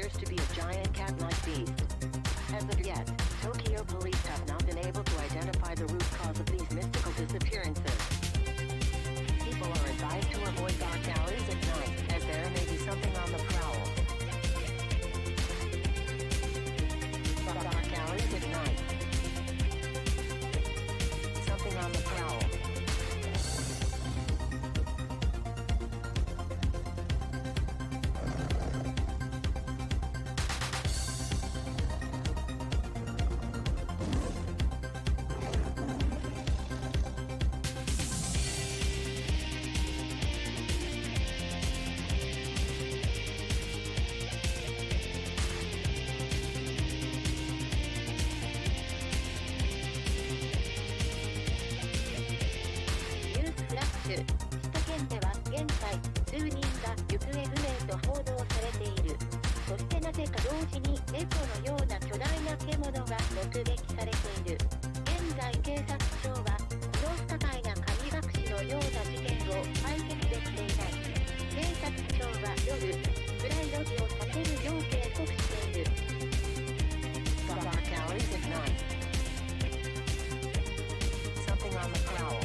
appears to be a giant cat-like beast. As of yet, Tokyo police have not been able to identify the root cause of these mystical disappearances. People are advised to avoid dark alleys at night, as there may be something on the prowl. Dark alleys at night. Something on the prowl.首都圏では現在数人が行方不明と報道されている。そしてなぜか同時に猫のような巨大な獣が目撃されている。現在警察庁はこの不可解な神隠しのような事件を解決できていない。警察庁は夜暗い路地を避けるよう警告している。Dark alleys at night. Something on the prowl.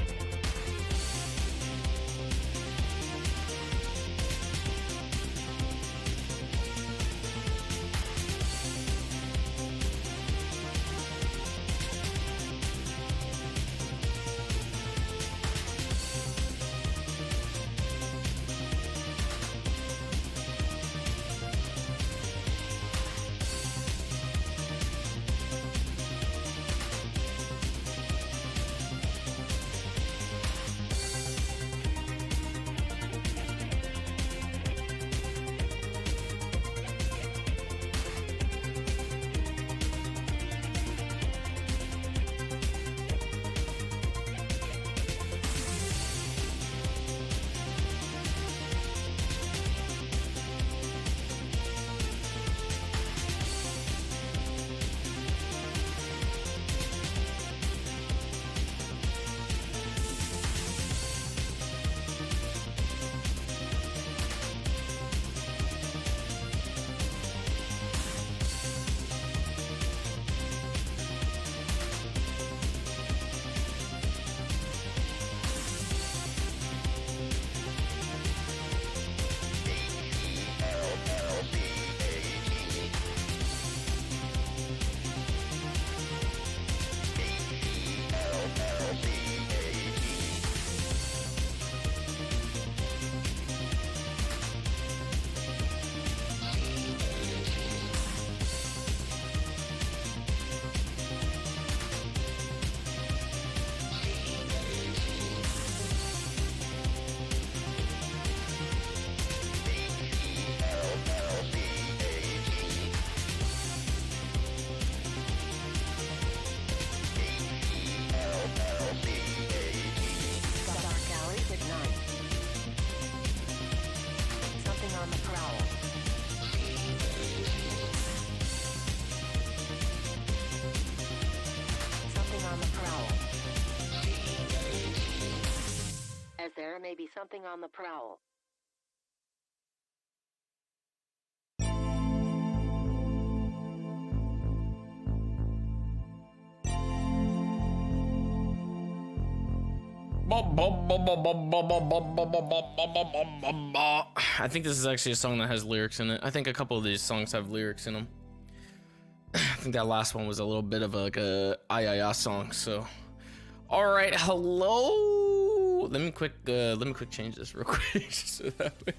There may be something on the prowl. I think this is actually a song that has lyrics in it. I think a couple of these songs have lyrics in them. I think that last one was a little bit of like a ah song. So, all right, hello. Let me quick change this real quick so that way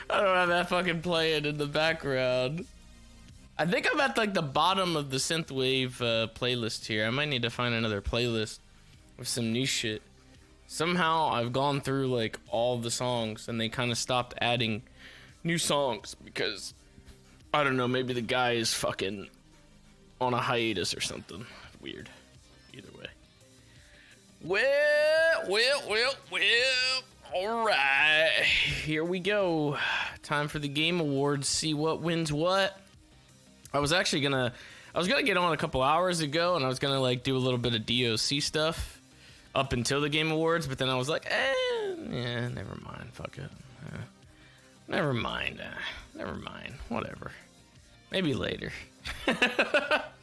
I don't have that fucking playing in the background. I think I'm at like the bottom of the synthwave playlist here. I might need to find another playlist with some new shit. Somehow I've gone through like all the songs and they kind of stopped adding new songs because I don't know, maybe the guy is fucking on a hiatus or something weird. Either way. Well, all right, here we go. Time for the Game Awards. See what wins what. I was gonna get on a couple hours ago, and I was gonna like do a little bit of DOC stuff up until the Game Awards, but then I was like, yeah, never mind. Fuck it. Never mind. Whatever. Maybe later.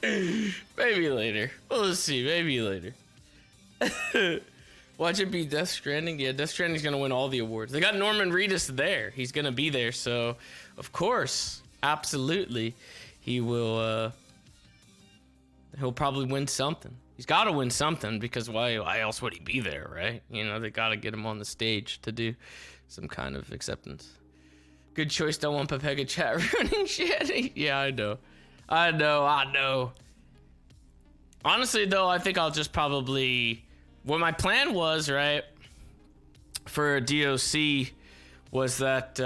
Maybe later. We'll see. Maybe later. Watch it be Death Stranding. Yeah, Death Stranding's gonna win all the awards. They got Norman Reedus there. He's gonna be there, so of course, absolutely, he will. He'll probably win something. He's got to win something because why else would he be there, right? You know, they got to get him on the stage to do some kind of acceptance. Good choice. Don't want Pepega chat ruining shit. Yeah, I know. Honestly, though, I think I'll just probably. What my plan was, right, for DOC was that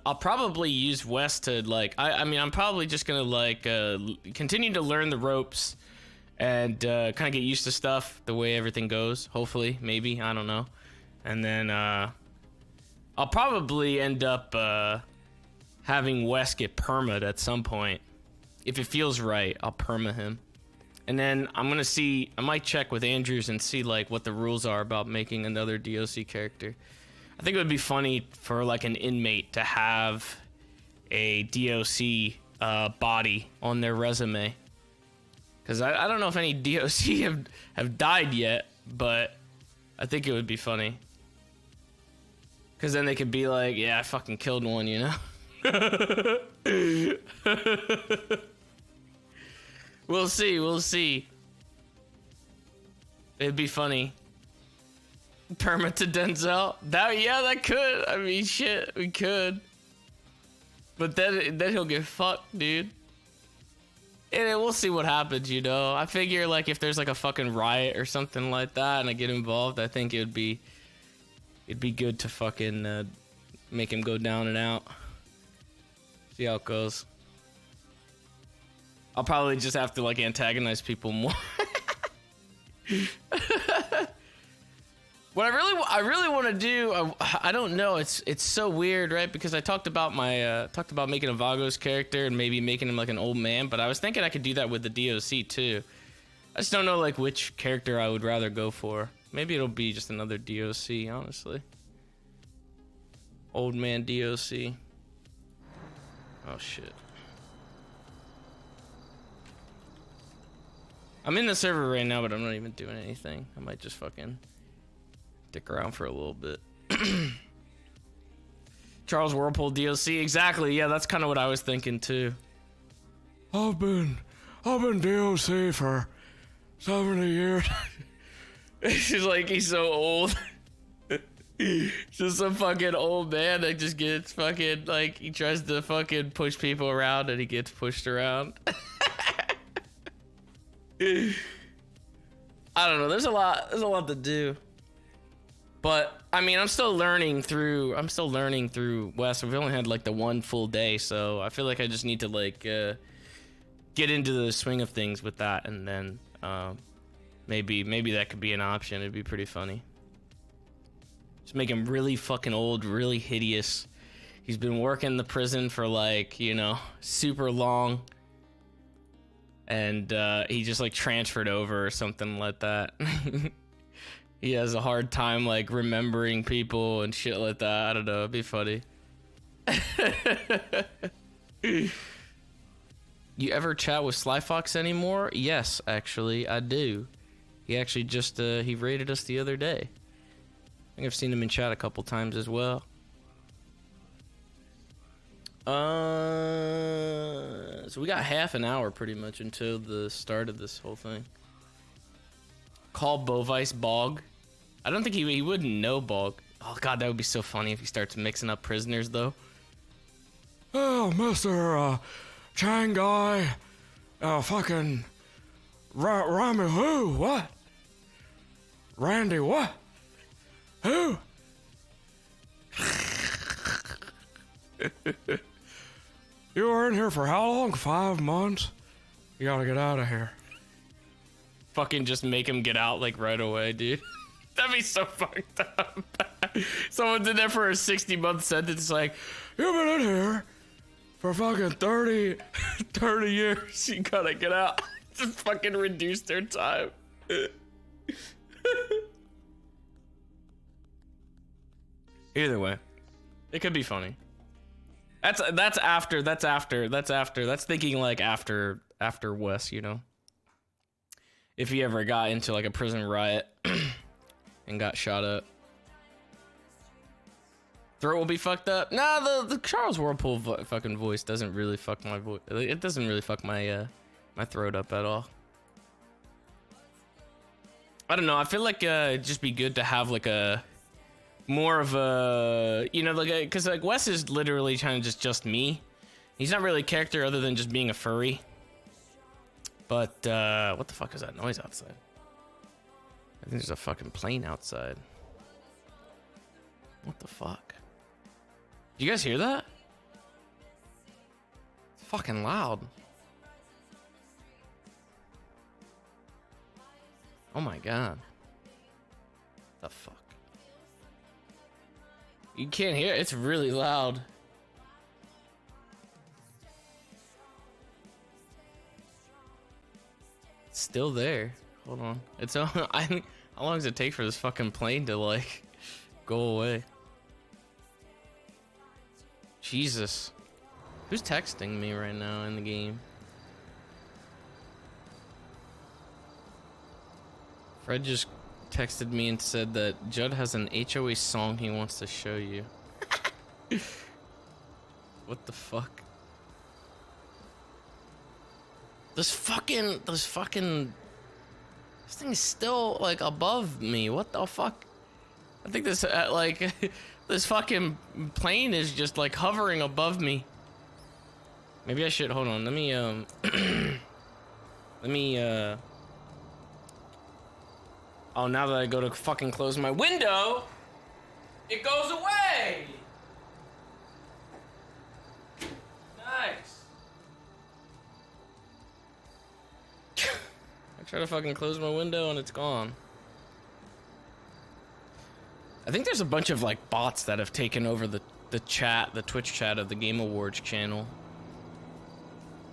I'll probably use Wes to like. I mean, I'm probably just gonna like continue to learn the ropes and kind of get used to stuff the way everything goes. Hopefully, maybe, I don't know. And then I'll probably end up having Wes get perma'd at some point. If it feels right, I'll perma him. And then I'm gonna see, I might check with Andrews and see like what the rules are about making another DOC character. I think it would be funny for like an inmate to have a DOC body on their resume. Because I don't know if any DOC have died yet, but I think it would be funny. Because then they could be like, yeah, I fucking killed one, you know? We'll see. It'd be funny. Perma to Denzel. That could. I mean, shit, we could. But then he'll get fucked, dude. And then we'll see what happens, you know. I figure like if there's like a fucking riot or something like that, and I get involved, I think it'd be good to fucking make him go down and out. See how it goes. I'll probably just have to like antagonize people more. What I really want to do, I don't know. It's so weird, right? Because I talked about making a Vagos character and maybe making him like an old man, but I was thinking I could do that with the DOC too. I just don't know like which character I would rather go for. Maybe it'll be just another DOC, honestly. Old man DOC. Oh shit. I'm in the server right now, but I'm not even doing anything. I might just fucking stick around for a little bit. Charles Whirlpool DLC, exactly. Yeah, that's kind of what I was thinking too. I've been DLC for 70 years. She's like, he's so old. Just some fucking old man that just gets fucking like he tries to fucking push people around and he gets pushed around. I don't know. There's a lot to do. But I mean, I'm still learning through Wes. We've only had like the one full day, so I feel like I just need to like get into the swing of things with that, and then maybe that could be an option. It'd be pretty funny. Just make him really fucking old, really hideous. He's been working the prison for like, you know, super long. And he just like transferred over or something like that. He has a hard time like remembering people and shit like that. I don't know, it'd be funny. You ever chat with Sly Fox anymore? Yes, actually, I do. He actually just he raided us the other day. I think I've seen him in chat a couple times as well. So we got half an hour pretty much until the start of this whole thing. Call Bovice Bog. I don't think he wouldn't know Bog. Oh god, that would be so funny if he starts mixing up prisoners though. Oh, Mr. Chang guy, fucking Rami who? What? Randy what? Who? You were in here for how long? 5 months? You gotta get out of here. Fucking just make him get out like right away, dude. That'd be so fucked up. Someone did that for a 60-month sentence, like, you've been in here for fucking 30 years. You gotta get out. Just fucking reduce their time. Either way, it could be funny. That's after. That's thinking like after Wes, you know. If he ever got into like a prison riot and got shot up. Throat will be fucked up. Nah, the Charles Whirlpool fucking voice doesn't really fuck my voice. It doesn't really fuck my my throat up at all. I don't know. I feel like it'd just be good to have like a more of a, you know, like, because like Wes is literally kind of just me. He's not really a character other than just being a furry. But what the fuck is that noise outside? I think there's a fucking plane outside. What the fuck? You guys hear that? It's fucking loud. Oh my god. The fuck? You can't hear it. It's really loud. It's still there. Hold on. It's I think, how long does it take for this fucking plane to like go away? Jesus. Who's texting me right now in the game? Fred just texted me and said that Judd has an HOA song he wants to show you. What the fuck? This thing is still like above me. What the fuck? I think this like this fucking plane is just like hovering above me. Maybe I should hold on. Let me let me oh, now that I go to fucking close my window, it goes away. Nice. I try to fucking close my window and it's gone. I think there's a bunch of like bots that have taken over the chat, the Twitch chat of the Game Awards channel.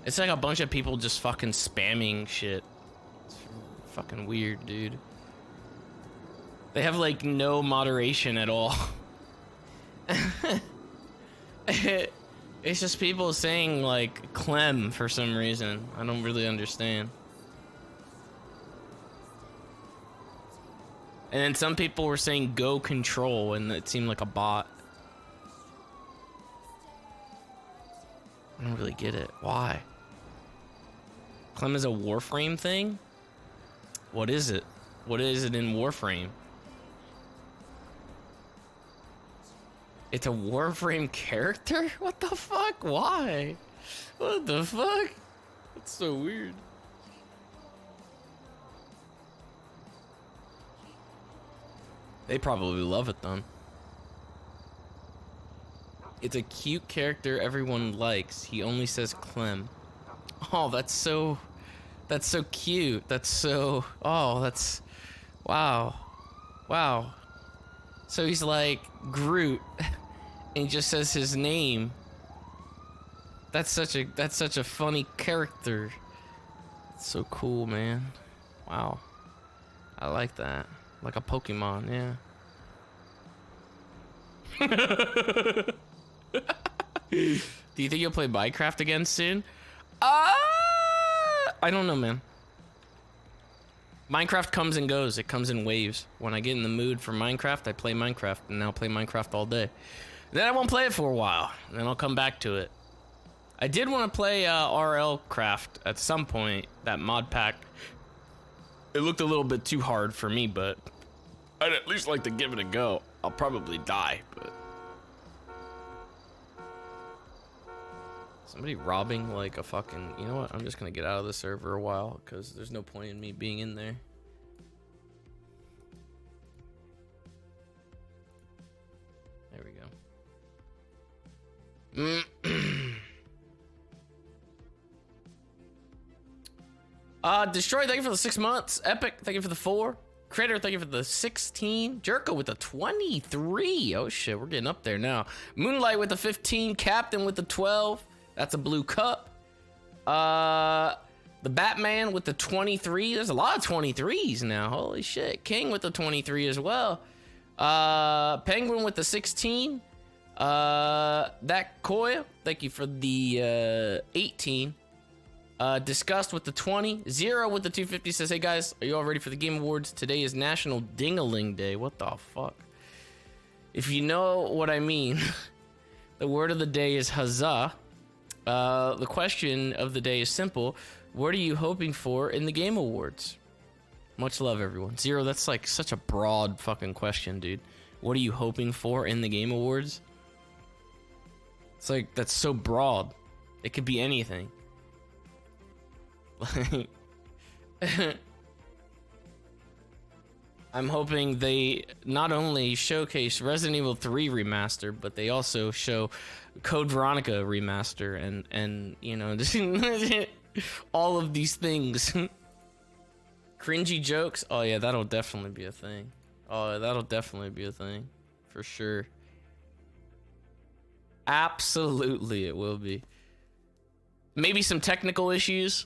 It's like a bunch of people just fucking spamming shit. It's fucking weird, dude. They have like no moderation at all. It's just people saying like Clem for some reason. I don't really understand. And then some people were saying go control and it seemed like a bot. I don't really get it. Why? Clem is a Warframe thing? What is it? What is it in Warframe? It's a Warframe character? What the fuck? Why? What the fuck? That's so weird. They probably love it then. It's a cute character everyone likes. He only says Clem. Oh, that's so cute. That's so, oh, that's, wow. Wow. So he's like Groot and he just says his name. That's such a funny character. It's so cool, man. Wow. I like that. Like a Pokemon, yeah. Do you think you'll play Minecraft again soon? I don't know, man. Minecraft comes and goes. It comes in waves. When I get in the mood for Minecraft, I play Minecraft, and now play Minecraft all day. Then I won't play it for a while, and then I'll come back to it. I did want to play RL Craft at some point, that mod pack. It looked a little bit too hard for me, but I'd at least like to give it a go. I'll probably die, but... Somebody robbing like a fucking... You know what? I'm just gonna get out of the server a while, because there's no point in me being in there. There we go. Destroy, thank you for the 6 months. Epic, thank you for the 4. Critter, thank you for the 16. Jerko with the 23. Oh shit, we're getting up there now. Moonlight with the 15. Captain with the 12. That's a blue cup. The Batman with the 23. There's a lot of 23s now. Holy shit. King with the 23 as well. Penguin with the 16. That Koya, thank you for the 18. Discussed with the 20. Zero with the 250 says, hey guys, are you all ready for the Game Awards? Today is National Ding-a-Ling Day. What the fuck? If you know what I mean, the word of the day is huzzah. The question of the day is simple. What are you hoping for in the Game Awards? Much love, everyone. Zero, that's like such a broad fucking question, dude. What are you hoping for in the Game Awards? It's like, that's so broad. It could be anything. Like, I'm hoping they not only showcase Resident Evil 3 remaster, but they also show Code Veronica remaster and you know, all of these things. Cringy jokes. Oh yeah, that'll definitely be a thing. Oh, that'll definitely be a thing for sure. Absolutely, it will be. Maybe some technical issues.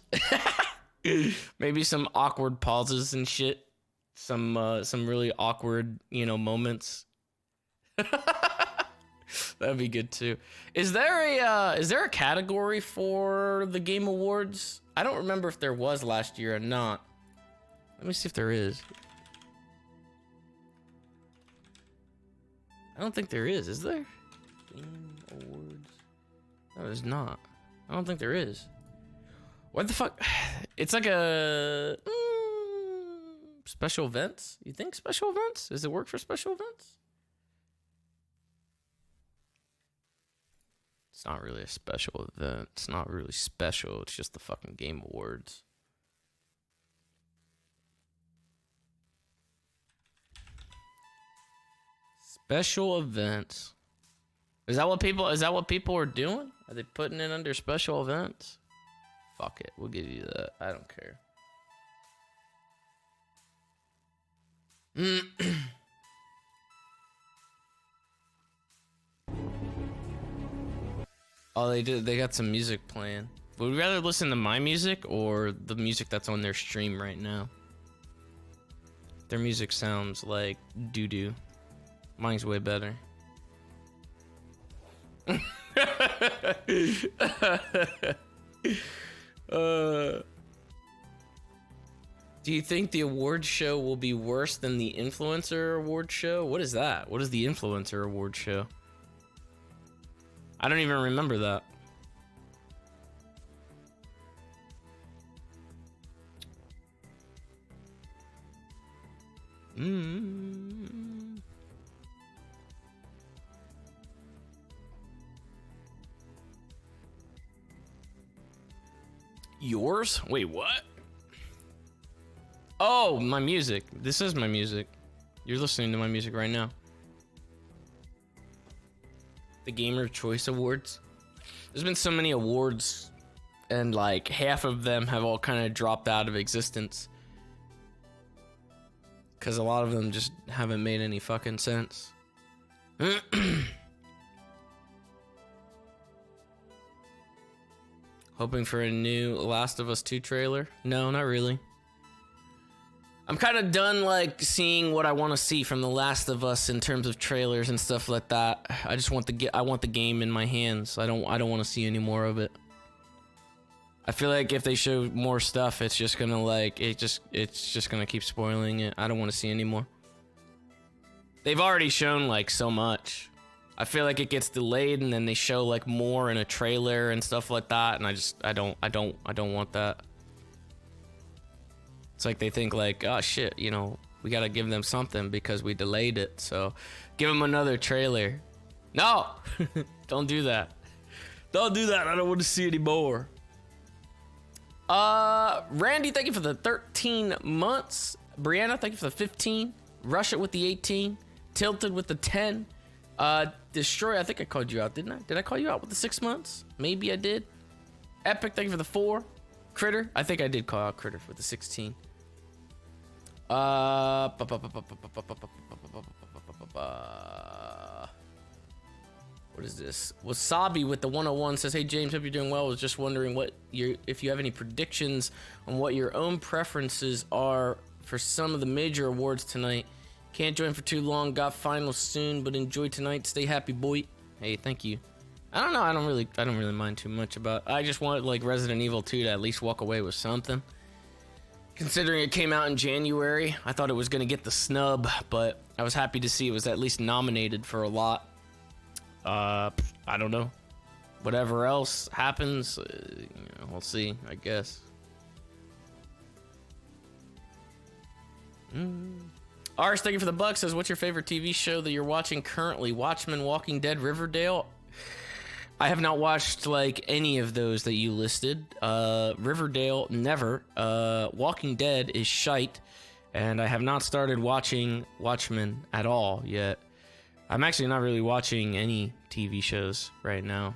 Maybe some awkward pauses and shit. Some really awkward, you know, moments. That'd be good too. Is there a category for the Game Awards? I don't remember if there was last year or not. Let me see if there is. I don't think there is. Is there? Game Awards. No, there's not. I don't think there is. What the fuck? It's like a special events? You think special events? Does it work for special events? It's not really a special event. It's not really special. It's just the fucking Game Awards. Special events. Is that what people are doing? Are they putting it under special events? Fuck it. We'll give you that. I don't care. Oh, they got some music playing. Would we rather listen to my music or the music that's on their stream right now? Their music sounds like doo-doo. Mine's way better. Do you think the award show will be worse than the influencer award show? What is that? What is the influencer award show? I don't even remember that. Yours? Wait, what? Oh, my music. This is my music. You're listening to my music right now. The Gamer Choice Awards. There's been so many awards, and like half of them have all kind of dropped out of existence. Because a lot of them just haven't made any fucking sense. Hoping for a new Last of Us 2 trailer? No, not really. I'm kind of done like seeing what I want to see from The Last of Us in terms of trailers and stuff like that. I just want the game in my hands. I don't want to see any more of it. I feel like if they show more stuff, it's just gonna like it's just gonna keep spoiling it. I don't want to see any more. They've already shown like so much. I feel like it gets delayed and then they show like more in a trailer and stuff like that, and I don't want that. It's like they think like, oh shit, you know, we gotta give them something because we delayed it, so give them another trailer. No, don't do that. Don't do that. I don't want to see any more. Randy, thank you for the 13 months. Brianna, thank you for the 15. Rush It with the 18. Tilted with the 10. Destroy, I think I called you out, didn't I? Did I call you out with the 6 months? Maybe I did. Epic, thank you for the 4. Critter, I think I did call out Critter with the 16. What is this? Wasabi with the 101 says, hey James, hope you're doing well. Was just wondering if you have any predictions on what your own preferences are for some of the major awards tonight. Can't join for too long, got finals soon, but enjoy tonight. Stay happy, boy. Hey, thank you. I don't know. I don't really mind too much about. I just want like Resident Evil 2 to at least walk away with something. Considering it came out in January, I thought it was gonna get the snub, but I was happy to see it was at least nominated for a lot. I don't know. Whatever else happens, we'll see, I guess. Ars, thank you for the buck. Says, what's your favorite TV show that you're watching currently? Watchmen, Walking Dead, Riverdale? I have not watched, like, any of those that you listed. Riverdale, never. Walking Dead is shite. And I have not started watching Watchmen at all yet. I'm actually not really watching any TV shows right now.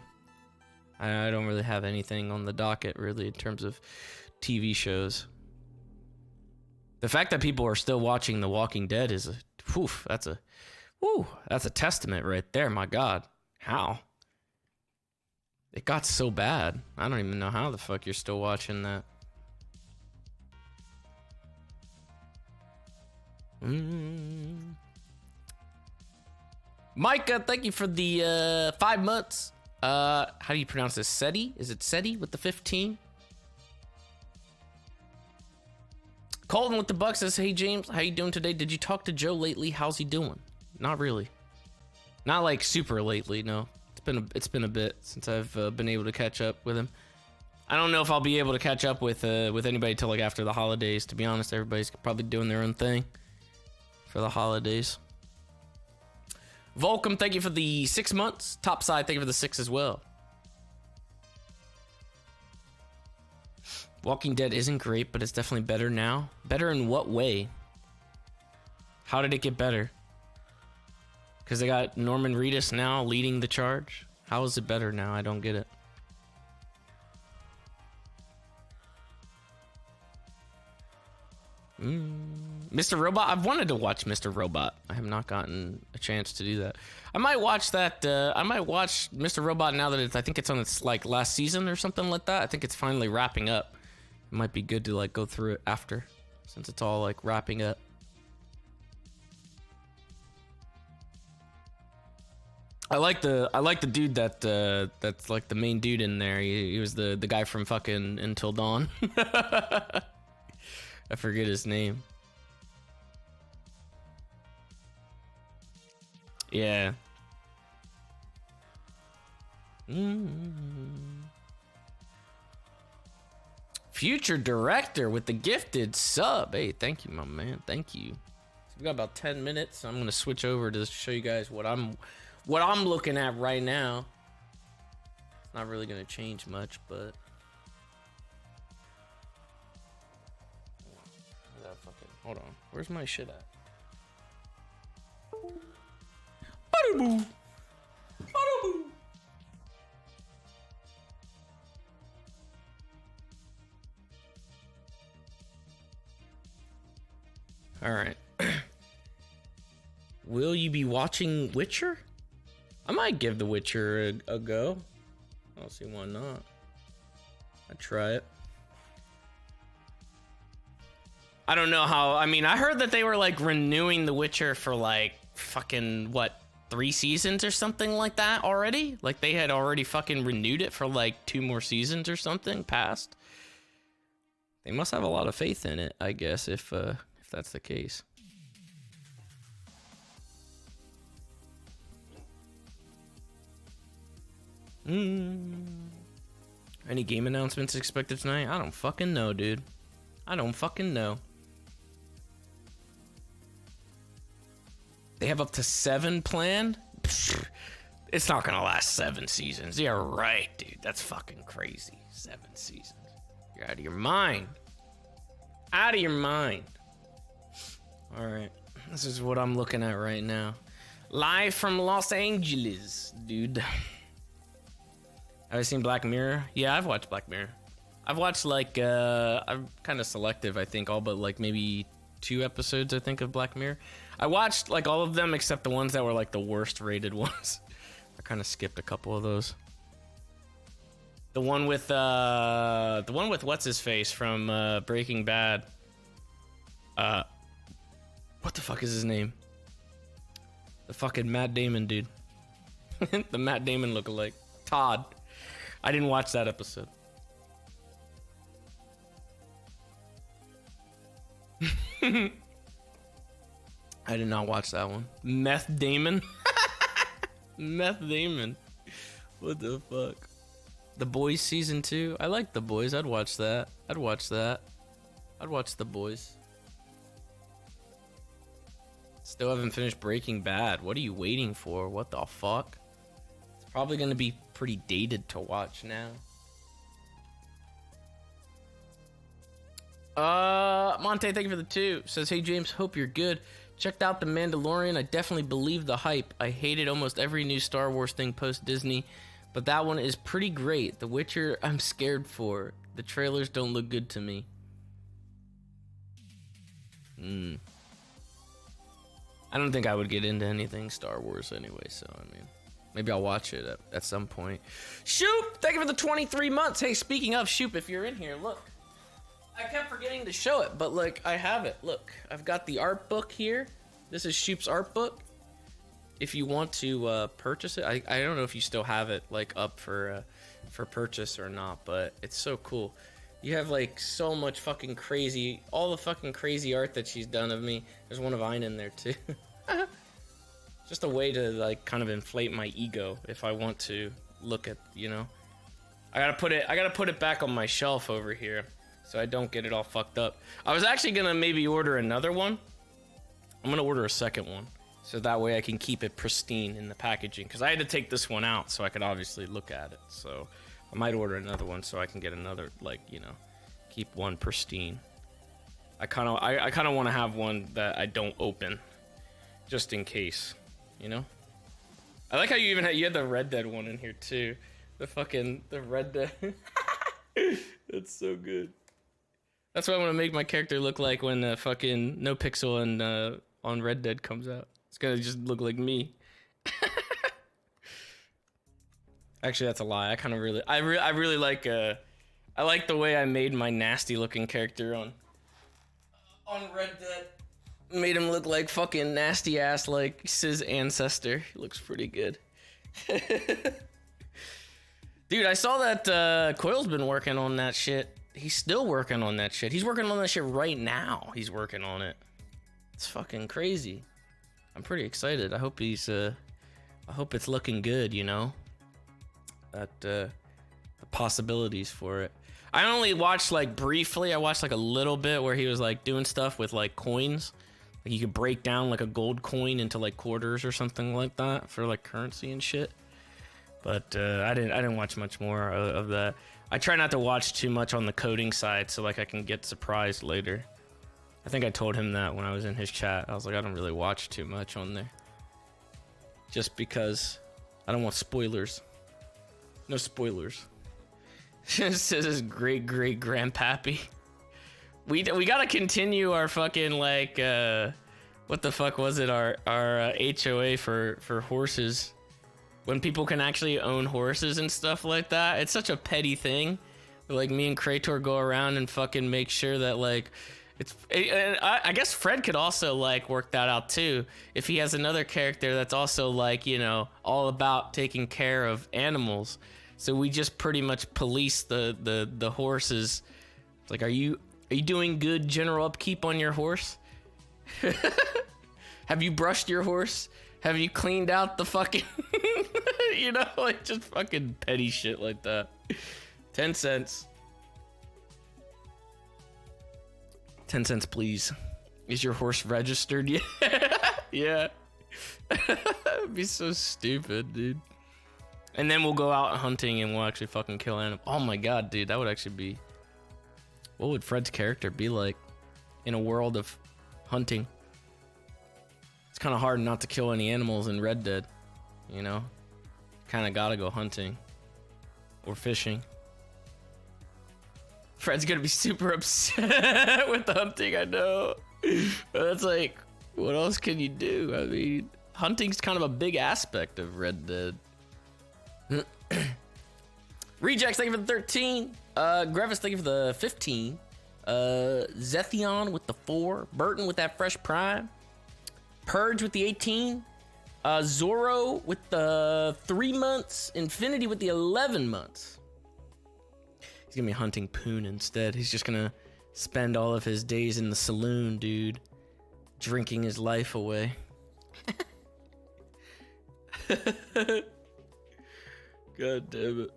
I don't really have anything on the docket, really, in terms of TV shows. The fact that people are still watching The Walking Dead is that's a testament right there. My God, how? It got so bad. I don't even know how the fuck you're still watching that. Micah, thank you for the 5 months. How do you pronounce this? SETI? Is it SETI with the 15? Colton with the buck says, hey James, how you doing today? Did you talk to Joe lately? How's he doing? Not really. Not like super lately, no. It's been a bit since I've been able to catch up with him. I don't know if I'll be able to catch up with anybody till like after the holidays. To be honest, everybody's probably doing their own thing for the holidays. Volcom, thank you for the 6 months. Topside, thank you for the 6 as well. Walking Dead isn't great, but it's definitely better now. Better in what way? How did it get better? Because they got Norman Reedus now leading the charge? How is it better now? I don't get it. Mr. Robot? I've wanted to watch Mr. Robot. I have not gotten a chance to do that. I might watch that. I might watch Mr. Robot now that I think it's on its like last season or something like that. I think it's finally wrapping up. It might be good to like go through it after, since it's all like wrapping up. I like the dude that's like the main dude in there. He was the guy from fucking Until Dawn. I forget his name. Yeah. Future director with the gifted sub. Hey, thank you, my man. Thank you. So we got about 10 minutes. I'm gonna switch over to show you guys what I'm looking at right now. It's not really gonna change much, but hold on. Where's my shit at? Ba-da-boo. Ba-da-boo. All right. Will you be watching Witcher? I might give The Witcher a go. I don't see why not. I'd try it. I don't know how. I mean, I heard that they were like renewing The Witcher for like fucking what, 3 seasons or something like that already. Like they had already fucking renewed it for like 2 more seasons or something past. They must have a lot of faith in it, I guess, if that's the case. Any game announcements expected tonight? I don't fucking know, dude. I don't fucking know. They have up to 7 planned? Pfft, it's not gonna last 7 seasons. You're right, dude. That's fucking crazy. 7 seasons. You're out of your mind. Out of your mind. Alright. This is what I'm looking at right now. Live from Los Angeles, dude. Have you seen Black Mirror? Yeah, I've watched Black Mirror. I've watched like, I'm kind of selective, I think, all but like maybe 2 episodes, I think, of Black Mirror. I watched like all of them except the ones that were like the worst rated ones. I kind of skipped a couple of those. The one with what's his face from Breaking Bad. What the fuck is his name? The fucking Matt Damon dude. The Matt Damon lookalike. Todd. I didn't watch that episode. I did not watch that one. Meth Damon. Meth Damon. What the fuck? The Boys season 2. I like The Boys. I'd watch that. I'd watch that. I'd watch The Boys. Still haven't finished Breaking Bad. What are you waiting for? What the fuck? It's probably gonna be pretty dated to watch now. Monte, thank you for the 2. Says, hey James, hope you're good. Checked out The Mandalorian. I definitely believe the hype. I hated almost every new Star Wars thing post Disney, but that one is pretty great. The Witcher, I'm scared for. The trailers don't look good to me. I don't think I would get into anything Star Wars anyway, so I mean, maybe I'll watch it at some point. Shoop, thank you for the 23 months. Hey, speaking of Shoop, if you're in here, look. I kept forgetting to show it, but like, I have it. Look, I've got the art book here. This is Shoop's art book. If you want to purchase it, I don't know if you still have it like up for purchase or not, but it's so cool. You have like so much fucking crazy, all the fucking crazy art that she's done of me. There's one of Ein in there too. Just a way to like kind of inflate my ego if I want to look at, you know. I gotta put it back on my shelf over here so I don't get it all fucked up. I was actually gonna maybe order another one. I'm gonna order a second one so that way I can keep it pristine in the packaging, because I had to take this one out so I could obviously look at it. So I might order another one so I can get another, like, you know, keep one pristine. I kind of want to have one that I don't open, just in case, you know. I like how you even you had the Red Dead one in here too. The Red Dead. That's so good. That's what I want to make my character look like when the fucking No Pixel and on Red Dead comes out. It's gonna just look like me. Actually, that's a lie. I really like I like the way I made my nasty looking character on Red Dead. Made him look like fucking nasty ass like his ancestor. He looks pretty good. Dude, I saw that Coil's been working on that shit. He's still working on that shit. He's working on that shit right now. He's working on it. It's fucking crazy. I'm pretty excited. I hope I hope it's looking good, you know? The possibilities for it. I only watched like briefly. I watched like a little bit where he was like doing stuff with like coins. Like you could break down like a gold coin into like quarters or something like that for like currency and shit. But I didn't watch much more of that. I try not to watch too much on the coding side so like I can get surprised later. I think I told him that when I was in his chat. I was like, I don't really watch too much on there, just because I don't want spoilers. No spoilers. This is great grandpappy. We gotta continue our fucking like what the fuck was it, our HOA for horses, when people can actually own horses and stuff like that. It's such a petty thing. Like me and Krator go around and fucking make sure that like I guess Fred could also like work that out too if he has another character that's also like, you know, all about taking care of animals. So we just pretty much police the horses. It's like, are you doing good general upkeep on your horse? Have you brushed your horse? Have you cleaned out the fucking you know, like just fucking petty shit like that. 10 cents. 10 cents, please. Is your horse registered yet? Yeah. It'd be so stupid, dude. And then we'll go out hunting and we'll actually fucking kill animals. Oh my god, dude, that would actually be... What would Fred's character be like in a world of hunting? It's kind of hard not to kill any animals in Red Dead, you know? Kind of gotta go hunting or fishing. Fred's gonna be super upset with the hunting, I know. But it's like, what else can you do? I mean, hunting's kind of a big aspect of Red Dead. Rejects, thank you for the 13. Grevis, thank you for the 15. Zethion with the 4. Burton with that fresh prime. Purge with the 18. Zoro with the 3 months. Infinity with the 11 months. He's gonna be hunting Poon instead. He's just gonna spend all of his days in the saloon, dude. Drinking his life away. God damn it.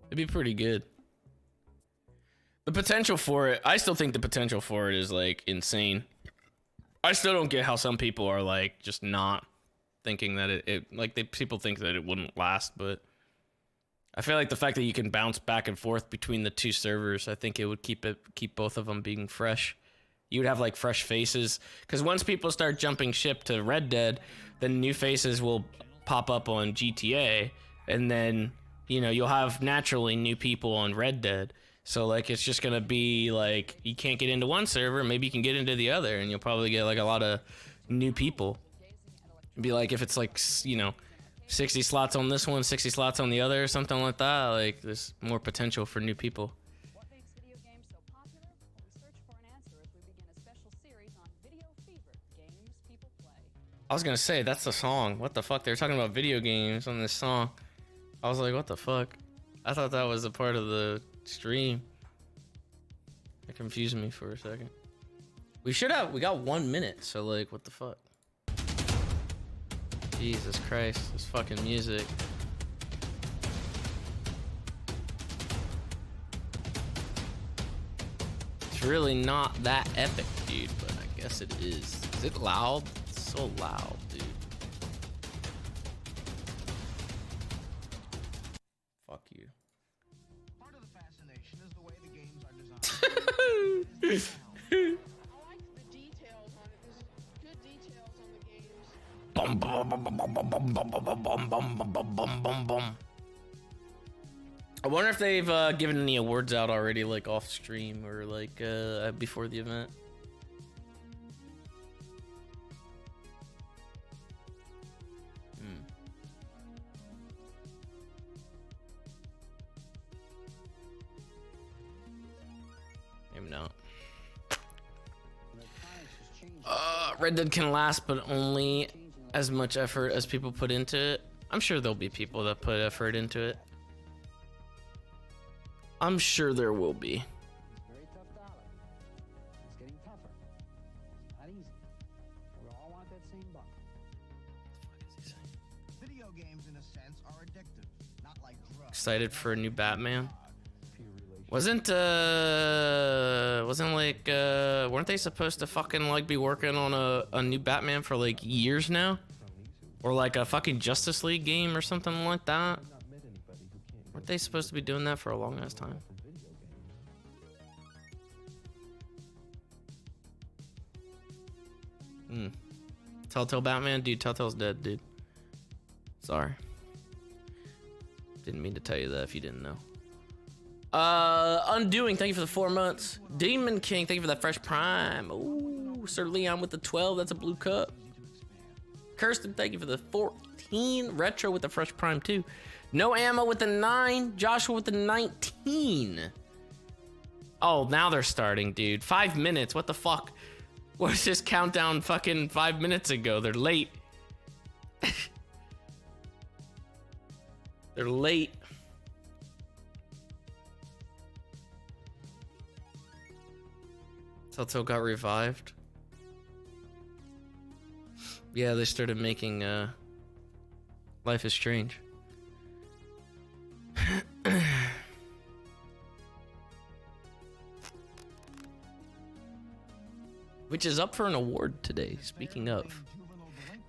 It'd be pretty good. The potential for it, I still think the potential for it is like insane. I still don't get how some people are like just not thinking that people think that it wouldn't last, but I feel like the fact that you can bounce back and forth between the two servers, I think it would keep both of them being fresh. You would have like fresh faces, because once people start jumping ship to Red Dead, then new faces will pop up on GTA, and then you'll have naturally new people on Red Dead. So like it's just gonna be like you can't get into one server, maybe you can get into the other, and you'll probably get like a lot of new people. It'd be like if it's like 60 slots on this one, 60 slots on the other, or something like that. Like there's more potential for new people. What makes video games so popular? Well, we search for an answer as we begin a special series on video fever, games people play. I was gonna say that's the song. What the fuck? They were talking about video games on this song. I was like, what the fuck? I thought that was a part of the stream. It confused me for a second. We got 1 minute, so like, what the fuck? Jesus Christ, this fucking music. It's really not that epic, dude, but I guess it is. Is it loud? It's so loud, dude. Fuck you. Part of the fascination is the way the games are designed. I like the details on it. There's good details on the games. Bum bum bum bum bum bum bum bum bum bum bum bum bum bum bum. I wonder if they've given any awards out already, like off stream or like before the event. Maybe not. Red Dead can last, but only as much effort as people put into it. I'm sure there'll be people that put effort into it. I'm sure there will be. It's very tough dollar. It's getting tougher. It's not easy. We all want that same buck. Video games, in a sense, are addictive, not like drugs. Excited for a new Batman. Weren't they supposed to fucking like be working on a new Batman for like years now? Or like a fucking Justice League game or something like that? Weren't they supposed to be doing that for a long ass time? Telltale Batman? Dude, Telltale's dead, dude. Sorry. Didn't mean to tell you that if you didn't know. Undoing, thank you for the 4 months. Demon King, thank you for that fresh prime. Ooh, Sir Leon with the 12, that's a blue cup. Kirsten, thank you for the 14. Retro with the fresh prime too. No Ammo with the 9. Joshua with the 19. Oh, now they're starting, dude. 5 minutes, what the fuck? Was this countdown fucking 5 minutes ago? They're late. They're late. Telltale got revived. Yeah, they started making Life is Strange. Which is up for an award today, speaking of.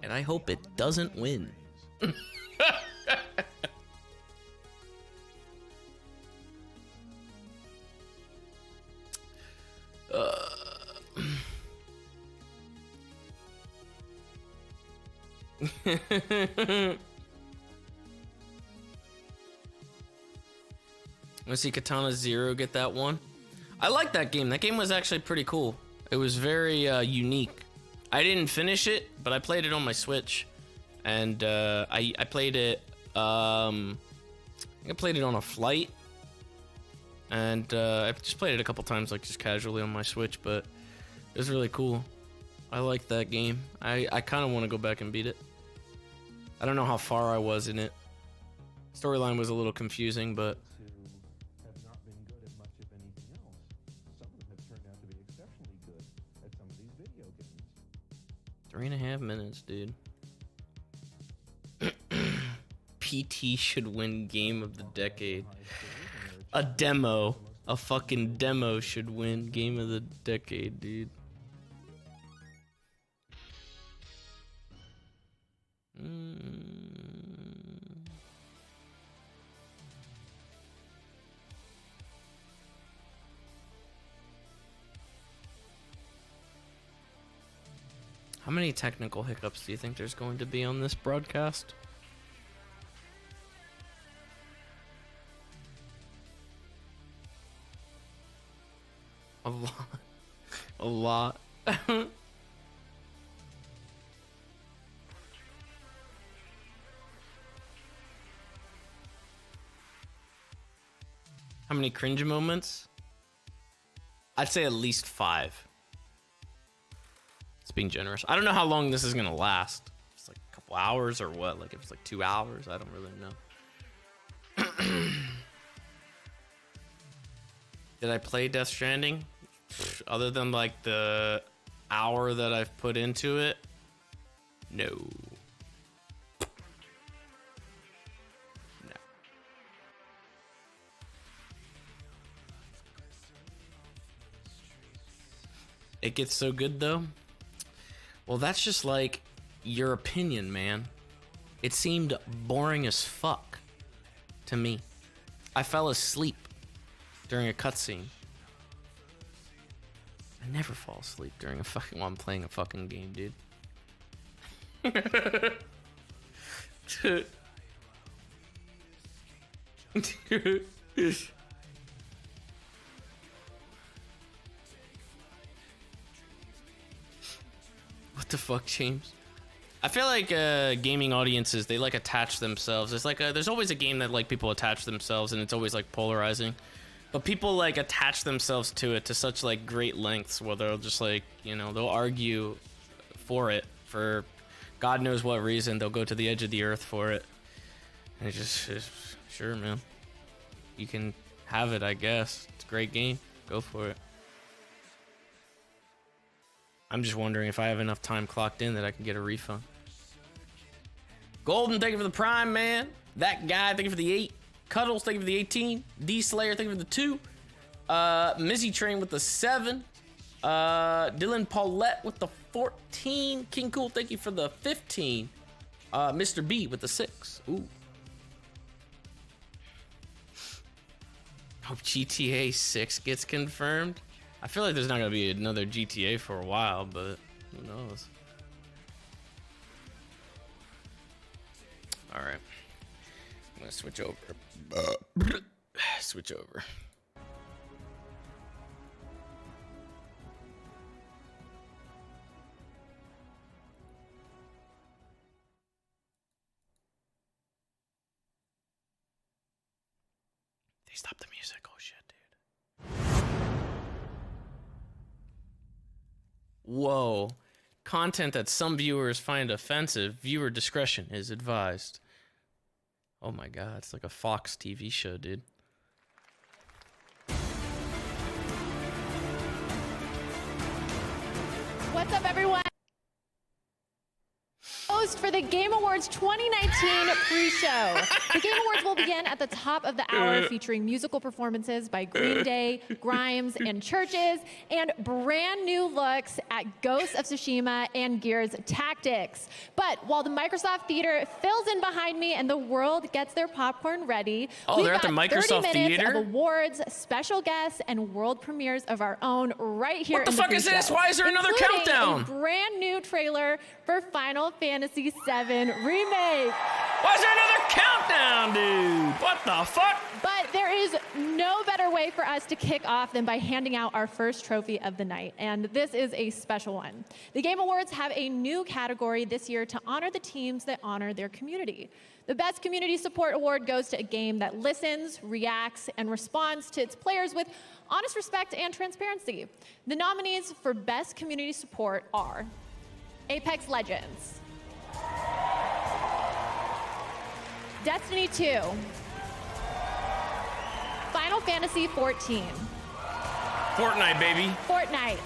And I hope it doesn't win. Let's see Katana Zero get that one. I like that game. That game was actually pretty cool. It was very unique. I didn't finish it, but I played it on my Switch, and I played it. I think I played it on a flight, and I just played it a couple times, like just casually on my Switch. But it was really cool. I like that game. I kind of want to go back and beat it. I don't know how far I was in it. Storyline was a little confusing, but Who have not been good at much of anything else. Some of them have turned out to be exceptionally good at some of these video games. 3.5 minutes, dude. PT should win game of the decade. A demo. A fucking demo should win game of the decade, dude. How many technical hiccups do you think there's going to be on this broadcast? A lot. A lot. How many cringe moments? I'd say at least 5. It's being generous. I don't know how long this is gonna last. It's like a couple hours or what? Like if it's like 2 hours, I don't really know. Did I play Death Stranding? Other than like the hour that I've put into it, no. No. It gets so good though. Well, that's just like your opinion, man. It seemed boring as fuck to me. I fell asleep during a cutscene. I never fall asleep during a fucking while I'm playing a fucking game, dude. What the fuck, James? I feel like gaming audiences, they like attach themselves. It's like there's always a game that like people attach themselves, and it's always like polarizing. But people like attach themselves to it to such like great lengths where they'll just like, you know, they'll argue for it for God knows what reason. They'll go to the edge of the earth for it. And it's sure, man. You can have it, I guess. It's a great game. Go for it. I'm just wondering if I have enough time clocked in that I can get a refund. Golden, thank you for the prime, man. That guy, thank you for the 8. Cuddles, thank you for the 18. D Slayer, thank you for the 2. Mizzy Train with the 7. Dylan Paulette with the 14. King Cool, thank you for the 15. Mr. B with the 6. Ooh. Hope GTA 6 gets confirmed. I feel like there's not gonna be another GTA for a while, but who knows? All right, I'm gonna switch over. Switch over. They stopped the music. Oh shit, dude. Whoa. Content that some viewers find offensive. Viewer discretion is advised. Oh my god, it's like a Fox TV show, dude. What's up, everyone? Host for the Game Awards 2019 pre-show. The Game Awards will begin at the top of the hour, featuring musical performances by Green Day, Grimes, and Churches, and brand new looks at Ghost of Tsushima and Gears Tactics. But while the Microsoft Theater fills in behind me and the world gets their popcorn ready, we've they're at got the Microsoft 30 minutes Theater? of awards, special guests, and world premieres of our own right here. What the in fuck the is this? pre-show, Why is there another including countdown? a brand new trailer for Final Fantasy VII Remake. Why is there another countdown, dude? What the fuck? But there is no better way for us to kick off than by handing out our first trophy of the night, and this is a special one. The Game Awards have a new category this year to honor the teams that honor their community. The Best Community Support Award goes to a game that listens, reacts, and responds to its players with honest respect and transparency. The nominees for Best Community Support are Apex Legends. Destiny 2. Final Fantasy 14. Fortnite, baby. Fortnite.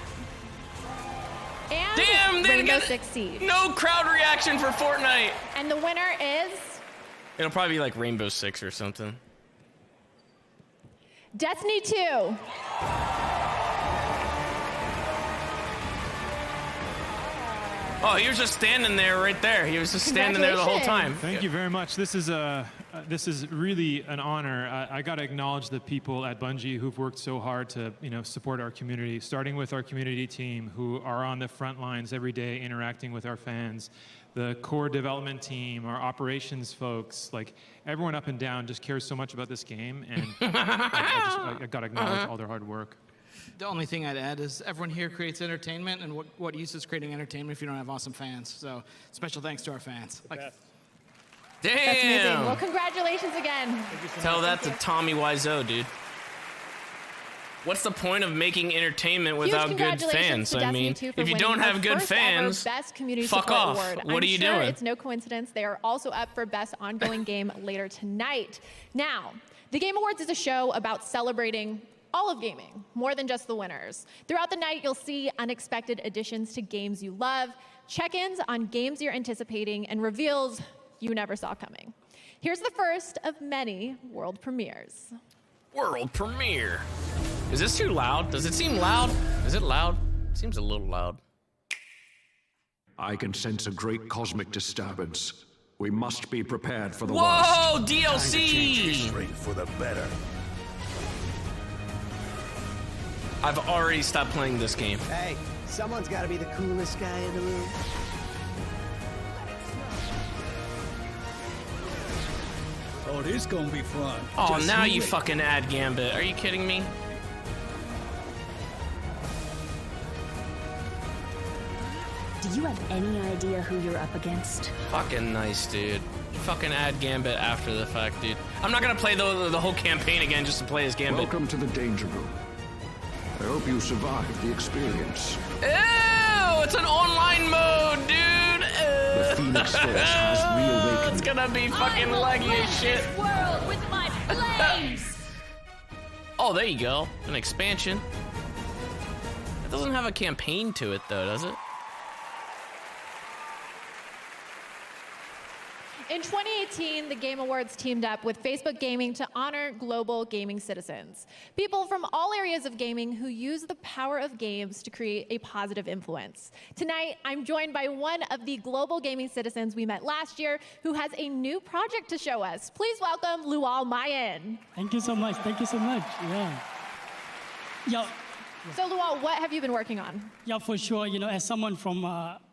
And Damn, they didn't Rainbow get Six Siege. no crowd reaction for Fortnite. And the winner is It'll probably be like Rainbow Six or something. Destiny 2. Oh, he was just standing there right there. He was just standing there the whole time. Thank you very much. This is really an honor. I got to acknowledge the people at Bungie who've worked so hard to, support our community, starting with our community team who are on the front lines every day interacting with our fans, the core development team, our operations folks, like everyone up and down just cares so much about this game, and I got to acknowledge all their hard work. The only thing I'd add is everyone here creates entertainment, and what use is creating entertainment if you don't have awesome fans? So special thanks to our fans. That's amazing. Damn. Well, congratulations again. Tell that to Tommy Wiseau, dude. What's the point of making entertainment without good Congratulations fans? to I Destiny mean, 2 for if you winning don't the have good first ever fans, Best Community fuck Support off. Award. What are you I'm sure doing? It's no coincidence they are also up for Best Ongoing Game later tonight. Now, the Game Awards is a show about celebrating all of gaming, more than just the winners. Throughout the night, you'll see unexpected additions to games you love, check-ins on games you're anticipating, and reveals you never saw coming. Here's the first of many world premieres. World premiere. Is this too loud? Does it seem loud? Is it loud? Seems a little loud. I can sense a great cosmic disturbance. We must be prepared for the Whoa, worst. DLC! For the better. I've already stopped playing this game. Hey, someone's got to be the coolest guy in the room. Oh, this gonna be fun. Oh, Just now you you wait. fucking add Gambit. Are you kidding me? Do you have any idea who you're up against? Fucking nice, dude. Fucking add Gambit after the fact, dude. I'm not gonna play the whole campaign again just to play as Gambit. Welcome to the danger room. I hope you survived the experience. Ew! It's an online mode, dude! The Phoenix Force has reawakened. It's gonna be fucking laggy as shit. World with my flames! Oh, there you go. An expansion. It doesn't have a campaign to it, though, does it? In 2018, the Game Awards teamed up with Facebook Gaming to honor global gaming citizens. People from all areas of gaming who use the power of games to create a positive influence. Tonight, I'm joined by one of the global gaming citizens we met last year who has a new project to show us. Please welcome Lual Mayen. Thank you so much. Thank you so much. Yeah. So Lual, what have you been working on? Yeah, for sure. As someone from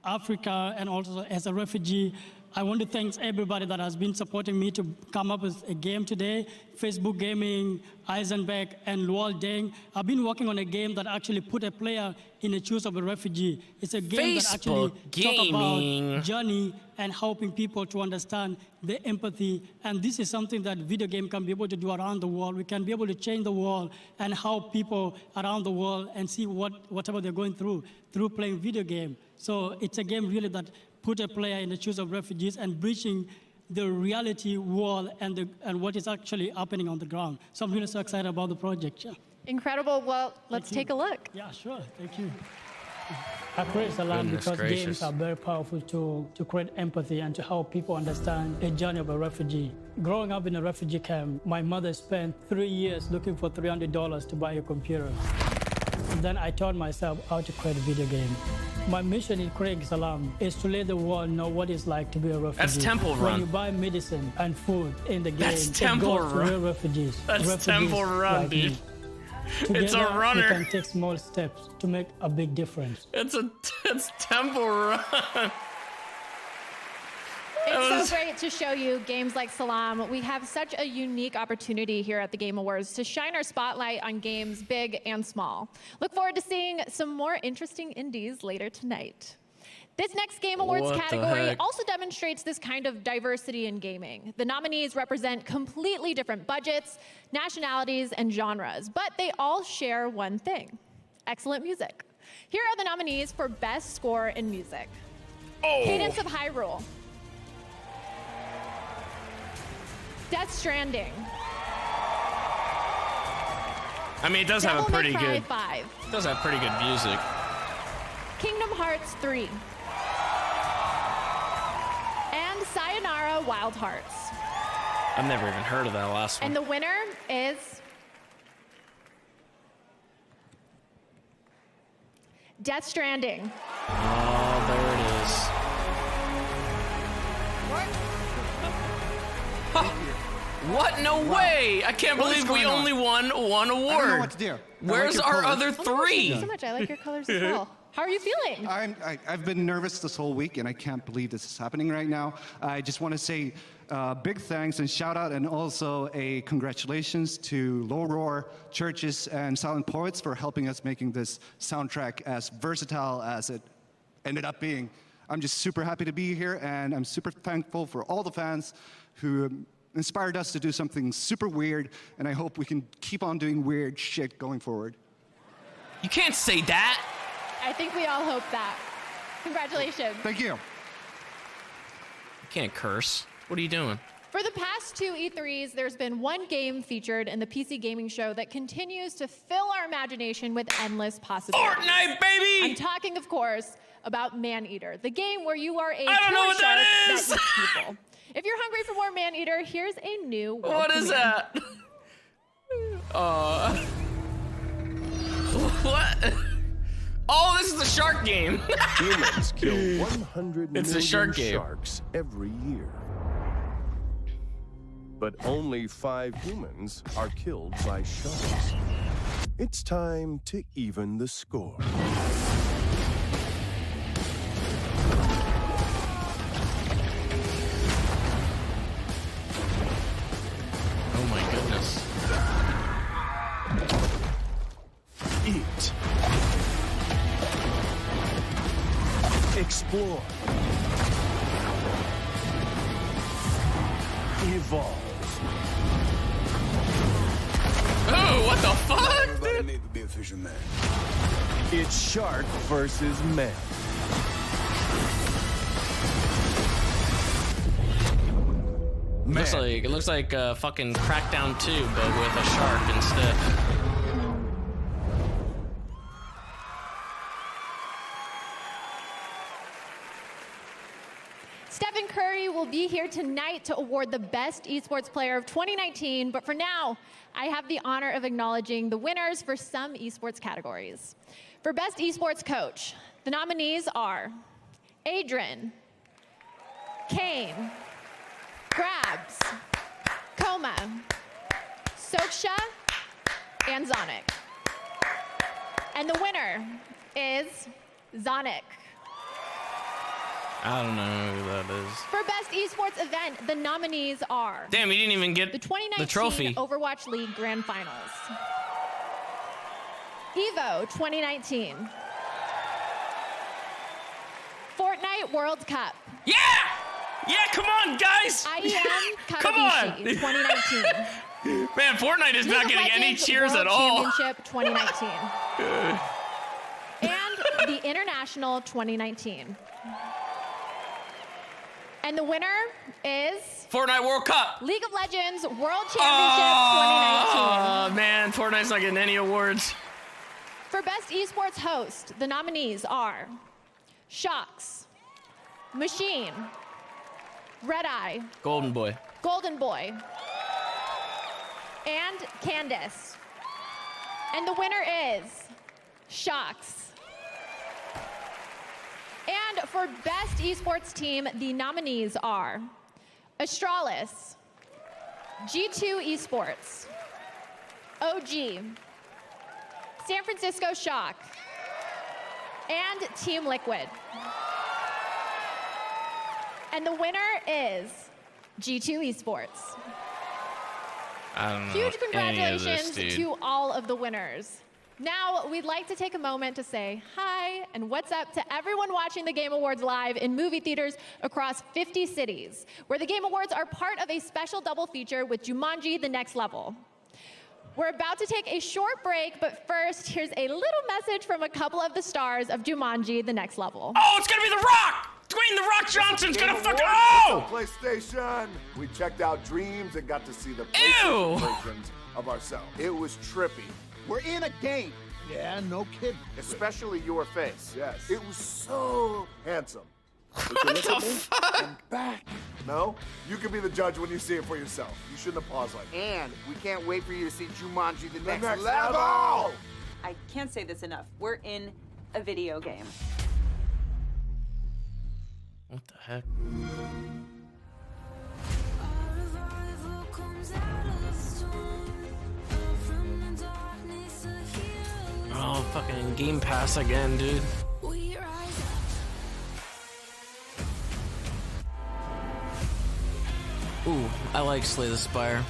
Africa and also as a refugee, I want to thank everybody that has been supporting me to come up with a game today. Facebook Gaming, Eisenberg, and Lual Deng. I've been working on a game that actually put a player in the shoes of a refugee. It's a game that actually talks about journey and helping people to understand the empathy. And this is something that video game can be able to do around the world. We can be able to change the world and help people around the world and see whatever they're going through playing video game. So it's a game really that put a player in the shoes of refugees and breaching the reality wall and what is actually happening on the ground. So I'm really so excited about the project. Yeah. Incredible. Well, let's take a look. Yeah, sure. Thank you. I praise the Lord because games are very powerful to create empathy and to help people understand the journey of a refugee. Growing up in a refugee camp, my mother spent 3 years looking for $300 to buy a computer. And then I taught myself how to create a video game. My mission in creating Salam is to let the world know what it's like to be a refugee. That's Temple Run. When you buy medicine and food in the game, That's Temple it goes Run. to real refugees. That's refugees Temple Run, like dude. me. It's a Together, runner. we can take small steps to make a big difference. It's Temple Run. It's so great to show you games like Salam. We have such a unique opportunity here at the Game Awards to shine our spotlight on games big and small. Look forward to seeing some more interesting indies later tonight. This next Game Awards What the category heck? also demonstrates this kind of diversity in gaming. The nominees represent completely different budgets, nationalities, and genres, but they all share one thing: excellent music. Here are the nominees for Best Score in Music. Cadence of Hyrule. Death Stranding. I mean, it does have a Devil pretty May Cry good. 5. It does have pretty good music. Kingdom Hearts 3. And Sayonara Wild Hearts. I've never even heard of that last one. And the winner is Death Stranding. Oh, there it is. What? No way! I can't What is believe we going on? only won one award. I don't know what to do. I like Where's your our colors. other Oh my gosh, thank you three? so much. I like your colors as well. How are you feeling? I've been nervous this whole week, and I can't believe this is happening right now. I just want to say big thanks and shout out, and also a congratulations to Low Roar, Churches, and Silent Poets for helping us making this soundtrack as versatile as it ended up being. I'm just super happy to be here, and I'm super thankful for all the fans who inspired us to do something super weird, and I hope we can keep on doing weird shit going forward. You can't say that. I think we all hope that. Congratulations. Thank you. You can't curse. What are you doing? For the past 2 E3s, there's been one game featured in the PC gaming show that continues to fill our imagination with endless possibilities. Fortnite, baby! I'm talking, of course, about Maneater, the game where you are a I don't know killer what that shark is. that eats people. If you're hungry for more Maneater, here's a new world What is premiere. that? What? Oh, this is the shark game. Humans kill 100 It's a million shark game. sharks every year. But only 5 humans are killed by sharks. It's time to even the score. Oh my goodness. Eat. Explore. Evolve. Oh, what the fuck? Everybody need to be a fisherman. It's shark versus man. It looks like fucking Crackdown 2, but with a shark instead. Stephen Curry will be here tonight to award the Best Esports Player of 2019, but for now, I have the honor of acknowledging the winners for some esports categories. For Best Esports Coach, the nominees are Adrian, Kane, Grabs, Coma, Soksha, and Zonic. And the winner is Zonic. I don't know who that is. For Best Esports Event, the nominees are Damn, he didn't even get the 2019 the trophy. Overwatch League Grand Finals, EVO 2019, Fortnite World Cup. Yeah! Yeah, come on, guys! IEM Come on! Katabishi 2019. Man, Fortnite is not League of getting any Legends cheers World at all. Championship 2019. And the International 2019. And the winner is Fortnite World Cup. League of Legends World Championship 2019. Oh, man, Fortnite's not getting any awards. For Best Esports Host, the nominees are Shocks, Machine, Red Eye, Golden Boy. Golden Boy, and Candace. And the winner is Shocks. And for Best Esports Team, the nominees are Astralis, G2 Esports, OG, San Francisco Shock, and Team Liquid. And the winner is G2 Esports. I don't know. Huge any of this, congratulations dude. to all of the winners. Now, we'd like to take a moment to say hi and what's up to everyone watching the Game Awards live in movie theaters across 50 cities, where the Game Awards are part of a special double feature with Jumanji: The Next Level. We're about to take a short break, but first, here's a little message from a couple of the stars of Jumanji: The Next Level. Oh, it's gonna be The Rock! Dwayne The Rock Johnson's gonna Game fucking. Awards Oh! PlayStation. We checked out Dreams and got to see the Ew! PlayStation versions of ourselves. It was trippy. We're in a game. Yeah, no kidding. Especially your face. Yes. It was so handsome. What the fuck? I'm back. No? You can be the judge when you see it for yourself. You shouldn't have paused like that. And we can't wait for you to see Jumanji the next next level. level! I can't say this enough. We're in a video game. What the heck? Oh, fucking Game Pass again, dude. Ooh, I like Slay the Spire.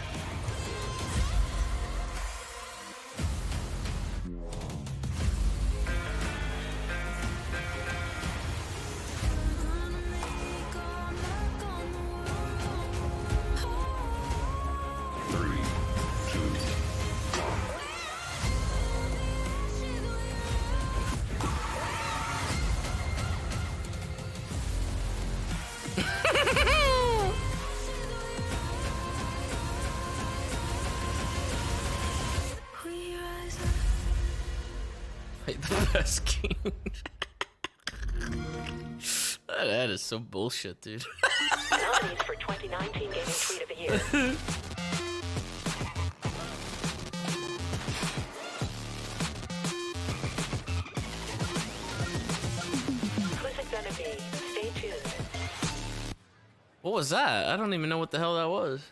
Like the best game. That is so bullshit, dude. Nominees for 2019 Gaming Tweet of the Year. Who's it gonna be? Stay tuned. What was that? I don't even know what the hell that was.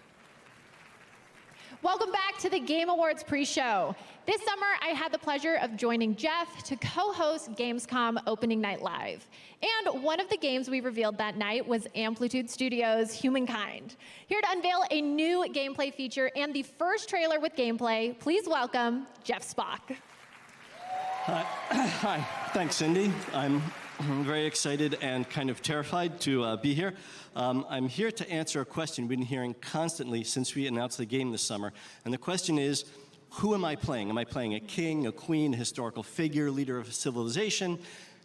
Welcome back to the Game Awards pre-show. This summer, I had the pleasure of joining Jeff to co-host Gamescom Opening Night Live. And one of the games we revealed that night was Amplitude Studios' Humankind. Here to unveil a new gameplay feature and the first trailer with gameplay, please welcome Jeff Spock. Hi, thanks, Cindy. I'm very excited and kind of terrified to be here. I'm here to answer a question we've been hearing constantly since we announced the game this summer. And the question is, who am I playing? Am I playing a king, a queen, a historical figure, leader of a civilization?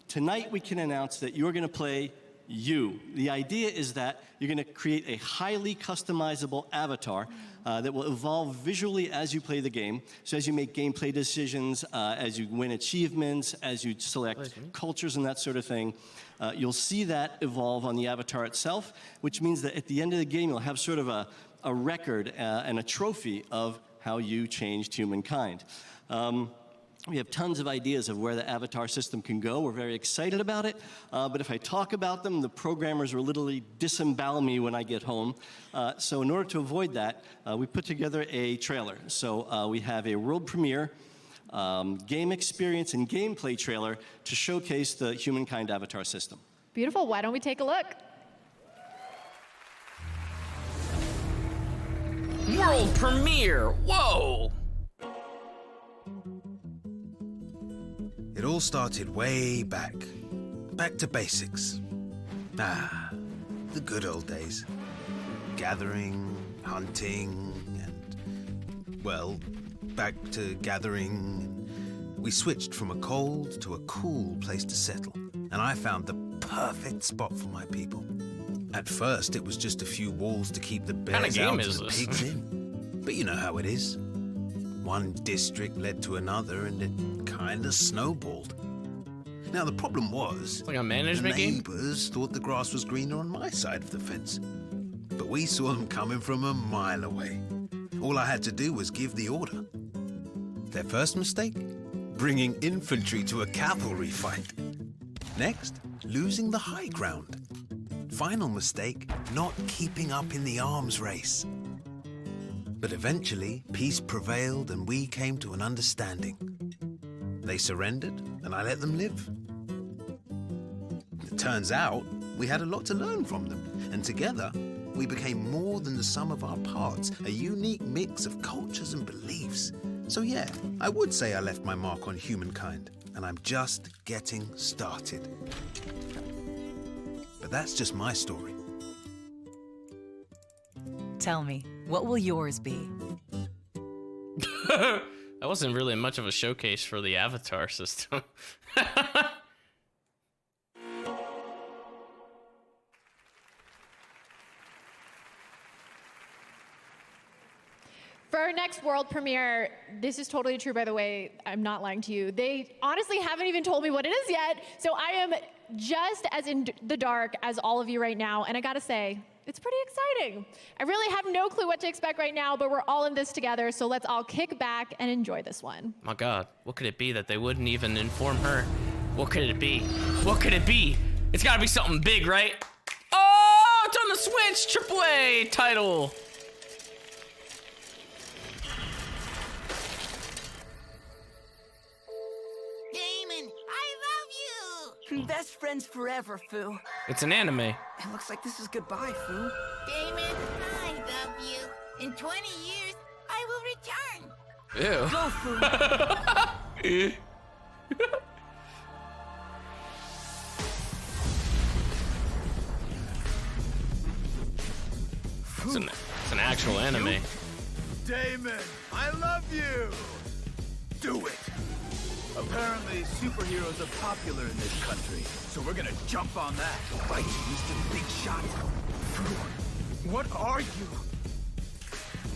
Tonight we can announce that you're going to play you. The idea is that you're going to create a highly customizable avatar that will evolve visually as you play the game. So as you make gameplay decisions, as you win achievements, as you select cultures and that sort of thing, you'll see that evolve on the avatar itself, which means that at the end of the game, you'll have sort of a record and a trophy of how you changed humankind. We have tons of ideas of where the avatar system can go. We're very excited about it. But if I talk about them, the programmers will literally disembowel me when I get home. So in order to avoid that, we put together a trailer. So we have a world premiere game experience and gameplay trailer to showcase the Humankind avatar system. Beautiful. Why don't we take a look? World premiere! Whoa! It all started way back to basics. The good old days. Gathering, hunting, and, well, back to gathering. We switched from a cold to a cool place to settle, and I found the perfect spot for my people. At first, it was just a few walls to keep the bears out and the pigs in. But you know how it is. One district led to another, and it kind of snowballed. Now, the problem was, like a management the game? neighbors thought the grass was greener on my side of the fence. But we saw them coming from a mile away. All I had to do was give the order. Their first mistake? Bringing infantry to a cavalry fight. Next, losing the high ground. Final mistake, not keeping up in the arms race. But eventually, peace prevailed and we came to an understanding. They surrendered, and I let them live. It turns out, we had a lot to learn from them, and together, we became more than the sum of our parts, a unique mix of cultures and beliefs. So yeah, I would say I left my mark on humankind, and I'm just getting started. But that's just my story. Tell me, what will yours be? That wasn't really much of a showcase for the avatar system. next world premiere, this is totally true, by the way. I'm not lying to you. They honestly haven't even told me what it is yet. So I am just as in the dark as all of you right now. And I gotta say, it's pretty exciting. I really have no clue what to expect right now, but we're all in this together. So let's all kick back and enjoy this one. My God, what could it be that they wouldn't even inform her? What could it be? What could it be? It's gotta be something big, right? Oh, it's on the Switch, AAA title. Damon, I love you! Best friends forever, Fu. It's an anime. It looks like this is goodbye, Fu. Damon, I love you. In 20 years, I will return. Ew. Go, Fu. It's an actual anime. Damon, I love you! Do it! Apparently, superheroes are popular in this country, so we're gonna jump on that. Right, Mr. Big Shot. What are you?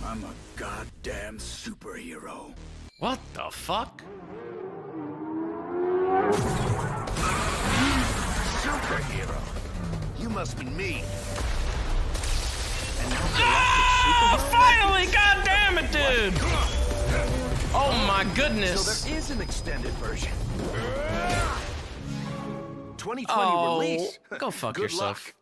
I'm a goddamn superhero. What the fuck? Superhero? You must be me. Finally! God damn it, dude! Oh my goodness! So there is an extended version. 2020 release. Go fuck Good yourself.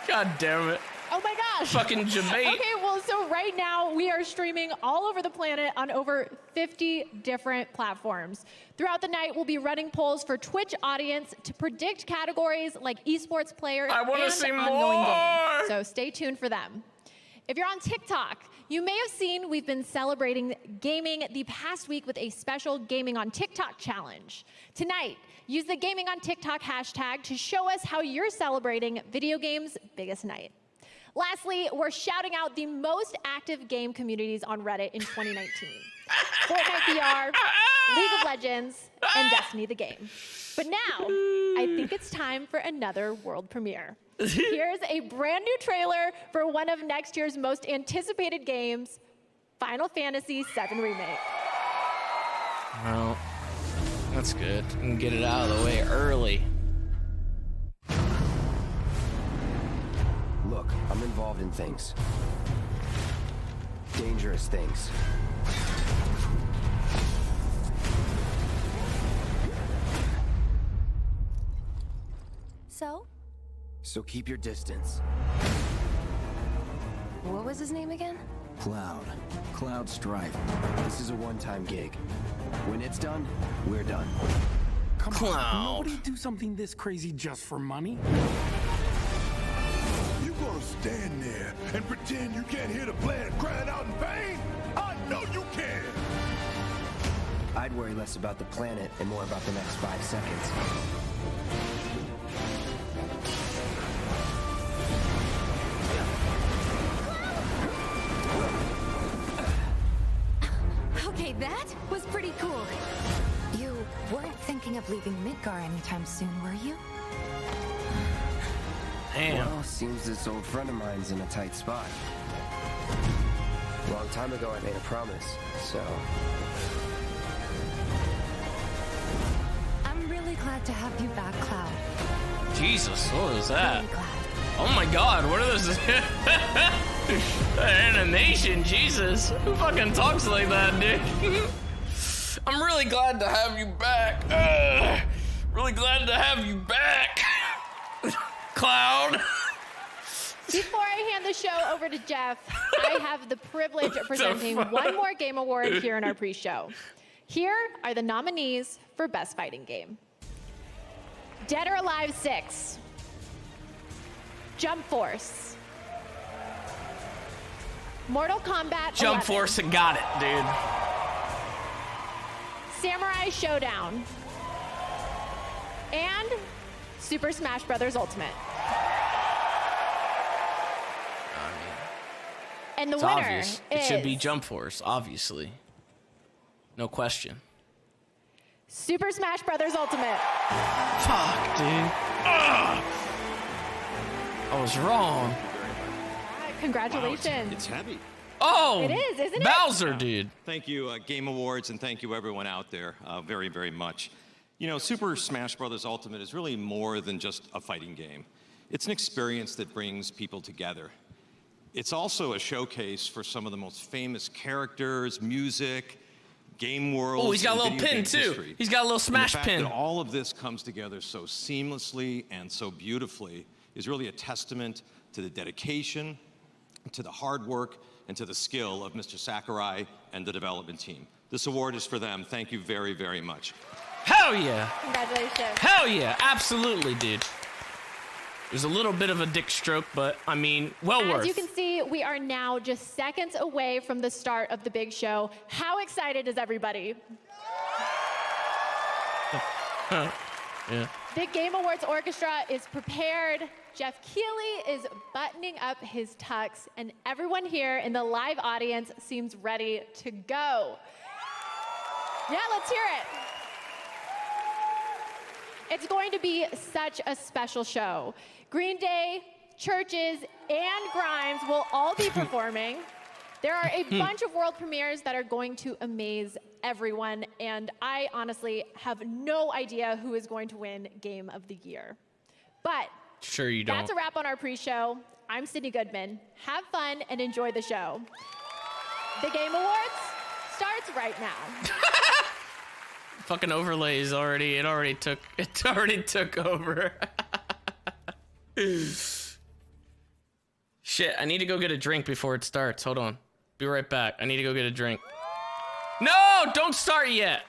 God damn it. Oh my gosh. Fucking debate. Okay, well, so right now we are streaming all over the planet on over 50 different platforms. Throughout the night, we'll be running polls for Twitch audience to predict categories like esports player I wanna and see ongoing more. game. So stay tuned for them. If you're on TikTok, you may have seen we've been celebrating gaming the past week with a special Gaming on TikTok challenge. Tonight, use the Gaming on TikTok hashtag to show us how you're celebrating video games' biggest night. Lastly, we're shouting out the most active game communities on Reddit in 2019. Fortnite VR, League of Legends, and Destiny the game. But now, I think it's time for another world premiere. Here's a brand new trailer for one of next year's most anticipated games, Final Fantasy VII Remake. Well, that's good. We can get it out of the way early. Look, I'm involved in things. Dangerous things. So keep your distance. What was his name again? Cloud. Cloud Strife. This is a one-time gig. When it's done, we're done. Come Cloud. on, nobody do something this crazy just for money. You gonna stand there and pretend you can't hear the planet crying out in pain? I know you can! I'd worry less about the planet and more about the next 5 seconds. Okay, that was pretty cool. You weren't thinking of leaving Midgar anytime soon, were you? Damn. Well, seems this old friend of mine's in a tight spot. Long time ago, I made a promise, so... I'm really glad to have you back, Cloud. Jesus, what was that? Really glad. Oh my God, what are those? That animation, Jesus. Who fucking talks like that, dude? I'm really glad to have you back. Really glad to have you back. Cloud. Before I hand the show over to Jeff, I have the privilege of presenting one more game award here in our pre-show. Here are the nominees for Best Fighting Game. Dead or Alive 6, Jump Force, Mortal Kombat Jump 11, Force got it, dude. Samurai Showdown, and Super Smash Bros. Ultimate. And the It's winner obvious. is It should be Jump Force, obviously. No question. Super Smash Bros. Ultimate. Fuck, dude. Ugh. I was wrong. Congratulations. It's heavy. Oh, It is, isn't it? Bowser, dude. Thank you, Game Awards, and thank you everyone out there very, very much. You know, Super Smash Bros. Ultimate is really more than just a fighting game. It's an experience that brings people together. It's also a showcase for some of the most famous characters, music, game worlds. Oh, he's got a and little video pin game too. history. He's got a little And Smash the fact pin. that all of this comes together so seamlessly and so beautifully is really a testament to the dedication, to the hard work, and to the skill of Mr. Sakurai and the development team. This award is for them. Thank you very, very much. Hell yeah. Congratulations. Hell yeah. Absolutely, dude. It was a little bit of a dick stroke, but I mean, well worth. As you can see, we are now just seconds away from the start of the big show. How excited is everybody? Yeah. The Game Awards Orchestra is prepared. Jeff Keighley is buttoning up his tux, and everyone here in the live audience seems ready to go. Yeah, let's hear it. It's going to be such a special show. Green Day, Churches, and Grimes will all be performing. There are a bunch of world premieres that are going to amaze everyone, and I honestly have no idea who is going to win Game of the Year. But Sure you don't. that's a wrap on our pre-show. I'm Sydney Goodman. Have fun and enjoy the show. The Game Awards starts right now. Fucking overlays already. It already took over. Shit, I need to go get a drink before it starts. Hold on. Be right back. I need to go get a drink. No, don't start yet.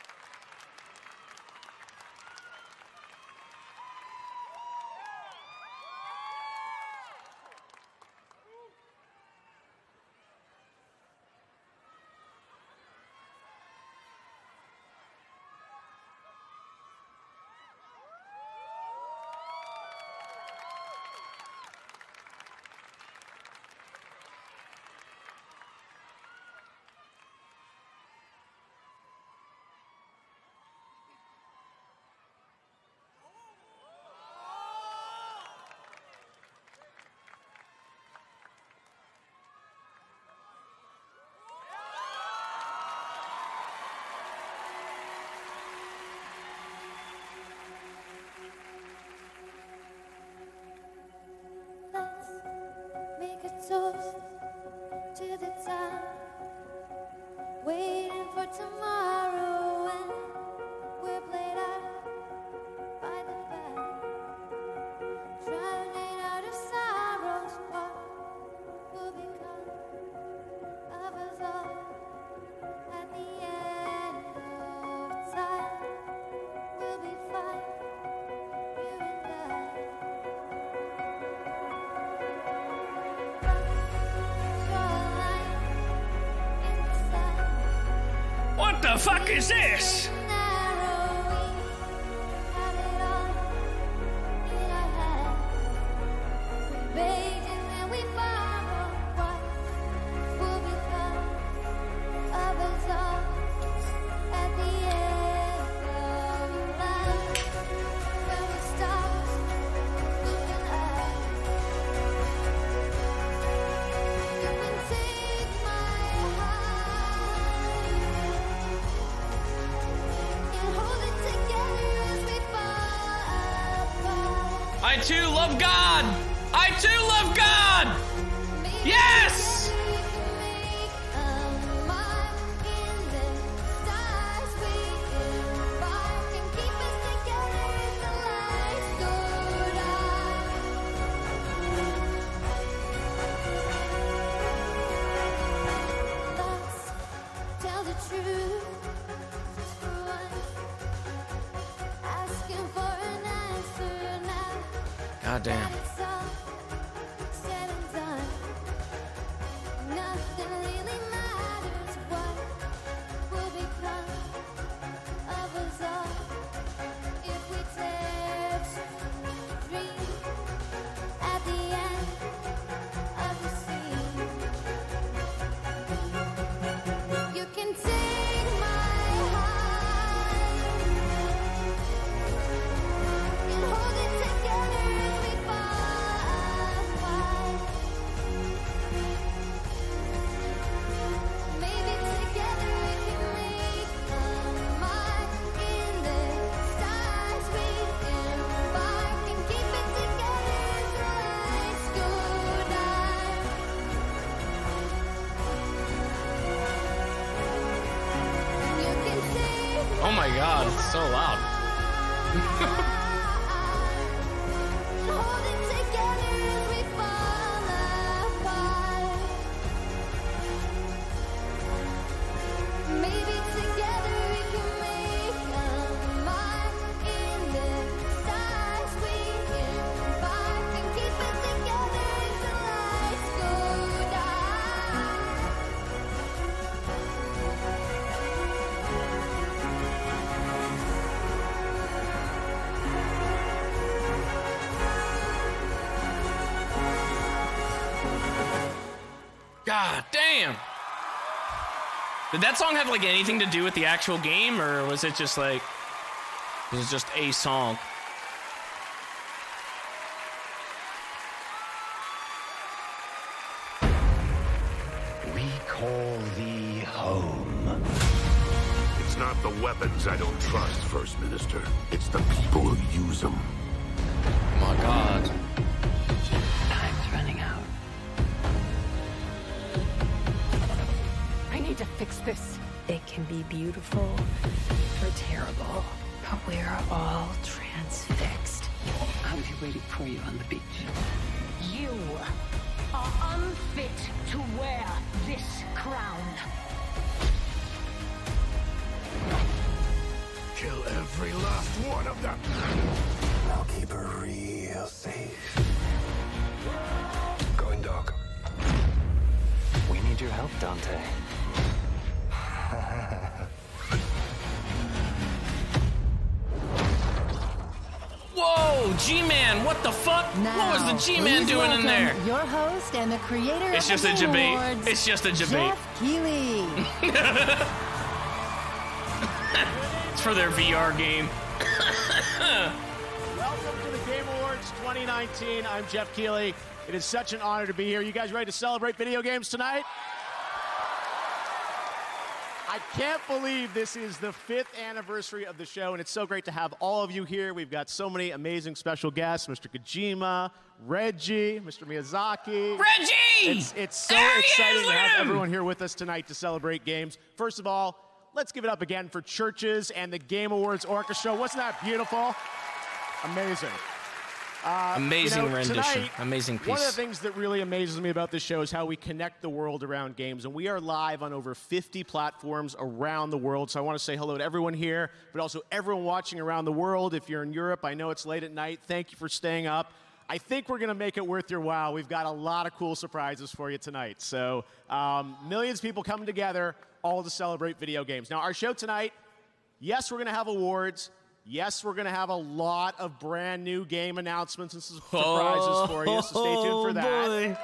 Make a toast to the time, waiting for tomorrow when we're played out by the band, drowning out of sorrows. What will become of us all at the end of time? We'll be fine, you and I. What the fuck is this? I too love God. I too love God. Yes. Tell the truth just for once. Asking for an answer now. God damn. It's all said and done. Nothing really matters. What will become of us all if we dare to dream at the end of the scene? You can take my heart and hold it together as we fall. Oh my god, it's so loud. Holding together as we fall apart. Maybe together we can make a mark in the stars. We embark and keep it together until lights go dark. God damn. Did that song have like anything to do with the actual game, or was it just like, was it just a song? We call thee home. It's not the weapons I don't trust, First Minister. It's the people who use them. Oh my god. Time's running out. I need to fix this. It can be beautiful or terrible, but we're all transfixed. I'll be waiting for you on the beach. You are unfit to wear this crown. Kill every last one of them. I'll keep her real safe. Going dark. We need your help, Dante. Whoa, G-Man, what the fuck? What was the G-Man doing in there? Your host and the creator It's of just the a Game debate. Awards, It's just a debate. Jeff Keighley. It's for their VR game. Welcome to the Game Awards 2019. I'm Jeff Keighley. It is such an honor to be here. You guys ready to celebrate video games tonight? I can't believe this is the 5th anniversary of the show, and it's so great to have all of you here. We've got so many amazing special guests, Mr. Kojima, Reggie, Mr. Miyazaki. Reggie! It's so There he exciting is, to have look at him! everyone here with us tonight to celebrate games. First of all, let's give it up again for Churches and the Game Awards Orchestra. Wasn't that beautiful? Amazing. Amazing rendition. Tonight, Amazing piece. One of the things that really amazes me about this show is how we connect the world around games. And we are live on over 50 platforms around the world. So I want to say hello to everyone here, but also everyone watching around the world. If you're in Europe, I know it's late at night. Thank you for staying up. I think we're going to make it worth your while. We've got a lot of cool surprises for you tonight. So millions of people coming together, all to celebrate video games. Now, our show tonight, yes, we're going to have awards. Yes, we're going to have a lot of brand new game announcements and some surprises for you, so stay tuned for that. Boy.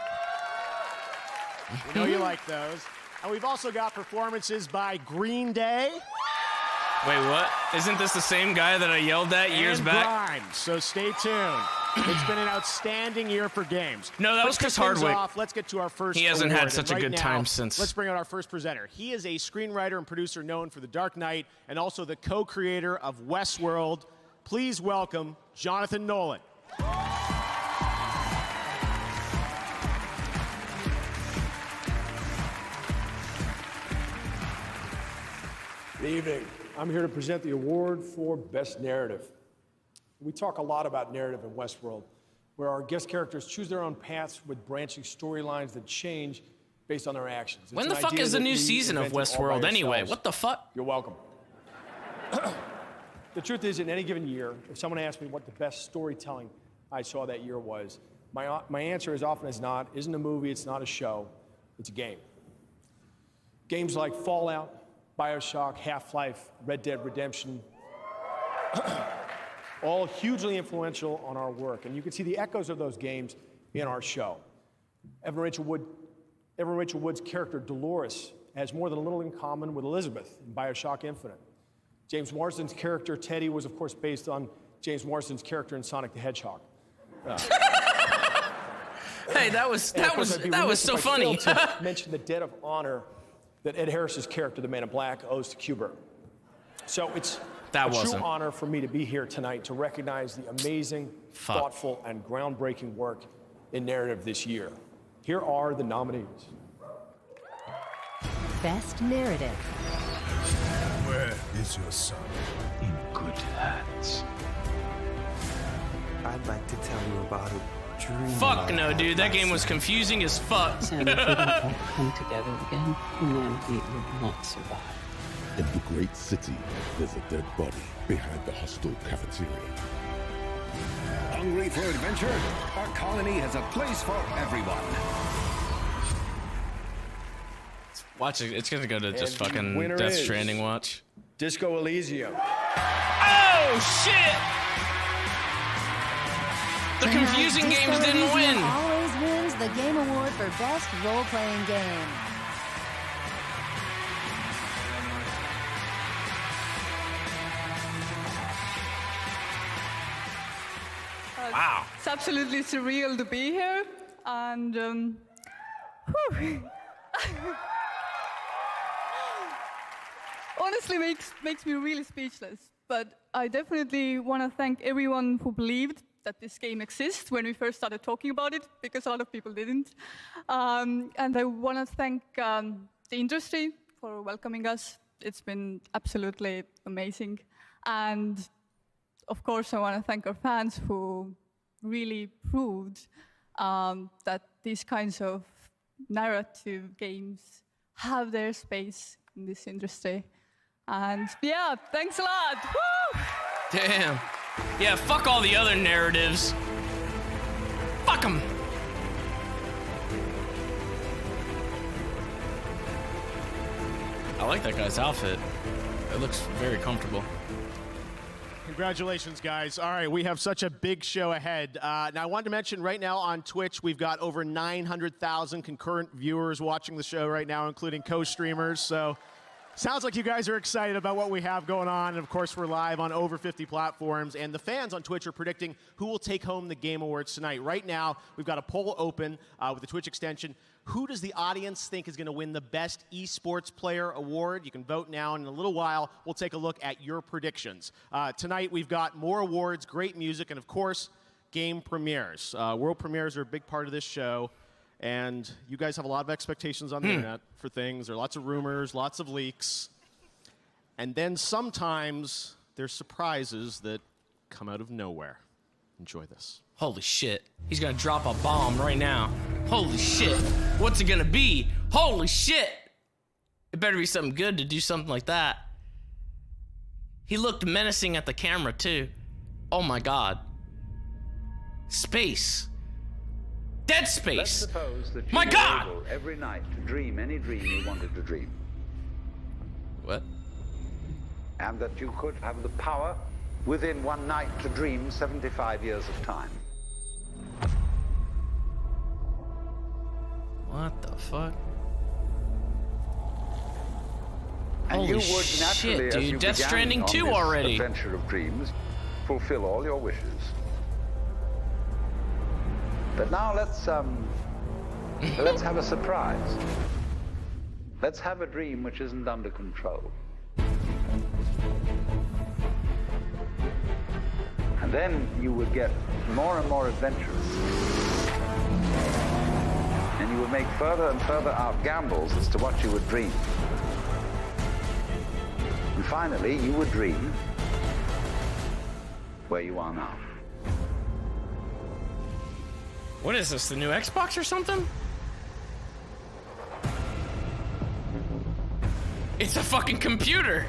We know you like those. And we've also got performances by Green Day. Wait, what? Isn't this the same guy that I yelled at years and back? Grimes, so stay tuned. It's been an outstanding year for games. No, that was Chris Hardwick. Let's get to our first He hasn't award. had such a And good right time now, since. Let's bring out our first presenter. He is a screenwriter and producer known for The Dark Knight and also the co-creator of Westworld. Please welcome Jonathan Nolan. Good evening. I'm here to present the award for Best Narrative. We talk a lot about narrative in Westworld, where our guest characters choose their own paths with branching storylines that change based on their actions. It's When an the fuck idea is the that new we season of invented all by Westworld anyway? ourselves. What the fuck? You're welcome. The truth is, in any given year, if someone asked me what the best storytelling I saw that year was, my answer as often as not isn't a movie, it's not a show, it's a game. Games like Fallout, BioShock, Half-Life, Red Dead Redemption, all hugely influential on our work. And you can see the echoes of those games in our show. Evan Rachel Wood's character, Dolores, has more than a little in common with Elizabeth in BioShock Infinite. James Marsden's character, Teddy, was, of course, based on James Marsden's character in Sonic the Hedgehog. Hey, that was so funny. To mention the debt of honor that Ed Harris's character, the Man in Black, owes to Q*bert. So it's a true honor for me to be here tonight to recognize the amazing, thoughtful, and groundbreaking work in narrative this year. Here are the nominees. Best Narrative. Where is your son? In good hands. I'd like to tell you about a dream. Fuck no, dude. That game was confusing as fuck. Sam, if we don't all come together again, then we will not survive. In the great city, there's a dead body behind the hostel cafeteria. Hungry for adventure? Our colony has a place for everyone. Watch it. It's gonna go to just And the fucking winner Death is Stranding watch. Disco Elysium. Oh shit! The confusing Disco games didn't Elysium win. always wins the Game Award for Best Role-Playing Game. Wow. It's absolutely surreal to be here, and whew. Honestly makes me really speechless. But I definitely want to thank everyone who believed that this game exists when we first started talking about it, because a lot of people didn't. And I want to thank the industry for welcoming us. It's been absolutely amazing. And of course, I want to thank our fans who really proved that these kinds of narrative games have their space in this industry. And yeah, thanks a lot. Woo! Damn. Yeah, fuck all the other narratives. Fuck them. I like that guy's outfit. It looks very comfortable. Congratulations, guys. All right, we have such a big show ahead. Now, I wanted to mention right now on Twitch, we've got over 900,000 concurrent viewers watching the show right now, including co-streamers. So, sounds like you guys are excited about what we have going on. And of course, we're live on over 50 platforms. And the fans on Twitch are predicting who will take home the Game Awards tonight. Right now, we've got a poll open with the Twitch extension. Who does the audience think is going to win the Best Esports Player Award? You can vote now, and in a little while, we'll take a look at your predictions. Tonight, we've got more awards, great music, and of course, game premieres. World premieres are a big part of this show, and you guys have a lot of expectations on the internet for things. There are lots of rumors, lots of leaks, and then sometimes there's surprises that come out of nowhere. Enjoy this. Holy shit. He's gonna drop a bomb right now. Holy shit. What's it gonna be? Holy shit. It better be something good to do something like that. He looked menacing at the camera too. Oh my god. Space. Dead Space. Let's suppose that you My were god! able every night to dream any dream you wanted to dream. What? And that you could have the power within one night to dream 75 years of time. What the fuck? And Holy you would shit, naturally, as dude. you Death began Stranding on 2 this already. adventure of dreams, fulfill all your wishes. But now let's have a surprise. Let's have a dream which isn't under control. And then you would get more and more adventurous. And you would make further and further out gambles as to what you would dream. And finally, you would dream where you are now. What is this, the new Xbox or something? It's a fucking computer.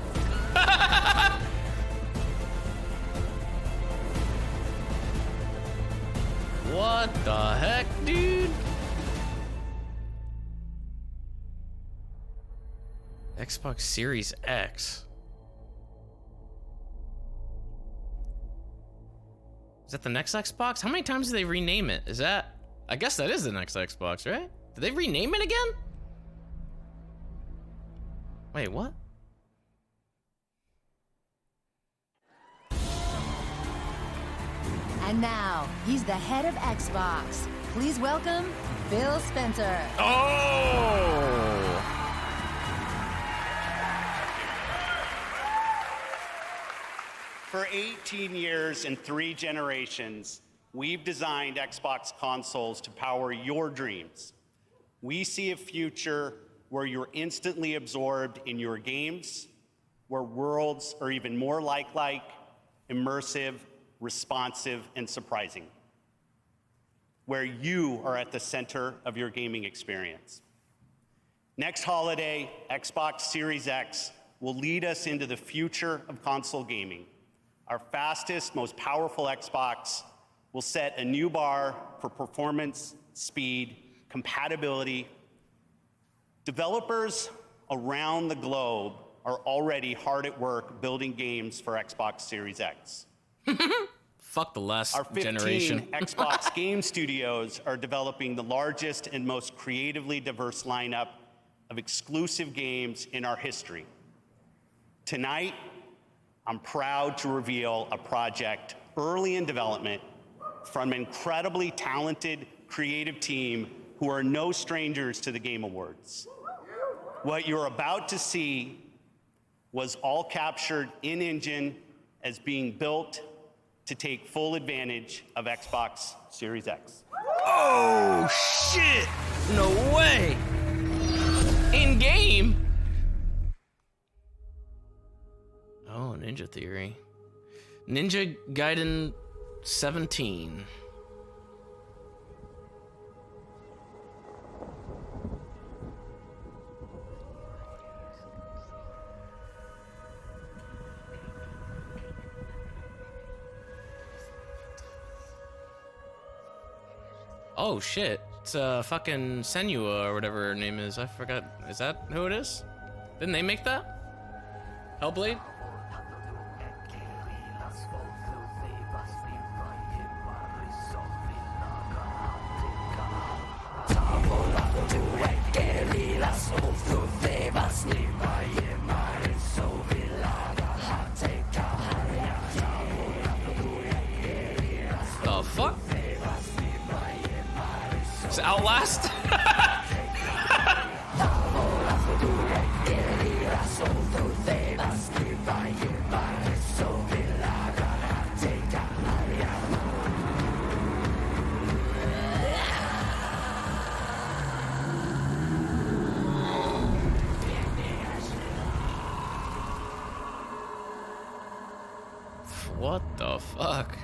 What the heck, dude? Xbox Series X. Is that the next Xbox? How many times did they rename it? Is that... I guess that is the next Xbox, right? Did they rename it again? Wait, what? And now, he's the head of Xbox. Please welcome Phil Spencer. Oh! For 18 years and 3 generations, we've designed Xbox consoles to power your dreams. We see a future where you're instantly absorbed in your games, where worlds are even more lifelike, immersive, responsive, and surprising. Where you are at the center of your gaming experience. Next holiday, Xbox Series X will lead us into the future of console gaming. Our fastest, most powerful Xbox will set a new bar for performance, speed, compatibility. Developers around the globe are already hard at work building games for Xbox Series X. Fuck the last Our 15 generation. Xbox game studios are developing the largest and most creatively diverse lineup of exclusive games in our history. Tonight, I'm proud to reveal a project early in development from an incredibly talented, creative team who are no strangers to the Game Awards. What you're about to see was all captured in-engine as being built to take full advantage of Xbox Series X. Oh, shit! No way! In-game? Oh, Ninja Theory. Ninja Gaiden 17. Oh shit, it's fucking Senua or whatever her name is. I forgot. Is that who it is? Didn't they make that? Hellblade? The fuck? It's Outlast? What the fuck?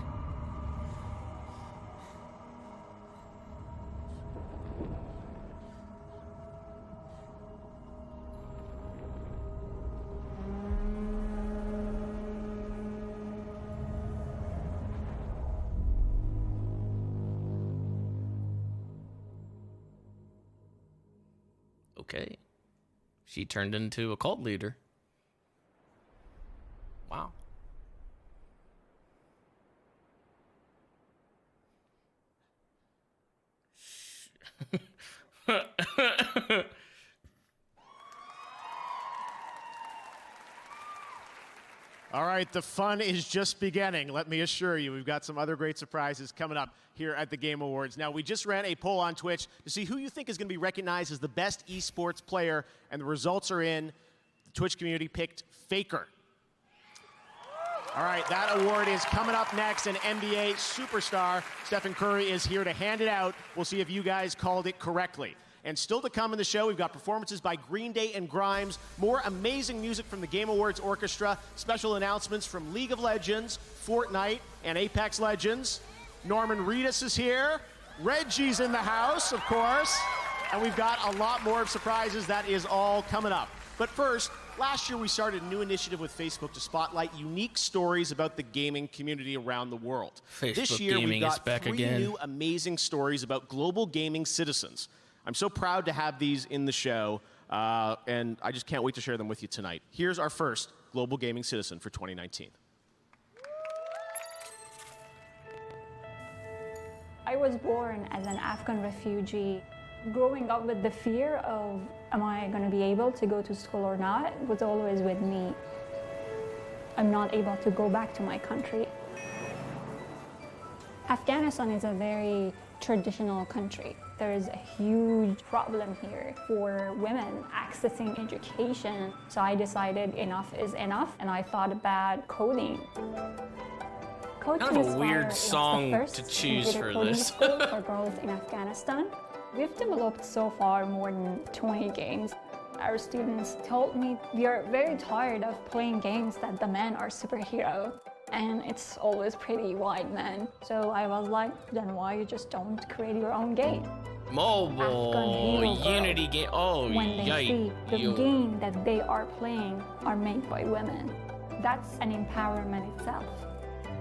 Okay. She turned into a cult leader. Wow. All right, the fun is just beginning. Let me assure you, we've got some other great surprises coming up here at the Game Awards. Now, we just ran a poll on Twitch to see who you think is going to be recognized as the best esports player, and the results are in. The Twitch community picked Faker. All right, that award is coming up next. An NBA superstar, Stephen Curry, is here to hand it out. We'll see if you guys called it correctly. And still to come in the show, we've got performances by Green Day and Grimes, more amazing music from the Game Awards Orchestra, special announcements from League of Legends, Fortnite, and Apex Legends. Norman Reedus is here. Reggie's in the house, of course. And we've got a lot more surprises. That is all coming up. But first, last year we started a new initiative with Facebook to spotlight unique stories about the gaming community around the world. This year we've got three new amazing stories about global gaming citizens. I'm so proud to have these in the show, and I just can't wait to share them with you tonight. Here's our first global gaming citizen for 2019. I was born as an Afghan refugee. Growing up with the fear of, am I going to be able to go to school or not, was always with me. I'm not able to go back to my country. Afghanistan is a very traditional country. There is a huge problem here for women accessing education. So I decided enough is enough, and I thought about coding. Code Kind of a weird song to choose for this. For girls in Afghanistan. We've developed so far more than 20 games. Our students told me we are very tired of playing games that the men are superhero, and it's always pretty white men. So I was like, then why you just don't create your own game? Mobile Unity game. Oh, When they see the game that they are playing are made by women, that's an empowerment itself.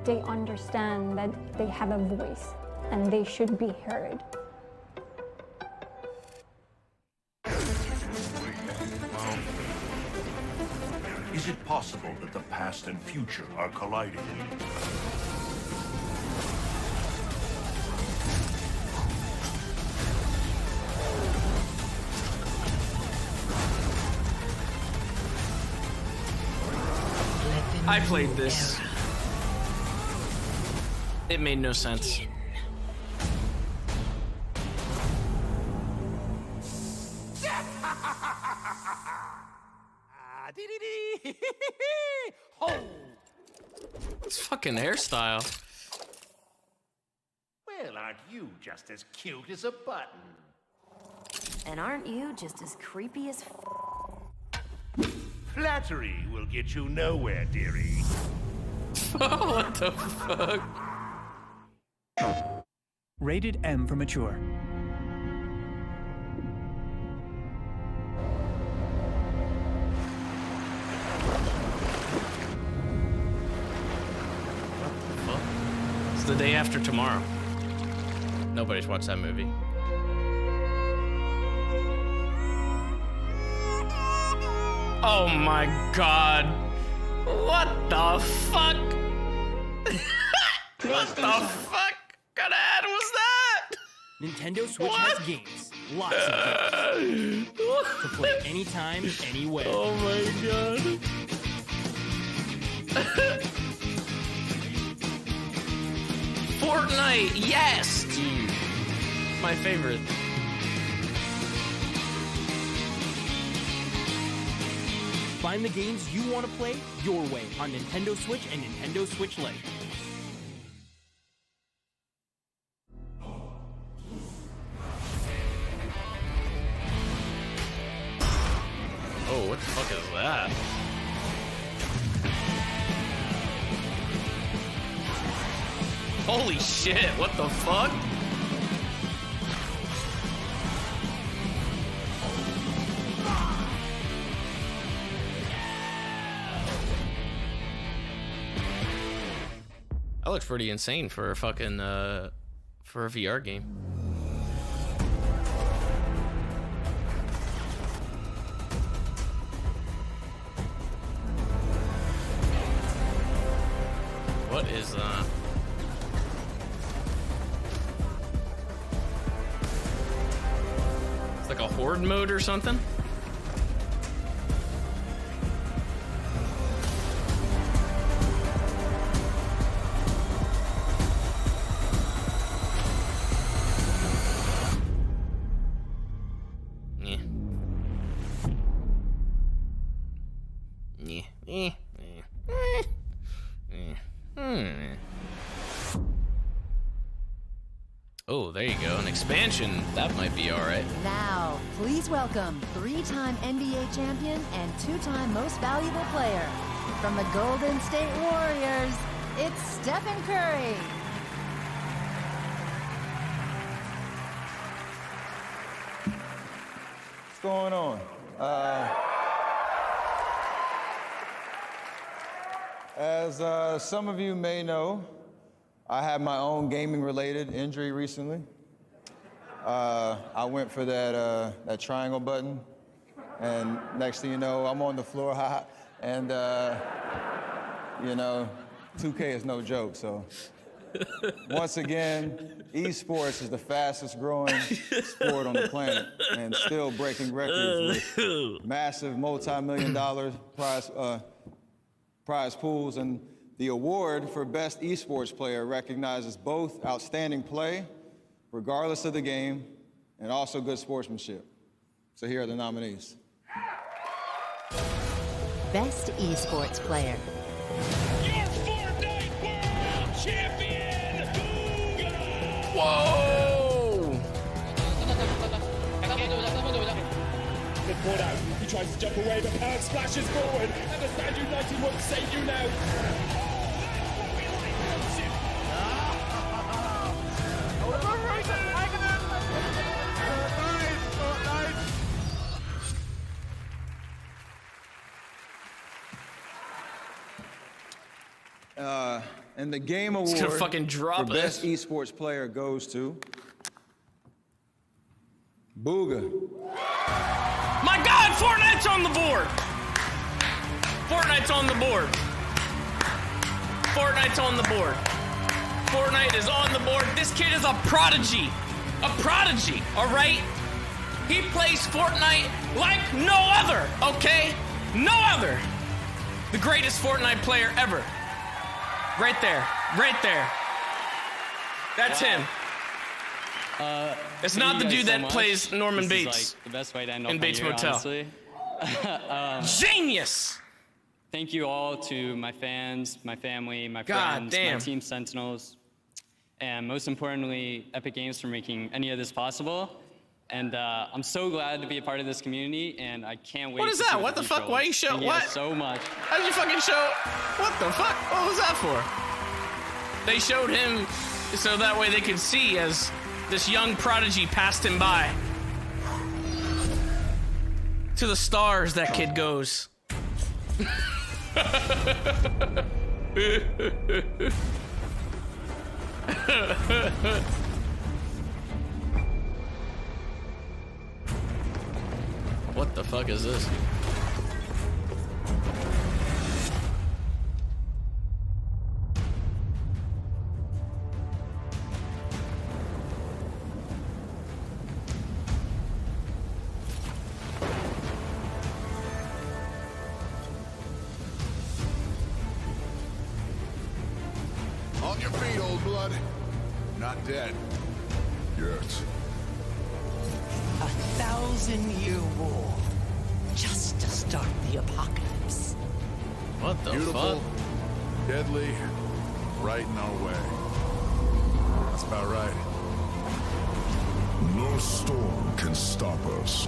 They understand that they have a voice and they should be heard. Is it possible that the past and future are colliding? I played this. It made no sense. It's fucking hairstyle. Well, aren't you just as cute as a button? And aren't you just as creepy as Flattery will get you nowhere, dearie. What the fuck? Rated M for mature. It's the day after tomorrow. Nobody's watched that movie. Oh my god. What the fuck? What the fuck kind of ad was that? Nintendo Switch has games. Lots of games. To play anytime, anywhere. Oh my god. Fortnite, yes, dude. My favorite. Find the games you want to play your way on Nintendo Switch and Nintendo Switch Lite. Oh, what the fuck is that? Holy shit, what the fuck? That looks pretty insane for a fucking, for a VR game. What is that? It's like a horde mode or something? Oh, there you go. An expansion. That might be all right. Now, please welcome 3-time NBA champion and 2-time most valuable player. From the Golden State Warriors, it's Stephen Curry. What's going on? As some of you may know, I had my own gaming-related injury recently. I went for that triangle button, and next thing you know, I'm on the floor, and you know, 2K is no joke. So once again, esports is the fastest-growing sport on the planet, and still breaking records with massive multi-million-dollar prize pools. And the award for Best Esports Player recognizes both outstanding play, regardless of the game, and also good sportsmanship. So here are the nominees. Best Esports Player. Your Fortnite World Champion, Booga! Whoa! He tries to jump away, but Perk splashes forward, and the Stand United won't save you now. And the Game Award He's gonna fucking drop for Best Esports Player goes to Booga. My God, Fortnite's on the board. Fortnite's on the board. Fortnite's on the board. Fortnite is on the board. This kid is a prodigy. A prodigy, all right? He plays Fortnite like no other, okay? No other. The greatest Fortnite player ever. Right there. Right there. That's him. It's not the dude that plays Norman Bates. This is like the best way to end in off Bates my year, Motel. honestly. Genius! Thank you all to my fans, my family, my God friends, damn. my Team Sentinels, and most importantly, Epic Games for making any of this possible. And I'm so glad to be a part of this community, and I can't wait. What is to see that? What the fuck? future Why holds. you show Thank you what? guys so much. How did you fucking show? What the fuck? What was that for? They showed him so that way they could see as this young prodigy passed him by. To the stars that kid goes. What the fuck is this? On your feet, old blood. Not dead. Yes. 1,000-year war just to start the apocalypse. What the Beautiful, fuck? deadly, right in our way. That's about right. No storm can stop us.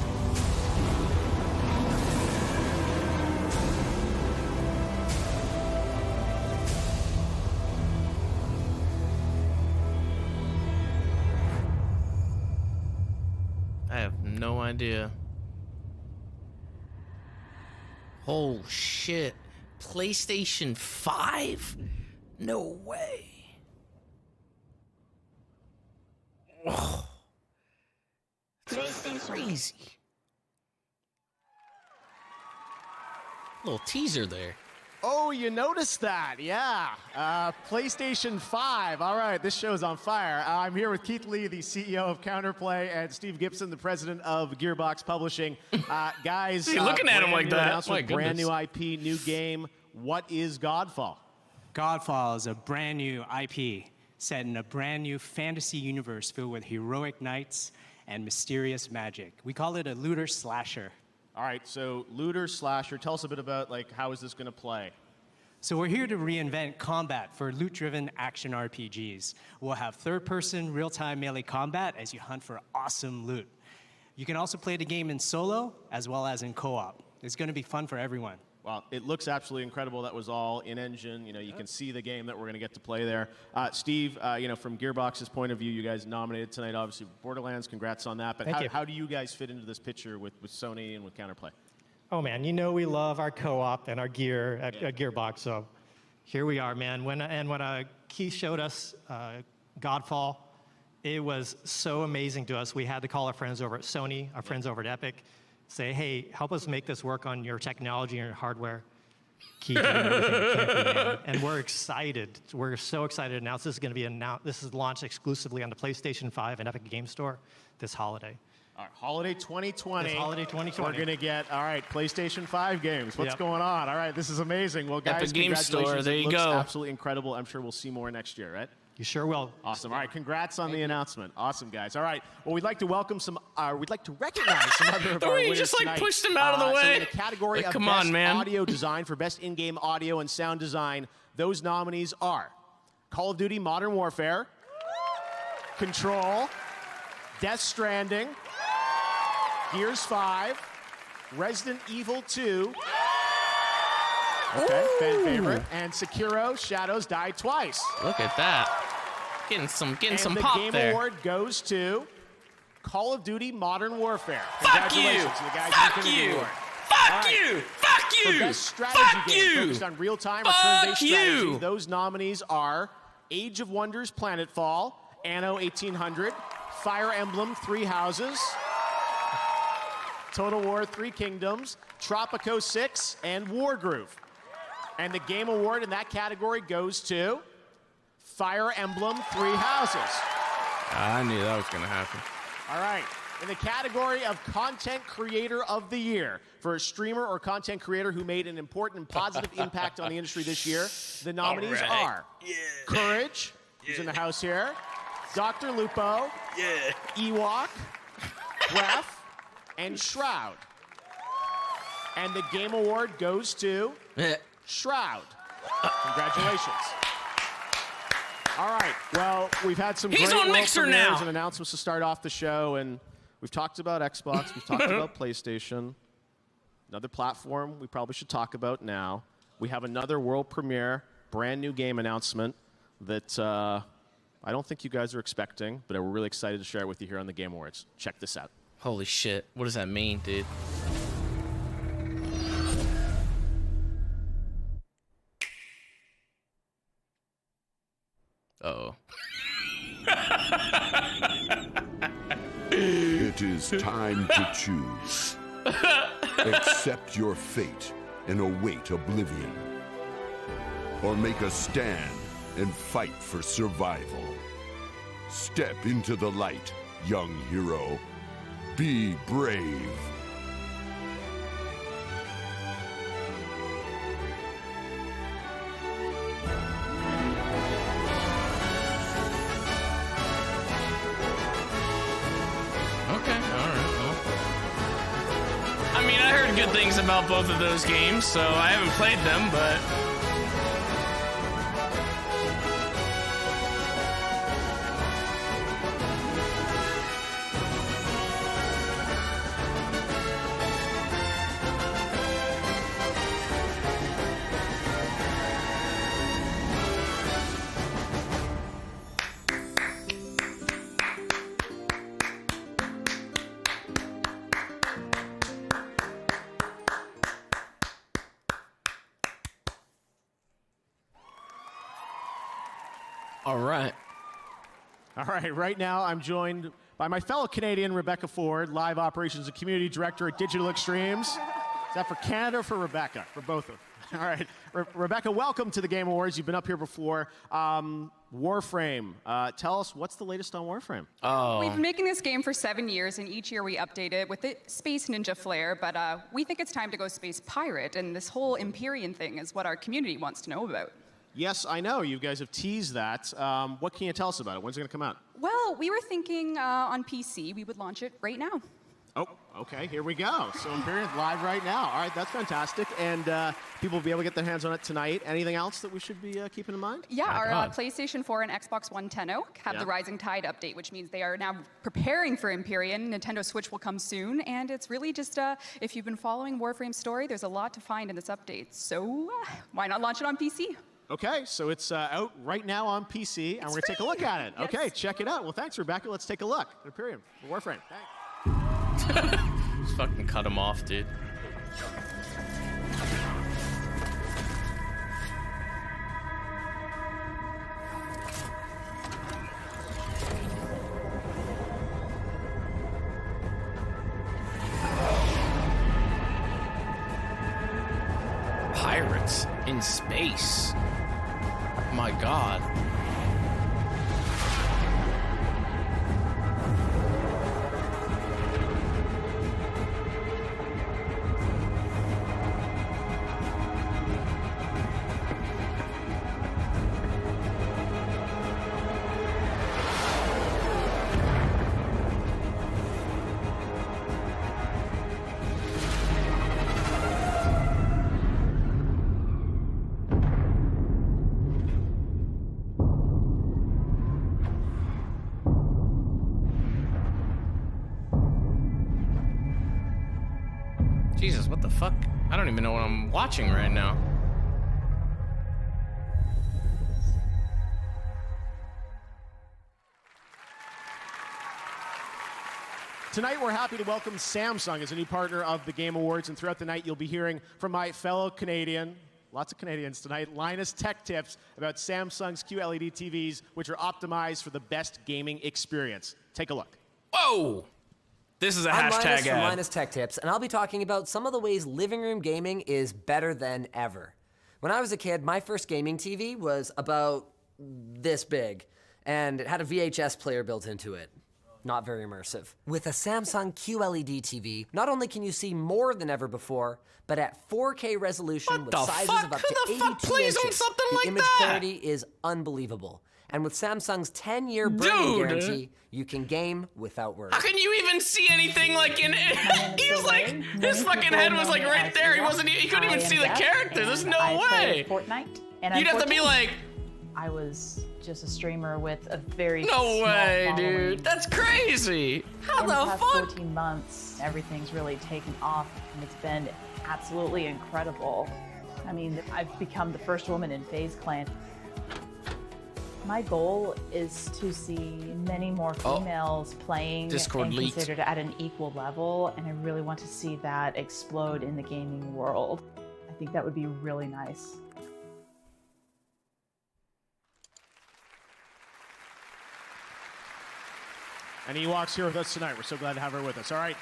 I have no idea. Oh shit. PlayStation 5? No way. Oh. That's crazy. Little teaser there. Oh, you noticed that? Yeah. PlayStation 5. All right, this show's on fire. I'm here with Keith Lee, the CEO of Counterplay, and Steve Gibson, the president of Gearbox Publishing. Guys, See, looking at him brand like new that. announcement, My brand new goodness. IP, new game. What is Godfall? Godfall is a brand new IP set in a brand new fantasy universe filled with heroic knights and mysterious magic. We call it a looter slasher. All right, so looter slasher. Tell us a bit about how is this going to play? So we're here to reinvent combat for loot-driven action RPGs. We'll have third-person, real-time melee combat as you hunt for awesome loot. You can also play the game in solo as well as in co-op. It's going to be fun for everyone. Well, it looks absolutely incredible. That was all in-engine. You can see the game that we're going to get to play there. Steve, from Gearbox's point of view, you guys nominated tonight, obviously, Borderlands. Congrats on that. But Thank you. how do you guys fit into this picture with Sony and with Counterplay? Oh man, we love our co-op and our gear at Gearbox, so here we are, man. When Keith showed us Godfall, it was so amazing to us. We had to call our friends over at Sony, our friends over at Epic, say, hey, help us make this work on your technology and your hardware. Keith did everything he can, man. And we're excited. We're so excited to announce this is going to be this is launched exclusively on the PlayStation 5 and Epic Game Store this holiday. All right, holiday 2020. This holiday 2020. We're going to get, PlayStation 5 games. What's going on? All right, this is amazing. Well, guys, Epic Game Store, congratulations. there It you looks go. absolutely incredible. I'm sure we'll see more next year, right? You sure will. Awesome. All right, congrats on the announcement. Awesome, guys. All right, well, we'd like to welcome we'd like to recognize some other of The our way you winners just, tonight. pushed him out of the So way. in the category of Come Best on, man. Audio Design for Best In-Game Audio and Sound Design, those nominees are Call of Duty Modern Warfare, Control, Death Stranding, Gears 5, Resident Evil 2. Okay, fan favorite. And Sekiro: Shadows Die Twice. Look at that. Getting some pop there. And the Game Award goes to Call of Duty Modern Warfare. Fuck you! Congratulations to the guys Fuck who you! Award. Fuck you! Fuck you! For best strategy Fuck game you! focused on real-time or turn-based strategy, those nominees are Age of Wonders: Planetfall, Anno 1800, Fire Emblem: Three Houses, Total War: Three Kingdoms, Tropico 6, and Wargroove. And the Game Award in that category goes to Fire Emblem: Three Houses. I knew that was going to happen. All right. In the category of Content Creator of the Year, for a streamer or content creator who made an important and positive impact on the industry this year, the nominees are Courage, who's in the house here, Dr. Lupo, Ewok, Breath, and Shroud. And the Game Award goes to Shroud. Congratulations. All right. Well, we've had some He's great on world Mixer premieres now. and announcements to start off the show, and we've talked about Xbox, we've talked about PlayStation. Another platform we probably should talk about now. We have another world premiere, brand new game announcement that I don't think you guys are expecting, but we're really excited to share it with you here on the Game Awards. Check this out. Holy shit. What does that mean, dude? Uh-oh. It is time to choose. Accept your fate and await oblivion. Or make a stand and fight for survival. Step into the light, young hero. Be brave. I mean, I heard good things about both of those games, so I haven't played them, but... All right. All right, right now I'm joined by my fellow Canadian, Rebecca Ford, Live Operations and Community Director at Digital Extremes. Is that for Canada or for Rebecca? For both of them. All right. Rebecca, welcome to the Game Awards. You've been up here before. Warframe. Tell us, what's the latest on Warframe? We've been making this game for 7 years, and each year we update it with the Space Ninja flair, but we think it's time to go Space Pirate, and this whole Empyrean thing is what our community wants to know about. Yes, I know. You guys have teased that. What can you tell us about it? When's it going to come out? Well, we were thinking on PC we would launch it right now. Oh, okay. Here we go. So Empyrean live right now. All right, that's fantastic. And people will be able to get their hands on it tonight. Anything else that we should be keeping in mind? Yeah, our PlayStation 4 and Xbox One Tenno have the Rising Tide update, which means they are now preparing for Empyrean. Nintendo Switch will come soon, and it's really just, if you've been following Warframe's story, there's a lot to find in this update. So why not launch it on PC? Okay, so it's out right now on PC, and we're going to take a look at it. Yes. Okay, check it out. Well, thanks, Rebecca. Let's take a look. Empyrean, Warframe. Thanks. Just fucking cut him off, dude. Pirates in space. My God. What the fuck? I don't even know what I'm watching right now. Tonight, we're happy to welcome Samsung as a new partner of the Game Awards, and throughout the night, you'll be hearing from my fellow Canadian, lots of Canadians tonight, Linus Tech Tips about Samsung's QLED TVs, which are optimized for the best gaming experience. Take a look. Whoa! This is a I'm hashtag Linus from ad. Linus Tech Tips, and I'll be talking about some of the ways living room gaming is better than ever. When I was a kid, my first gaming TV was about this big, and it had a VHS player built into it. Not very immersive. With a Samsung QLED TV, not only can you see more than ever before, but at 4K resolution with sizes of up to 82 inches, the image clarity is unbelievable. And with Samsung's 10-year burn-in guarantee, you can game without worry. How can you even see anything like in it? He's like, his fucking head was like right there. He couldn't even see the character. There's no way. Fortnite. And You'd have to be like, I was just a streamer with a very no small way, following. dude. That's crazy. How In the the past fuck? 14 months, everything's really taken off, and it's been absolutely incredible. I mean, I've become the first woman in FaZe Clan. My goal is to see many more females playing Discord and leaked. considered at an equal level, and I really want to see that explode in the gaming world. I think that would be really nice. And Ewok's here with us tonight. We're so glad to have her with us. All right.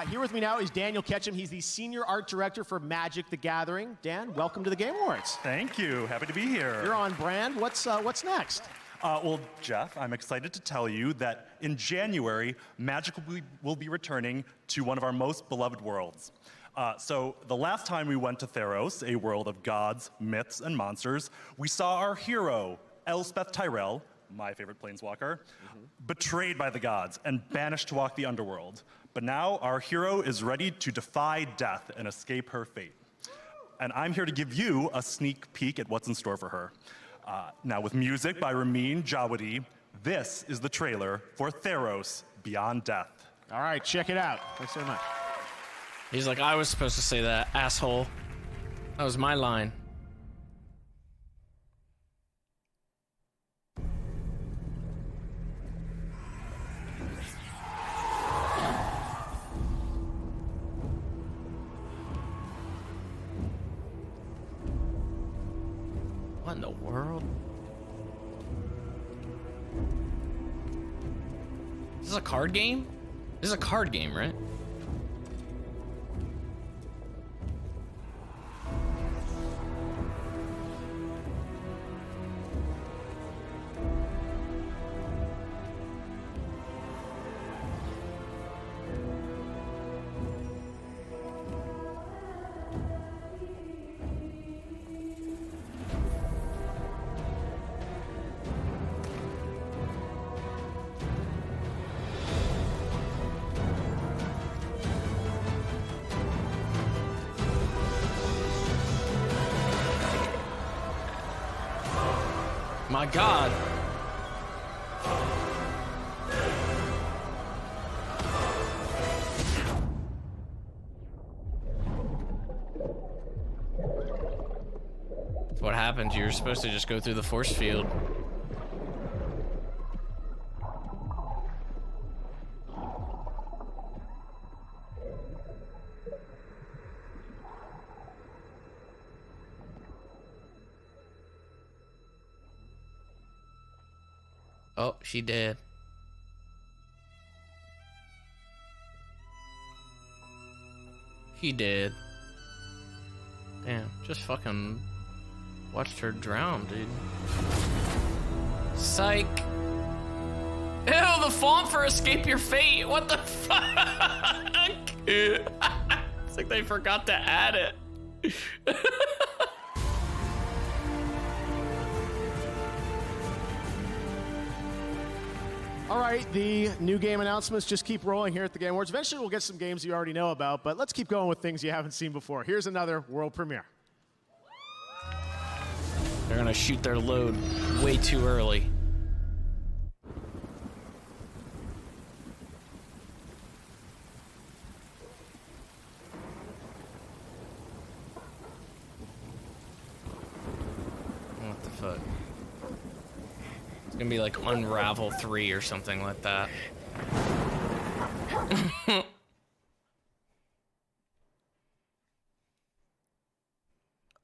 Here with me now is Daniel Ketchum. He's the Senior Art Director for Magic the Gathering. Dan, welcome to the Game Awards. Thank you. Happy to be here. You're on brand. What's next? Well, Jeff, I'm excited to tell you that in January, Magic will be returning to one of our most beloved worlds. So the last time we went to Theros, a world of gods, myths, and monsters, we saw our hero, Elspeth Tyrell, my favorite planeswalker, betrayed by the gods and banished to walk the underworld. But now our hero is ready to defy death and escape her fate. And I'm here to give you a sneak peek at what's in store for her. Now with music by Ramin Djawadi, this is the trailer for Theros Beyond Death. All right, check it out. Thanks so much. He's like, I was supposed to say that, asshole. That was my line. What in the world? Is this a card game? This is a card game, right? My God. That's what happens. You're supposed to just go through the force field. Oh, she did. He did. Damn, just fucking watched her drown, dude. Psych. Ew, the font for Escape Your Fate. What the fuck? It's like they forgot to add it. All right, the new game announcements just keep rolling here at the Game Awards. Eventually, we'll get some games you already know about, but let's keep going with things you haven't seen before. Here's another world premiere. They're gonna shoot their load way too early. but it's gonna be like Unravel 3 or something like that.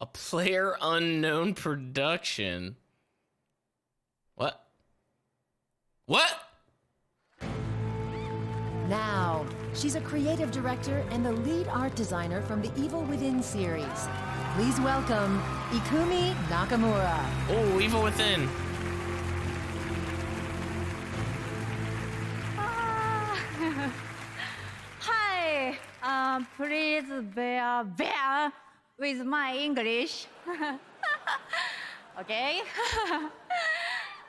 A player unknown production. What? What? Now, she's a creative director and the lead art designer from the Evil Within series. Please welcome Ikumi Nakamura. Oh, Evil Within. Hi, please bear with my English. Okay?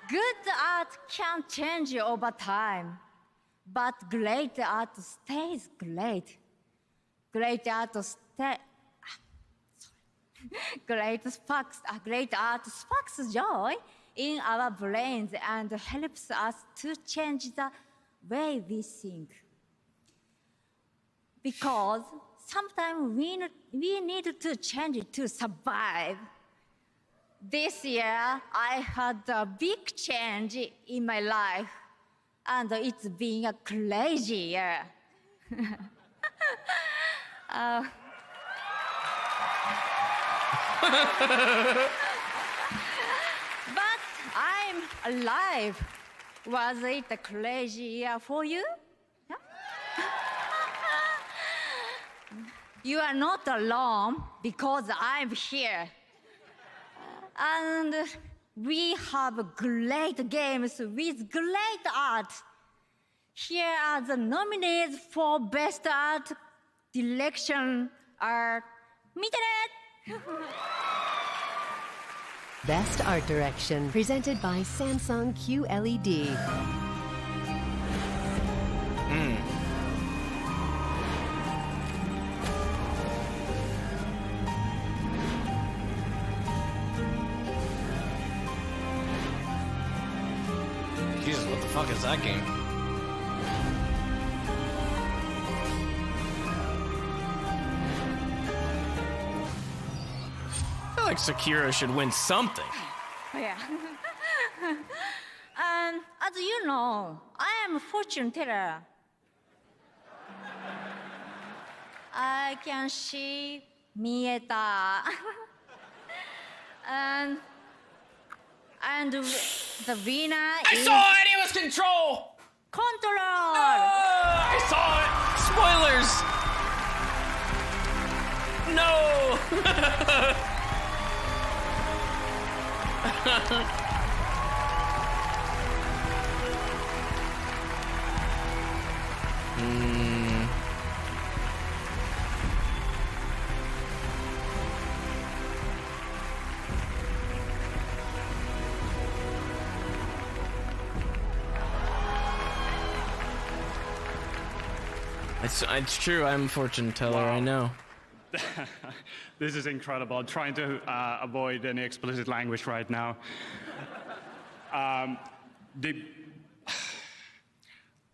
Good art can change over time, but great art stays great. Great art great art sparks joy in our brains and helps us to change the way we think. Because sometimes we need to change to survive. This year, I had a big change in my life, and it's been a crazy year. But I'm alive. Was it a crazy year for you? Yeah? You are not alone because I'm here. And we have great games with great art. Here are the nominees for Best Art Direction are Best Art Direction, presented by Samsung QLED. Jesus, what the fuck is that game? I feel like Sekiro should win something. Yeah. As you know, I am a fortune teller. I can see Mieta. and the winner I is... saw it! It was Control! Control! I saw it! Spoilers! No! It's true, I'm a fortune teller, I know. This is incredible. I'm trying to avoid any explicit language right now. I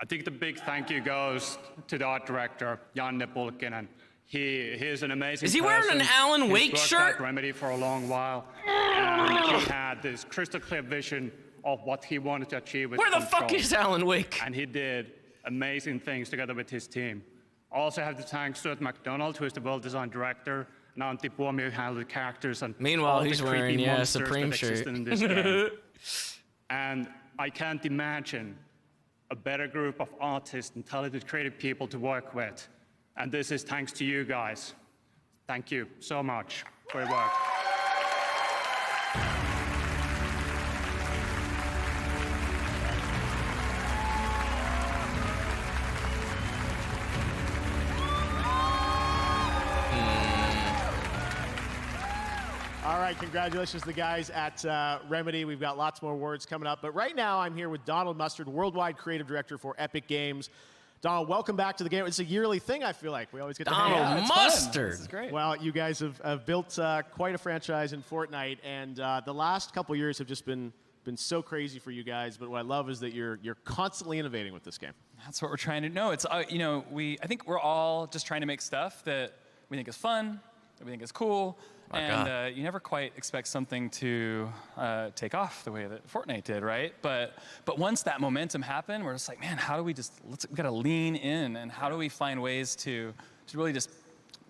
think the big thank you goes to the art director, Janne Pulkkinen. He is an amazing Is he wearing an Alan Wake He's shirt? worked at Remedy for a long while. And he had this crystal clear vision of what he wanted to achieve with Where the Control. fuck is Alan Wake? And he did amazing things together with his team. I also have to thank Stuart McDonald, who is the world design director, and Antti Puomio, who handled the characters and Meanwhile, all he's the creepy wearing, monsters Supreme that shirt. existed in this game. And I can't imagine a better group of artists and talented creative people to work with. And this is thanks to you guys. Thank you so much for your work. All right, congratulations to the guys at Remedy. We've got lots more awards coming up. But right now, I'm here with Donald Mustard, Worldwide Creative Director for Epic Games. Donald, welcome back to the game. It's a yearly thing, I feel like. We always get to hang out. Donald Mustard! This is great. Well, you guys have built quite a franchise in Fortnite, and the last couple years have just been so crazy for you guys. But what I love is that you're constantly innovating with this game. That's what we're trying to know. It's I think we're all just trying to make stuff that we think is fun, that we think is cool, And you never quite expect something to take off the way that Fortnite did, right? But once that momentum happened, we're just like, man, how do we we gotta lean in, and how do we find ways to really just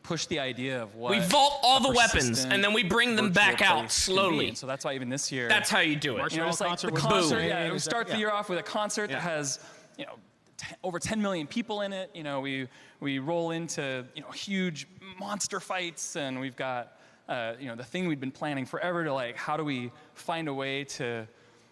push the idea of what We vault all a the weapons, persistent and then we bring them virtual back out place can slowly. be. And so that's why even this year, That's how you do it. You know, it's like the Concert concert. was Yeah, boom. we start the Yeah. year off with a concert that has, you know, over 10 million people in it. You know, we roll into, you know, huge monster fights, and we've got, you know, the thing we've been planning forever to, like, how do we find a way to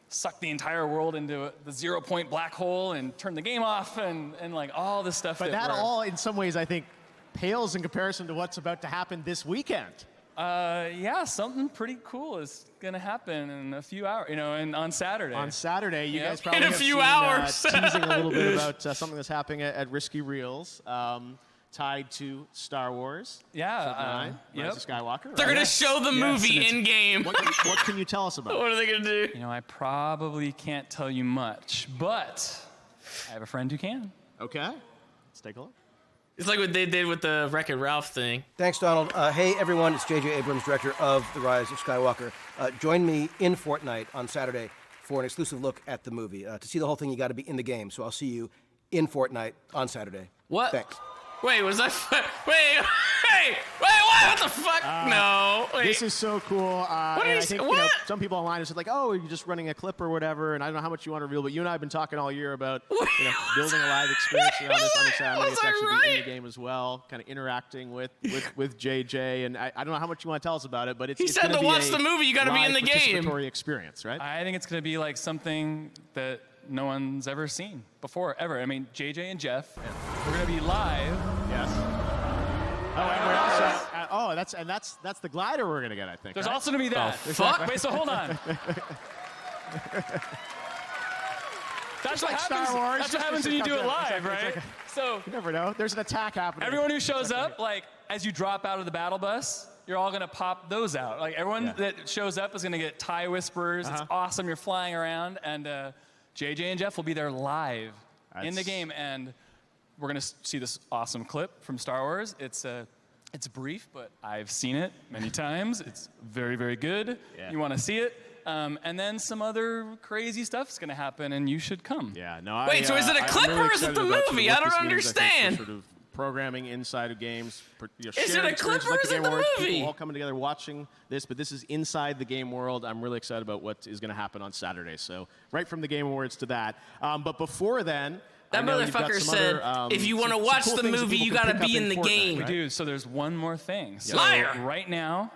suck the entire world into the 0-point black hole and turn the game off, and like all this stuff. But that we're- all, in some ways, I think, pales in comparison to what's about to happen this weekend. Yeah, something pretty cool is gonna happen in a few hours, you know, and on Saturday. On Saturday, you Yep. guys probably In a have few seen, hours. teasing a little bit about something that's happening at Risky Reels, tied to Star Wars. Yeah, Episode 9, yep. Rise of Skywalker. They're right? gonna show the Yes, movie and it's- in game. What can you tell us about it? What are they gonna do? You know, I probably can't tell you much, but I have a friend who can. Okay, let's take a look. It's like what they did with the Wreck-It Ralph thing. Thanks, Donald. Hey, everyone, it's J.J. Abrams, director of The Rise of Skywalker. Join me in Fortnite on Saturday for an exclusive look at the movie. To see the whole thing, you got to be in the game, so I'll see you in Fortnite on Saturday. What? Thanks. Wait, was that? Wait, what the fuck? No. Wait. This is so cool. What And I is- think what? You know, some people online have said like, "Oh, you're just running a clip or whatever," and I don't know how much you want to reveal. But you and I have been talking all year about building a live experience around this. I'm excited. I'm gonna Was get to I actually be in right? the game as well, kind of interacting with JJ. And I don't know how much you want to tell us about it, but it's He it's said gonna to be watch a the movie, you gotta be in live the game. participatory experience, right? I think it's going to be like something that no one's ever seen before, ever. I mean, JJ and Jeff, we're going to be live. Yes. Oh, and we're also that's the glider we're gonna get, I think. There's right? also going to be that. fuck? Wait, so hold on. That's what like happens. Star Wars, That's what just happens when you do it live, exactly, right? exactly. So You never know. There's an attack happening. everyone who shows up, like as you drop out of the battle bus, you're all gonna pop those out. Like everyone that shows up is gonna get tie whisperers. It's awesome. You're flying around, and JJ and Jeff will be there live in the game, and we're gonna see this awesome clip from Star Wars. It's brief, but I've seen it many times. It's very, very good. Yeah. You want to see it. And then some other crazy stuff's gonna happen, and you should come. Yeah, no. Wait, so is it a I'm clip really or is it excited the about sort of movie? what I don't this means, think, for understand. sort of programming inside of games. Is it a clip or is it the movie? People all coming together watching this, but this is inside the game world. I'm really excited about what is going to happen on Saturday. So right from the Game Awards to that. But before then. That I know you've got motherfucker some said, other, if you some- want to some watch cool the things that movie, people you can got to pick up be in the Fortnite, game. We do. So there's one more thing. So Liar. right now,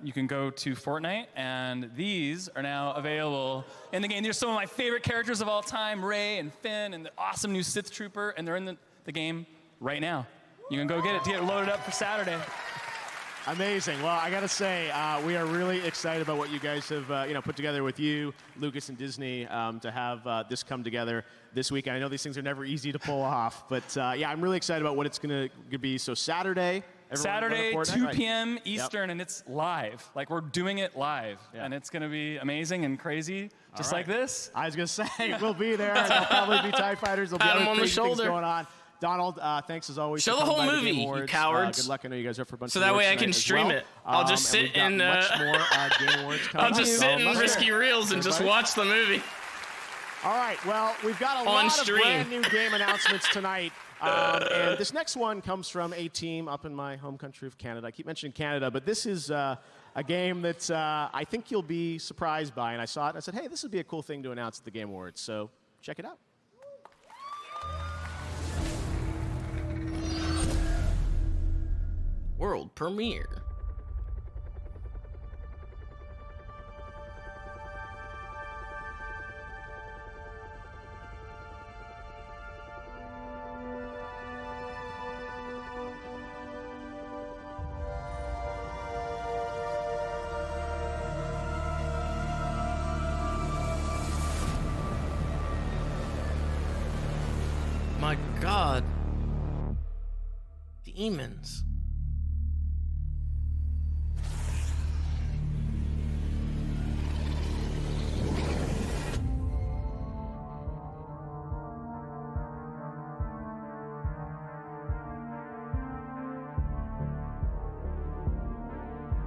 you can go to Fortnite, and these are now available in the game. These are some of my favorite characters of all time, Rey and Finn, and the awesome new Sith Trooper, and they're in the game right now. You can go get it to get loaded up for Saturday. Amazing. Well, I got to say, we are really excited about what you guys have put together with you, Lucas and Disney, to have this come together this weekend. I know these things are never easy to pull off, but yeah, I'm really excited about what it's going to be. So Saturday, Saturday, Fortnite, 2 right? p.m. Eastern, and it's live. Like, we're doing it live, and it's going to be amazing and crazy, just All like right. this. I was going to say, we'll be there. There'll probably be TIE Fighters. There'll be Pat him other on the crazy things shoulder. going on. Donald, thanks as always. Show for the coming whole by the Game movie, you Awards. cowards. Good luck. I know you guys are for a bunch So of that awards way I tonight can as stream well. it. I'll just And sit we've got in, much more Game Awards coming I'll just up, sit so in let's Risky hear it. Reels and just Everybody? watch the movie. All right, well, we've got a On lot stream. of brand new game announcements tonight. And this next one comes from a team up in my home country of Canada. I keep mentioning Canada, but this is a game that I think you'll be surprised by. And I saw it and I said, hey, this would be a cool thing to announce at the Game Awards. So check it out. World premiere. My God. Demons.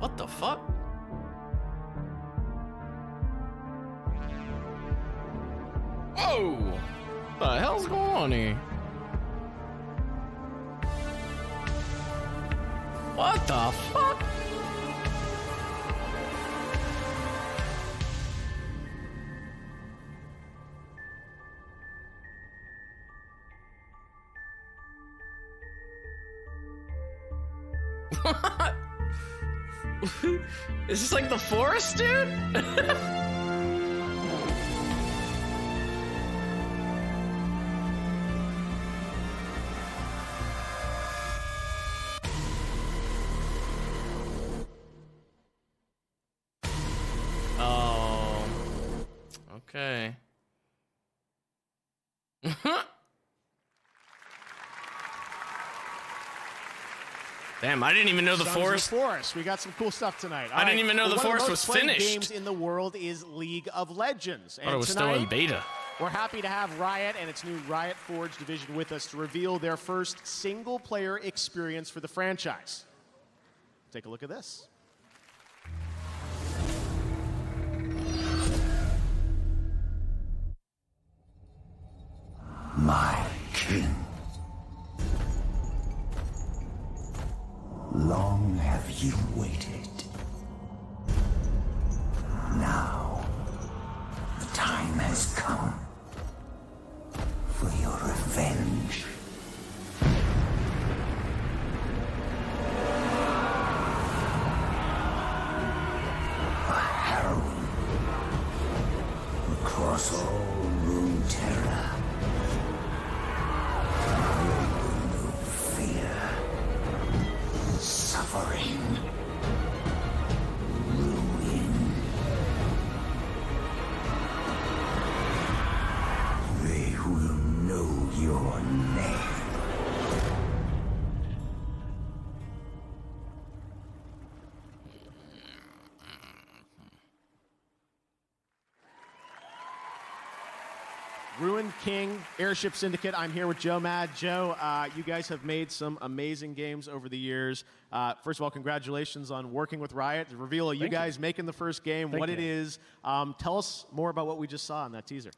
What the fuck? Whoa! What the hell's going on here? What the fuck? What? Is this like the forest, dude? Oh. Okay. Damn, I didn't even know the Sons of forest. Forest. We got some cool stuff tonight. I didn't even know the One of forest most was played finished. Games in the world is League of Legends. I thought it was still in beta. We're happy to have Riot and its new Riot Forge division with us to reveal their first single-player experience for the franchise. Take a look at this. My king. Long have you waited. Now, the time has come for your revenge. A heroine across all Runeterra. Fear, suffering, ruin. They will know your name. Ruin King, Airship Syndicate. I'm here with Joe Mad. Joe, you guys have made some amazing games over the years. First of all, congratulations on working with Riot. The reveal of you guys making the first game, what it is. Tell us more about what we just saw in that teaser.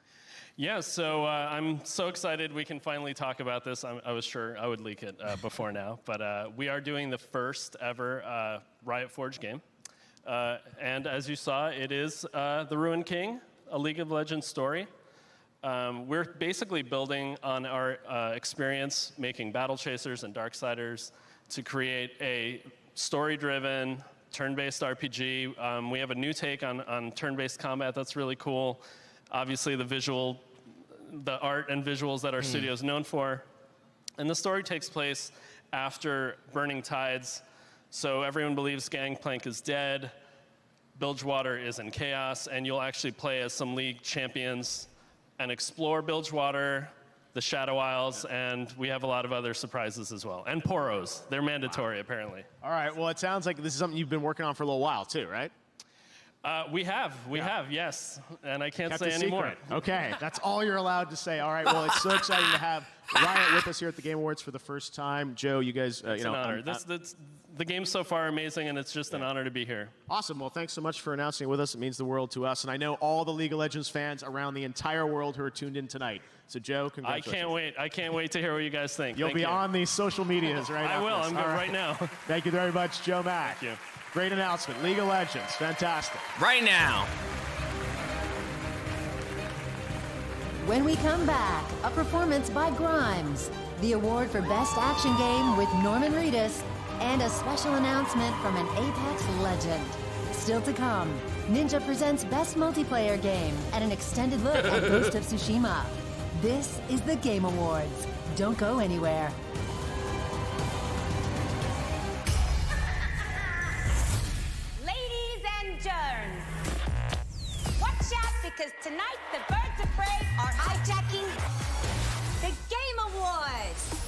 Yeah, so I'm so excited we can finally talk about this. I was sure I would leak it before now, but we are doing the first ever Riot Forge game. And as you saw, it is The Ruin King, a League of Legends story. We're basically building on our experience making Battle Chasers and Darksiders to create a story-driven, turn-based RPG. We have a new take on turn-based combat that's really cool. Obviously, the art and visuals that our studio is known for. And the story takes place after Burning Tides. So everyone believes Gangplank is dead, Bilgewater is in chaos, and you'll actually play as some League champions and explore Bilgewater, the Shadow Isles, and we have a lot of other surprises as well. And Poros. They're mandatory, apparently. All right, well, it sounds like this is something you've been working on for a little while, too, right? We have, yes. And I can't Kept say a any more. secret. Okay, that's all you're allowed to say. All right, well, it's so exciting to have Riot with us here at the Game Awards for the first time. Joe, you guys, It's an honor. The game's so far amazing, and it's just an honor to be here. Awesome. Well, thanks so much for announcing it with us. It means the world to us. And I know all the League of Legends fans around the entire world who are tuned in tonight. So, Joe, congratulations. I can't wait to hear what you guys think. You'll Thank be you. on these social medias right I after will. this. I'm All good right now. Thank you very much, Joe Mack. Thank you. Great announcement. League of Legends. Fantastic. Right now. When we come back, a performance by Grimes, the award for Best Action Game with Norman Reedus, and a special announcement from an Apex legend. Still to come, Ninja presents Best Multiplayer Game and an extended look at Ghost of Tsushima. This is the Game Awards. Don't go anywhere. Ladies and germs, watch out because tonight the birds of prey are hijacking the Game Awards.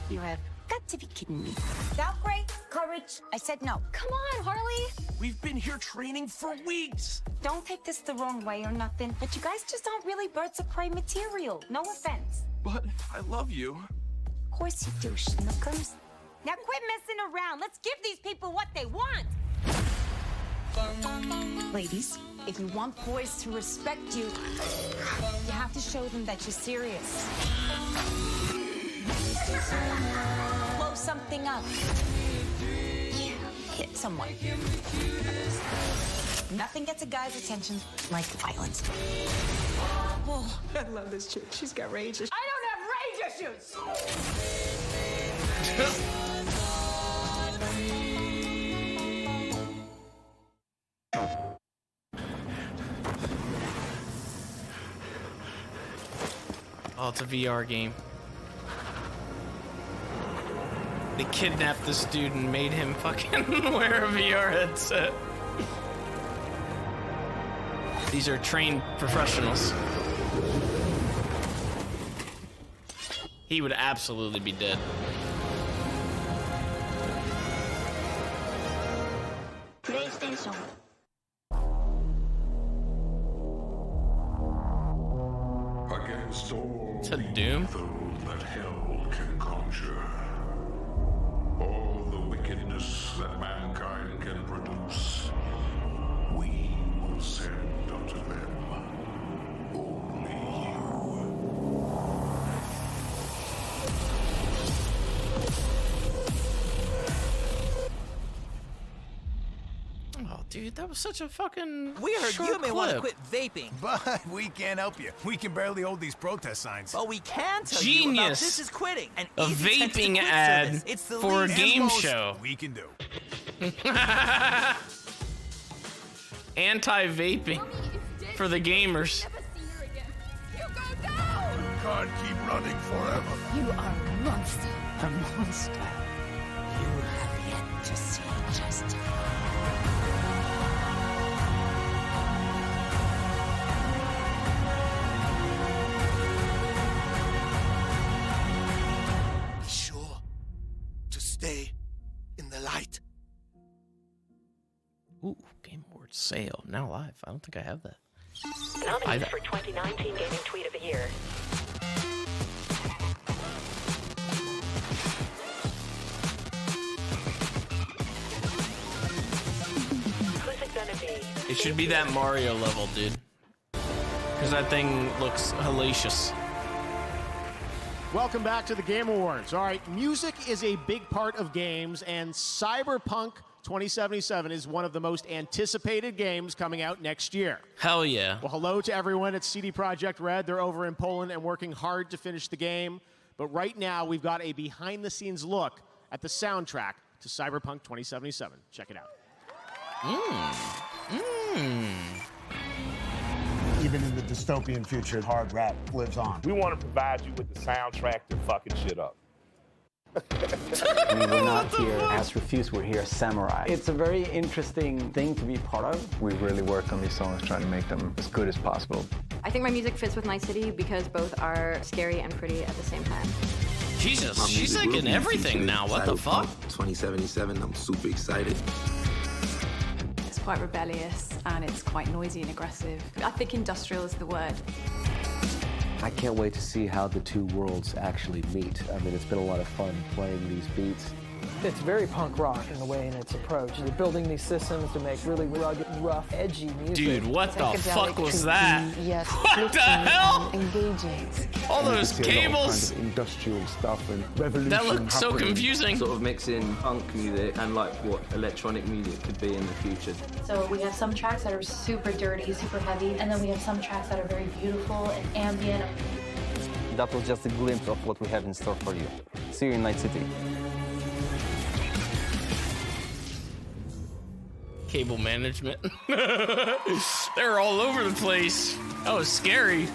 You have got to be kidding me. Valkyrie, courage. I said no. Come on, Harley. We've been here training for weeks. Don't take this the wrong way or nothing, but you guys just aren't really birds of prey material. No offense. But I love you. Of course you do, Schnookums. Now quit messing around. Let's give these people what they want. Ladies, if you want boys to respect you, you have to show them that you're serious. Blow something up. Hit someone. Nothing gets a guy's attention like violence. Oh, I love this chick. She's got rage issues. I don't have rage issues. Oh, it's a VR game. They kidnapped this dude and made him fucking wear a VR headset. These are trained professionals. He would absolutely be dead. PlayStation. Against all It's a Doom. that hell can conjure, all the wickedness that mankind can produce, we will send unto them only Oh, dude, that was such a fucking We heard short you may want to clip. quit vaping. But we can't help you. We can barely hold these protest signs. But we can tell you about Genius. This Is Quitting, an A easy text to vaping quit ad service. It's the for a least game most show. We can do. Anti-vaping for the gamers. Can't keep running forever. You are a monster. A monster. You have yet to see justice. Be sure to stay in the light. Ooh, Game Awards sale now live. I don't think I have that. Nominees for 2019 Gaming Tweet of the Year. Who's it gonna be? It should be that Mario level, dude. Because that thing looks hellacious. Welcome back to the Game Awards. All right, music is a big part of games, and Cyberpunk 2077 is one of the most anticipated games coming out next year. Hell yeah. Well, hello to everyone at CD Projekt Red. They're over in Poland and working hard to finish the game. But right now, we've got a behind-the-scenes look at the soundtrack to Cyberpunk 2077. Check it out. Even in the dystopian future, hard rap lives on. We want to provide you with the soundtrack to fucking shit up. I mean, we're not here as Refuse, we're here as Samurai. It's a very interesting thing to be part of. We really work on these songs, trying to make them as good as possible. I think my music fits with Night City because both are scary and pretty at the same time. Jesus, she's like in everything now. What the fuck? 2077, I'm super excited. It's quite rebellious and it's quite noisy and aggressive. I think industrial is the word. I can't wait to see how the two worlds actually meet. I mean, it's been a lot of fun playing these beats. It's very punk rock in the way in its approach. You're building these systems to make really rugged, rough, edgy music. Dude, what the fuck was that? Yes, What the hell? engaging. All And you those can see a lot of cables. kind of industrial stuff and revolution That looked so happening. confusing. Sort of mixing punk music and like what electronic music could be in the future. So we have some tracks that are super dirty, super heavy, and then we have some tracks that are very beautiful and ambient. That was just a glimpse of what we have in store for you. See you in Night City. Cable management. They're all over the place. That was scary.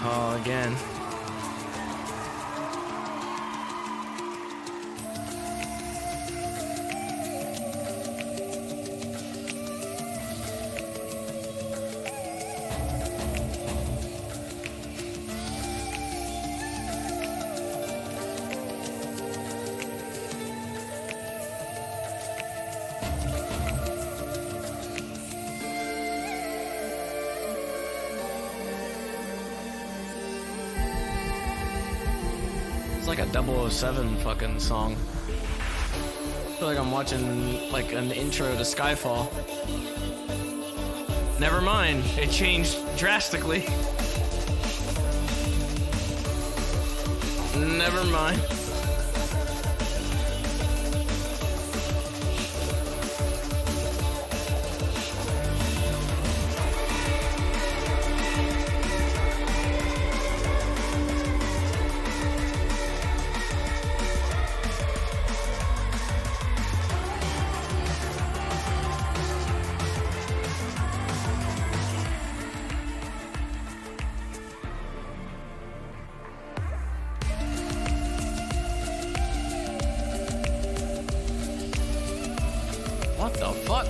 Oh, again. that 007 fucking song. I feel like I'm watching like an intro to Skyfall. Never mind, it changed drastically. Never mind. What the fuck?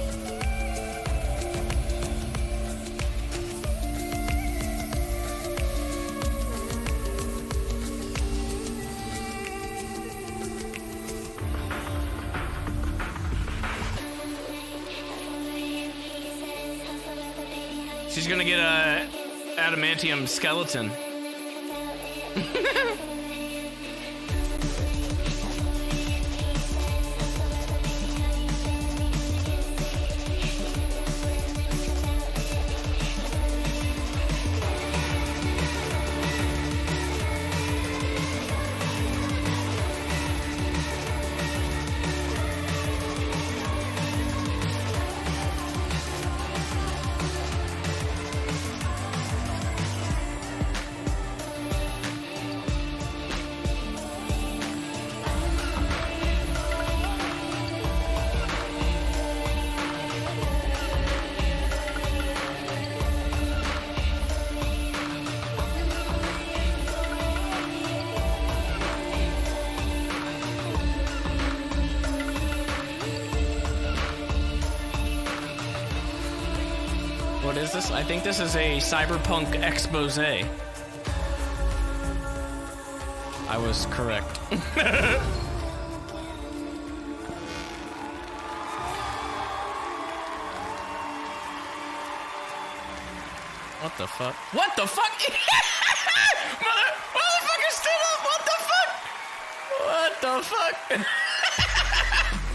She's gonna get a adamantium skeleton. What is this? I think this is a cyberpunk expose. I was correct. What the fuck? What the fuck? Motherfucker stood up! What the fuck? What the fuck?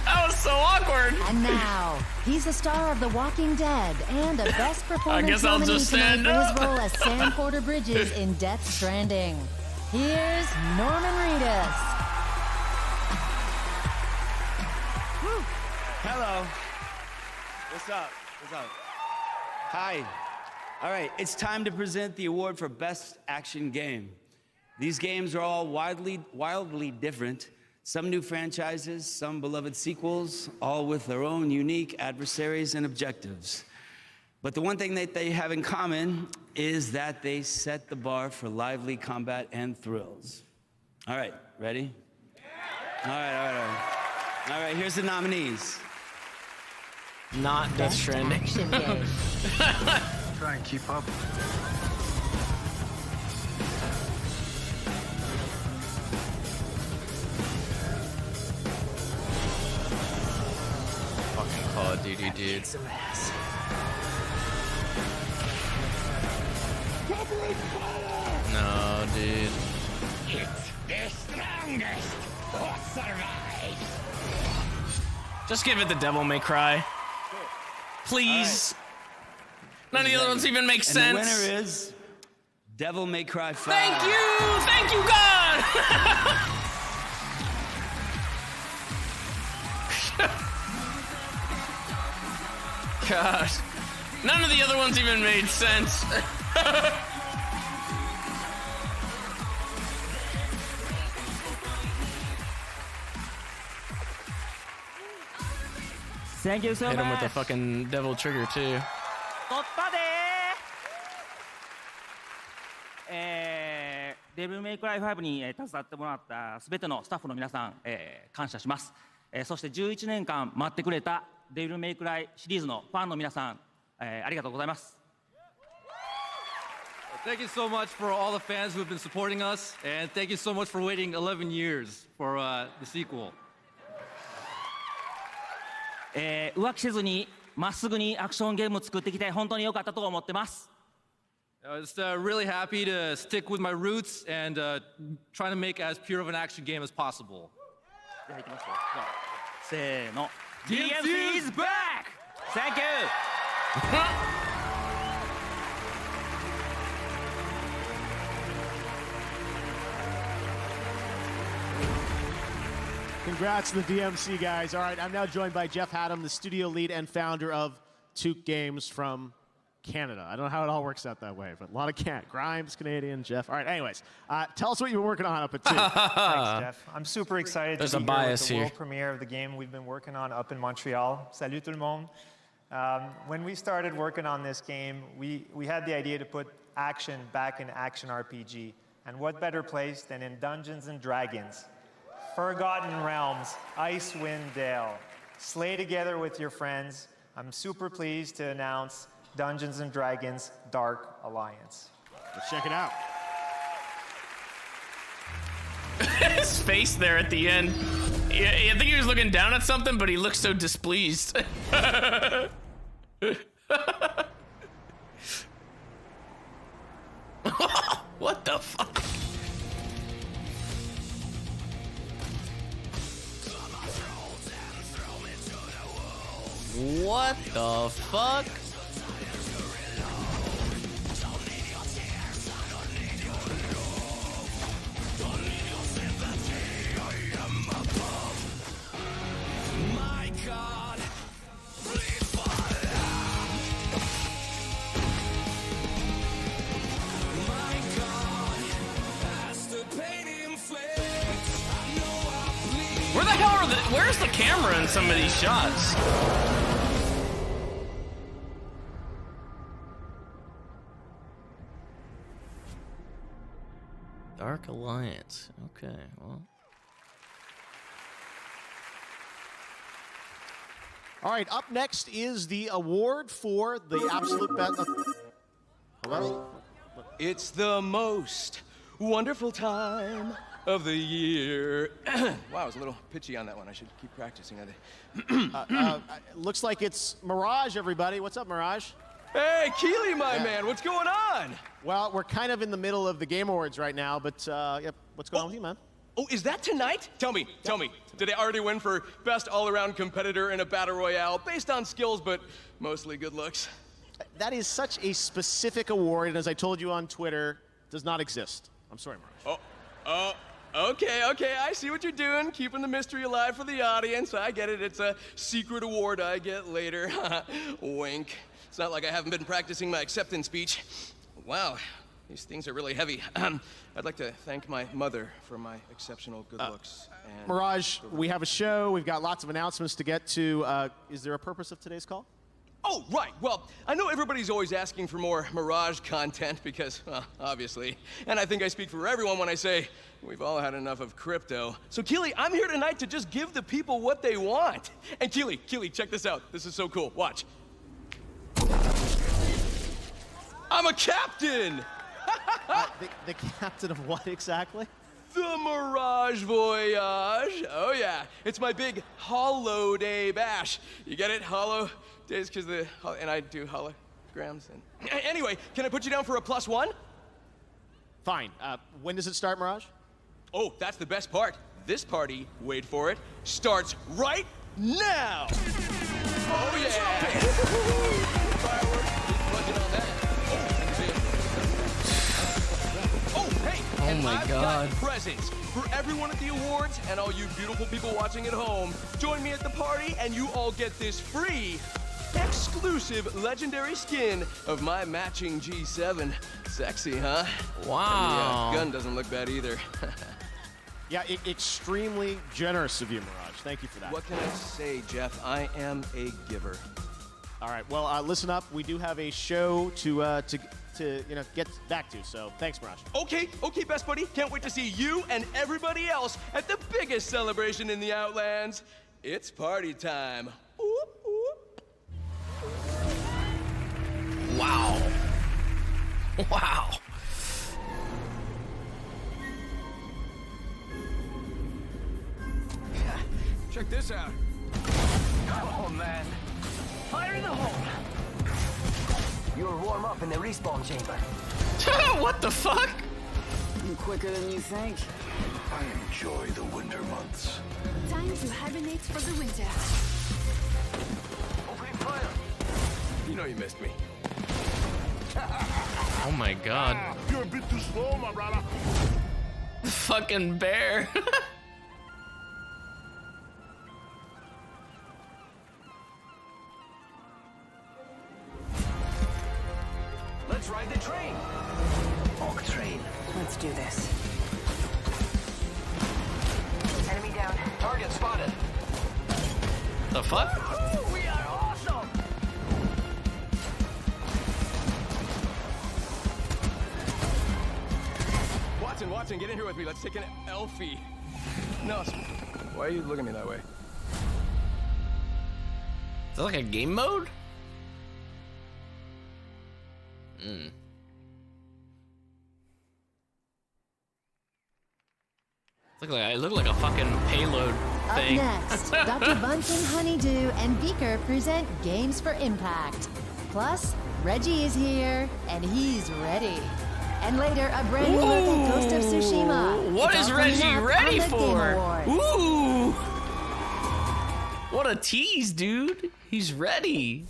That was so awkward. And now, he's the star of The Walking Dead and a Best Performance guess I'll nominee just tonight stand for up. his role as Sam Porter Bridges in Death Stranding. Here's Norman Reedus. Hello. What's up? What's up? Hi. All right, it's time to present the award for Best Action Game. These games are all wildly different. Some new franchises, some beloved sequels, all with their own unique adversaries and objectives. But the one thing that they have in common is that they set the bar for lively combat and thrills. All right, ready? All right, here's the nominees. Not Death Stranding. Try and keep up. Fucking Call of Duty, dude. No, dude. It's the strongest who survives. Just give it the Devil May Cry. Please. None of the other ones even make sense. And the winner is Devil May Cry 5. Thank you, God. Gosh. None of the other ones even made sense. Thank you so much. Hit him with the fucking devil trigger too. 突破でデビルメイクライ5に携わってもらったすべてのスタッフの皆さん、感謝します、そして11年間待ってくれたデビルメイクライシリーズのファンの皆さん、ありがとうございます。 Thank you so much for all the fans who have been supporting us, and thank you so much for waiting 11 years for the sequel. 浮気せずにまっすぐにアクションゲームを作ってきて本当に良かったと思ってます。 I was really happy to stick with my roots and trying to make as pure of an action game as possible. じゃあ行きますよ。せーの。 DMC is back! Thank you! Congrats to the DMC guys. All right, I'm now joined by Jeff Haddam, the studio lead and founder of Toque Games from Canada. I don't know how it all works out that way, but a lot of Grimes, Canadian, Jeff. All right, anyways, tell us what you've been working on up at Toque. Thanks, Jeff. I'm super excited There's to a be bias here here. with the world premiere of the game we've been working on up in Montreal. Salut tout le monde. When we started working on this game, we had the idea to put action back in action RPG. And what better place than in Dungeons & Dragons? Forgotten Realms, Icewind Dale. Slay together with your friends. I'm super pleased to announce Dungeons & Dragons Dark Alliance. Let's check it out. His face there at the end. I think he was looking down at something, but he looked so displeased. What the fuck? What the fuck? Where the hell are the? Where's the camera in some of these shots? Dark Alliance. Okay, well. All right, up next is the award for the absolute best. Hello? It's the most wonderful time of the year. Wow, I was a little pitchy on that one. I should keep practicing. Looks like it's Mirage, everybody. What's up, Mirage? Hey, Keely, my man, what's going on? Well, we're kind of in the middle of the Game Awards right now, but what's going on with you, man? Oh, is that tonight? Tell me. Did I already win for best all-around competitor in a battle royale based on skills, but mostly good looks? That is such a specific award, and as I told you on Twitter, does not exist. I'm sorry, Mirage. Okay, I see what you're doing, keeping the mystery alive for the audience. I get it, it's a secret award I get later. Wink. It's not like I haven't been practicing my acceptance speech. Wow, these things are really heavy. I'd like to thank my mother for my exceptional good looks. And Mirage, we have a show. We've got lots of announcements to get to. Is there a purpose of today's call? Oh, right. Well, I know everybody's always asking for more Mirage content because, well, obviously, and I think I speak for everyone when I say we've all had enough of crypto. So, Keely, I'm here tonight to just give the people what they want. And Keely, check this out. This is so cool. Watch. I'm a captain! The captain of what exactly? The Mirage Voyage. Oh, yeah. It's my big Holo Day bash. You get it? Holo days because and I do holograms. And anyway, can I put you down for a +1? Fine. When does it start, Mirage? Oh, that's the best part. This party, wait for it, starts right now. Oh, yeah. Fireworks. Budget on that. Oh my God. I've got presents for everyone at the awards and all you beautiful people watching at home. Join me at the party and you all get this free, exclusive legendary skin of my matching G7. Sexy, huh? Wow. And the gun doesn't look bad either. Yeah, extremely generous of you, Mirage. Thank you for that. What can I say, Jeff? I am a giver. All right, well, listen up. We do have a show to get back to, so thanks, Mirage. Okay, best buddy. Can't wait to see you and everybody else at the biggest celebration in the Outlands. It's party time. Oop, oop. Wow. Wow. Check this out. Oh, man. Fire in the hole. You'll warm up in the respawn chamber. What the fuck? Quicker than you think. I enjoy the winter months. Time to hibernate for the winter. Opening fire. You know you missed me. Oh my god. You're a bit too slow, my brother. Fucking bear. Let's ride the train. Hulk train. Let's do this. Enemy down. Target spotted. The fuck? We are awesome. Watson, get in here with me. Let's take an Elfie. No, why are you looking at me that way? Is that like a game mode? Hmm. I look like a fucking payload thing. Up next, Dr. Bunsen, Honeydew, and Beaker present Games for Impact. Plus, Reggie is here, and he's ready. And later, a brand new look at Ghost of Tsushima. What It's is all coming Reggie up ready on the Game for? Awards. Ooh! What a tease, dude. He's ready.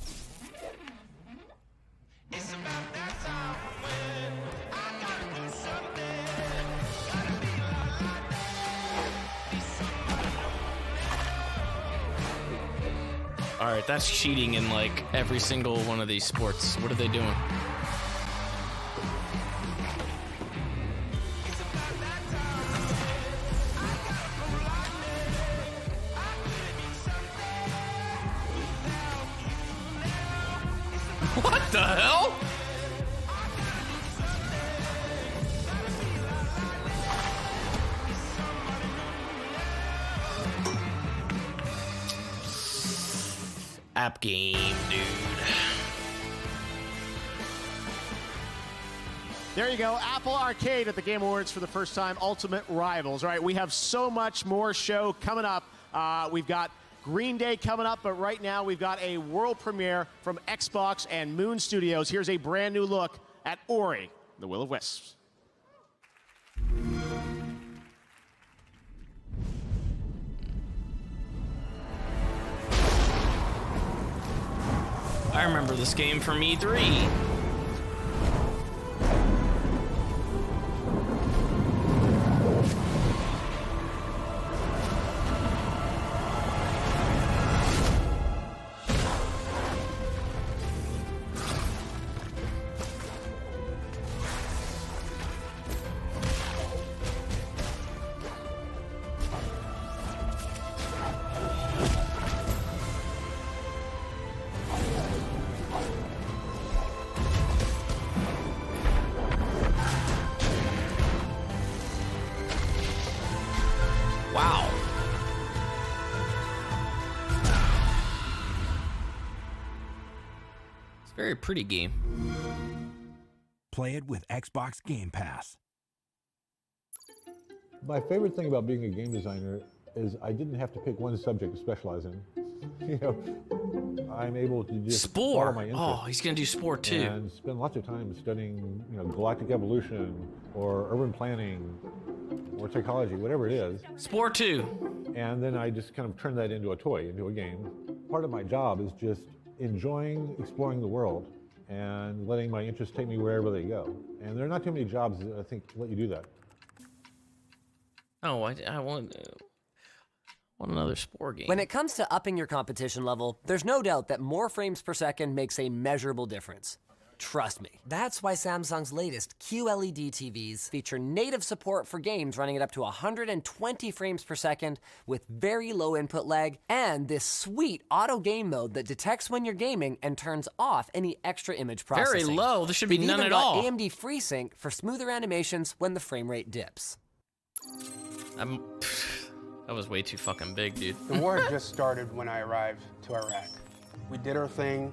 All right, that's cheating in like every single one of these sports. What are they doing? What the hell? App game, dude. There you go. Apple Arcade at the Game Awards for the first time. Ultimate Rivals. All right, we have so much more show coming up. We've got Green Day coming up, but right now we've got a world premiere from Xbox and Moon Studios. Here's a brand new look at Ori, the Will of Wisps. I remember this game from E3. Wow. It's a very pretty game. Play it with Xbox Game Pass. My favorite thing about being a game designer is I didn't have to pick one subject to specialize in. You know, I'm able to just follow Spore. my interest. Oh, he's gonna do Spore too. And spend lots of time studying, you know, galactic evolution or urban planning or psychology, whatever it is. Spore 2. And then I just kind of turn that into a toy, into a game. Part of my job is just enjoying exploring the world and letting my interests take me wherever they go. And there are not too many jobs that I think let you do that. Oh, I want another Spore game. When it comes to upping your competition level, there's no doubt that more frames per second makes a measurable difference. Trust me. That's why Samsung's latest QLED TVs feature native support for games running at up to 120 frames per second with very low input lag, and this sweet auto game mode that detects when you're gaming and turns off any extra image processing. Very low. There should be They've none even at got all. AMD FreeSync for smoother animations when the frame rate dips. That was way too fucking big, dude. The war had just started when I arrived to Iraq. We did our thing,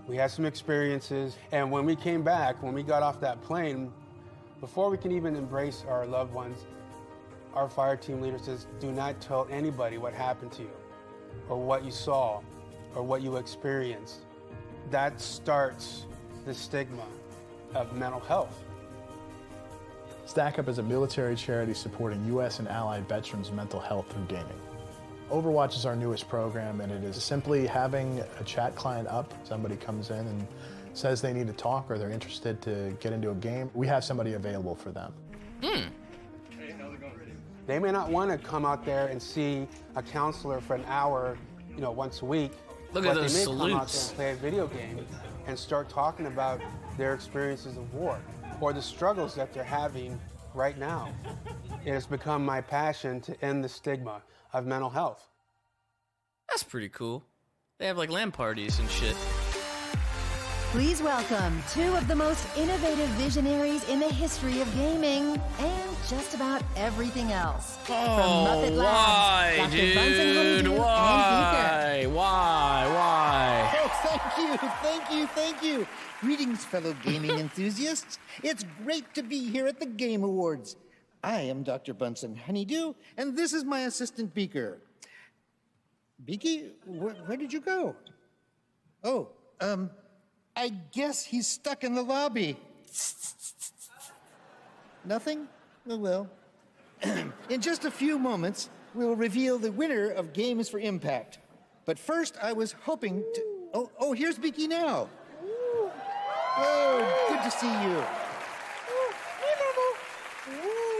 we had some experiences, and when we came back, when we got off that plane, before we can even embrace our loved ones, our fire team leader says, do not tell anybody what happened to you, or what you saw, or what you experienced. That starts the stigma of mental health. Stack Up is a military charity supporting U.S. and allied veterans' mental health through gaming. Overwatch is our newest program, and it is simply having a chat client up. Somebody comes in and says they need to talk or they're interested to get into a game. We have somebody available for them. They may not want to come out there and see a counselor for an hour, once a week. Look at but those they may come out there salutes. and play a video game and start talking about their experiences of war or the struggles that they're having right now. It has become my passion to end the stigma of mental health. That's pretty cool. They have like LAN parties and shit. Please welcome two of the most innovative visionaries in the history of gaming and just about everything else. From Muppet why, Labs, Dr. dude? Bunsen Honeydew and Why? Oh, thank you. Greetings, fellow gaming enthusiasts. It's great to be here at the Game Awards. I am Dr. Bunsen Honeydew, and this is my assistant, Beaker. Beaky, where did you go? Oh, I guess he's stuck in the lobby. Nothing? Oh, well. In just a few moments, we'll reveal the winner of Games for Impact. But first, I was hoping to... Oh, here's Beaky now. Oh, good to see you.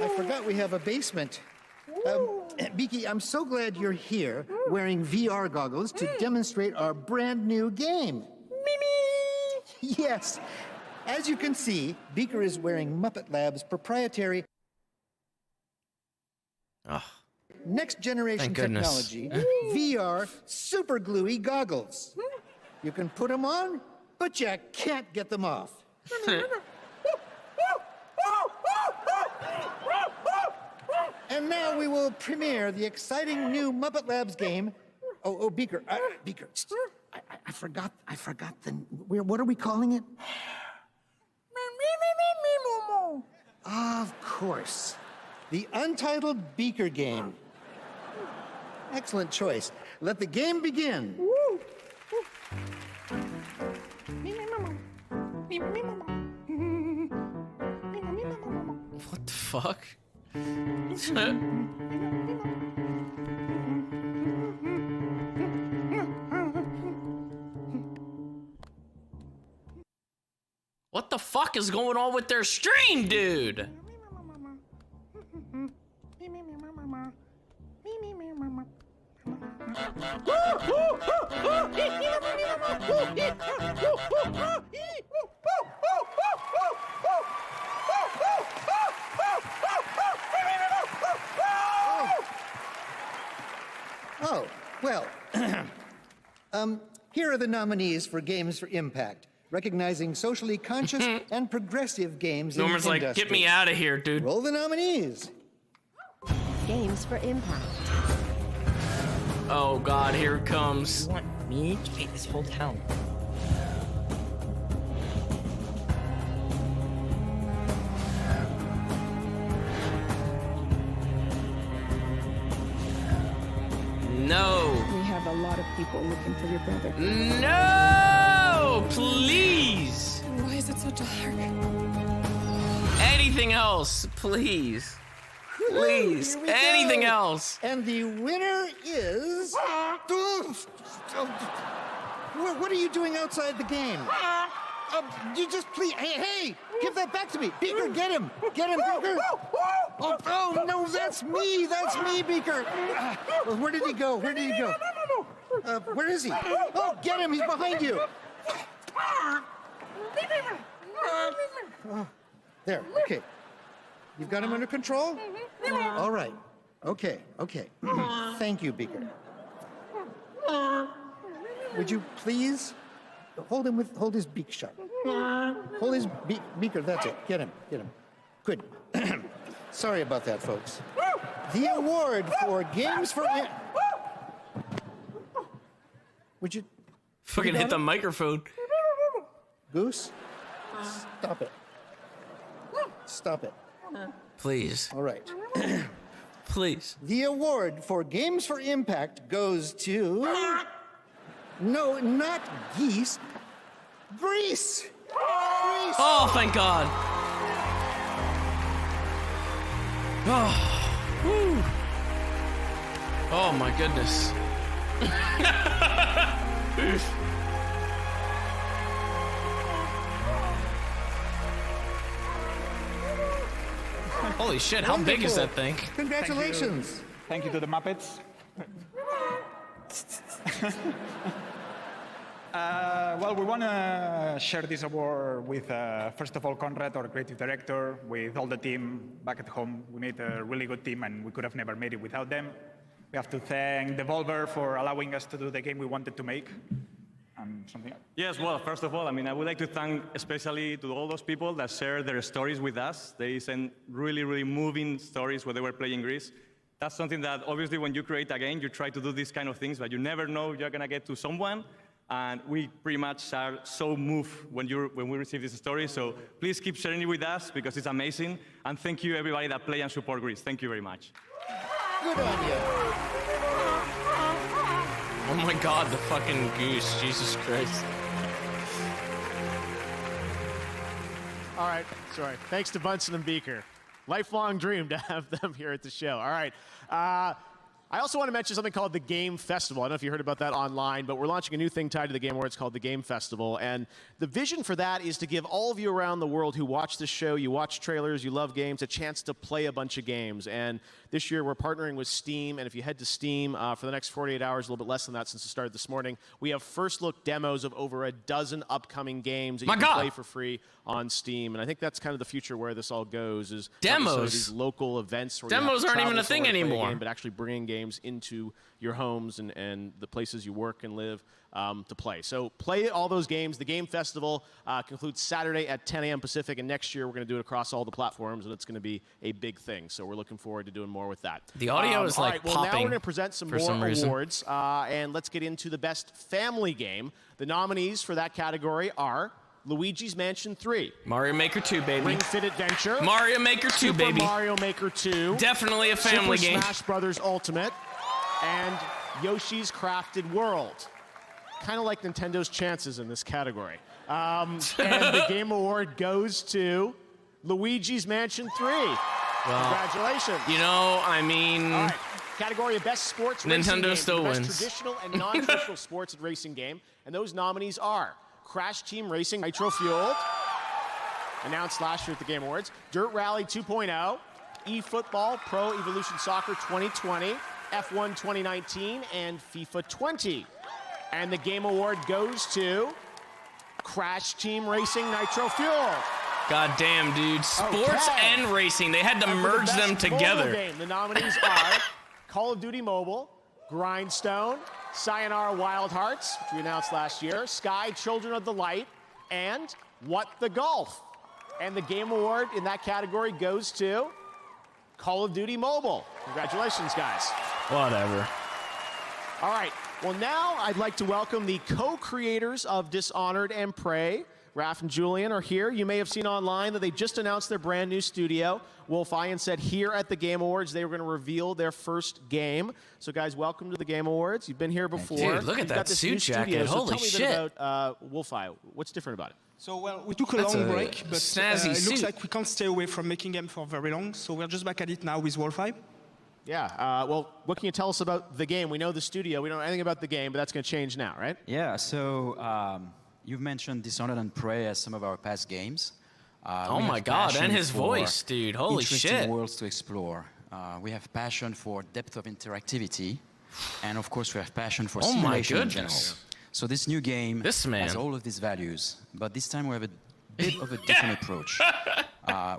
I forgot we have a basement. Beaky, I'm so glad you're here wearing VR goggles to demonstrate our brand new game. Yes. As you can see, Beaker is wearing Muppet Labs' proprietary next generation Thank goodness. technology VR super gluey goggles. You can put them on, but you can't get them off. And now we will premiere the exciting new Muppet Labs game. Oh, Beaker, Beaker, I forgot the. What are we calling it? Of course, the Untitled Beaker Game. Excellent choice. Let the game begin. What the fuck? What the fuck is going on with their stream, dude? Oh, well, here are the nominees for Games for Impact, recognizing socially conscious and progressive games Norman's in like, industry. get me out of here, dude. Roll the nominees. Games for Impact. Oh God, here it comes. You want me to paint this whole town? No. We have a lot of people looking for your brother. No, please. Why is it so dark? Anything else, please. Please, Here we anything go. else. And the winner is... What are you doing outside the game? You just please... Hey, give that back to me. Beaker, get him. Get him, Beaker. Oh, no, that's me. That's me, Beaker. Where did he go? Where did he go? Where is he? Oh, get him. He's behind you. There, okay. You've got him under control? All right. Okay. Thank you, Beaker. Would you please hold his beak shut? Hold his Beaker, that's it. Get him. Good. Sorry about that, folks. The award for Games for... Would you... Fucking hit the microphone. Goose? Stop it. Please. All right. Please. The award for Games for Impact goes to... No, not geese. Greece! Oh, thank God. Oh, woo. Oh my goodness. Holy shit, how big is that thing? Congratulations. Thank you to the Muppets. Well, we want to share this award with, first of all, Conrad, our creative director, with all the team back at home. We made a really good team, and we could have never made it without them. We have to thank Devolver for allowing us to do the game we wanted to make. Something else. Yes, well, first of all, I would like to thank especially to all those people that share their stories with us. They sent really, really moving stories when they were playing Greece. That's something that obviously when you create a game, you try to do these kind of things, but you never know you're gonna get to someone. And we pretty much are so moved when we receive this story. So please keep sharing it with us because it's amazing. And thank you everybody that play and support Greece. Thank you very much. Good on you. Oh my god, the fucking goose, Jesus Christ. All right, sorry. Thanks to Bunsen and Beaker. Lifelong dream to have them here at the show. All right. I also want to mention something called the Game Festival. I don't know if you heard about that online, but we're launching a new thing tied to the Game Awards called the Game Festival. And the vision for that is to give all of you around the world who watch this show, you watch trailers, you love games, a chance to play a bunch of games. And this year we're partnering with Steam. And if you head to Steam for the next 48 hours, a little bit less than that since it started this morning, we have first look demos of over a dozen upcoming games that you can play for free on Steam. And I think that's kind of the future where this all goes is demos. These local events. Where Demos aren't even a thing anymore. Game, but actually bringing games into your homes and the places you work and live to play. So play all those games. The Game Festival concludes Saturday at 10 a.m. Pacific, and next year we're going to do it across all the platforms, and it's going to be a big thing. So we're looking forward to doing more with that. The audio is like right, well, now we're popping going to present some for more some reason. awards, and let's get into the Best Family Game. The nominees for that category are Luigi's Mansion 3. Mario Maker 2, baby. Ring Fit Adventure. Mario Maker 2, Super baby. Mario Maker 2. Definitely a family Super game. Smash Brothers Ultimate. And Yoshi's Crafted World. Kind of like Nintendo's chances in this category. And the Game Award goes to Luigi's Mansion 3. Well, congratulations. You know, I mean... All right. Category of Best Sports Racing Nintendo Game. still Best wins. traditional and non-traditional sports and racing game. And those nominees are Crash Team Racing Nitro Fueled, announced last year at the Game Awards, Dirt Rally 2.0, eFootball Pro Evolution Soccer 2020, F1 2019, and FIFA 20. And the Game Award goes to Crash Team Racing Nitro Fueled. God damn, dude. Sports and racing. They had to And for the merge best them mobile together. Game, the nominees are Call of Duty Mobile, Grindstone, Sayonara Wild Hearts, which we announced last year, Sky Children of the Light, and What the Golf. And the Game Award in that category goes to Call of Duty Mobile. Congratulations, guys. Whatever. All right. Well, now I'd like to welcome the co-creators of Dishonored and Prey. Raph and Julian are here. You may have seen online that they just announced their brand new studio. Wolf Ian said here at the Game Awards they were going to reveal their first game. So, guys, welcome to the Game Awards. You've been here before. Dude, look at You've that got this suit new studio. jacket. So Holy tell me a shit. bit about Wolf Ian. What's different about it? So, well, we took a That's long a break, but snazzy it looks suit. like we can't stay away from making games for very long. So we're just back at it now with Wolfeye. Yeah. Well, what can you tell us about the game? We know the studio. We don't know anything about the game, but that's going to change now, right? Yeah, so you've mentioned Dishonored and Prey as some of our past games. Oh We my have God, passion and his for voice, dude. Holy interesting shit. worlds to explore. We have passion for depth of interactivity. And of course, we have passion for Oh my simulation in general. goodness. So this new game This man. has all of these values, but this time we have a bit of a different approach.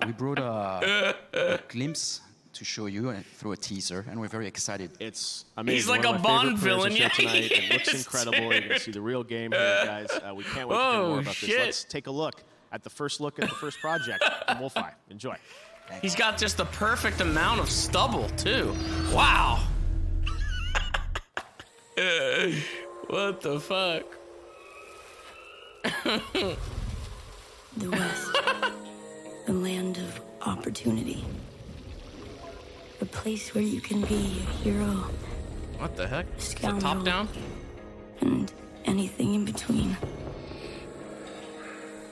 We brought a glimpse to show you through a teaser, and we're very excited. It's amazing. He's like One a of my favorite Bond villain. players on the show Yeah, tonight. It looks he is, incredible. You're going to see the real game here, guys. We can't wait to hear Whoa, more about shit. this. Let's take a look at the first project from Wolfeye. Enjoy. He's got just the perfect amount of stubble, too. Wow. What the fuck? The West, the land of opportunity. A place where you can be a hero, What the heck? Is it Scoundrel. top down? and anything in between.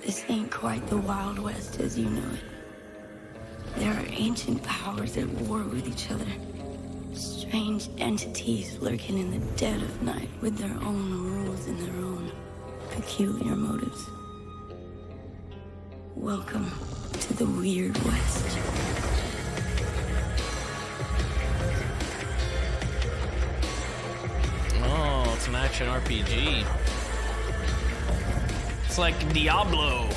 This ain't quite the Wild West as you know it. There are ancient powers at war with each other. Strange entities lurking in the dead of night with their own rules and their own peculiar motives. Welcome to the Weird West. Oh, it's an action RPG. It's like Diablo.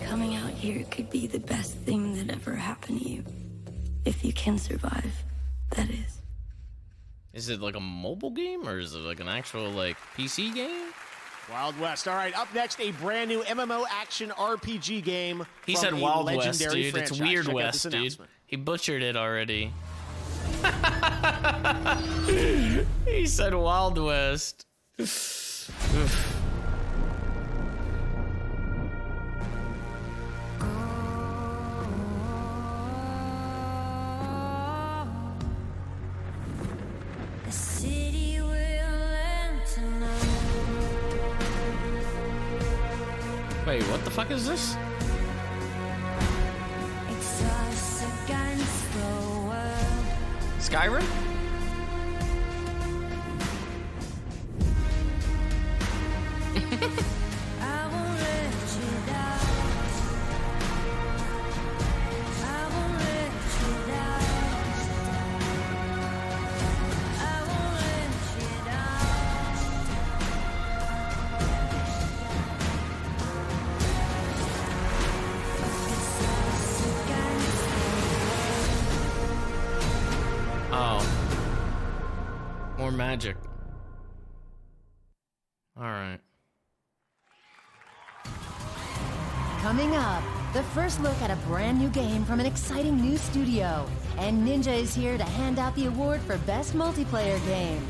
Coming out here could be the best thing that ever happened to you. If you can survive, that is. Is it like a mobile game or is it like an actual like PC game? Wild West. All right, up next, a brand new MMO action RPG game. He from said a Wild West, legendary dude. franchise. It's Weird Check out West, this dude. announcement. He butchered it already. He said Wild West. Oof. The city will end tonight. Wait, what the fuck is this? It's us against the world. Skyrim? I won't let you down. I won't let you down. I won't let you down. It's us against Oh. More magic. Alright. Coming up, the first look at a brand new game from an exciting new studio. And Ninja is here to hand out the award for Best Multiplayer Game.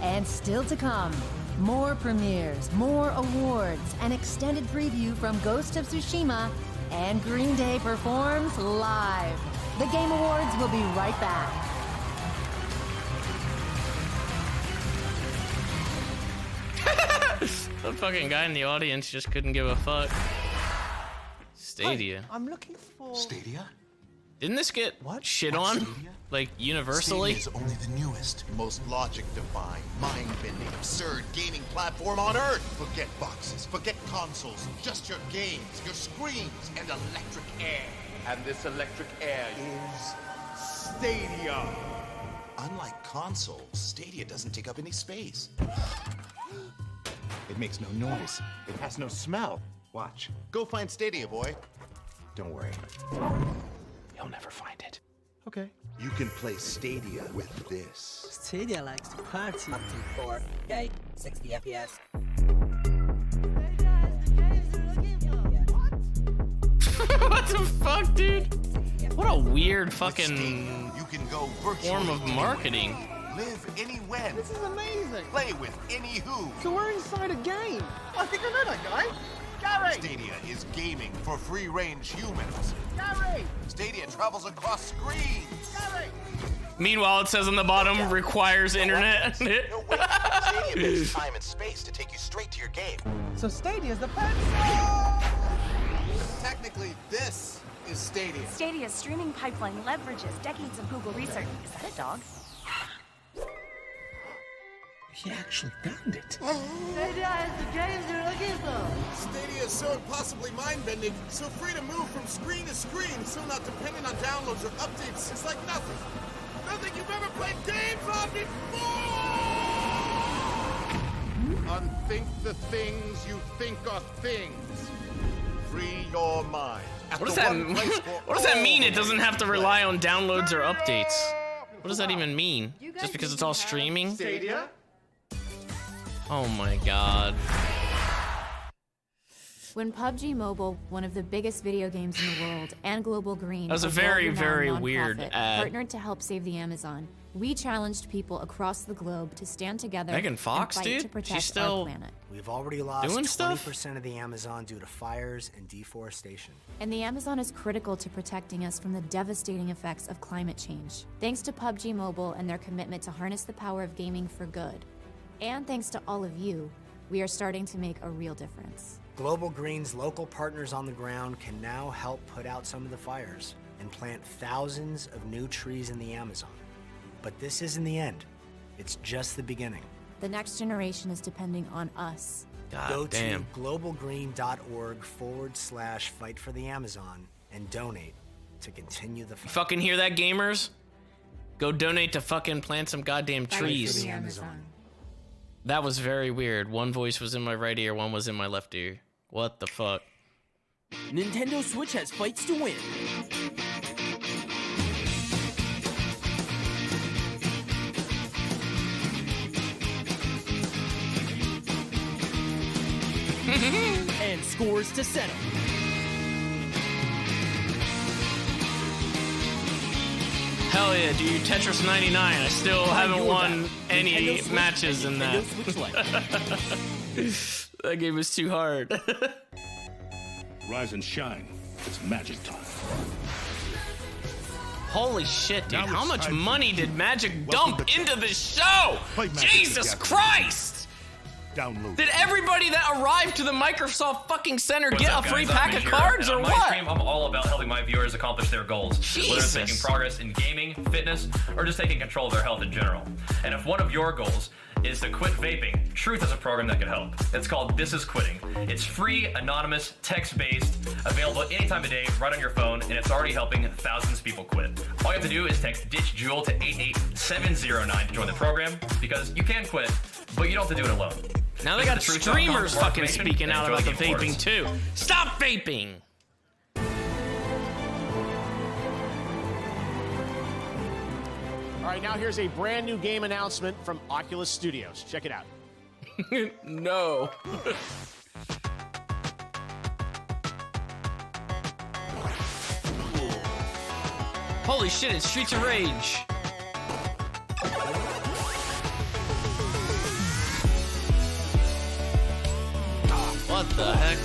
And still to come, more premieres, more awards, an extended preview from Ghost of Tsushima, and Green Day performs live. The Game Awards will be right back. The fucking guy in the audience just couldn't give a fuck. Stadia. I'm looking for Stadia? Didn't this get shit on? Like, universally? Stadia is only the newest, most logic-defying, mind-bending, absurd gaming platform on Earth. Forget boxes, forget consoles, just your games, your screens, and electric air. And this electric air is Stadia. Unlike consoles, Stadia doesn't take up any space. It makes no noise. It has no smell. Watch. Go find Stadia, boy. Don't worry. You'll never find it. Okay. You can play Stadia with this. Stadia likes to party. Up to 4K, 60 FPS. What the fuck, dude? What a weird fucking you can go virtually form of marketing. Live anywhere. This is amazing. Play with any who. So we're inside a game. I think I know that guy. Gary! Stadia is gaming for free-range humans. Gary! Stadia travels across screens. Gary! Meanwhile, it says on the bottom, requires internet. No, wait. Stadia makes time and space to take you straight to your game. So Stadia's the pencil! Technically, this is Stadia. Stadia's streaming pipeline leverages decades of Google research. Is that a dog? He actually found it. Stadia is the games you're looking for. Stadia is so impossibly mind-bending, so free to move from screen to screen, so not dependent on downloads or updates. It's like nothing. Nothing you've ever played games on before! Unthink the things you think are things. Free your mind. What does that What does that mean? It doesn't have to rely on downloads or updates. What does that even mean? Just because it's all streaming? Stadia? Oh my god. When PUBG Mobile, one of the biggest video games in the world, and Global Green, That was a very, very weird ad. partnered to help save the Amazon, we challenged people across the globe to stand together Megan Fox, and fight dude? to protect She's still our planet. We've already lost doing 20% stuff? of the Amazon due to fires and deforestation. And the Amazon is critical to protecting us from the devastating effects of climate change. Thanks to PUBG Mobile and their commitment to harness the power of gaming for good. And thanks to all of you, we are starting to make a real difference. Global Green's local partners on the ground can now help put out some of the fires and plant thousands of new trees in the Amazon. But this isn't the end. It's just the beginning. The next generation is depending on us. Go to globalgreen.org/fight for the Amazon and donate to continue the fight. You fucking hear that, gamers? Go donate to fucking plant some goddamn Fight for trees. the Amazon. That was very weird. One voice was in my right ear, one was in my left ear. What the fuck? Nintendo Switch has fights to win. And scores to settle. Hell yeah, dude. Tetris 99. I still haven't won any Nintendo Switch matches in and that. Nintendo Switch Lite. That game is too hard. Rise and shine. It's magic time. Holy shit, dude. Now How it's much time for money you. did Magic Welcome dump to into the show? Play Magic Jesus together. Christ! Download. Did everybody that arrived to the Microsoft fucking center What's get up, a free guys? pack I'm of Minjiro, cards and or on my what? stream, I'm all about helping my viewers accomplish their goals, whether it's making Jesus. progress in gaming, fitness, or just taking control of their health in general. And if one of your goals is to quit vaping, Truth is a program that can help. It's called This Is Quitting. It's free, anonymous, text-based, available anytime of day, right on your phone, and it's already helping thousands of people quit. All you have to do is text Ditch Jewel to 88709 to join the program, because you can quit, but you don't have to do it alone. Now they Visit got truth.com streamers for more fucking information speaking and out enjoy about the game vaping forums. too. Stop vaping! All right, now here's a brand new game announcement from Oculus Studios. Check it out. No. Holy shit, it's Streets of Rage. What the heck?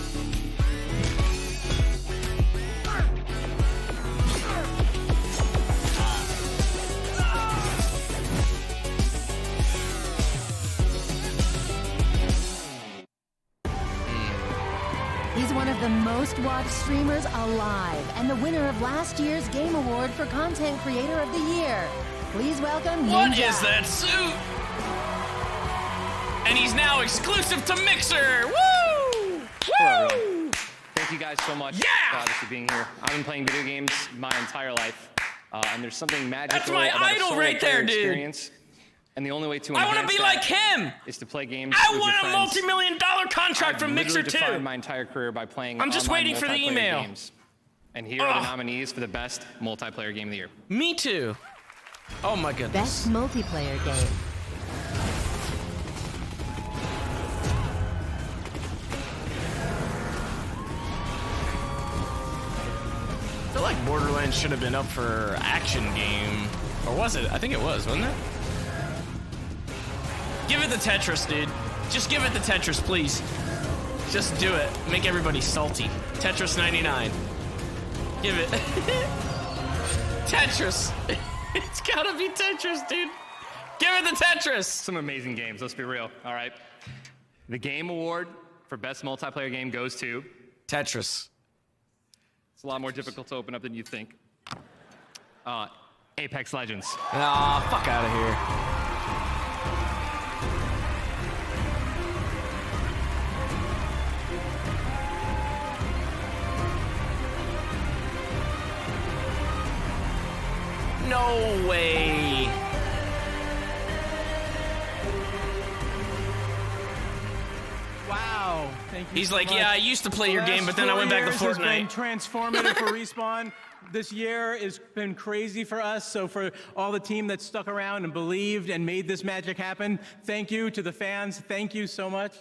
He's one of the most watched streamers alive and the winner of last year's Game Award for Content Creator of the Year. Please welcome Ninja. What is that suit? And he's now exclusive to Mixer. Woo! Hello, Woo! everyone. Thank you guys so much Yeah! for obviously being here. I've been playing video games my entire life, and there's something magical That's my about a idol solo right player there, dude. experience. And the only way to I want to enhance be that like him. is to play games I with your want a friends. multi-million-dollar contract I've from Mixer literally defined too. my entire career by playing I'm just online waiting for the multiplayer email. games. And here are the nominees for the best multiplayer game of the year. Me too. Oh my goodness. Best multiplayer game. I feel like Borderlands should have been up for action game. Or was it? I think it was, wasn't it? Give it the Tetris, dude. Just give it the Tetris, please. Just do it. Make everybody salty. Tetris 99. Give it. Tetris. It's gotta be Tetris, dude. Give it the Tetris. Some amazing games, let's be real, all right? The Game Award for Best Multiplayer Game goes to... Tetris. It's a lot more difficult to open up than you think. Apex Legends. Ah, fuck out of here. No way. Wow. Thank you. He's so like, much. yeah, I used to play your The game, but then I last went back to 4 years Fortnite. has been transformative for Respawn. This year has been crazy for us. So for all the team that stuck around and believed and made this magic happen, thank you to the fans. Thank you so much.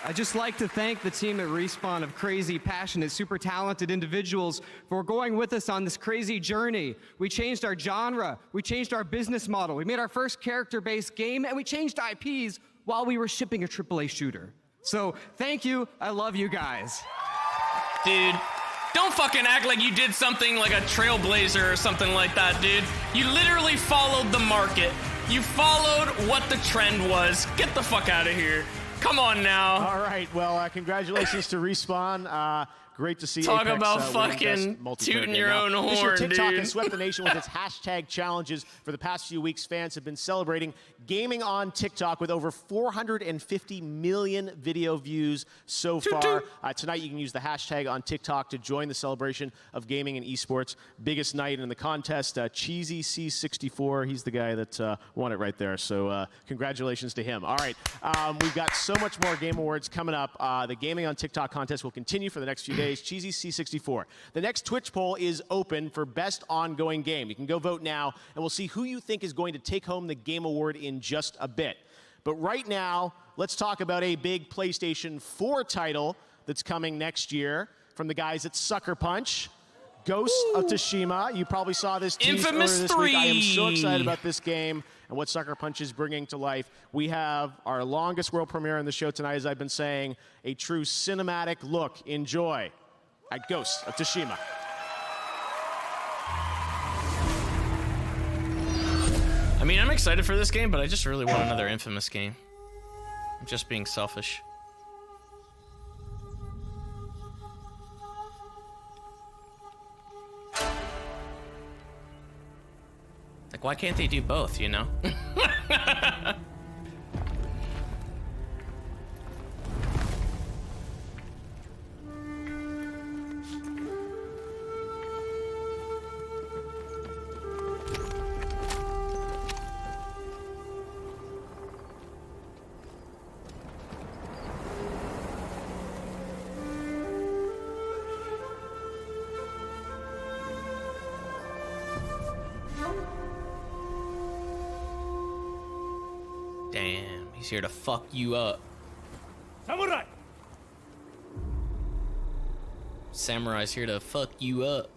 I'd just like to thank the team at Respawn of crazy, passionate, super talented individuals for going with us on this crazy journey. We changed our genre, we changed our business model, we made our first character-based game, and we changed IPs while we were shipping a AAA shooter. So thank you, I love you guys. Dude, don't fucking act like you did something like a trailblazer or something like that, dude. You literally followed the market. You followed what the trend was. Get the fuck out of here. Come on now. All right. Well, congratulations to Respawn. Great to see Talk Apex, about winning fucking best multiplayer tooting game. your Now, own this year, horn, TikTok dude. has swept the nation with its hashtag challenges. For the past few weeks, fans have been celebrating gaming on TikTok with over 450 million video views so far. Tonight, you can use the hashtag on TikTok to join the celebration of gaming and esports. Biggest night in the contest, Cheesy C64. He's the guy that won it right there. So congratulations to him. All right. We've got so much more Game Awards coming up. The Gaming on TikTok contest will continue for the next few days. Cheesy C64. The next Twitch poll is open for best ongoing game. You can go vote now, and we'll see who you think is going to take home the Game Award in just a bit. But right now, let's talk about a big PlayStation 4 title that's coming next year from the guys at Sucker Punch. Ghost of Tsushima. You probably saw this tease earlier Infamous this week. I am so 3. excited about this game and what Sucker Punch is bringing to life. We have our longest world premiere on the show tonight, as I've been saying, a true cinematic look. Enjoy at Ghost of Tsushima. I mean, I'm excited for this game, but I just really want another Infamous game. I'm just being selfish. Like, why can't they do both, you know? Damn, he's here to fuck you up. Samurai! Samurai's here to fuck you up.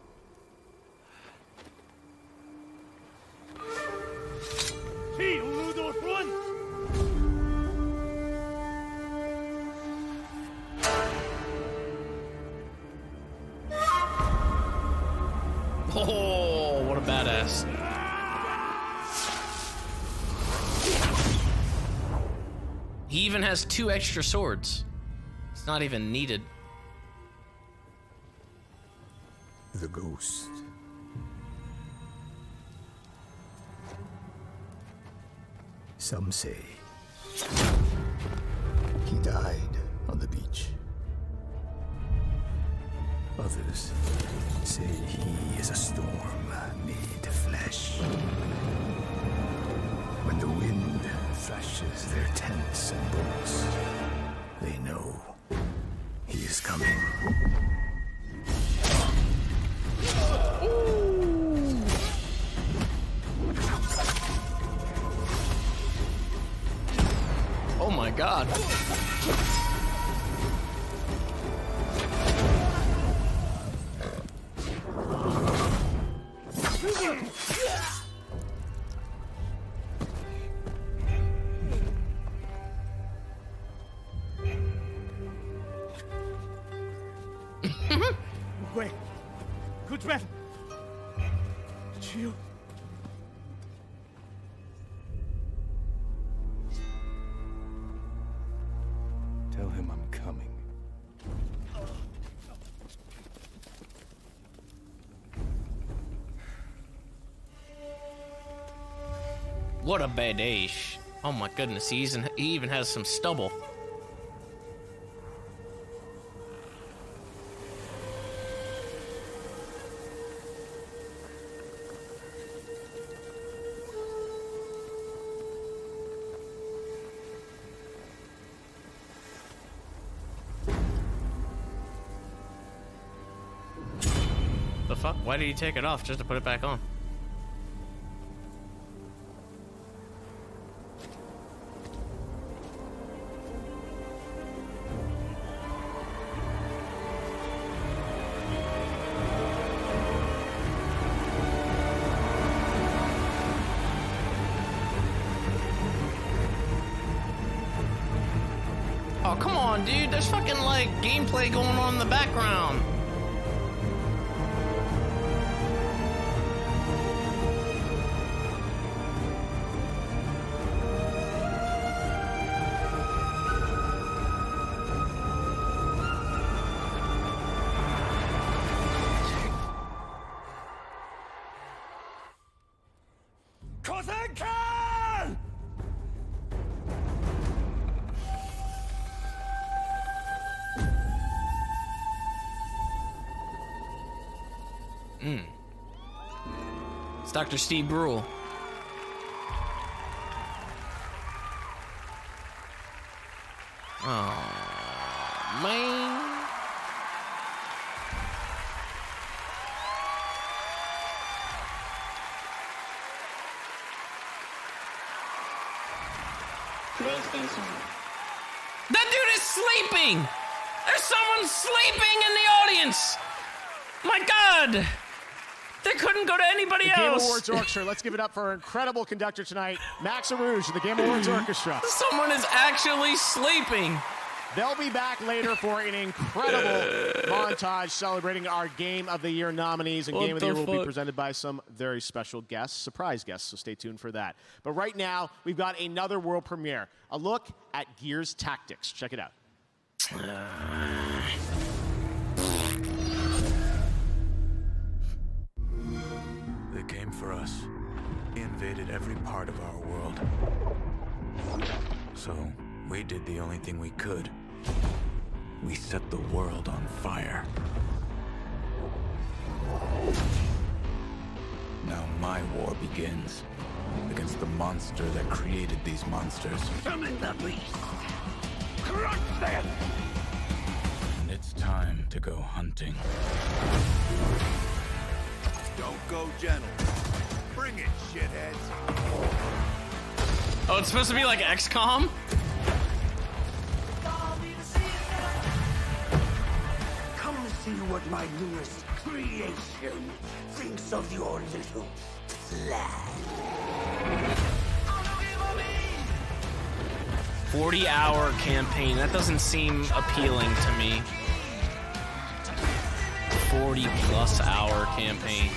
Oh, what a badass. He even has 2 extra swords. It's not even needed. The ghost. Some say he died on the beach. Others say he is a storm made of flesh. When the wind thrashes their tents and boats, they know he is coming. Oh my god. Wait. Good man. Chill. Tell him I'm coming. What a badass. Oh my goodness, he even has some stubble. The fuck? Why did he take it off just to put it back on? come on, dude. There's fucking like gameplay going on in the background. It's Dr. Steve Brule. Oh, man. That dude is sleeping! There's someone sleeping in the audience! My God! They couldn't go to anybody else! The Game Awards Orchestra. Let's give it up for our incredible conductor tonight, Max Arouge, the Game Awards Orchestra. Someone is actually sleeping! They'll be back later for an incredible montage celebrating our Game of the Year nominees. And Game of the Year will be presented by some very special guests, surprise guests, so stay tuned for that. But right now, we've got another world premiere, a look at Gears Tactics. Check it out. They came for us. They invaded every part of our world. So, we did the only thing we could. We set the world on fire. Now my war begins. Against the monster that created these monsters. Summon the beast! Crush them! And it's time to go hunting. Don't go gentle. Bring it, shitheads. Oh, it's supposed to be like XCOM? Come see what my newest creation thinks of your little plan. 40-hour campaign. That doesn't seem appealing to me. 40+ hour campaign.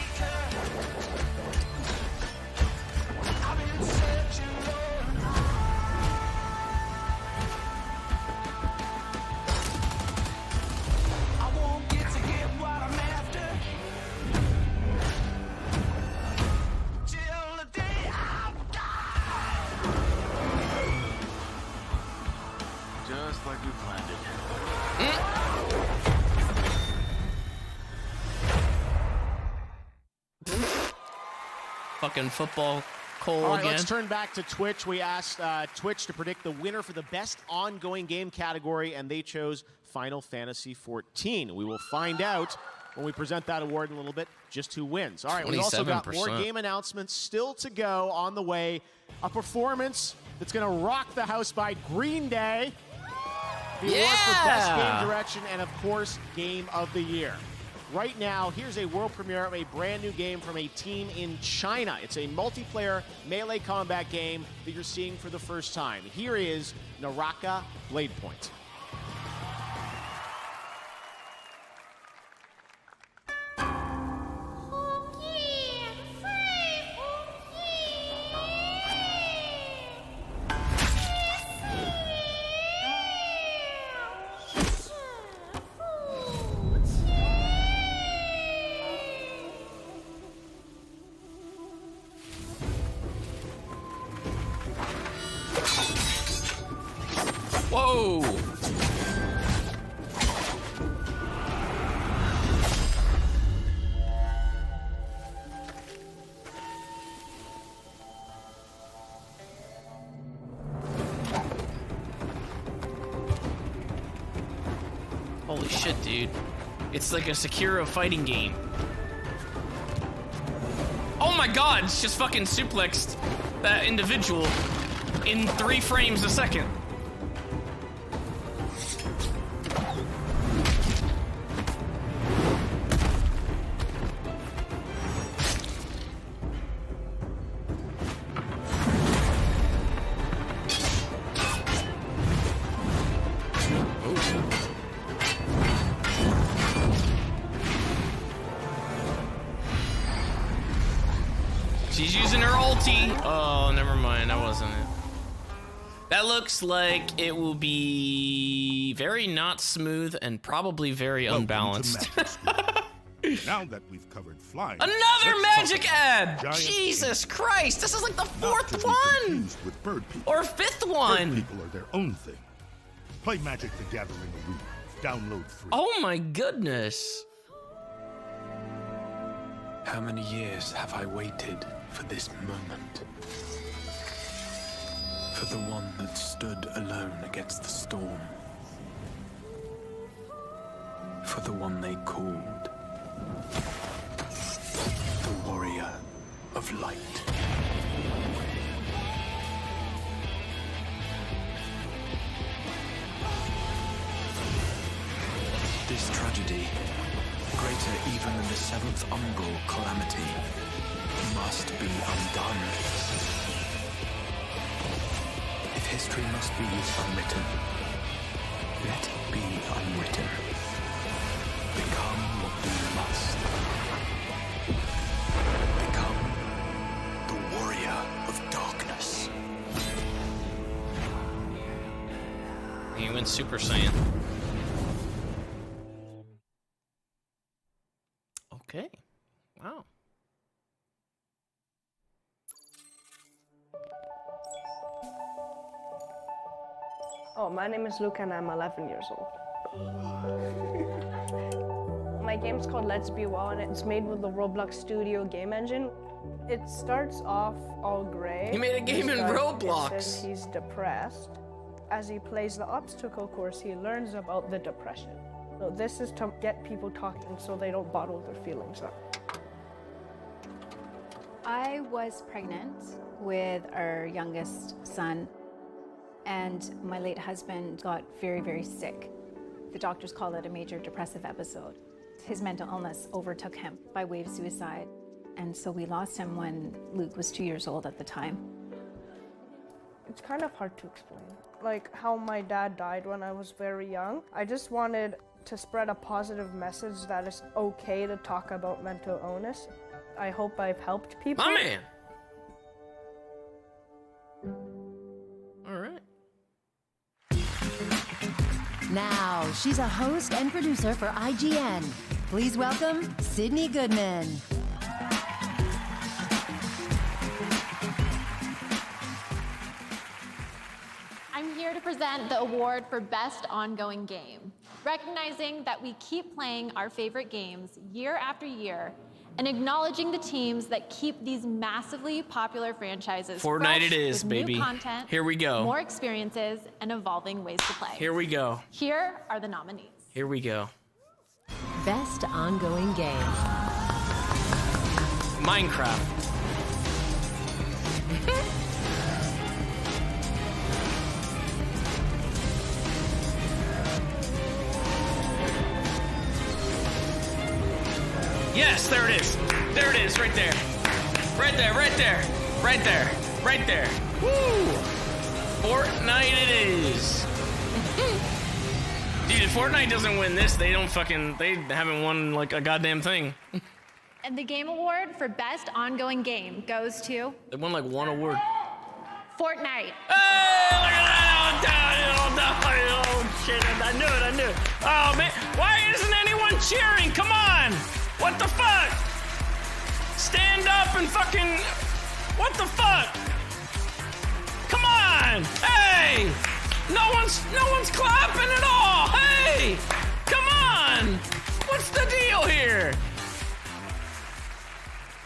Just like we planned it. Fucking football Cole All right, again. let's turn back to Twitch. We asked Twitch to predict the winner for the best ongoing game category, and they chose Final Fantasy XIV. We will find out when we present that award in a little bit just who wins. All right, we've also got more game announcements still to go on the way. A performance that's going to rock the house by Green Day. The award for Best Game Direction and, of course, Game of the Year. Right now, here's a world premiere of a brand new game from a team in China. It's a multiplayer melee combat game that you're seeing for the first time. Here is Naraka Blade Point. Whoa! Holy shit, dude. It's like a Sekiro fighting game. Oh my god, it's just fucking suplexed that individual in 3 frames a second. She's using her ulti. Oh, never mind. That wasn't it. That looks like it will be very not smooth and probably very unbalanced. Now that we've covered flying, Another magic ad! Giant Jesus ink. Christ, this is like the Not to fourth be one! confused with bird people. Or fifth Bird one! people are their own thing. Play Magic the Gathering Arena. Download free. Oh my goodness. How many years have I waited for this moment? For the one that stood alone against the storm. For the one they called the Warrior of Light. This tragedy, greater even than the seventh umbral calamity, must be undone. If history must be unwritten, let it be unwritten. Become what we must. Become the warrior of darkness. He went Super Saiyan. Okay. Wow. Oh, my name is Luca and I'm 11 years old. My game's called Let's Be Well and it's made with the Roblox Studio game engine. It starts off all gray. He made a game in Roblox. It says he's depressed. As he plays the obstacle course, he learns about the depression. So this is to get people talking so they don't bottle their feelings up. I was pregnant with our youngest son, and my late husband got very, very sick. The doctors called it a major depressive episode. His mental illness overtook him by way of suicide, and so we lost him when Luke was 2 years old at the time. It's kind of hard to explain. Like how my dad died when I was very young. I just wanted to spread a positive message that it's okay to talk about mental illness. I hope I've helped people. My man! All right. Now, she's a host and producer for IGN. Please welcome Sydney Goodman. I'm here to present the award for Best Ongoing Game, recognizing that we keep playing our favorite games year after year and acknowledging the teams that keep these massively popular franchises Fortnite fresh it is, with baby. new content, Here we go. more experiences, and evolving ways to play. Here we go. Here are the nominees. Here we go. Best Ongoing Game. Minecraft. Yes, there it is. There it is, right there. Right there, right there. Right there. Right there. Woo! Fortnite it is. Dude, if Fortnite doesn't win this, they haven't won like a goddamn thing. And the Game Award for Best Ongoing Game goes to They won like one award. Fortnite. Hey, look at that. Oh, shit, I knew it. Oh, man. Why isn't anyone cheering? Come on. What the fuck? Stand up and fucking... What the fuck? Come on. Hey. No one's clapping at all. Hey. Come on. What's the deal here?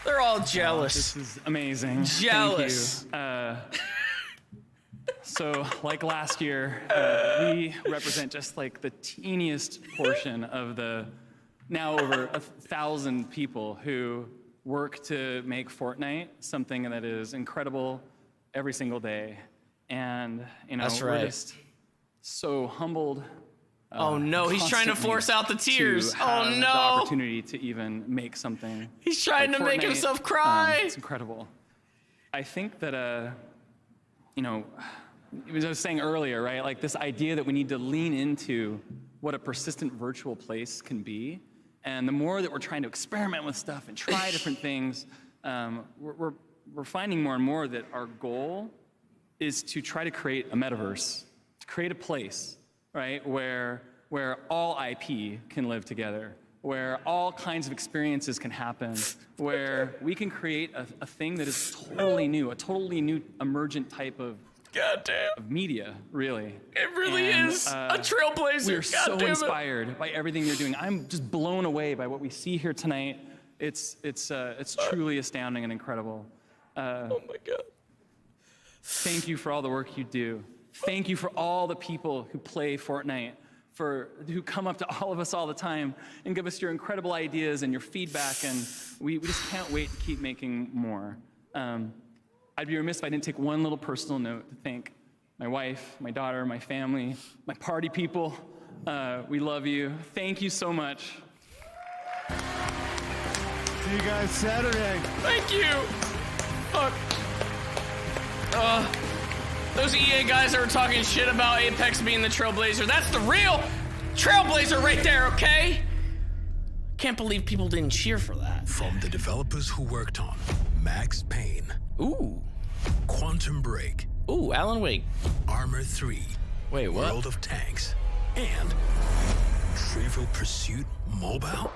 They're all jealous. This is amazing. Jealous. Thank you. So, like last year, we represent just like the teeniest portion of the now over 1,000 people who work to make Fortnite something that is incredible every single day. And, you know, That's we're right. just so humbled. Oh no, he's trying to constantly force out the tears. to Oh have no. The opportunity to even make something. He's trying like to make Fortnite. himself cry. It's incredible. I think that, you know, as I was saying earlier, right? Like this idea that we need to lean into what a persistent virtual place can be. And the more that we're trying to experiment with stuff and try different things, we're finding more and more that our goal is to try to create a metaverse, to create a place, right, where all IP can live together, where all kinds of experiences can happen, where we can create a thing that is totally new, a totally new emergent type of media, really. It really is a trailblazer. We're so inspired by everything you're doing. I'm just blown away by what we see here tonight. It's truly astounding and incredible. Oh my God. Thank you for all the work you do. Thank you for all the people who play Fortnite, who come up to all of us all the time and give us your incredible ideas and your feedback, and we just can't wait to keep making more. I'd be remiss if I didn't take one little personal note to thank my wife, my daughter, my family, my party people. We love you. Thank you so much. See you guys Saturday. Thank you. Fuck. Those EA guys that were talking shit about Apex being the Trailblazer, that's the real Trailblazer right there, okay? Can't believe people didn't cheer for that. From the developers who worked on Max Payne. Ooh. Quantum Break. Ooh, Alan Wake. Armor 3. Wait, what? World of Tanks. And Trivial Pursuit Mobile.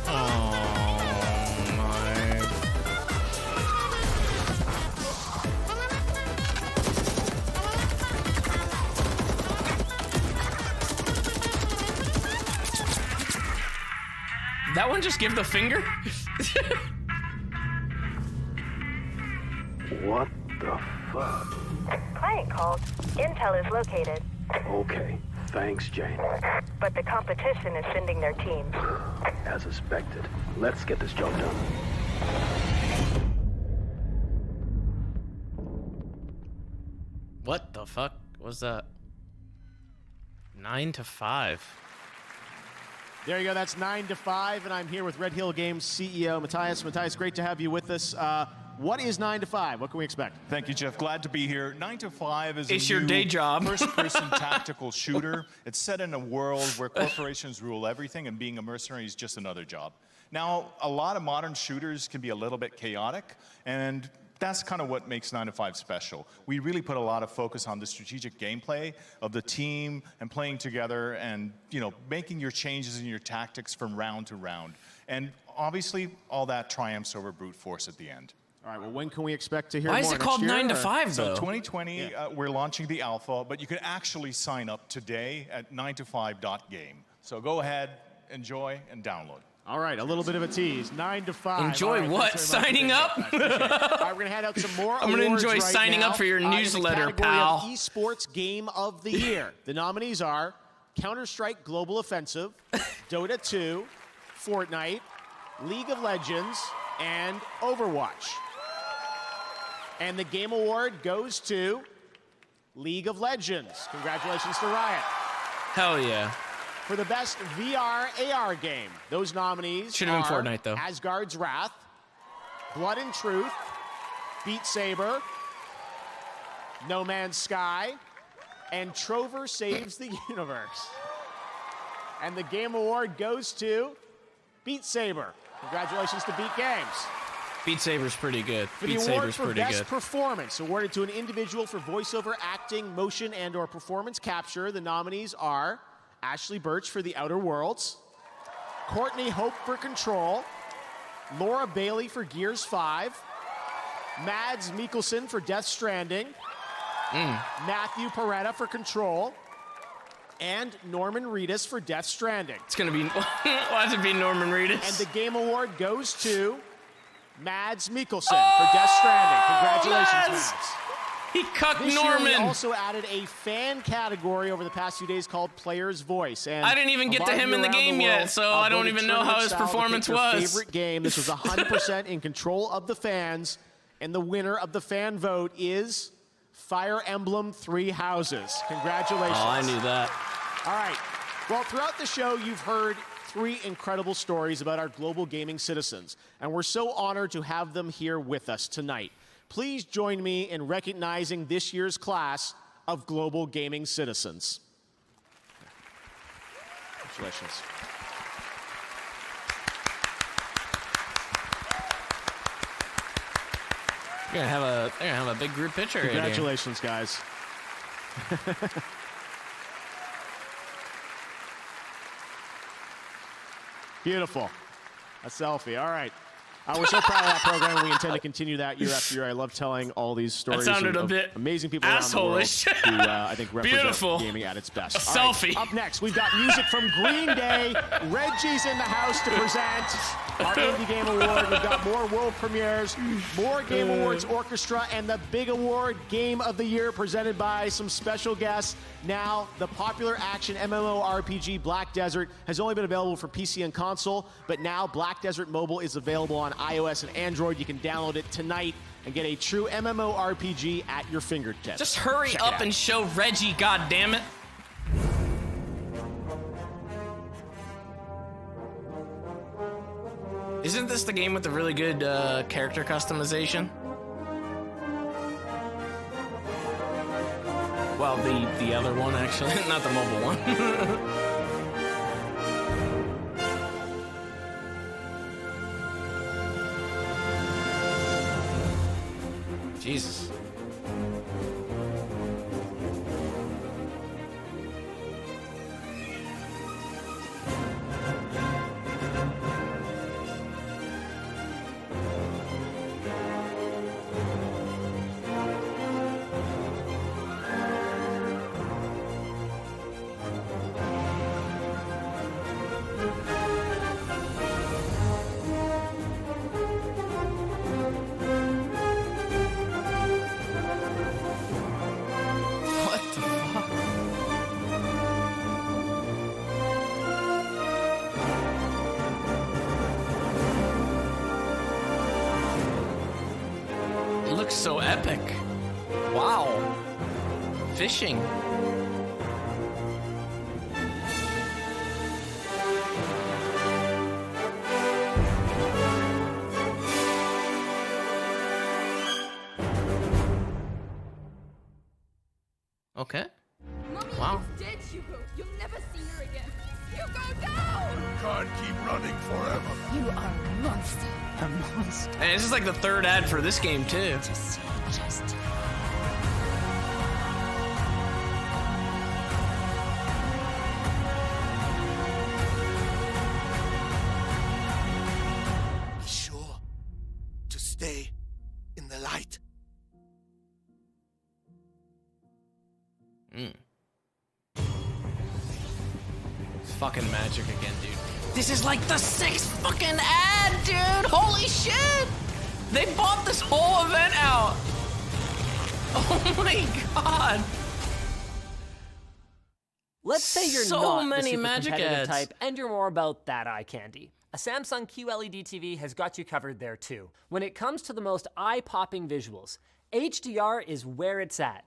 Oh my. That one just give the finger? What the fuck? Client called. Intel is located. Okay, thanks, Jane. But the competition is sending their teams. As expected. Let's get this job done. What the fuck was that? 9 to 5. There you go. That's 9 to 5, and I'm here with Red Hill Games CEO Matthias. Matthias, great to have you with us. What is 9 to 5? What can we expect? Thank you, Jeff. Glad to be here. 9 to 5 is It's a your new day job. first-person tactical shooter. It's set in a world where corporations rule everything, and being a mercenary is just another job. Now, a lot of modern shooters can be a little bit chaotic, and that's kind of what makes 9 to 5 special. We really put a lot of focus on the strategic gameplay of the team and playing together and, making your changes in your tactics from round to round. And obviously, all that triumphs over brute force at the end. All right, well, when can we expect to hear Why more is it next called year, 9 to or- 5 So though? 2020, we're launching the alpha, but you can actually sign up today at 9to5.game. So go ahead, enjoy, and download. All right, a little bit of a tease. 9 to 5. Enjoy All right, what? thanks very much. Signing up? I appreciate it. All right, we're going to hand out some more I'm gonna awards enjoy right signing now, up for your in the newsletter, category pal. of Esports Game of the Year. The nominees are Counter-Strike Global Offensive, Dota 2, Fortnite, League of Legends, and Overwatch. And the Game Award goes to League of Legends. Congratulations to Riot. Hell yeah. For the best VR AR game, those nominees Should've been are Fortnite, though. Asgard's Wrath, Blood and Truth, Beat Saber, No Man's Sky, and Trover Saves the Universe. And the Game Award goes to Beat Saber. Congratulations to Beat Games. Beat Saber's pretty good. For Beat the award Saber's for pretty Best good. Performance, awarded to an individual for voiceover, acting, motion, and/or performance capture, the nominees are Ashley Birch for The Outer Worlds, Courtney Hope for Control, Laura Bailey for Gears 5, Mads Mikkelsen for Death Stranding, Matthew Peretta for Control, and Norman Reedus for Death Stranding. It's gonna be. Why does it be Norman Reedus? And the Game Award goes to Mads Mikkelsen for Death Stranding. Congratulations, Mads! Mads. He cucked This Norman. year we also added a fan category over the past few days called Player's Voice. And I didn't even a get lot to of him you in the around game world, yet, so I don't voted even know how his tournament style to performance pick their was. favorite game. This was 100% in control of the fans, and the winner of the fan vote is Fire Emblem Three Houses. Congratulations. Oh, I knew that. All right. Well, throughout the show, you've heard 3 incredible stories about our global gaming citizens, and we're so honored to have them here with us tonight. Please join me in recognizing this year's class of global gaming citizens. Congratulations. They're gonna have a big group picture. Congratulations, guys. Beautiful. A selfie. All right. We're so proud of that program, and we intend to continue that year after year. I love telling all these stories That sounded of a bit amazing people around the world asshole-ish. who I think represent Beautiful. gaming at its best. A All right, selfie. up next, we've got music from Green Day. Reggie's in the house to present our Indie Game Award. We've got more world premieres, more Game Awards Orchestra, and the big award, Game of the Year, presented by some special guests. Now, the popular action MMORPG Black Desert has only been available for PC and console, but now Black Desert Mobile is available on iOS and Android. You can download it tonight and get a true MMORPG at your fingertips. Just hurry Check it up out. and show Reggie, goddammit. Isn't this the game with the really good character customization? Well, the other one, actually. Not the mobile one. Jesus. What the fuck? It looks so epic. Wow. Fishing. Okay. Wow. Dead, Hugo. You'll never see her again. Hugo, down! Can't keep running forever. You are a monster. A monster. And this is like the third ad for this game too. Just Be sure to stay in the light. It's fucking magic again, dude. This is like the 6th fucking ad, dude. Holy shit. They bought this whole event out. Oh my god. Let's say you're So not many the super magic competitive ads. type and you're more about that eye candy. A Samsung QLED TV has got you covered there too. When it comes to the most eye-popping visuals, HDR is where it's at.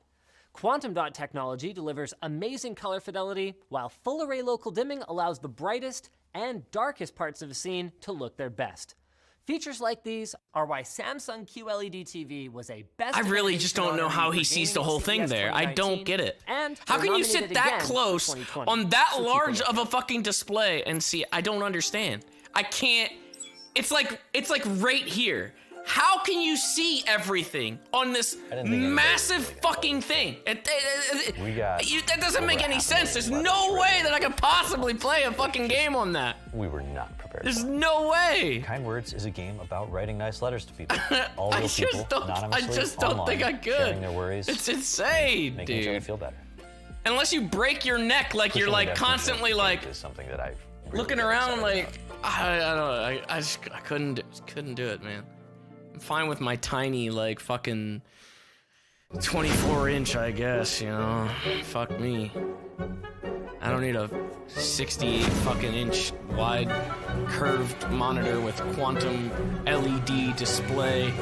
Quantum Dot technology delivers amazing color fidelity, while full array local dimming allows the brightest and darkest parts of a scene to look their best. Features like these are why Samsung QLED TV was a best. I really just don't know how he sees the whole thing there. I don't get it. How can you sit that close on that large of a fucking display and see? I don't understand. I can't. It's like right here. How can you see everything on this massive fucking thing? That doesn't make any sense. There's no way that I could possibly play a fucking game on that. We were not prepared. There's no way. Kind Words is a game about writing nice letters to people. All I real just people, don't- I anonymously, just don't online, think I could. sharing their worries. It's insane, making each other dude. feel better. Unless you break your neck, like Pushing you're the like definition of constantly kink like is something that I've really looking been around excited like I don't know. I couldn't do it, man. I'm fine with my tiny like fucking 24-inch, I guess, you know. Fuck me. I don't need a 68 fucking inch wide curved monitor with quantum LED display.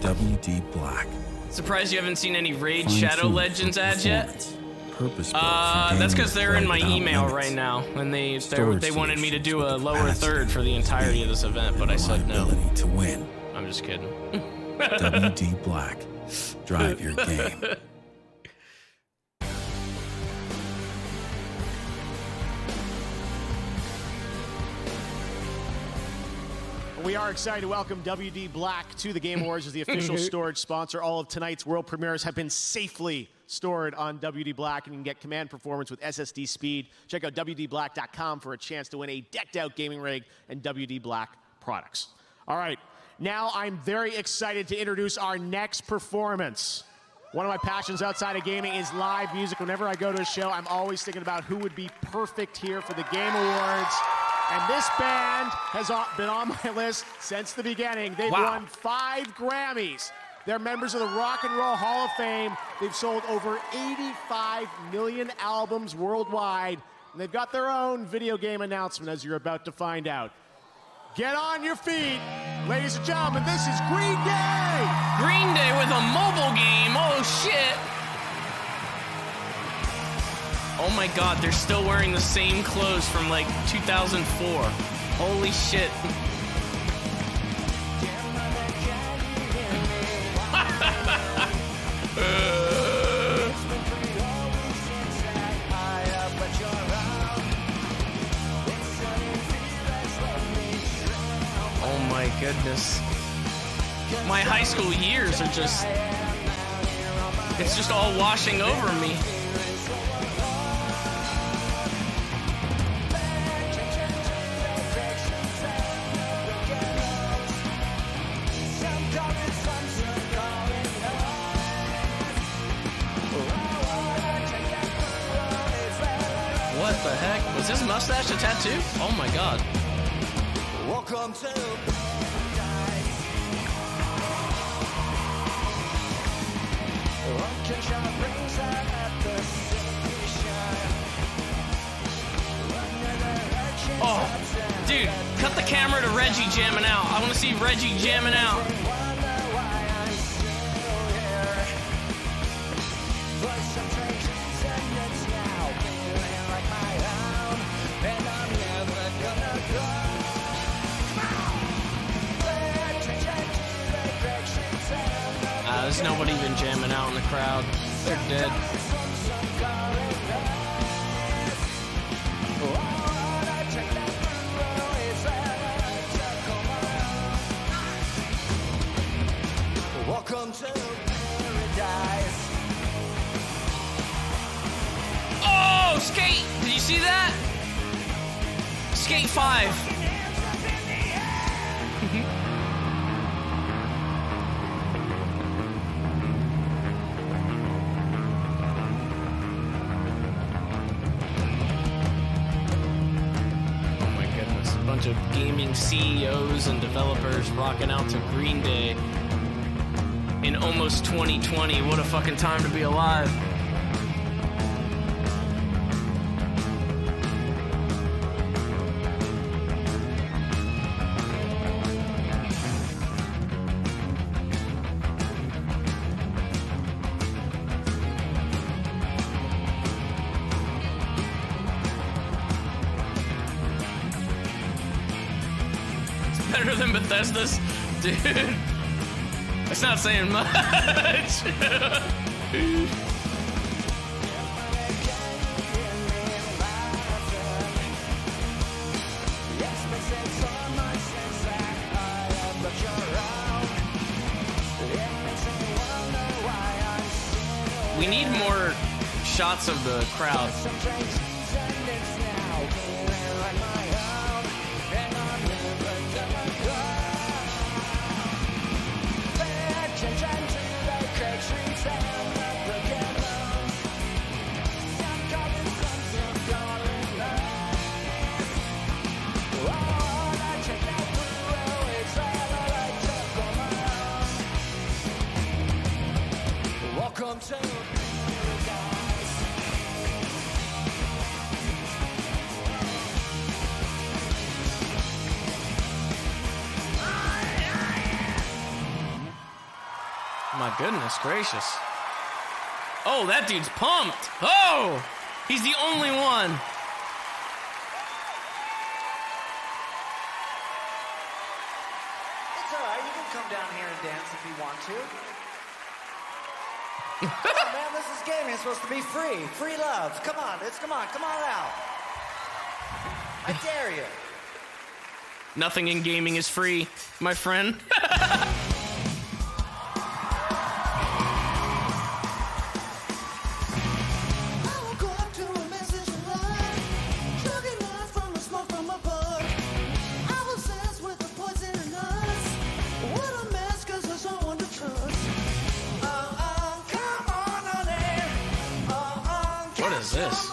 WD Black. Surprised you haven't seen any Raid Fine Shadow food Legends for ads yet? performance. purpose. That's because they're in my email right now, and they wanted me to do a lower third for the entirety of this event, but I said no. To win. I'm just kidding. WD Black. Drive your game. We are excited to welcome WD Black to the Game Awards as the official storage sponsor. All of tonight's world premieres have been safely stored on WD Black, and you can get command performance with SSD speed. Check out WDBlack.com for a chance to win a decked-out gaming rig and WD Black products. All right, now I'm very excited to introduce our next performance. One of my passions outside of gaming is live music. Whenever I go to a show, I'm always thinking about who would be perfect here for the Game Awards. And this band has been on my list since the beginning. They've won 5 Grammys. They're members of the Rock and Roll Hall of Fame. They've sold over 85 million albums worldwide. And they've got their own video game announcement, as you're about to find out. Get on your feet. Ladies and gentlemen, this is Green Day! Green Day with a mobile game. Oh, shit. Oh my god, they're still wearing the same clothes from like 2004. Holy shit. Oh my goodness. My high school years are just... It's just all washing over me. What the heck? Was his mustache a tattoo? Oh my god. Welcome to Oh, dude, cut the camera to Reggie jamming out. I want to see Reggie jamming out. There's nobody even jamming out in the crowd. They're dead. Welcome to paradise. Oh, Skate! Did you see that? Skate 5. Of gaming CEOs and developers rocking out to Green Day in almost 2020. What a fucking time to be alive. Better than Bethesda's? Dude, that's not saying much. We need more shots of the crowd. Welcome to paradise. My goodness gracious. Oh, that dude's pumped. Oh, he's the only one. It's all right. You can come down here and dance if you want to. Come on, man. This is gaming. It's supposed to be free. Free love. Come on. Come on out. I dare you. Nothing in gaming is free, my friend. What is this?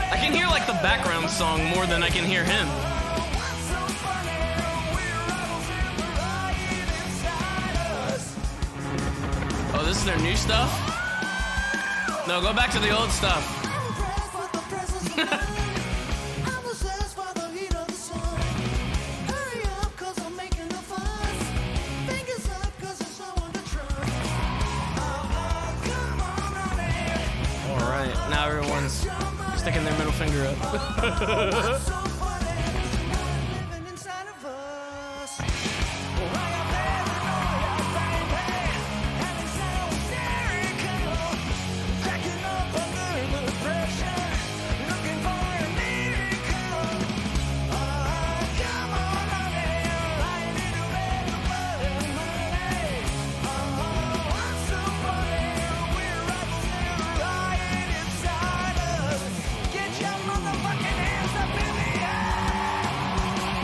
I can hear like the background song more than I can hear him. Oh, this is their new stuff? No, go back to the old stuff. All right, now everyone's sticking their middle finger up.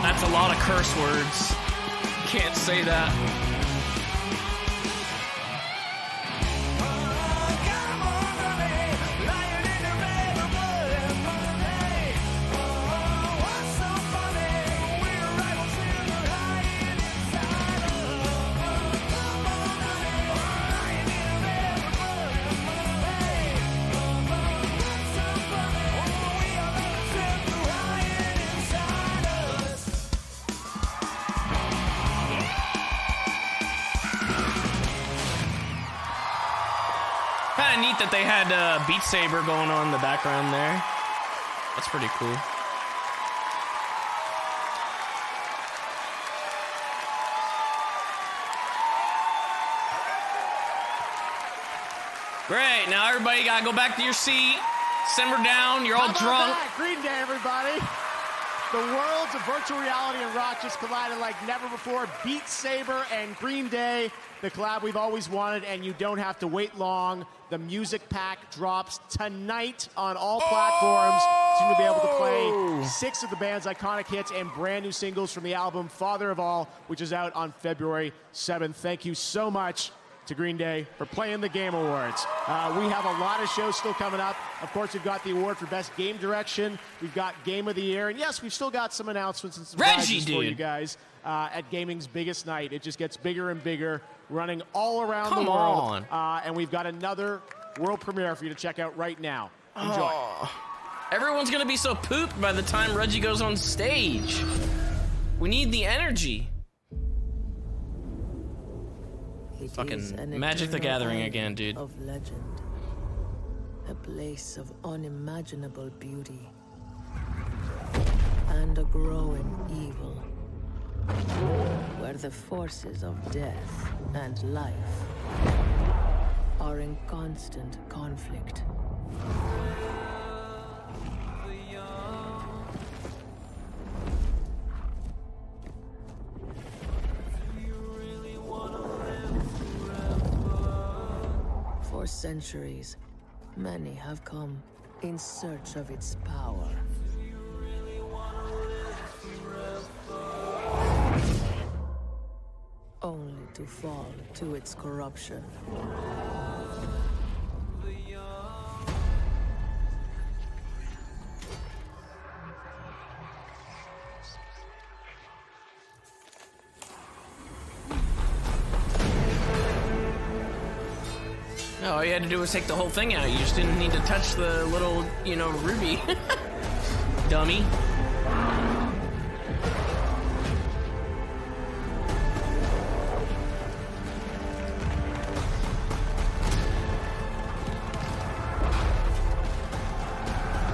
That's a lot of curse words. Can't say that. Kind of neat that they had Beat Saber going on in the background there. That's pretty cool. Great, now everybody gotta go back to your seat, simmer down, you're all drunk. Green Day, everybody. The worlds of virtual reality and rock just collided like never before. Beat Saber and Green Day, the collab we've always wanted, and you don't have to wait long. The music pack drops tonight on all platforms. So you'll be able to play 6 of the band's iconic hits and brand new singles from the album Father of All, which is out on February 7th. Thank you so much to Green Day for playing the Game Awards. We have a lot of shows still coming up. Of course, we've got the award for Best Game Direction. We've got Game of the Year. And yes, we've still got some announcements and surprises for you guys at gaming's biggest night. It just gets bigger and bigger, running all around the world. And we've got another world premiere for you to check out right now. Enjoy. Everyone's gonna be so pooped by the time Reggie goes on stage. We need the energy. Fucking Magic the Gathering again, dude. Of legend, a place of unimaginable beauty and a growing evil, where the forces of death and life are in constant conflict. For centuries, many have come in search of its power. Only to fall to its corruption. Oh, all you had to do was take the whole thing out. You just didn't need to touch the little, you know, ruby. Dummy.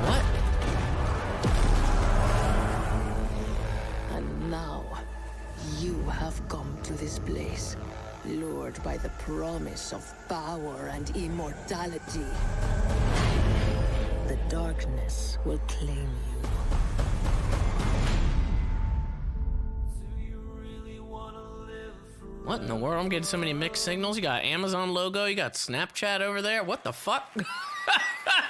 What? And now, you have come to this place, lured by the promise of power and immortality. The darkness will claim you. What in the world? I'm getting so many mixed signals. You got Amazon logo, you got Snapchat over there. What the fuck?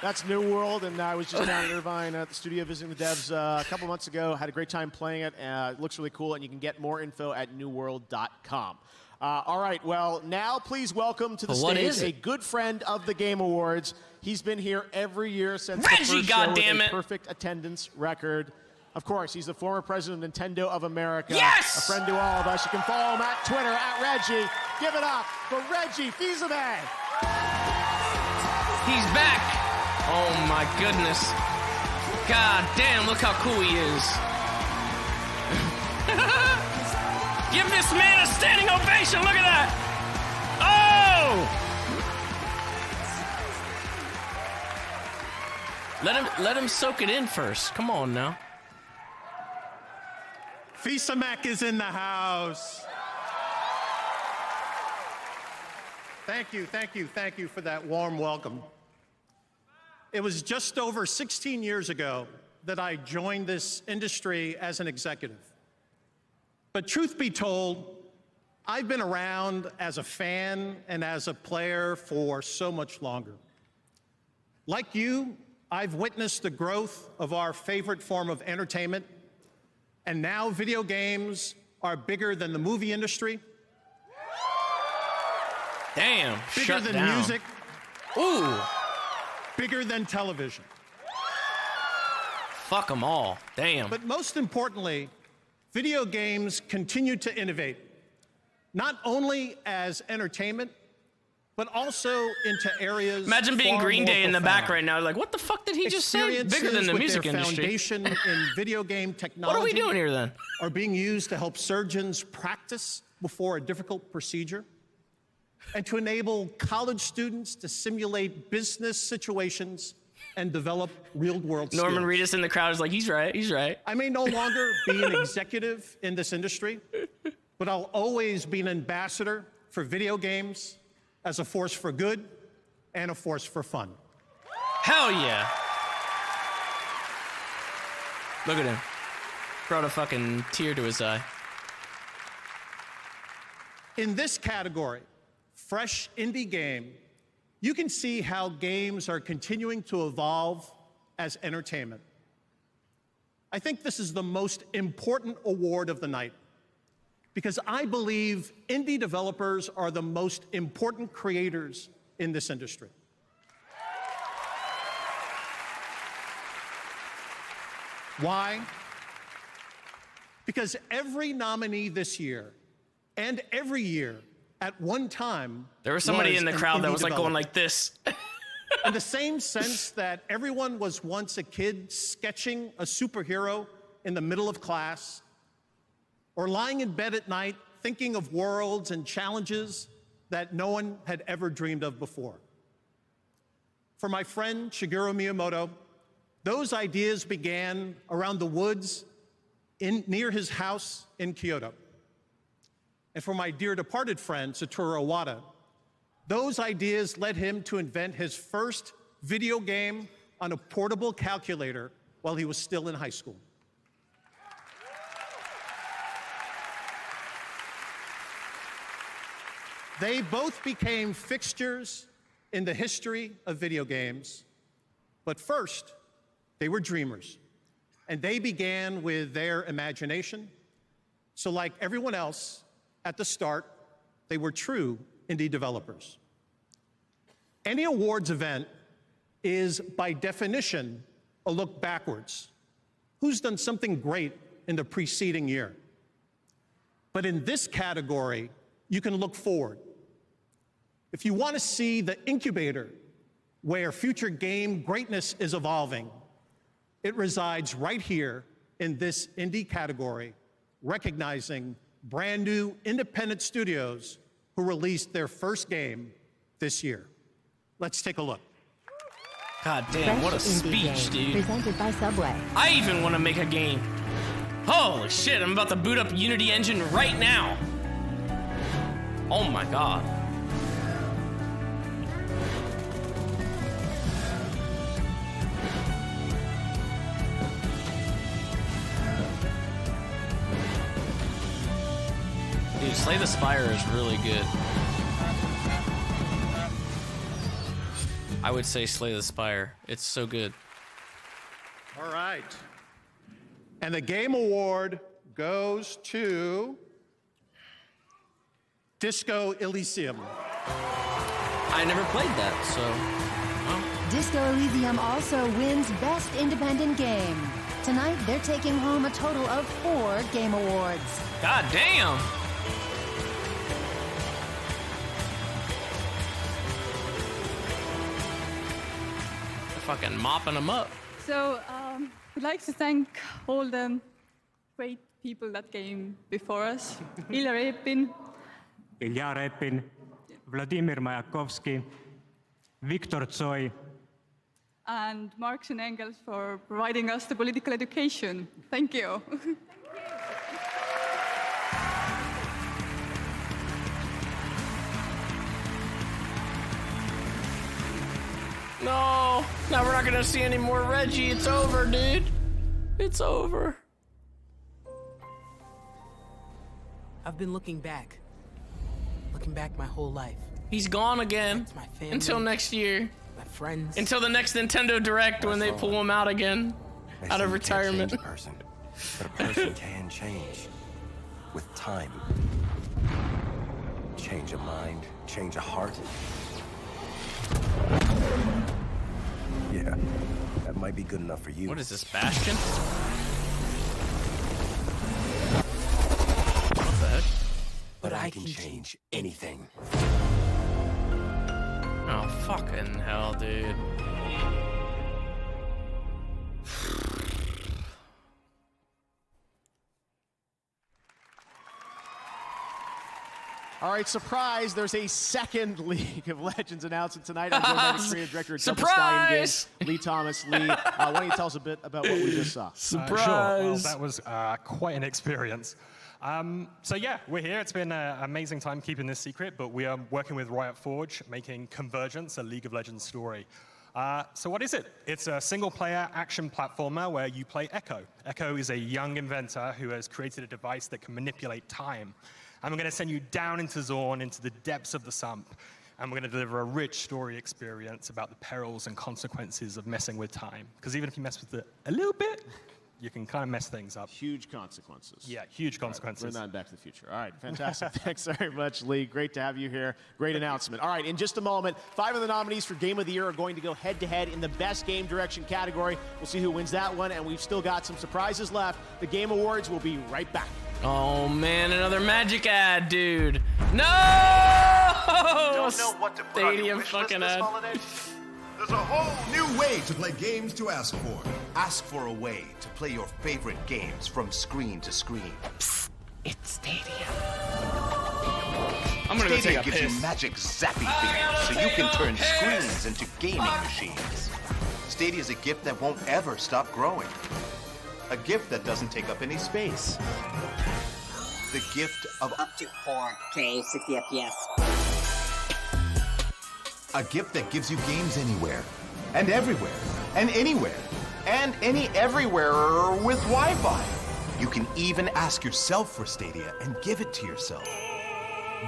That's New World, and I was just down in Irvine at the studio visiting the devs a couple months ago. Had a great time playing it. It looks really cool, and you can get more info at newworld.com. All right, well, now please welcome to the stage a good friend of the Game Awards. He's been here every year since Reggie, the first show goddammit. with a perfect attendance record. Of course, he's the former president of Nintendo of America. Yes! A friend to all of us. You can follow him at Twitter, at Reggie. Give it up for Reggie Fils-Aimé. He's back. Oh my goodness. God damn, look how cool he is. Give this man a standing ovation. Look at that. Oh! Let him soak it in first. Come on now. Fils-Aimé is in the house. Thank you for that warm welcome. It was just over 16 years ago that I joined this industry as an executive. But truth be told, I've been around as a fan and as a player for so much longer. Like you, I've witnessed the growth of our favorite form of entertainment, and now video games are bigger than the movie industry. Damn, bigger shut than down. music. Ooh. Bigger than television. Fuck them all. Damn. But most importantly, video games continue to innovate, not only as entertainment, but also into areas. Imagine being far Green more Day in the profound. back right now. Like, what the fuck did he just say? Bigger than the Experiences music with their industry. Foundation in video game technology. What are we doing here then? Are being used to help surgeons practice before a difficult procedure, and to enable college students to simulate business situations and develop real-world skills. Norman Reedus in the crowd is like, he's right, he's right. I may no longer be an executive in this industry, but I'll always be an ambassador for video games as a force for good and a force for fun. Hell yeah. Look at him. Brought a fucking tear to his eye. In this category, Fresh Indie Game, you can see how games are continuing to evolve as entertainment. I think this is the most important award of the night because I believe indie developers are the most important creators in this industry. Why? Because every nominee this year and every year at one time, There was somebody in the an crowd that indie was like going developer. like this. In the same sense that everyone was once a kid sketching a superhero in the middle of class, or lying in bed at night thinking of worlds and challenges that no one had ever dreamed of before. For my friend Shigeru Miyamoto, those ideas began around the woods near his house in Kyoto. And for my dear departed friend, Satoru Iwata, those ideas led him to invent his first video game on a portable calculator while he was still in high school. They both became fixtures in the history of video games, but first, they were dreamers, and they began with their imagination. So like everyone else, at the start, they were true indie developers. Any awards event is, by definition, a look backwards. Who's done something great in the preceding year? But in this category, you can look forward. If you want to see the incubator where future game greatness is evolving, it resides right here in this indie category, recognizing brand new independent studios who released their first game this year. Let's take a look. God damn, what a speech, dude. Presented by Subway. I even want to make a game. Holy shit, I'm about to boot up Unity Engine right now. Oh my god. Dude, Slay the Spire is really good. I would say Slay the Spire. It's so good. All right. And the game award goes to Disco Elysium. I never played that, so. Well. Disco Elysium also wins Best Independent Game. Tonight, they're taking home a total of 4 game awards. God damn! Fucking mopping them up. So, I'd like to thank all the great people that came before us. Ilya Repin, Vladimir Mayakovsky, Viktor Tsoi, and Marx and Engels for providing us the political education. Thank you. No, now we're not gonna see any more Reggie. It's over, dude. It's over. I've been looking back my whole life. He's gone again. My family, until next year. My friends. Until the next Nintendo Direct when they pull him out again. Out of retirement. Change a person, but a person can change with time. Change a mind, change a heart. Yeah, that might be good enough for you. What is this, Bastion? What the heck? But I can change anything. Oh, fucking hell, dude. All right, surprise, there's a second League of Legends announcement tonight. I'm joined by the creative director of Double Stallion Games, Lee Thomas. Lee, why don't you tell us a bit about what we just saw? Sure. Well, that was quite an experience. So yeah, we're here. It's been an amazing time keeping this secret, but we are working with Riot Forge, making Convergence, a League of Legends story. So what is it? It's a single-player action platformer where you play Echo. Echo is a young inventor who has created a device that can manipulate time. And we're going to send you down into Zorn, into the depths of the sump, and we're going to deliver a rich story experience about the perils and consequences of messing with time. Because even if you mess with it a little bit, you can kind of mess things up. Huge consequences. Yeah, huge consequences. We're not Back to the Future. All right, fantastic. Thanks very much, Lee. Great to have you here. Great announcement. All right, in just a moment, 5 of the nominees for Game of the Year are going to go head-to-head in the Best Game Direction category. We'll see who wins that one, and we've still got some surprises left. The Game Awards will be right back. Oh man, another Magic ad, dude. No! Don't know what to put on your wish list this holiday? There's a whole new way to play games to ask for. Ask for a way to play your favorite games from screen to screen. Psst, it's Stadia. I'm gonna Stadia go take a gives piss. you magic zappy fingers so you can turn screens into gaming machines. Stadia is a gift that won't ever stop growing. A gift that doesn't take up any space. The gift of up to 4K 60 FPS. A gift that gives you games anywhere, and everywhere, and anywhere, and any everywhere with Wi-Fi. You can even ask yourself for Stadia and give it to yourself.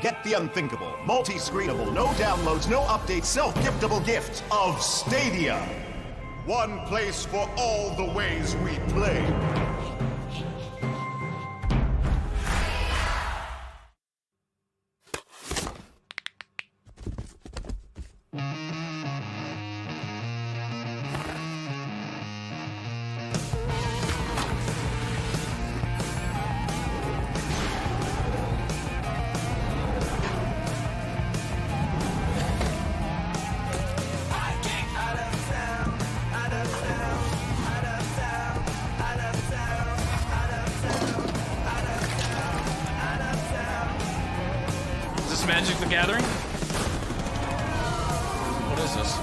Get the unthinkable, multi-screenable, no downloads, no updates, self-giftable gift of Stadia. One place for all the ways we play. Gathering? What is this?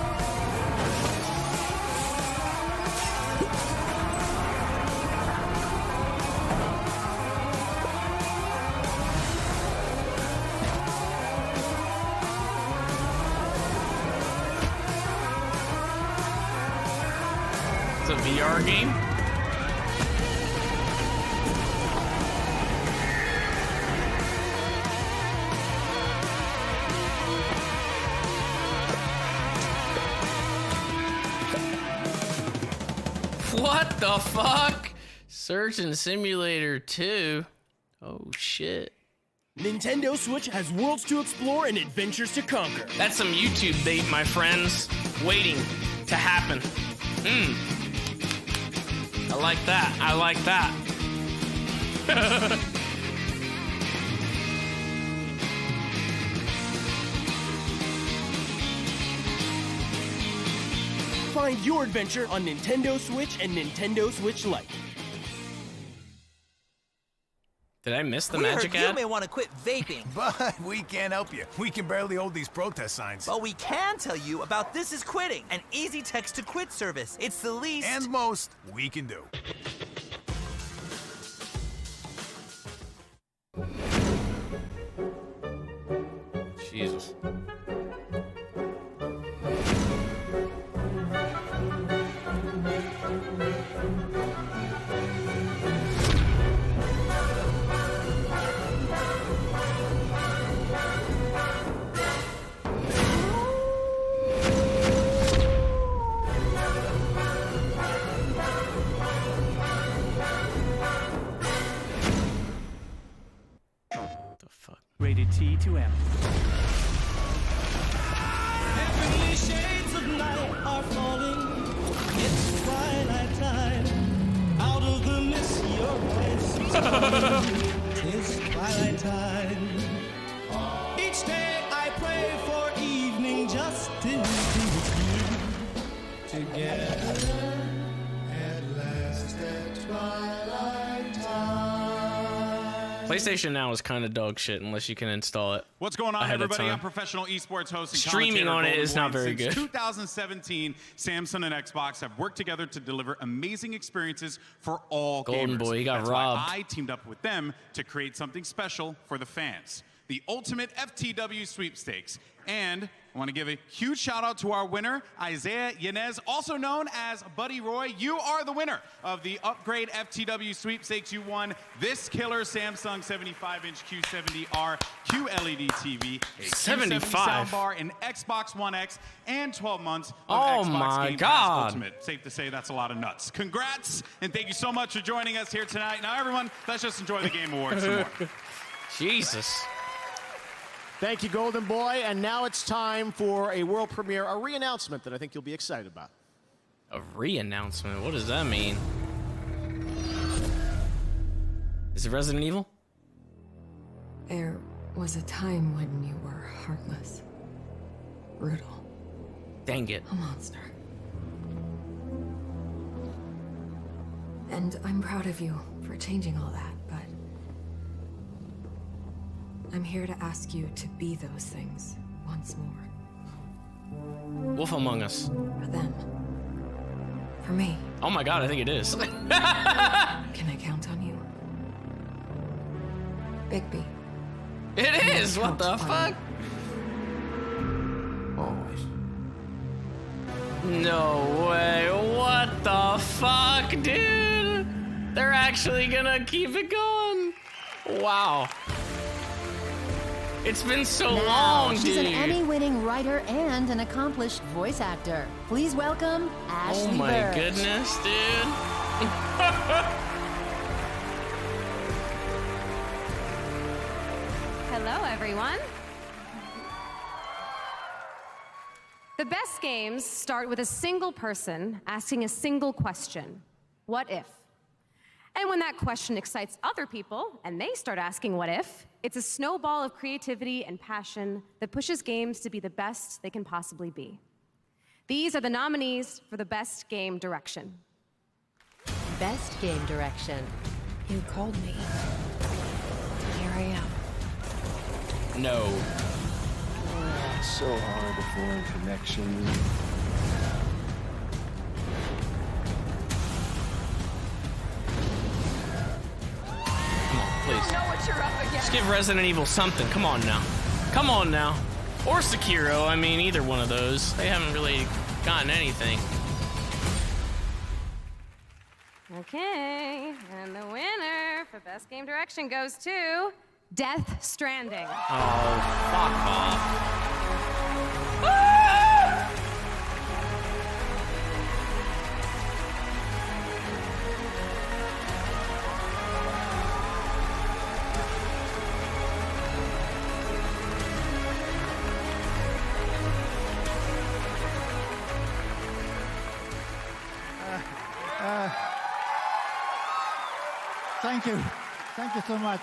It's a VR game? What the fuck? Surgeon Simulator 2? Oh shit. Nintendo Switch has worlds to explore and adventures to conquer. That's some YouTube bait, my friends. Waiting to happen. I like that. I like that. Find your adventure on Nintendo Switch and Nintendo Switch Lite. Did I miss the We magic heard you ad? may want to quit vaping. But we can't help you. We can barely hold these protest signs. But we can tell you about This Is Quitting, an easy text to quit service. It's the least and most we can do. Jesus. Rated T to M. Heavenly shades of night are falling. It's twilight time. Out of the mist, your voice is calling. It's twilight time. Each day I pray for evening just to be with you. Together at last at twilight time. PlayStation Now is kind of dog shit unless you can install it. What's going on, ahead of everybody? time. I'm professional esports host and Streaming commentator on it Golden is Boy. not very Since good. 2017, Samsung and Xbox have worked together to deliver amazing experiences for all Golden gamers. Boy, he got That's robbed. why I teamed up with them to create something special for the fans. The Ultimate FTW Sweepstakes. And I want to give a huge shout out to our winner, Isaiah Yanez, also known as Buddy Roy. You are the winner of the Upgrade FTW Sweepstakes. You won this killer Samsung 75-inch Q70R QLED TV, a 75? soundbar, an Xbox One X, and 12 months of Oh Xbox my Game God. Pass Ultimate. Safe to say that's a lot of nuts. Congrats, and thank you so much for joining us here tonight. Now, everyone, let's just enjoy the Game Awards some more. Jesus. Thank you, Golden Boy. And now it's time for a world premiere, a re-announcement that I think you'll be excited about. A re-announcement? What does that mean? Is it Resident Evil? There was a time when you were heartless, brutal, Dang it. a monster. And I'm proud of you for changing all that, but I'm here to ask you to be those things once more. Wolf Among Us. For them. For me. Oh my God, I think it is. Can I count on you? Bigby. It is! What the fuck? Always. No way. What the fuck, dude? They're actually gonna keep it going. Wow. It's been so Now, long, she's dude. an Emmy-winning writer and an accomplished voice actor. Please welcome Ashley Oh my Burch. goodness, dude. Hello, everyone. The best games start with a single person asking a single question. What if? And when that question excites other people and they start asking what if, it's a snowball of creativity and passion that pushes games to be the best they can possibly be. These are the nominees for the Best Game Direction. Best Game Direction. You called me. Here I am. No. so hard to form connections. Come on, please. Just give Resident Evil something. Come on now. Come on now. Or Sekiro. I mean, either one of those. They haven't really gotten anything. Okay, and the winner for Best Game Direction goes to Death Stranding. Oh, fuck off. Thank you. Thank you so much.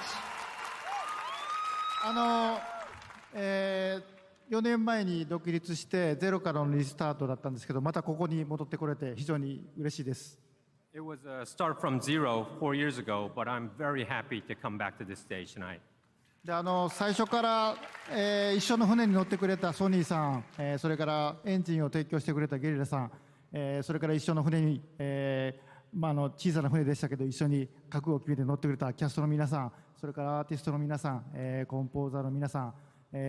4年前に独立してゼロからのリスタートだったんですけど、またここに戻ってこれて非常に嬉しいです。It was a start from zero 4 years ago, but I'm very happy to come back to this stage tonight. で最初から、一緒の船に乗ってくれたソニーさん、それからエンジンを提供してくれたゲリラさん、それから一緒の船に、小さな船でしたけど一緒に覚悟を決めて乗ってくれたキャストの皆さん、それからアーティストの皆さん、コンポーザーの皆さん、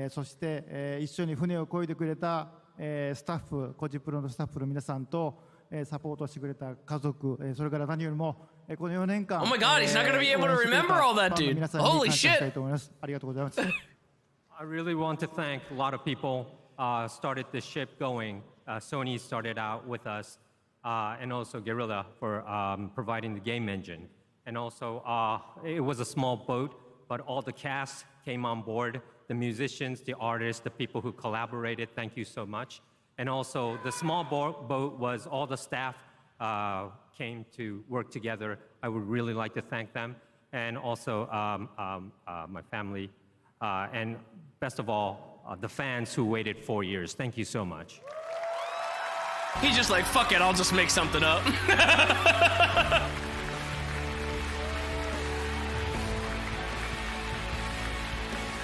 そして、一緒に船を漕いでくれた、スタッフ、コジプロのスタッフの皆さんと、サポートしてくれた家族、それから何よりも、この4年間 Oh my god, he's not gonna be able to remember all that, dude. Holy shit. ありがとうございます。I really want to thank a lot of people started the ship going. Sony started out with us, and also Guerrilla for providing the game engine. And also, it was a small boat, but all the cast came on board. The musicians, the artists, the people who collaborated, thank you so much. And also, the small boat was all the staff came to work together. I would really like to thank them. And also, my family. And best of all, the fans who waited 4 years. Thank you so much. He's just like, fuck it, I'll just make something up.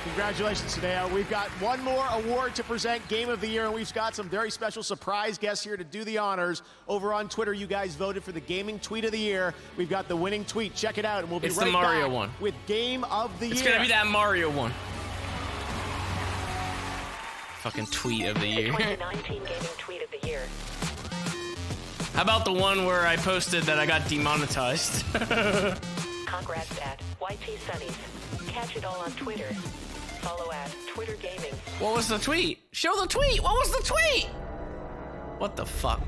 Congratulations, Tadeo. We've got one more award to present, Game of the Year, and we've got some very special surprise guests here to do the honors. Over on Twitter, you guys voted for the Gaming Tweet of the Year. We've got the winning tweet. Check it out, and we'll be It's right the Mario back one. with Game of the Year. It's gonna be that Mario one. Fucking tweet of the year. 2019 Gaming Tweet of the Year. How about the one where I posted that I got demonetized? Congrats at YT Sunnies. Catch it all on Twitter. Follow at Twitter Gaming. What was the tweet? Show the tweet! What was the tweet? What the fuck?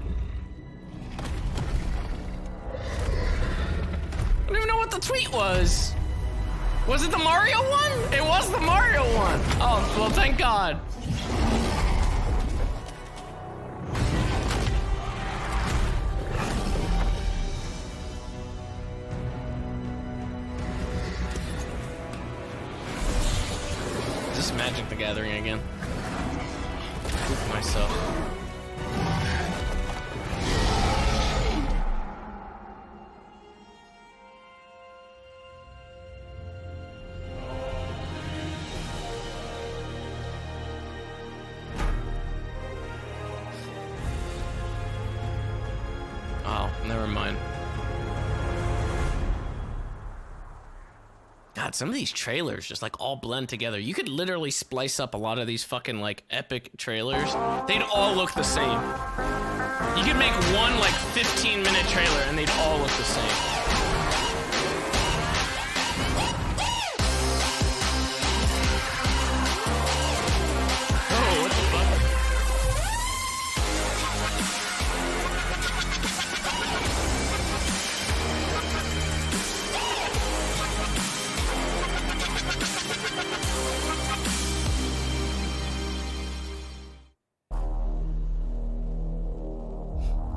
I don't even know what the tweet was. Was it the Mario one? It was the Mario one. Oh, well, thank God. Is this Magic the Gathering again? Goof myself. Oh, never mind. God, some of these trailers just like all blend together. You could literally splice up a lot of these fucking like epic trailers. They'd all look the same. You could make one like 15-minute trailer and they'd all look the same. Oh, what the fuck?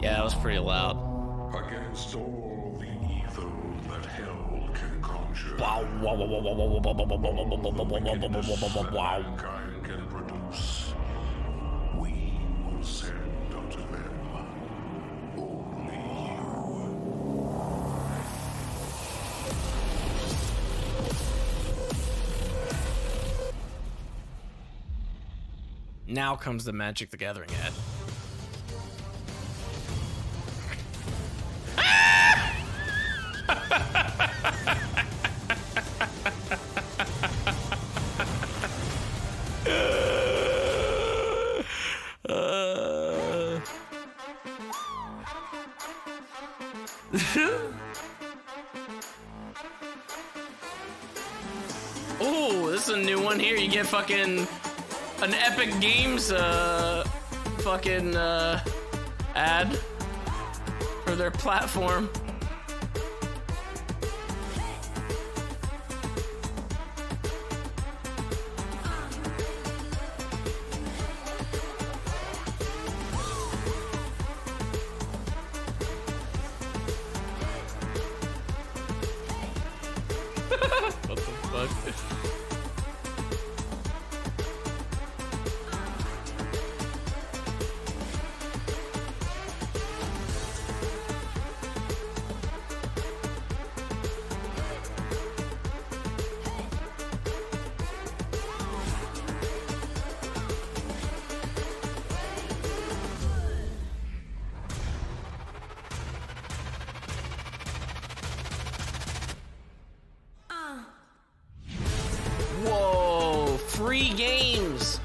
Yeah, that was pretty loud. Against all the evil that hell can conjure. Wow, wow, wow, wow, wow, wow, wow, wow, wow, wow. Mankind can produce. We will send unto them only you. Now comes the Magic the Gathering ad. Oh, this is a new one here. You get fucking an Epic Games fucking ad for their platform. What the fuck? Whoa, free games.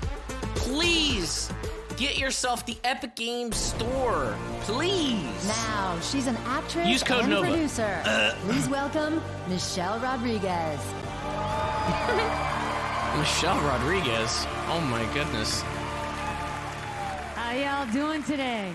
Please get yourself the Epic Games Store. Please. Now, she's an actress Use code and Nova. producer. Please welcome Michelle Rodriguez. Michelle Rodriguez. Oh my goodness. How y'all doing today?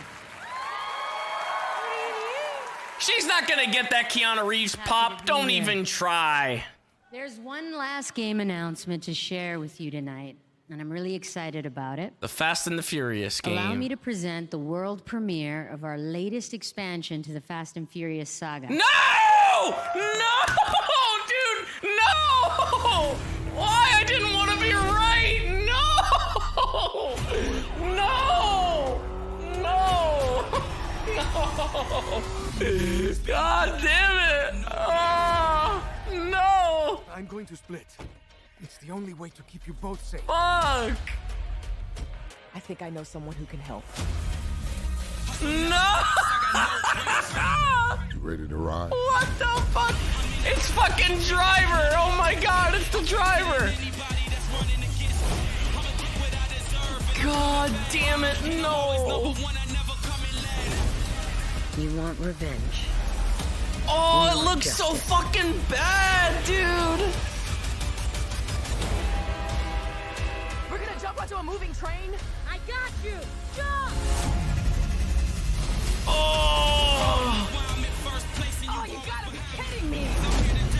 She's not gonna get that Keanu Reeves pop. Don't even try. There's one last game announcement to share with you tonight, and I'm really excited about it. The Fast and the Furious game. Allow me to present the world premiere of our latest expansion to the Fast and Furious saga. No! No! Dude, no! Why? I didn't want to be right! No! No! No! No! God damn it! Oh, no! I'm going to split. It's the only way to keep you both safe. Fuck! I think I know someone who can help. No! You ready to ride? What the fuck? It's fucking Driver! Oh my god, it's the Driver! God damn it, no! You want revenge? Oh, it looks so fucking bad, dude! We're gonna jump onto a moving train. I got you. Jump! Oh! Oh, you gotta be kidding me!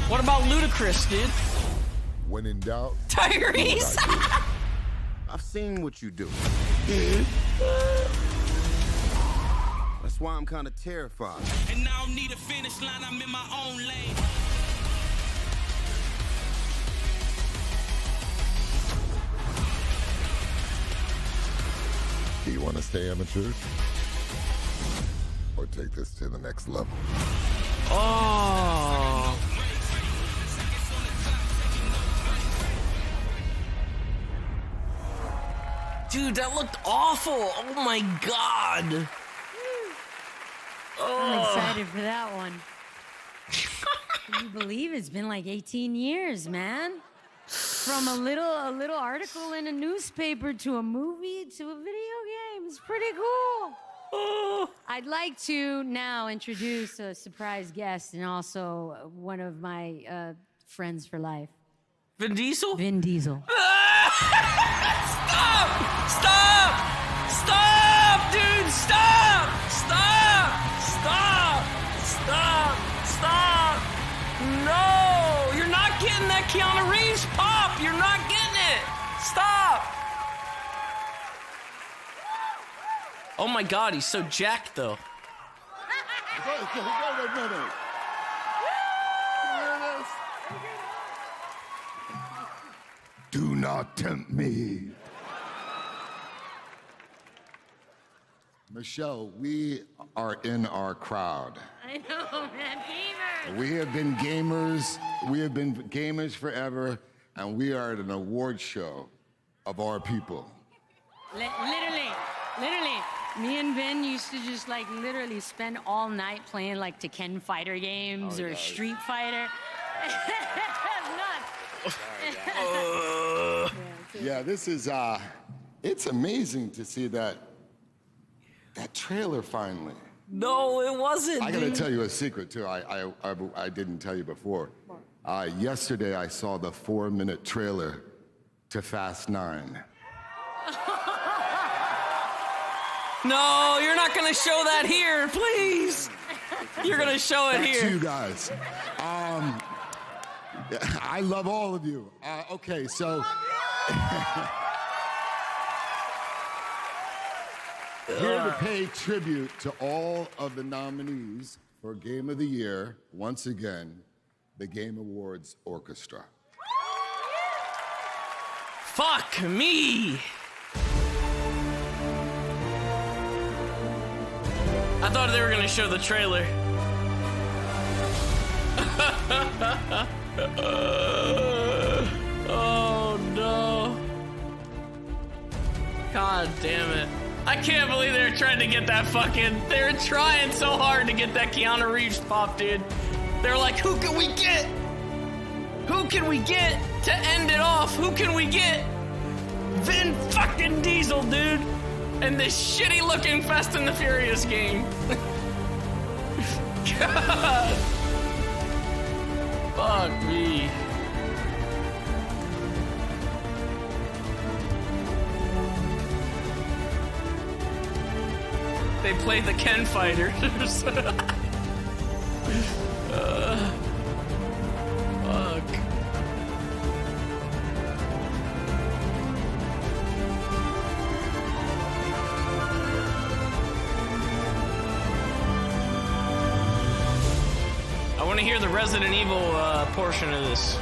What about Ludacris, dude? When in doubt, Tyrese! I've seen what you do. That's why I'm kind of terrified. And I don't need a finish line, I'm in my own lane. do you want to stay amateur? Or take this to the next level? Oh. Dude, that looked awful. Oh my god. I'm excited for that one. Can you believe it's been like 18 years, man? From a little article in a newspaper to a movie to a video game. It's pretty cool. I'd like to now introduce a surprise guest and also one of my friends for life. Vin Diesel? Vin Diesel. Stop! Stop! Stop, dude! Stop! Stop! Stop! Stop! Stop! No! You're not getting that Keanu Reeves pop! You're not getting it! Stop! Oh my god, he's so jacked though. Wait a minute. Do not tempt me. Michelle, we are in our crowd. I know, man. Gamers. We have been gamers forever, and we are at an award show of our people. Let Me and Ben used to just like literally spend all night playing like Tekken fighter games or Street Fighter. Yeah, this is, it's amazing to see that trailer finally. No, it wasn't. I gotta tell you a secret too. I didn't tell you before. Yesterday I saw the 4-minute trailer to Fast 9. No, you're not gonna show that here, please. You're gonna show it That's here. you guys. I love all of you. Okay, so. Here to pay tribute to all of the nominees for Game of the Year, once again, the Game Awards Orchestra. Fuck me. I thought they were gonna show the trailer. Oh no. God damn it. I can't believe they're trying to get that they're trying so hard to get that Keanu Reeves pop, dude. They're like, who can we get? Who can we get to end it off? Who can we get? Vin fucking Diesel, dude. And this shitty looking Fast and the Furious game. God. Fuck me. They played the Ken Fighters. Fuck. I want to hear the Resident Evil portion of this.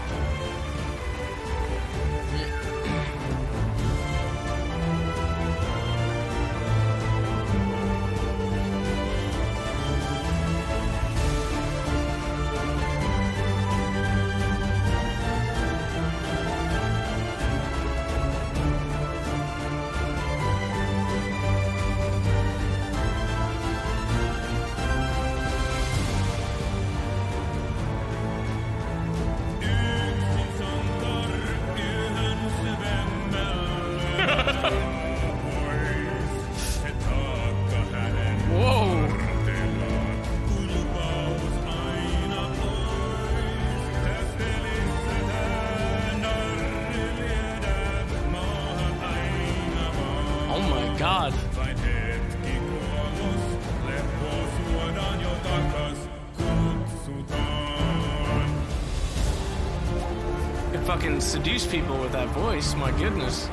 God. You fucking seduce people with that voice, my goodness.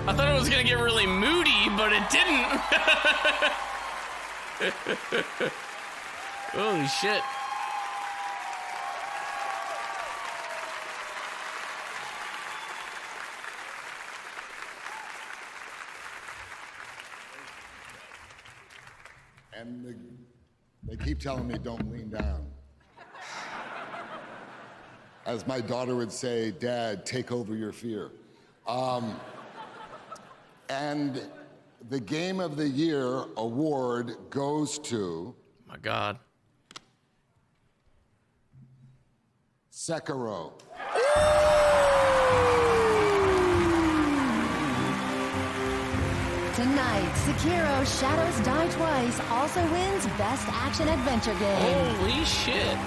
I thought it was gonna get really moody, but it didn't. Holy shit. And they keep telling me don't lean down. As my daughter would say, Dad, take over your fear. And the Game of the Year award goes to... My God. Sekiro. Tonight, Sekiro Shadows Die Twice also wins Best Action Adventure Game. Holy shit.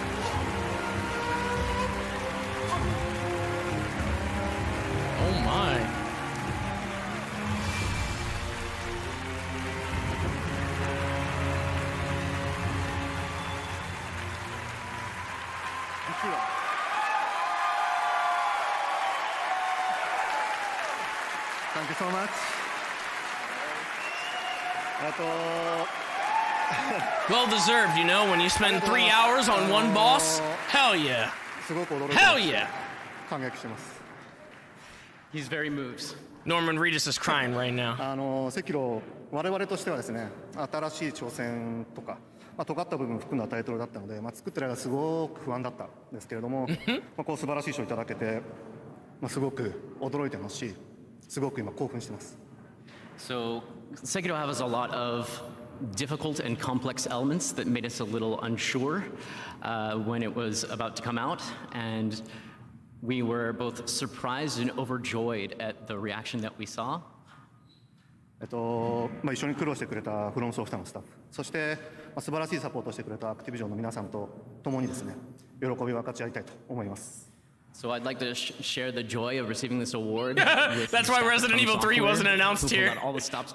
Thank you so much. Well deserved, you know, when you spend 3 hours on one boss. Hell yeah. Hell yeah. He's very moved. Norman Reedus is crying right now. 赤炉、我々としてはですね、新しい挑戦とか、尖った部分を含んだタイトルだったので、作ってる間すごく不安だったんですけれども、こう素晴らしい賞をいただけて、すごく驚いてますし、すごく今興奮してます。So, Sekiro has a lot of difficult and complex elements that made us a little unsure when it was about to come out, and we were both surprised and overjoyed at the reaction that we saw. 一緒に苦労してくれたフロムソフトのスタッフ、そして素晴らしいサポートをしてくれたアクティビジョンの皆さんと共にですね、喜びを分かち合いたいと思います。So I'd like to share the joy of receiving this award. That's why Resident Evil 3 wasn't announced here.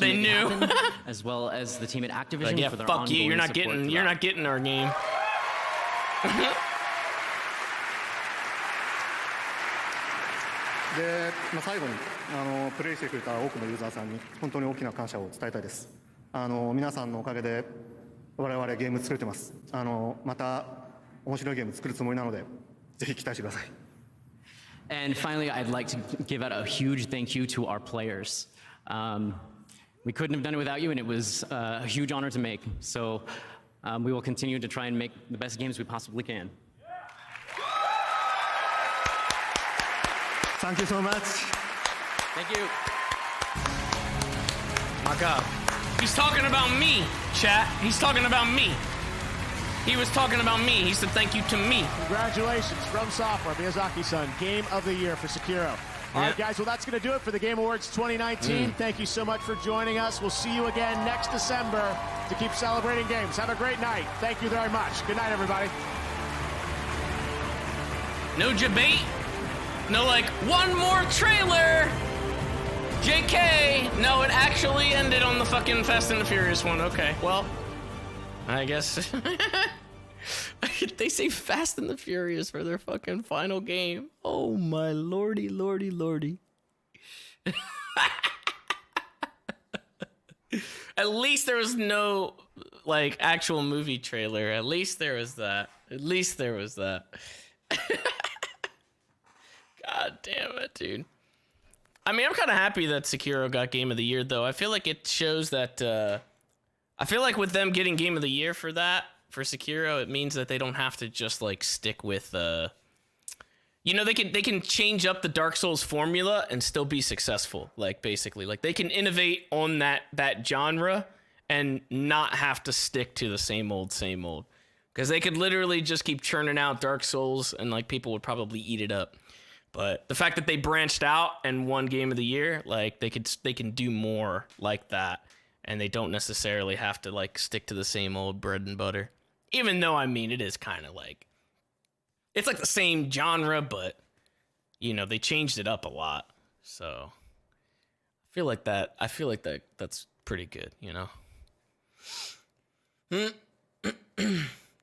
They knew. Happen, as well as the team at Activision like, yeah, for their fuck you. ongoing support. You're not getting our game. で、最後にプレイしてくれた多くのユーザーさんに本当に大きな感謝を伝えたいです。皆さんのおかげで我々ゲーム作れてます。また面白いゲーム作るつもりなので、ぜひ期待してください。And finally, I'd like to give out a huge thank you to our players. We couldn't have done it without you, and it was a huge honor to make. So we will continue to try and make the best games we possibly can. Thank you so much. Thank you. My God. He's talking about me, chat. He's talking about me. He was talking about me. He said thank you to me. Congratulations from Software, Miyazaki-san, Game of the Year for Sekiro. All right, guys, well, that's going to do it for the Game Awards 2019. Thank you so much for joining us. We'll see you again next December to keep celebrating games. Have a great night. Thank you very much. Good night, everybody. No debate. No, like, one more trailer. JK. No, it actually ended on the fucking Fast and the Furious one. Okay, well, I guess. They say Fast and the Furious for their fucking final game. Oh my lordy, lordy, lordy. At least there was no, like, actual movie trailer. At least there was that. At least there was that. God damn it, dude. I mean, I'm kind of happy that Sekiro got Game of the Year, though. I feel like it shows that, I feel like with them getting Game of the Year for that, for Sekiro, it means that they don't have to just, like, stick with, you know, they can change up the Dark Souls formula and still be successful, like, basically. Like, they can innovate on that genre and not have to stick to the same old. Because they could literally just keep churning out Dark Souls and, like, people would probably eat it up. But the fact that they branched out and won Game of the Year, like, they can do more like that. And they don't necessarily have to, like, stick to the same old bread and butter. Even though, I mean, it is kind of like, it's like the same genre, but, you know, they changed it up a lot. So I feel like that's pretty good, you know?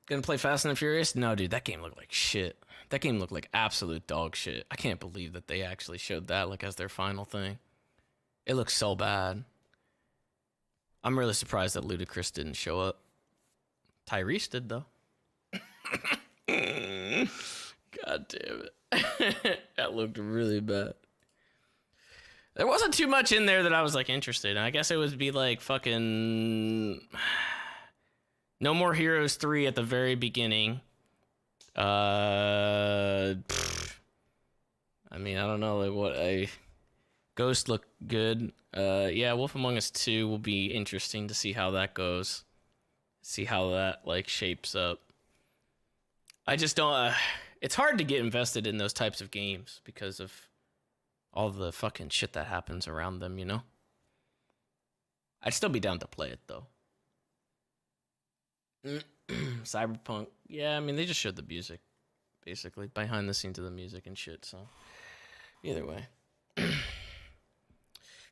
Gonna play Fast and the Furious? No, dude, that game looked like shit. That game looked like absolute dog shit. I can't believe that they actually showed that, like, as their final thing. It looks so bad. I'm really surprised that Ludacris didn't show up. Tyrese did, though. God damn it. That looked really bad. There wasn't too much in there that I was, like, interested in. I guess it would be, like, fucking No More Heroes 3 at the very beginning. I mean, I don't know, like, what Ghost looked good. Yeah, Wolf Among Us 2 will be interesting to see how that goes. See how that, like, shapes up. I just don't, it's hard to get invested in those types of games because of all the fucking shit that happens around them, you know? I'd still be down to play it, though. Cyberpunk, yeah, I mean, they just showed the music, basically, behind the scenes of the music and shit, so either way.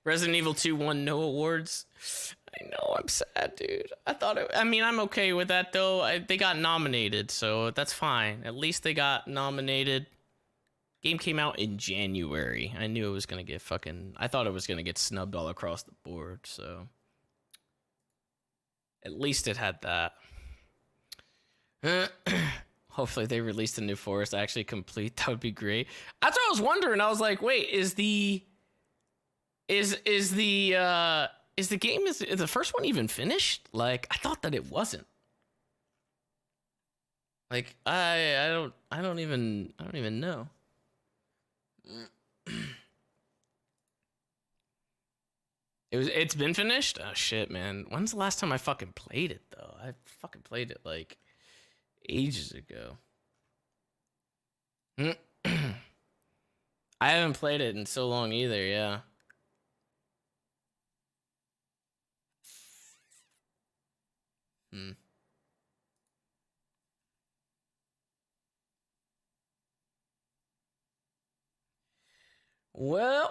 Resident Evil 2 won no awards. I know, I'm sad, dude. I mean, I'm okay with that, though. They got nominated, so that's fine. At least they got nominated. Game came out in January. I knew it was gonna get I thought it was gonna get snubbed all across the board, so at least it had that. Hopefully they released a new forest actually complete. That would be great. That's what I was wondering. I was like, wait, is the game, is the first one even finished? Like, I thought that it wasn't. Like, I don't even know. It's been finished? Oh shit, man. When's the last time I fucking played it though? I fucking played it like ages ago. I haven't played it in so long either, yeah. Well.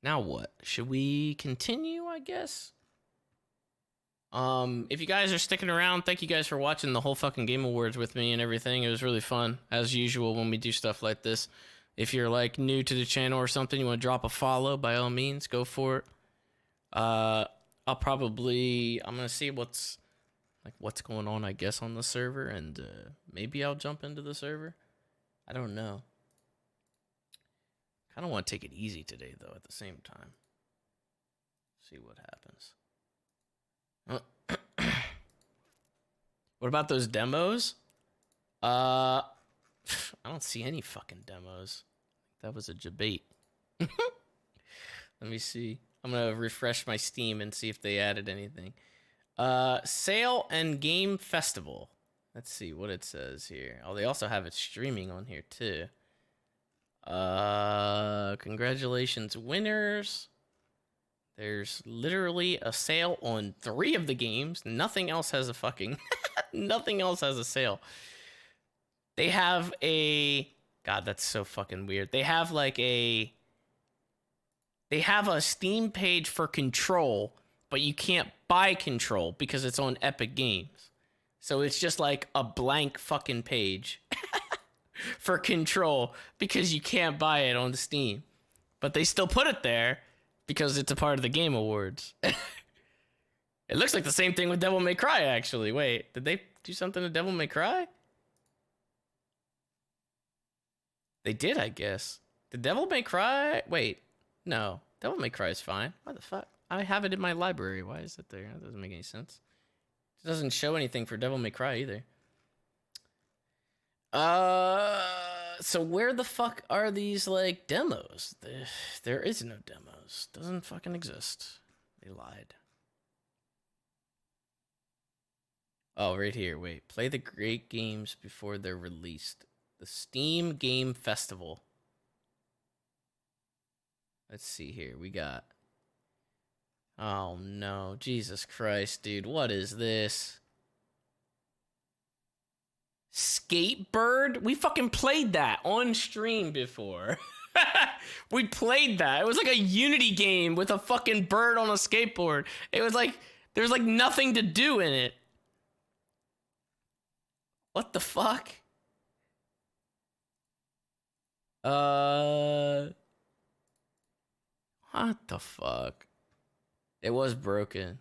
Now what? Should we continue, I guess? If you guys are sticking around, thank you guys for watching the whole fucking Game Awards with me and everything. It was really fun, as usual, when we do stuff like this. If you're, like, new to the channel or something, you want to drop a follow, by all means, go for it. I'm gonna see what's going on, I guess, on the server, and maybe I'll jump into the server. I don't know. Kind of want to take it easy today, though, at the same time. See what happens. What about those demos? I don't see any fucking demos. That was a debate. Let me see. I'm going to refresh my Steam and see if they added anything. Sale and Game Festival. Let's see what it says here. Oh, they also have it streaming on here, too. Congratulations, winners. There's literally a sale on 3 of the games. Nothing else has a fucking... Nothing else has a sale. They have a... God, that's so fucking weird. They have like a... They have a Steam page for Control, but you can't buy Control because it's on Epic Games. So it's just like a blank fucking page for Control because you can't buy it on Steam. But they still put it there because it's a part of the Game Awards. It looks like the same thing with Devil May Cry, actually. Wait, did they do something to Devil May Cry? They did, I guess. Did Devil May Cry... Wait, no. Devil May Cry is fine. Why the fuck? I have it in my library. Why is it there? That doesn't make any sense. It doesn't show anything for Devil May Cry either. So where the fuck are these, like, demos? There is no demos. Doesn't fucking exist. They lied. Oh, right here. Wait. Play the great games before they're released. The Steam Game Festival. Let's see here. We got... Oh, no. Jesus Christ, dude. What is this? Skatebird? We fucking played that on stream before. We played that. It was like a Unity game with a fucking bird on a skateboard. It was like... There's like nothing to do in it. What the fuck? What the fuck? It was broken.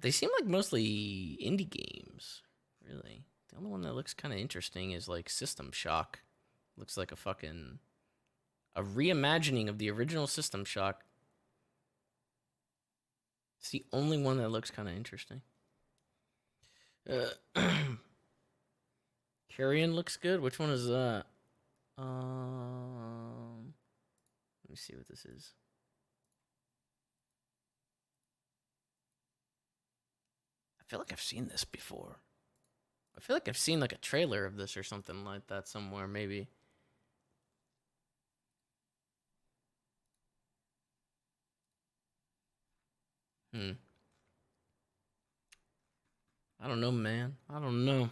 They seem like mostly indie games, really. The only one that looks kind of interesting is like System Shock. Looks like a reimagining of the original System Shock. It's the only one that looks kind of interesting. Carrion looks good. Which one is that? Let me see what this is. I feel like I've seen this before. I feel like I've seen like a trailer of this or something like that somewhere, maybe. I don't know, man. I don't know.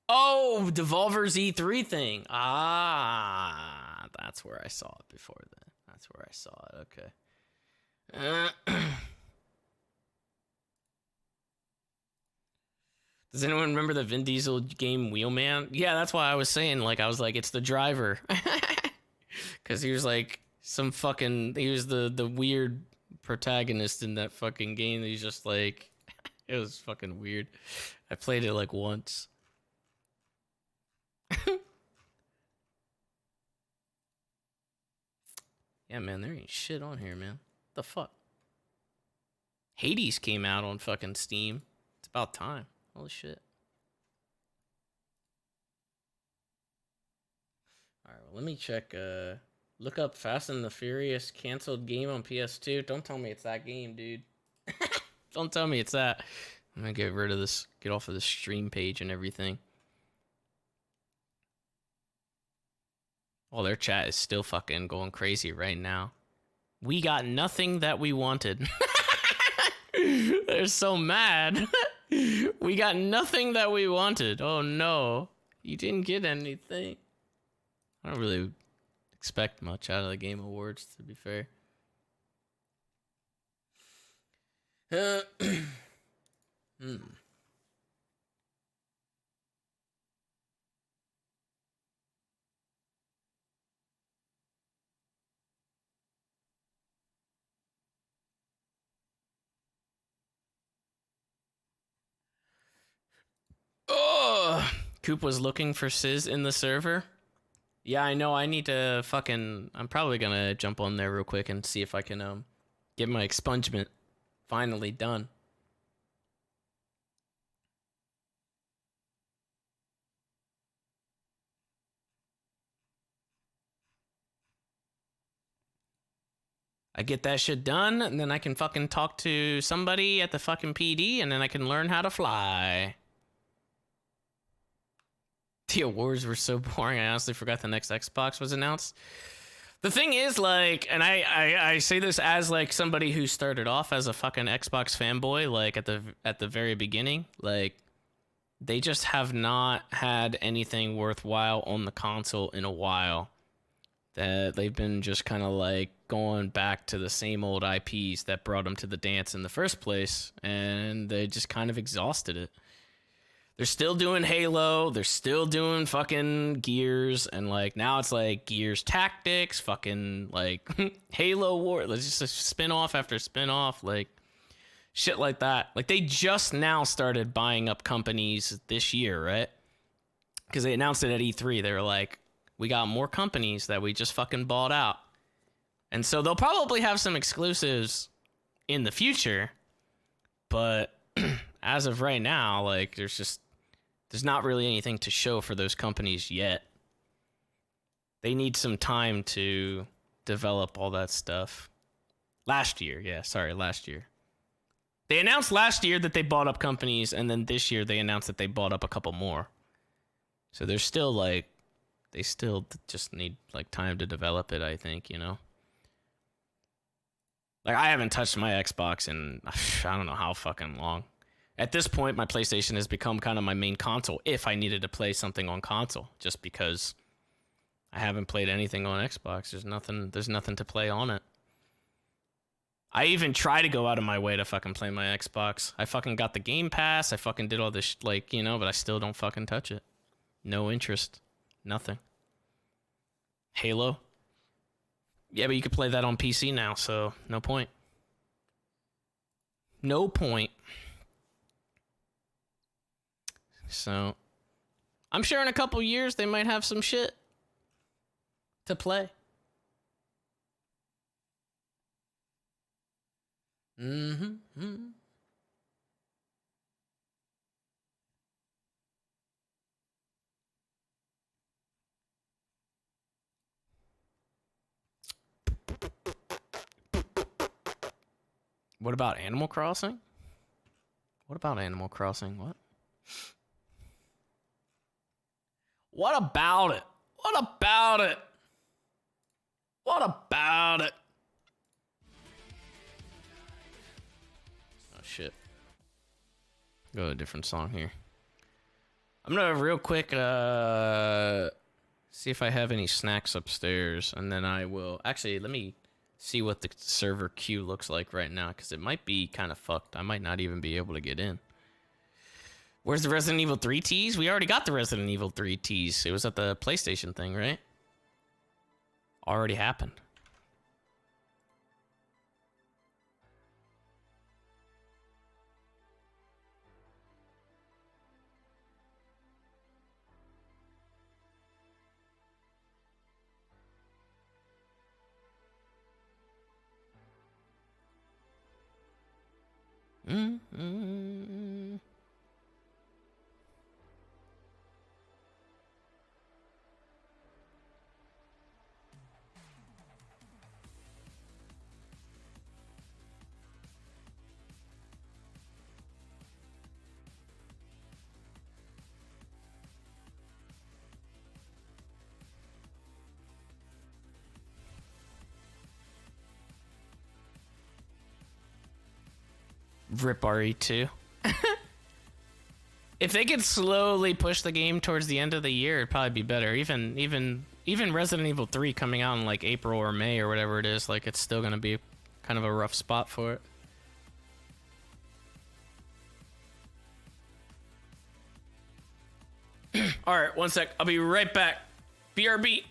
Oh, Devolver's E3 thing. Ah, that's where I saw it before then. That's where I saw it. Okay. Does anyone remember the Vin Diesel game Wheelman? Yeah, that's why I was saying, like, I was like, it's the driver. Because he was like he was the weird protagonist in that fucking game. He's just like, it was fucking weird. I played it like once. Yeah, man, there ain't shit on here, man. What the fuck? Hades came out on fucking Steam. It's about time. Holy shit. Alright, well, let me check. Look up Fast and the Furious canceled game on PS2. Don't tell me it's that game, dude. Don't tell me it's that. I'm gonna get rid of this, get off of the stream page and everything. Oh, their chat is still fucking going crazy right now. We got nothing that we wanted. They're so mad. We got nothing that we wanted. Oh no. You didn't get anything. I don't really expect much out of the Game Awards, to be fair. Oh, Coop was looking for Sizz in the server. Yeah, I know. I need to fucking. I'm probably gonna jump on there real quick and see if I can get my expungement finally done. I get that shit done, and then I can fucking talk to somebody at the fucking PD, and then I can learn how to fly. The awards were so boring, I honestly forgot the next Xbox was announced. The thing is, like, and I say this as, like, somebody who started off as a fucking Xbox fanboy, like, at the very beginning. Like, they just have not had anything worthwhile on the console in a while. That they've been just kind of, like, going back to the same old IPs that brought them to the dance in the first place, and they just kind of exhausted it. They're still doing Halo, they're still doing fucking Gears, and like now it's like Gears Tactics, fucking like Halo War, let's just a spin-off after spin-off, like shit like that. Like they just now started buying up companies this year, right? Because they announced it at E3. They were like, we got more companies that we just fucking bought out. And so they'll probably have some exclusives in the future, but as of right now, like there's not really anything to show for those companies yet. They need some time to develop all that stuff. Last year. They announced last year that they bought up companies, and then this year they announced that they bought up a couple more. So they're still like, they still just need like time to develop it, I think, you know? Like I haven't touched my Xbox in I don't know how fucking long. At this point, my PlayStation has become kind of my main console if I needed to play something on console, just because I haven't played anything on Xbox. There's nothing to play on it. I even try to go out of my way to fucking play my Xbox. I fucking got the Game Pass. I fucking did all this, like, you know, but I still don't fucking touch it. No interest. Nothing. Halo? Yeah, but you could play that on PC now, so no point. No point. So, I'm sure in a couple years they might have some shit to play. Mm-hmm. What about Animal Crossing? What about Animal Crossing? What? What about it? What about it? What about it? Oh, shit. Go to a different song here. I'm gonna real quick see if I have any snacks upstairs, and then I will... Actually, let me see what the server queue looks like right now, because it might be kind of fucked. I might not even be able to get in. Where's the Resident Evil 3 tease? We already got the Resident Evil 3 tease. It was at the PlayStation thing, right? Already happened. Mm-hmm. Rip RE2. If they could slowly push the game towards the end of the year, it'd probably be better. Even Resident Evil 3 coming out in like April or May or whatever it is, like it's still gonna be kind of a rough spot for it. All right, one sec. I'll be right back. BRB.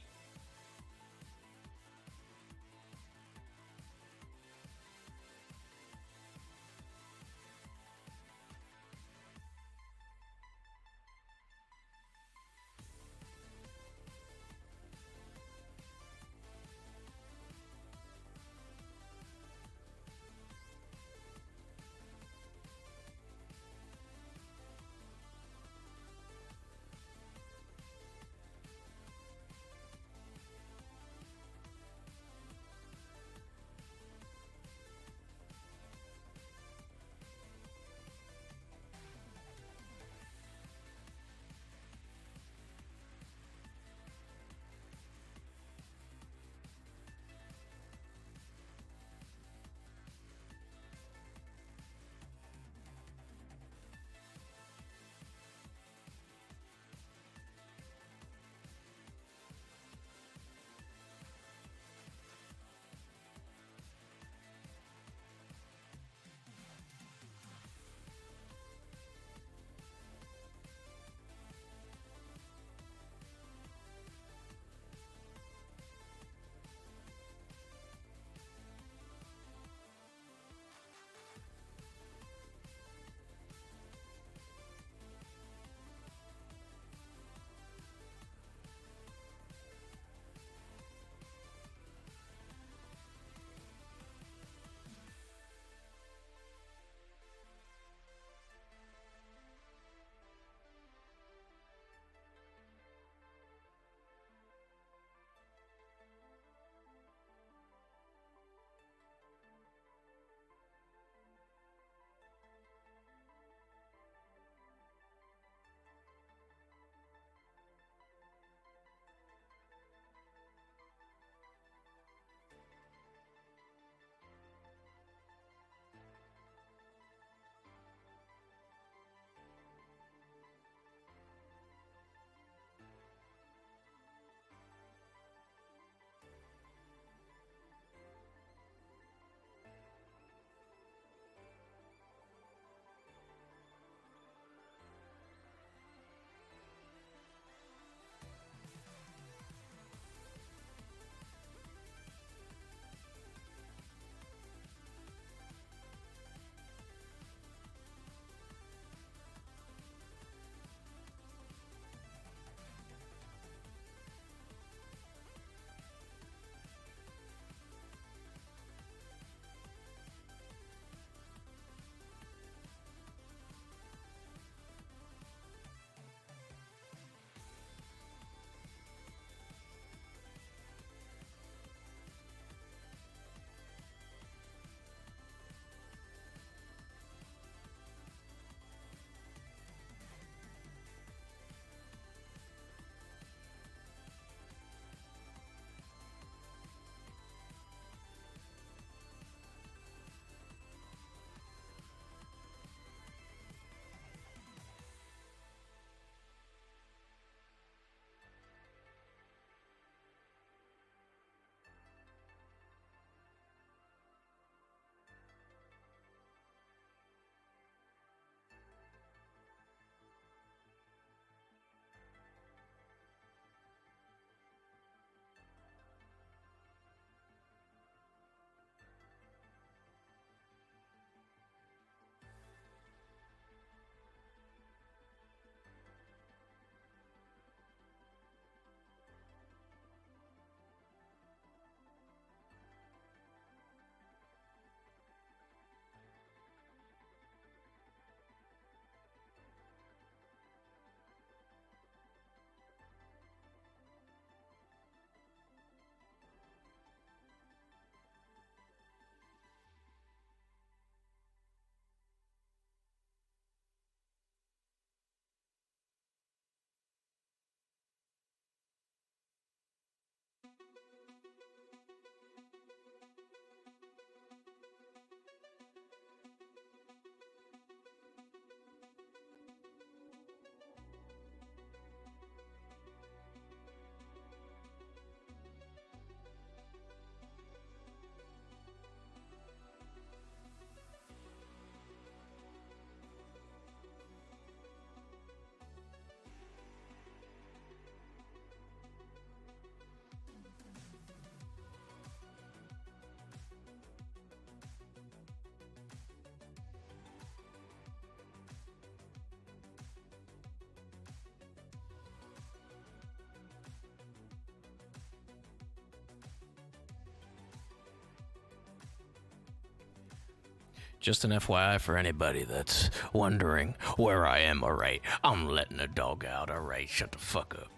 Just an FYI for anybody that's wondering where I am, alright? I'm letting the dog out, alright? Shut the fuck up.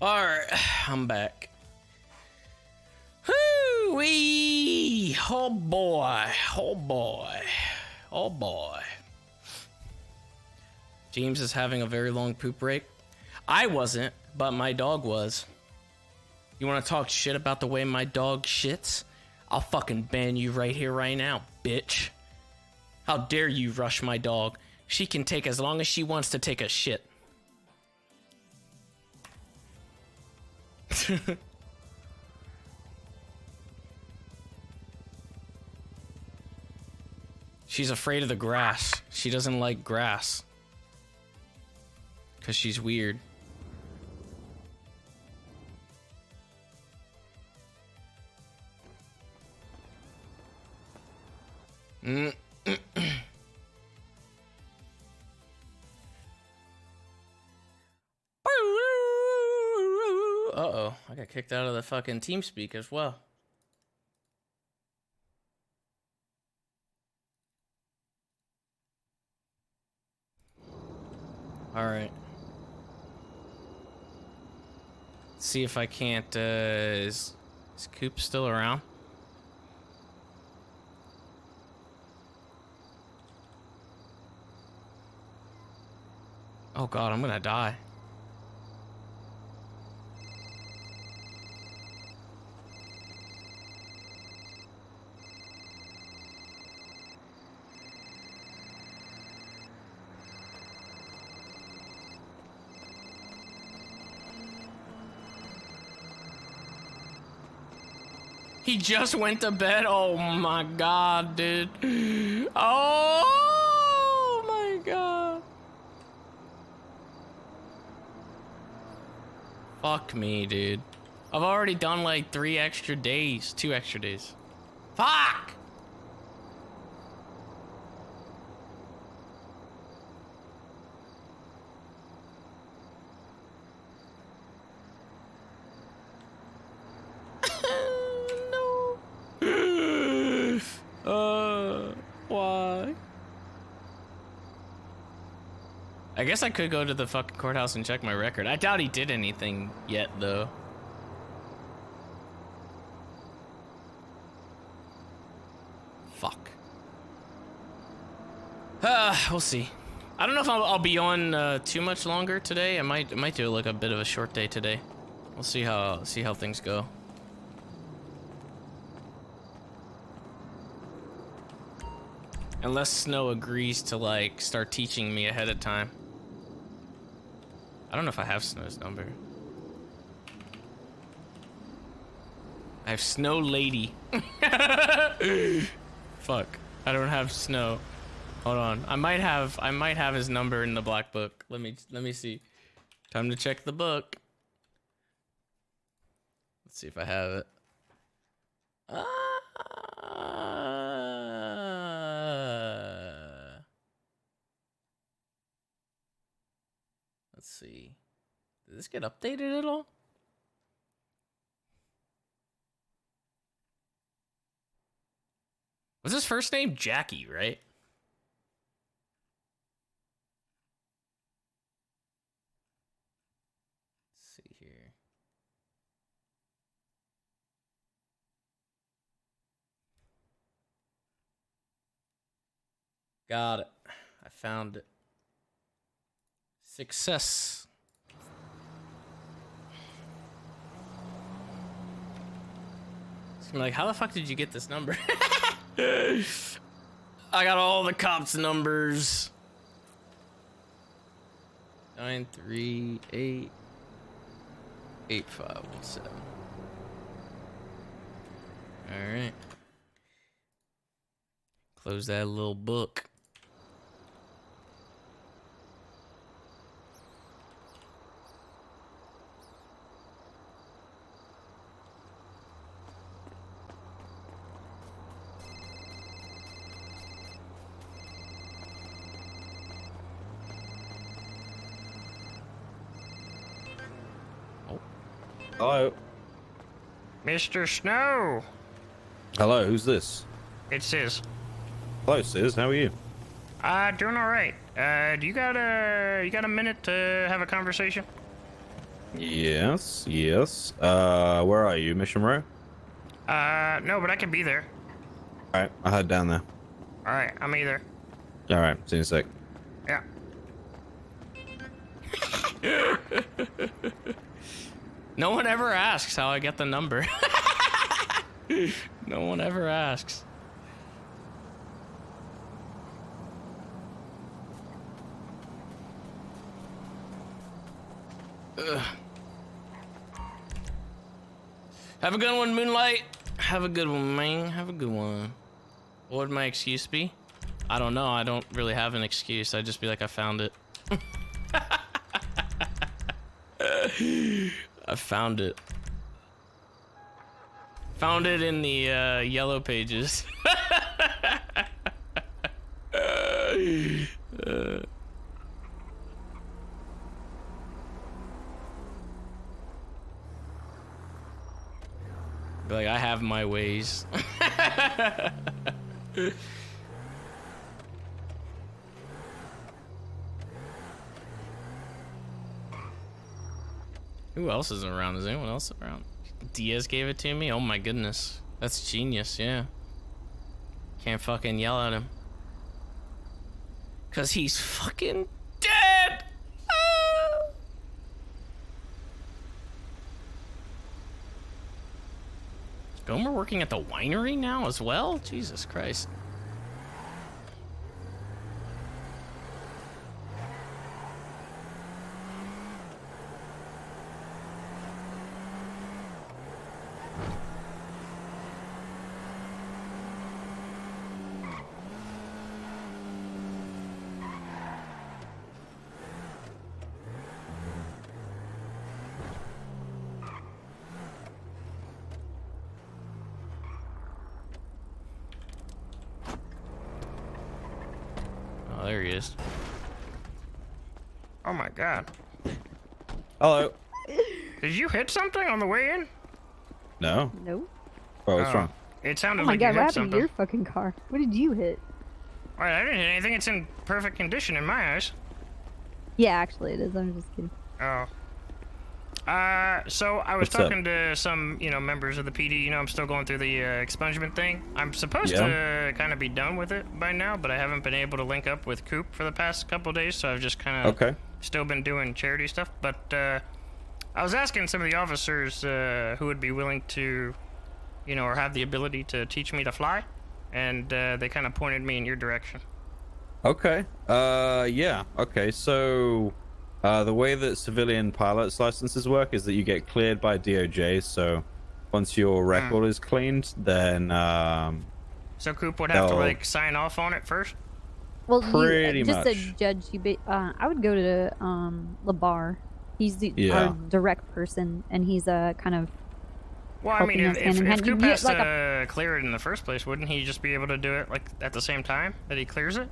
All right, I'm back. Whoo-wee! see. Oh boy. Oh boy. Oh boy. James is having a very long poop break. I wasn't, but my dog was. You want to talk shit about the way my dog shits? I'll fucking ban you right here, right now, bitch. How dare you rush my dog? She can take as long as she wants to take a shit. She's afraid of the grass. She doesn't like grass. Because she's weird. Uh-oh, I got kicked out of the fucking TeamSpeak as well. All right. See if I can't, is Coop still around? Oh God, I'm gonna die. He just went to bed. Oh my God, dude. Oh my God. Fuck me, dude. I've already done like 3 extra days, 2 extra days. Fuck! Why? I guess I could go to the fucking courthouse and check my record. I doubt he did anything yet, though. Fuck. We'll see. I don't know if I'll be on too much longer today. I might do like a bit of a short day today. We'll see how things go. Unless Snow agrees to like start teaching me ahead of time. I don't know if I have Snow's number. I have Snow Lady. Fuck. I don't have Snow. Hold on. I might have his number in the black book. Let me see. Time to check the book. Let's see if I have it. Let's see. Did this get updated at all? Was his first name Jackie, right? Let's see here. Got it. I found it. Success. I'm like, how the fuck did you get this number? I got all the cops' numbers. 938 8517. All right. Close that little book. Hello. Mr. Snow. Hello, who's this? It's Sis. Hello, Sis. How are you? Doing all right. Do you got a minute to have a conversation? Yes, yes. Where are you? Mission Row? No, but I can be there. All right, I'll head down there. All right, I'm either. All right, see you in a sec. Yeah. No one ever asks how I get the number. No one ever asks. Ugh. Have a good one, Moonlight. Have a good one, man. Have a good one. What would my excuse be? I don't know. I don't really have an excuse. I'd just be like, I found it. I found it. Found it in the yellow pages. Be like, I have my ways. Who else is around? Is anyone else around? Diaz gave it to me? Oh my goodness. That's genius, yeah. Can't fucking yell at him. 'Cause he's fucking dead! Ah! Is Gomer working at the winery now as well? Jesus Christ. Oh, there he is. Oh my god. Hello. Did you hit something on the way in? No. No. Oh, what's wrong? It sounded Oh my like god, you what hit happened to something. your fucking car? What did you hit? Alright, I didn't hit anything. It's in perfect condition in my eyes. Yeah, actually it is. I'm just kidding. Oh. So I was What's up? talking to some, members of the PD. I'm still going through the expungement thing. I'm supposed Yeah. to kind of be done with it by now, but I haven't been able to link up with Coop for the past couple days, so I've just kind of Okay. still been doing charity stuff. But I was asking some of the officers who would be willing to, or have the ability to teach me to fly, and they kind of pointed me in your direction. Okay. Yeah. Okay. So, the way that civilian pilots licenses work is that you get cleared by DOJ. So, once your record is cleaned, then So Coop would have to they'll- sign off on it first. Well, Pretty just much. a judge. I would go to Labar. He's the Yeah. our direct person, and he's kind of. Well, I helping mean, us hand in if hand. You Coop get, has like, to clear it in the first place, wouldn't he just be able to do it at the same time that he clears it?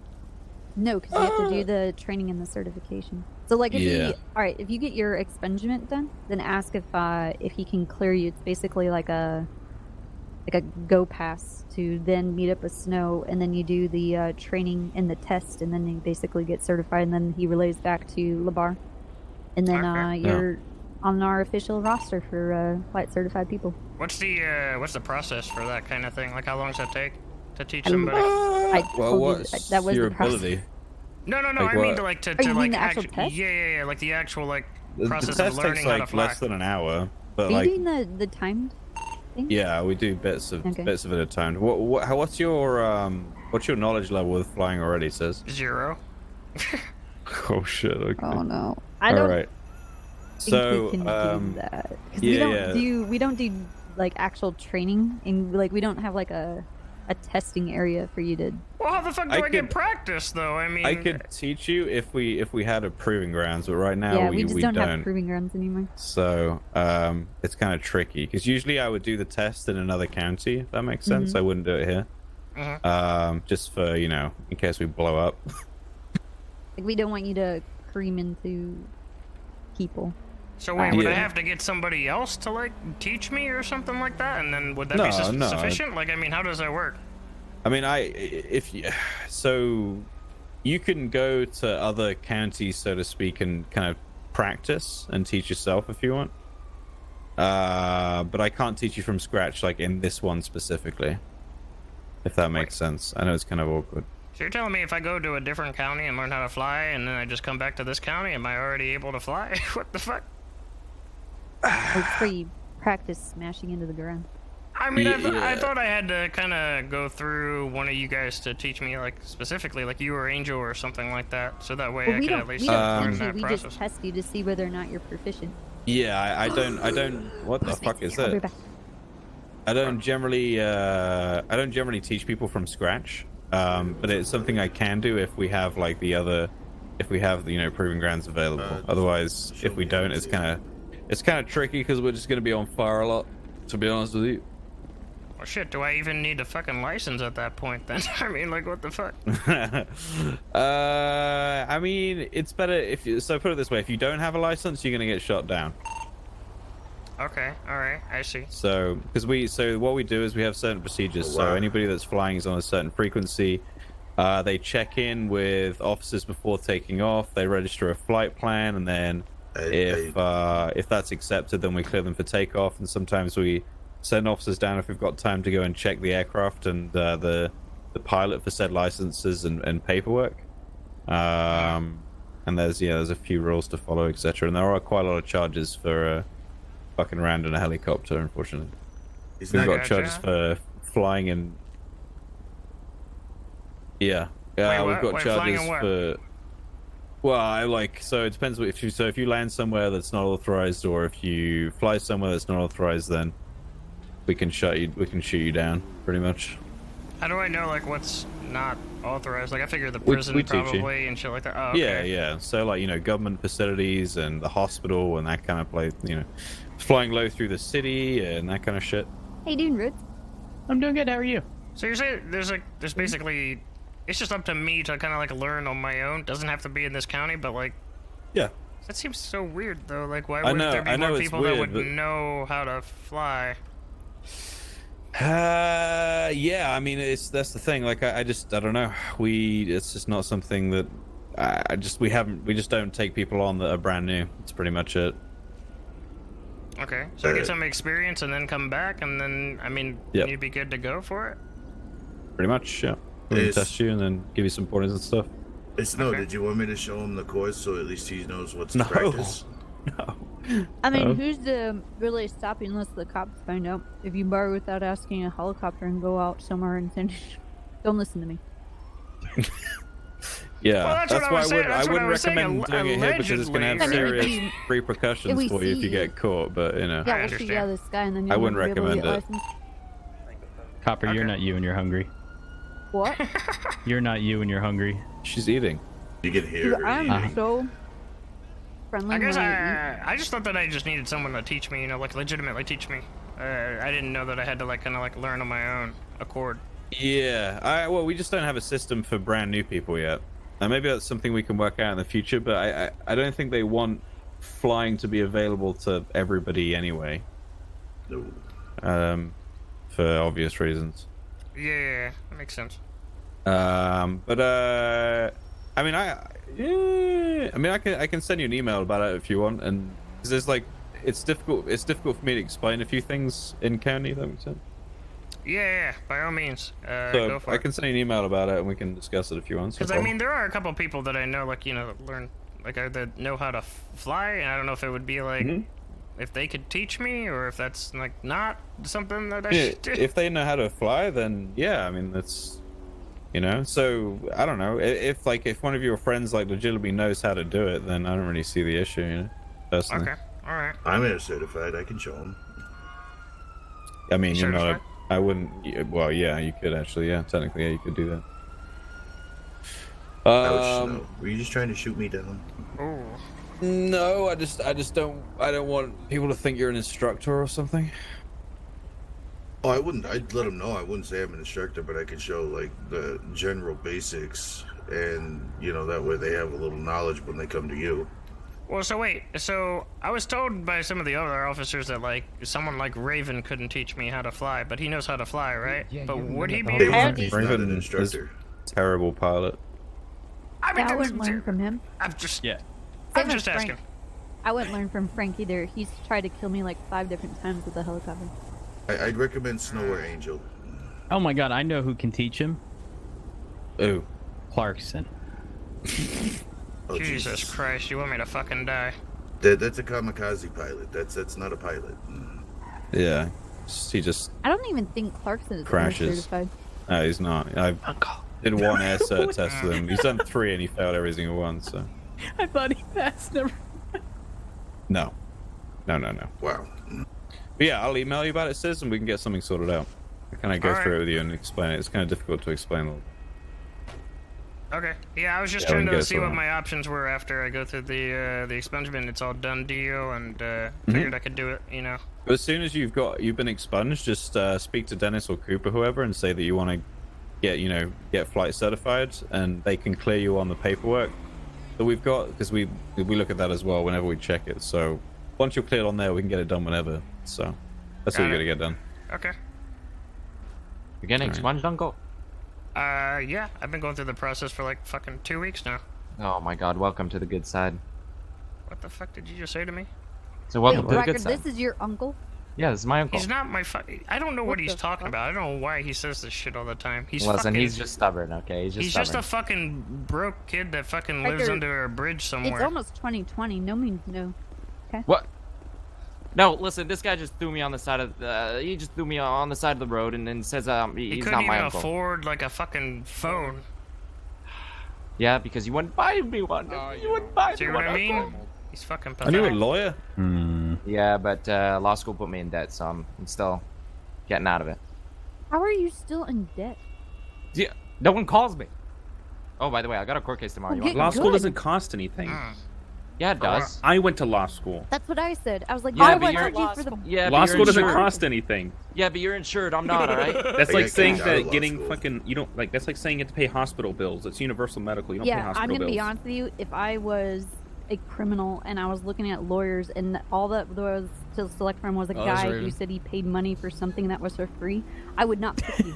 No, because you have to do the training and the certification. So like if Yeah. you if you get your expungement done, then ask if he can clear you. It's basically like a go pass to then meet up with Snow, and then you do the training and the test, and then you basically get certified, and then he relays back to Labar, and then you're on our official roster for flight certified people. What's the process for that kind of thing? Like, how long does that take to teach I- somebody? I well, told you what's that was your the process. ability? No. Like I mean what? to like to Oh, you mean like the actual test? Yeah, like the actual The process test of learning takes how to like fly. less than an hour, but Are you like doing the timed thing? yeah, we do bits of Okay. it at a time. What's your knowledge level with flying already? Says 0. Oh shit. Okay. Oh no, I All don't right. think So we can do that. 'Cause yeah, we don't do like actual training, and like we don't have like a testing area for you to. Well, how the fuck do I, I get could- practice though? I mean, I could teach you if we had a proving grounds, but right now Yeah, we just don't don't. have proving grounds anymore. So it's kind of tricky because usually I would do the test in another county. If that makes sense. Mhm. I wouldn't do it here. Just for in case we blow up. Like we don't want you to cream into people. So wait, would I Yeah. have to get somebody else to teach me or something like that, and then would that No, be no. sufficient? Like, I mean, how does that work? I mean, so you can go to other counties, so to speak, and kind of practice and teach yourself if you want. But I can't teach you from scratch, like in this one specifically. if that makes sense. I know it's kind of awkward. So you're telling me if I go to a different county and learn how to fly, and then I just come back to this county, am I already able to fly? What the fuck? It's where you practice smashing into the ground. I mean, I thought I had to kind of go through one of you guys to teach me, like, specifically, like you or Angel or something like that, so that way Well, I we can don't, at least we don't learn teach you, that we process. just test you to see whether or not you're proficient. Yeah, I don't. What the fuck is I'll be that? back. I don't generally teach people from scratch, but it's something I can do if we have like if we have the proving grounds available. Otherwise, if we don't, it's kind of tricky because we're just gonna be on fire a lot. To be honest with you. Well, shit, do I even need a fucking license at that point then? I mean, like, what the fuck? I mean, it's better if you. So put it this way: if you don't have a license, you're gonna get shot down. Okay, all right, I see. So, what we do is we have certain procedures. So anybody that's flying is on a certain frequency. They check in with officers before taking off. They register a flight plan, and then if that's accepted, then we clear them for takeoff. And sometimes we send officers down if we've got time to go and check the aircraft and the pilot for said licenses and paperwork. And there's a few rules to follow, etc. And there are quite a lot of charges for fucking around in a helicopter, unfortunately. We've got charges for flying in. Yeah, we've got charges for. Well, so it depends if you land somewhere that's not authorized, or if you fly somewhere that's not authorized, then we can shoot you down, pretty much. How do I know, like, what's not authorized? Like, I figure the prison we teach you. probably and shit like that. Oh, okay. Yeah. So, like, government facilities and the hospital and that kind of place, flying low through the city and that kind of shit. Hey, doing Roots? I'm doing good. How are you? So you're saying there's basically, it's just up to me to kind of, like, learn on my own? Doesn't have to be in this county, but, like... Yeah. That seems so weird, though. Like, why I wouldn't know- there I be know more it's people that weird, would but- know how to fly? Yeah, I mean, that's the thing. Like, I don't know. It's just not something that we just don't take people on that are brand new. That's pretty much it. Okay, so I get some experience and then come back, and then, I mean, Yep. you'd be good to go for it? Pretty much, yeah. We can Is- test you and then give you some pointers and stuff. Snow, did you want me to show him the course so at least he knows what's No. practice? I mean, Oh. who's to really stop you unless the cops find out? If you borrow without asking a helicopter and go out somewhere and finish, don't listen to me. Yeah, Well, that's what I why was saying. That's I what I wouldn't was saying, recommend doing it here because it's going to have allegedly. I mean, serious if repercussions we for you if you see- get caught. But Yeah, we'll shoot you out of the sky and then I you'll wouldn't never be able to recommend get it. licensed. Copper, you're not you and you're hungry. What? You're not you and you're hungry. She's eating. You can hear Dude, I'm so friendly. I guess when I eat. I just thought that I just needed someone to teach me, like, legitimately teach me. I didn't know that I had to, like, kind of, like, learn on my own accord. Yeah, well, we just don't have a system for brand new people yet. And maybe that's something we can work out in the future, but I don't think they want flying to be available to everybody anyway. No. For obvious reasons. Yeah, that makes sense. I mean, I can send you an email about it if you want, and 'cause there's like, it's difficult for me to explain a few things in county. If that makes sense. Yeah, by all means, So go for I it. can send you an email about it, and we can discuss it if you want. Because, I mean, there are a couple people that I know, like, learn, like, that know how to fly, and I don't know if it would be, like, if they could teach me, or if that's, like, not something that I Yeah, should do. if they know how to fly, then yeah, I mean, that's, so I don't know, if one of your friends like legitimately knows how to do it, then I don't really see the issue, personally. Okay, all right. I'm air certified. I can show him. I mean, you're not Certified? I wouldn't, well, yeah, you could actually, yeah, technically, yeah, you could do that. Ouch, Snow. Were you just trying to shoot me down? No, I don't want people to think you're an instructor or something. Oh, I wouldn't. I'd let them know. I wouldn't say I'm an instructor, but I could show like the general basics, and that way they have a little knowledge when they come to you. Well, so wait, so I was told by some of the other officers that, like, someone like Raven couldn't teach me how to fly, but he knows how to fly, right? But would he be able to? Raven is a terrible pilot. I mean, I wouldn't learn from him. I'm just, yeah. I'm Same just as asking. Frank. I wouldn't learn from Frank either. He's tried to kill me like 5 different times with a helicopter. I'd recommend Snow or Angel. Oh my god, I know who can teach him. Ooh. Clarkson. Oh, Jesus Christ, you want me to fucking die? That's a kamikaze pilot. That's not a pilot. Yeah. He just I don't even think Clarkson is crashes. certified. No, he's not. I did one air cert test with him. He's done 3 and he failed every single one, so. I thought he passed. Never. No. No. Wow. But yeah, I'll email you about it, Sis, and we can get something sorted out. I kind of go Alright. through it with you and explain it. It's kind of difficult to explain. Okay. Yeah, I was just Yeah, we trying can to get see what some. my options were after I go through the expungement. It's all done deal, and Mm-hmm. figured I could do it. You know. But as soon as you've been expunged, just speak to Dennis or Cooper, whoever, and say that you want to get flight certified, and they can clear you on the paperwork that we've got, because we look at that as well whenever we check it. So once you're cleared on there, we can get it done whenever. So that's what you got to get done. Okay. You're getting expunged, Uncle? Yeah, I've been going through the process for like fucking 2 weeks now. Oh my god, welcome to the good side. What the fuck did you just say to me? So welcome Wait, to the Rocker, good side. this is your uncle? Yeah, this is my uncle. He's not my I don't know what he's the talking about. I don't know why he says this shit all the time. He's Listen, fucking, he's just stubborn, okay? He's just stubborn. a fucking broke kid that fucking lives Rocker, under a bridge somewhere. It's almost 2020. No means no. Okay. What? No, listen, this guy just threw me on the side of he just threw me on the side of the road and then says He he's couldn't not my even uncle. afford like a fucking phone. Yeah, because you wouldn't buy me one. You wouldn't buy See me what one. I mean? Uncle. He's fucking Are you pathetic. a lawyer? Yeah, but law school put me in debt, so I'm still getting out of it. How are you still in debt? Yeah, no one calls me. Oh, by the way, I got a court case tomorrow. You want Okay, Law good. school doesn't cost anything. Yeah, it does. I went to law school. That's what I said. I was like, Yeah, I but went you're- to law school. Yeah, but Law you're school doesn't insured. cost anything. Yeah, but you're insured. I'm not, all right? That's I like got saying kicked out of that law getting school. fucking you don't like. That's like saying you have to pay hospital bills. It's universal medical. You don't pay Yeah, hospital I'm gonna bills. be honest with you. If I was a criminal and I was looking at lawyers and all that was to select from was a Oh, that's guy right. who said he paid money for something that was for free, I would not pick you.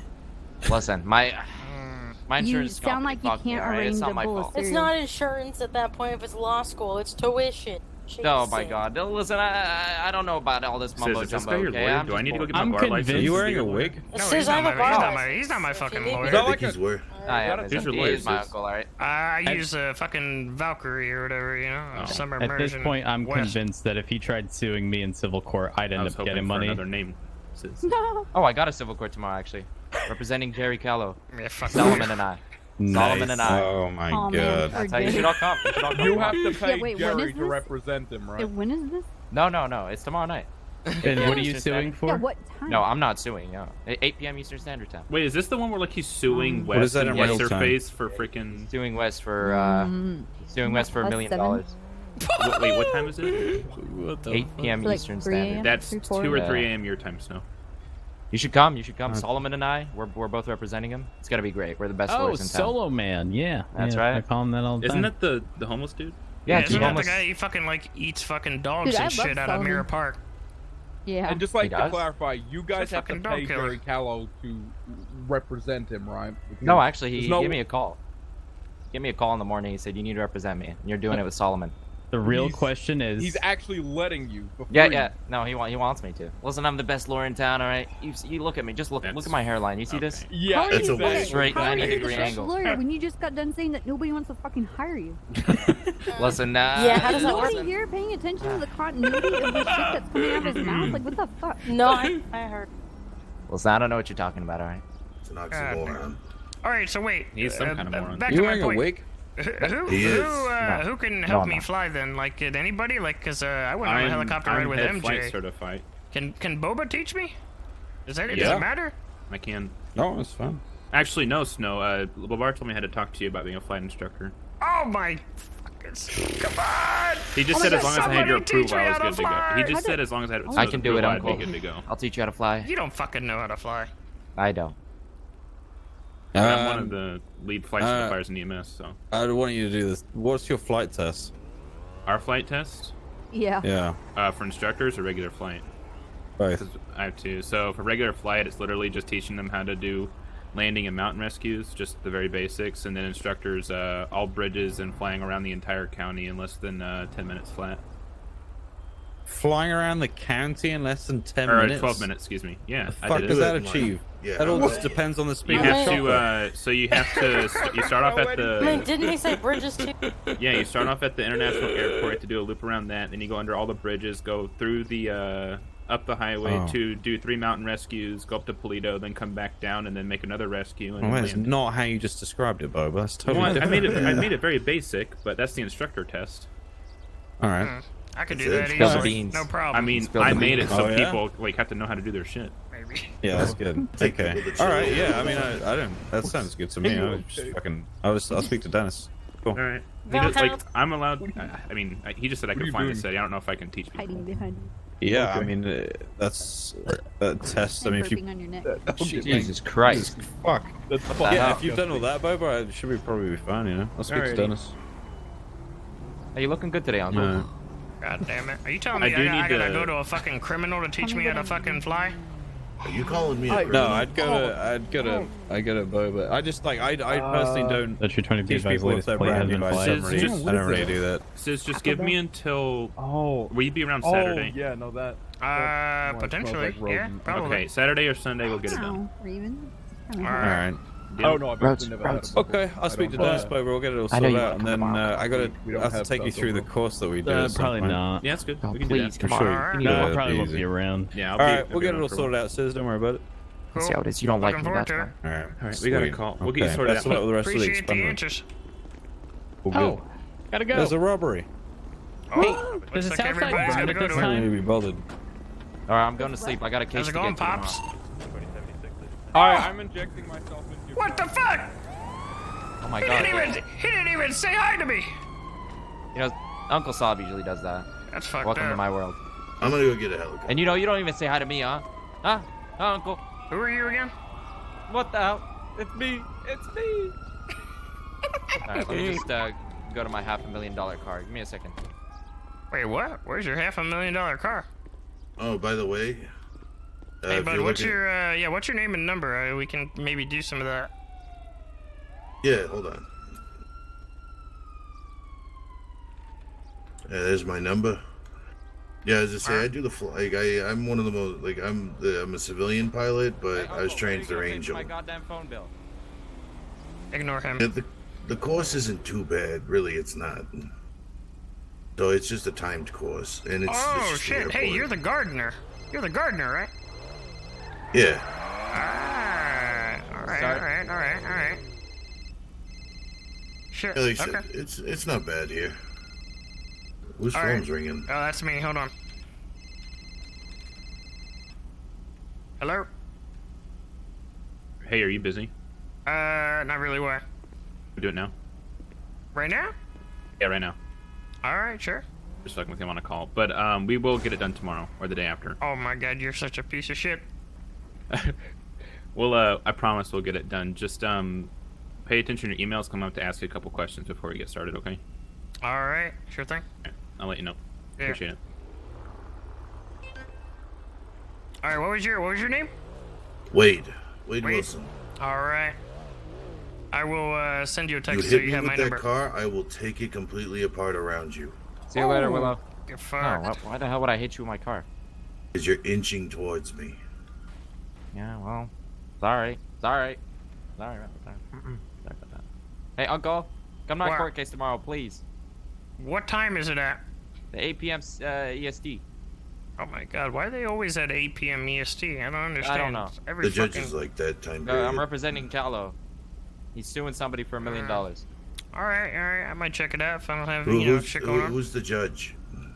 Listen, my You insurance sound like you fucked me, can't all right? It's arrange not a my bowl of fault. It's cereal. not insurance at that point if it's law school. It's tuition. Oh my Jesus. god. No, listen, I don't know about all this mumbo Is this jumbo, guy your okay? lawyer? I'm Do I just need to go bored. get my bar license? Are you wearing a wig? No, Says he's I not, have my, a bar he's, not license. he's not my fucking If you lawyer. need I think he's where. I am. Who's your He lawyer, is my sis? uncle, all right? I use a fucking Valkyrie or whatever, you know, summer At this immersion. point, I'm West. convinced that if he tried suing me in civil court, I'd I end was up hoping getting for money. another name. Oh, I got a civil court tomorrow, actually. Representing Jerry Callow. Yeah, fuck Solomon and I. Solomon and I. Oh my Oh, man. god. That's how you should all come. You should all come. You have to pay Yeah, wait, when Jerry is to this? represent him, Yeah, right? when is this? No. It's tomorrow night. And what are you Eastern suing Standard- for? Yeah, what time? No, I'm not suing. No. 8 p.m. Eastern Standard Time. Wait, is this the one where like he's suing What is West that and in real what's her time? face for freaking? Suing West for suing West for $1 million. Wait, what time is it? 8 p.m. Like Eastern 3 Standard. a.m.? That's 3, 2 4? or Yeah. 3 a.m. your time, Snow. You should come. You should come. Solomon and I, we're both representing him. It's gonna be great. We're the best Oh, lawyers in town. Solo Man. Yeah. That's yeah, right. I call him that all the Isn't time. that the homeless dude? Yeah, Isn't that the homeless. guy he fucking like eats fucking dogs Dude, I and love shit out of Solomon. Mirror Park? Yeah. And just like He to does? clarify, you guys have to fucking dog pay killer. Jerry Callow to represent him, right? Because No, actually, he there's no- gave me a call. He gave me a call in the morning. He said, "You need to represent me." And you're doing it with Solomon. The real He's- question is, He's actually letting you. For Yeah, free. yeah. No, he wants me to. Listen, I'm the best lawyer in town. All right. You look at me. Just look at my hairline. You see this? Yeah, How are It's you a the waste. best- Straight how are you 90-degree the best angle. lawyer when you just got done saying that nobody wants to fucking hire you? Listen, Yeah, how does that work? Nobody here paying attention to the continuity of the shit that's coming out of his mouth? Like, what the fuck? No, I heard. Listen, I don't know what you're talking about. All right. It's an oxymoron. All right, so wait. He's some kind of moron. Back You to my wearing a point. wig? He is. Who can No, help I'm me not. fly then? Like, did anybody? Like, cause I went on a helicopter ride I'm with head flight MJ. certified. Can Boba teach me? Does Yeah. it matter? I can. No, it's fine. Actually, no, Snow. Babar told me how to talk to you about being a flight instructor. Oh my fucking! Come on! He just Oh my said as God, long as I had your somebody teach approval, me I was how to good to go. fly! He just said as long as I had I can do it, approval, Uncle. I'd be good to go. I'll teach you how to fly. You don't fucking know how to fly. I don't. I'm one of the lead flight certifiers in EMS, so. I want you to do this. What's your flight test? Our flight test? Yeah. Yeah. For instructors or regular flight? Both. 'Cause I have two. So for regular flight, it's literally just teaching them how to do landing and mountain rescues, just the very basics, and then instructors, all bridges and flying around the entire county in less than 10 minutes flat. flying around the county in less than 10 or minutes? 12 minutes, excuse me. Yeah, The I fuck did does it. that achieve? Yeah. That all just depends on the speed You of have the to, so you have to, you start off at the. Didn't he say bridges too? Yeah, you start off at the international airport to do a loop around that, then you go under all the bridges, go through the up the highway Oh. to do 3 mountain rescues, go up to Polito, then come back down and then make another rescue. And Oh, then that's land. not how you just described it, Boba. That's totally Well, I different. made it very basic, but that's the instructor test. All right. I could do That's that it. Spill the easily. beans. No problem. I mean, I made it so Oh, yeah? people like have to know how to do their shit. Maybe. Yeah, that's good. Okay. All right. Yeah. I mean, I don't. That sounds good to me. I just fucking. I'll speak to Dennis. Cool. All right. He just, like, I'm allowed. I mean, he just said I could fly the city. I don't know if I can teach people. Hiding behind Yeah. Okay. I mean, that's that test. I mean, if you. burping on your neck. Jesus Christ. Fuck. fuck. Yeah. If you've done all that, Boba, it should probably be fine. You know. I'll speak to Alrighty. Dennis. Hey, you looking good today, Uncle? No. God damn it. Are you telling I me do I need gotta to- go to a fucking criminal to teach me how to fucking fly? Are you calling me a No, criminal? I'd go to Boba. I just like I personally don't That's your 20 teach advice people if latest they're play has brand new. been I flagged. don't really do that. Sis, just give me until. Oh. Will you be around Oh, Saturday? yeah, no, that. Potentially, yeah, probably. Okay, Saturday or Sunday, we'll get it done. Raven. All right. Oh no, I've Routes, never had routes. it before. Okay, I'll speak to Dennis, Boba. We'll get it all I know sorted you out, wanna and then come on. I gotta We don't have to have take you that through the over. course that we do. at some Probably point. not. Yeah, that's good. Oh, we can do please, that. come For on. sure. You No, need I to- probably won't easy. be around. Yeah, All I'll right, be we'll get it around all for a sorted out, sis. Don't worry about it. See how it is. You don't like Looking me, forward that's to fine. it. All right. All right, we got a Sweet. call. We'll get you Okay, sorted best out. of luck with the rest of the Appreciate the experiment. answers. All good. Oh, gotta go. There's a robbery. Oh, Does looks the like Southside everybody's burn gotta at go this to I it. can't time? really be bothered. All right, I'm going to sleep. I got a case How's to it get going, to tomorrow. Pops? All right, I'm injecting myself into your. What the fuck? Oh my He god. didn't even say hi to me. You know, Uncle Saab usually does that. That's fucked Welcome up. to my world. I'm gonna go get a helicopter. And you know, you don't even say hi to me, huh? Huh? Huh, Uncle? Who are you again? What the hell? It's me. It's me. All right, let me just go to my $500,000 car. Give me a second. Wait, what? Where's your $500,000 car? Oh, by the way. Hey, if bud, you're what's looking- your what's your name and number? We can maybe do some of that. Yeah, hold on. There's my number. Yeah, as I say, I do the like I'm one of the most like I'm a civilian pilot, but I was trained as their angel. My goddamn phone bill. Ignore him. Yeah, the course isn't too bad, really. It's not. So it's just a timed course, and it's. Oh just shit! Hey, you're the gardener. You're the gardener, right? Yeah. All right. Shit. Yeah, like I Okay. said, it's not bad here. Whose All right. phone's ringing? Oh, that's me. Hold on. Hello? Hey, are you busy? Not really. Why? We do it now. Right now? Yeah, right now. All right, sure. Just fucking with him on a call, but we will get it done tomorrow or the day after. Oh my god, you're such a piece of shit. Well, I promise we'll get it done. Just pay attention to your emails. Come up to ask you a couple questions before we get started, okay? All right, sure thing. Yeah, I'll let you know. Yeah. Appreciate it. All right, what was your name? Wade Wilson. All right. I will send you a You text so hit you me have with my that number. car, I will take it completely apart around you. See you later, Willow. Get No, fucked. why the hell would I hit you with my car? Because you're inching towards me. Yeah, well, sorry. Sorry. Sorry about that. Hey, Uncle, come to my What? court case tomorrow, please. What time is it at? The 8 p.m. EST. Oh my god, why are they always at 8 p.m. EST? I don't understand. I don't know. Every The judge is fucking... like that time No, period. I'm representing Callo. He's suing somebody for $1 million. All right. I might check it out if I don't have Who's, shit going on. who's the judge?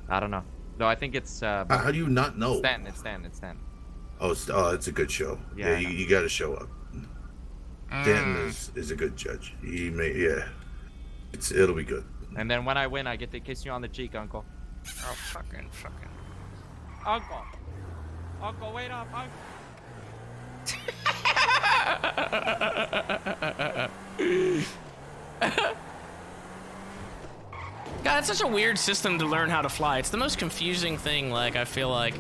I don't know. No, I think it's. How do you not know? Stanton. It's Stanton. Oh, it's a good show. Yeah, Yeah, I know. you got to show up. Stanton is a good judge. It'll be good. And then when I win, I get to kiss you on the cheek, Uncle. Oh, fucking. Uncle, wait up, Uncle. God, it's such a weird system to learn how to fly. It's the most confusing thing, like, I feel like,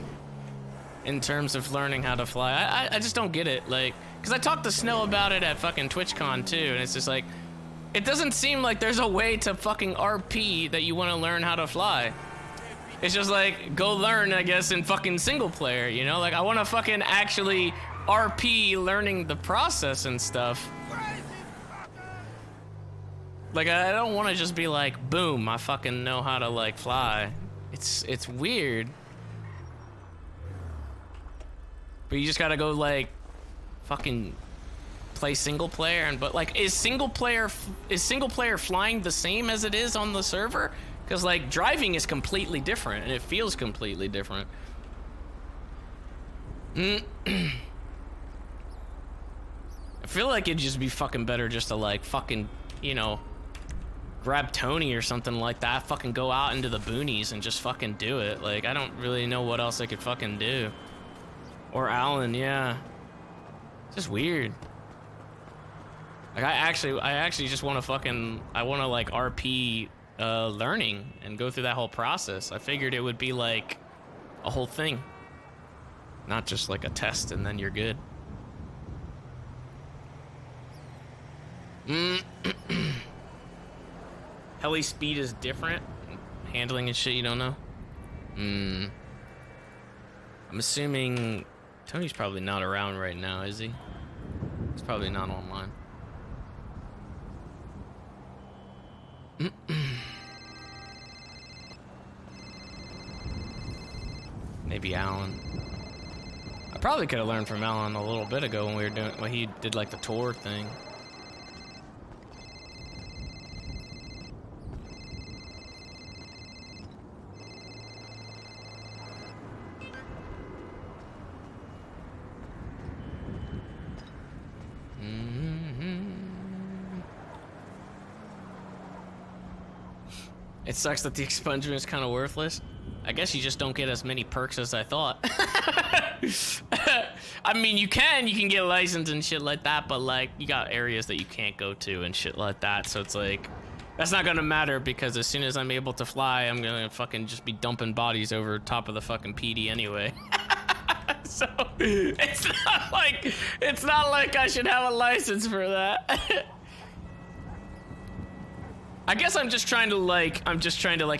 in terms of learning how to fly. I just don't get it, like, because I talked to Snow about it at fucking TwitchCon, too, and it's just like, it doesn't seem like there's a way to fucking RP that you want to learn how to fly. It's just like, go learn, I guess, in fucking single player, you know? Like, I want to fucking actually RP learning the process and stuff. Like, I don't want to just be like, boom, I fucking know how to, like, fly. It's weird. But you just gotta go, like, fucking play single player. And but like, is single player flying the same as it is on the server? Because like, driving is completely different, and it feels completely different. I feel like it'd just be fucking better just to like fucking, you know, grab Tony or something like that, fucking go out into the boonies and just fucking do it. Like, I don't really know what else I could fucking do. Or Alan, yeah. It's just weird. Like, I actually just want to fucking, I want to like RP learning and go through that whole process. I figured it would be like a whole thing. Not just like a test and then you're good. Heli speed is different. Handling and shit, you don't know? I'm assuming Tony's probably not around right now, is he? He's probably not online. Maybe Alan. I probably could have learned from Alan a little bit ago when we were doing, when he did like the tour thing. It sucks that the expungement is kind of worthless. I guess you just don't get as many perks as I thought. I mean, you can get license and shit like that, but like, you got areas that you can't go to and shit like that, so it's like, that's not gonna matter because as soon as I'm able to fly, I'm gonna fucking just be dumping bodies over top of the fucking PD anyway. So, it's not like I should have a license for that. I guess I'm just trying to like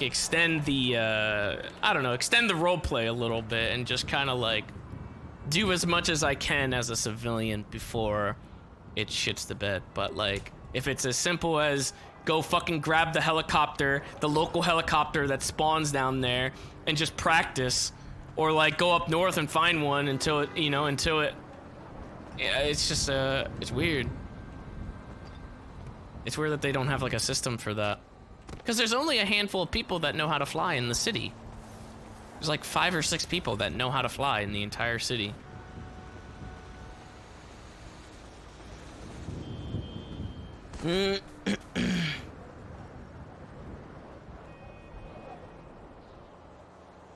extend the, I don't know, extend the roleplay a little bit and just kind of like do as much as I can as a civilian before it shits the bed. But like, if it's as simple as go fucking grab the helicopter, the local helicopter that spawns down there and just practice, or like go up north and find one until it, you know, yeah, it's just, it's weird. It's weird that they don't have like a system for that. Because there's only a handful of people that know how to fly in the city. There's like 5 or 6 people that know how to fly in the entire city.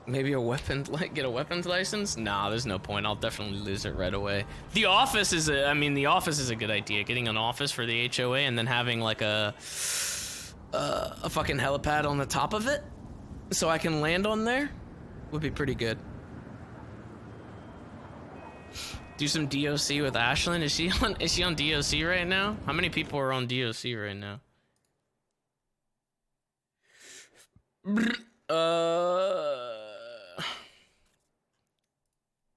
Maybe get a weapons license? Nah, there's no point. I'll definitely lose it right away. The office is a good idea. Getting an office for the HOA and then having like a fucking helipad on the top of it so I can land on there would be pretty good. Do some DOC with Ashlyn. Is she on DOC right now? How many people are on DOC right now?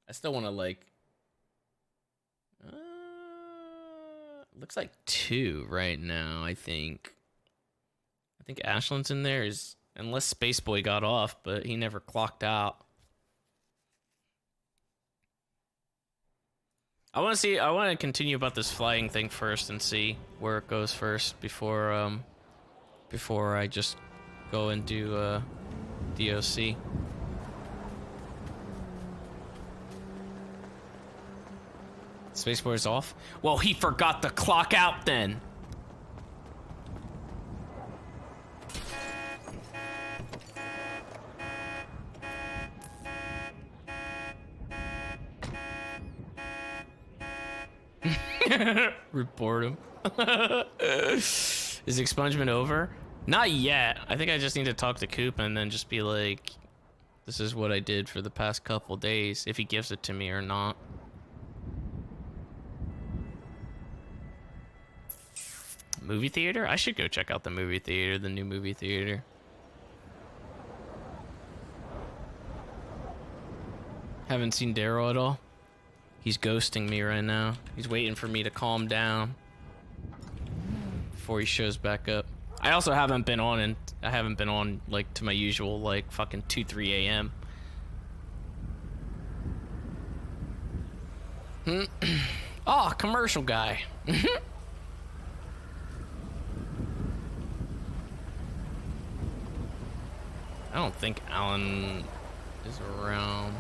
I still want to like, looks like 2 right now, I think. I think Ashlyn's in there, unless Spaceboy got off, but he never clocked out. I want to continue about this flying thing first and see where it goes first before I just go and do DOC. Spaceboy's off? Well, he forgot to clock out then. Report him. Is expungement over? Not yet. I think I just need to talk to Coop and then just be like, this is what I did for the past couple days, if he gives it to me or not. Movie theater? I should go check out the movie theater, the new movie theater. Haven't seen Daryl at all. He's ghosting me right now. He's waiting for me to calm down before he shows back up. I also haven't been on, and I haven't been on like to my usual like fucking 2-3 a.m. Oh, commercial guy. I don't think Alan is around.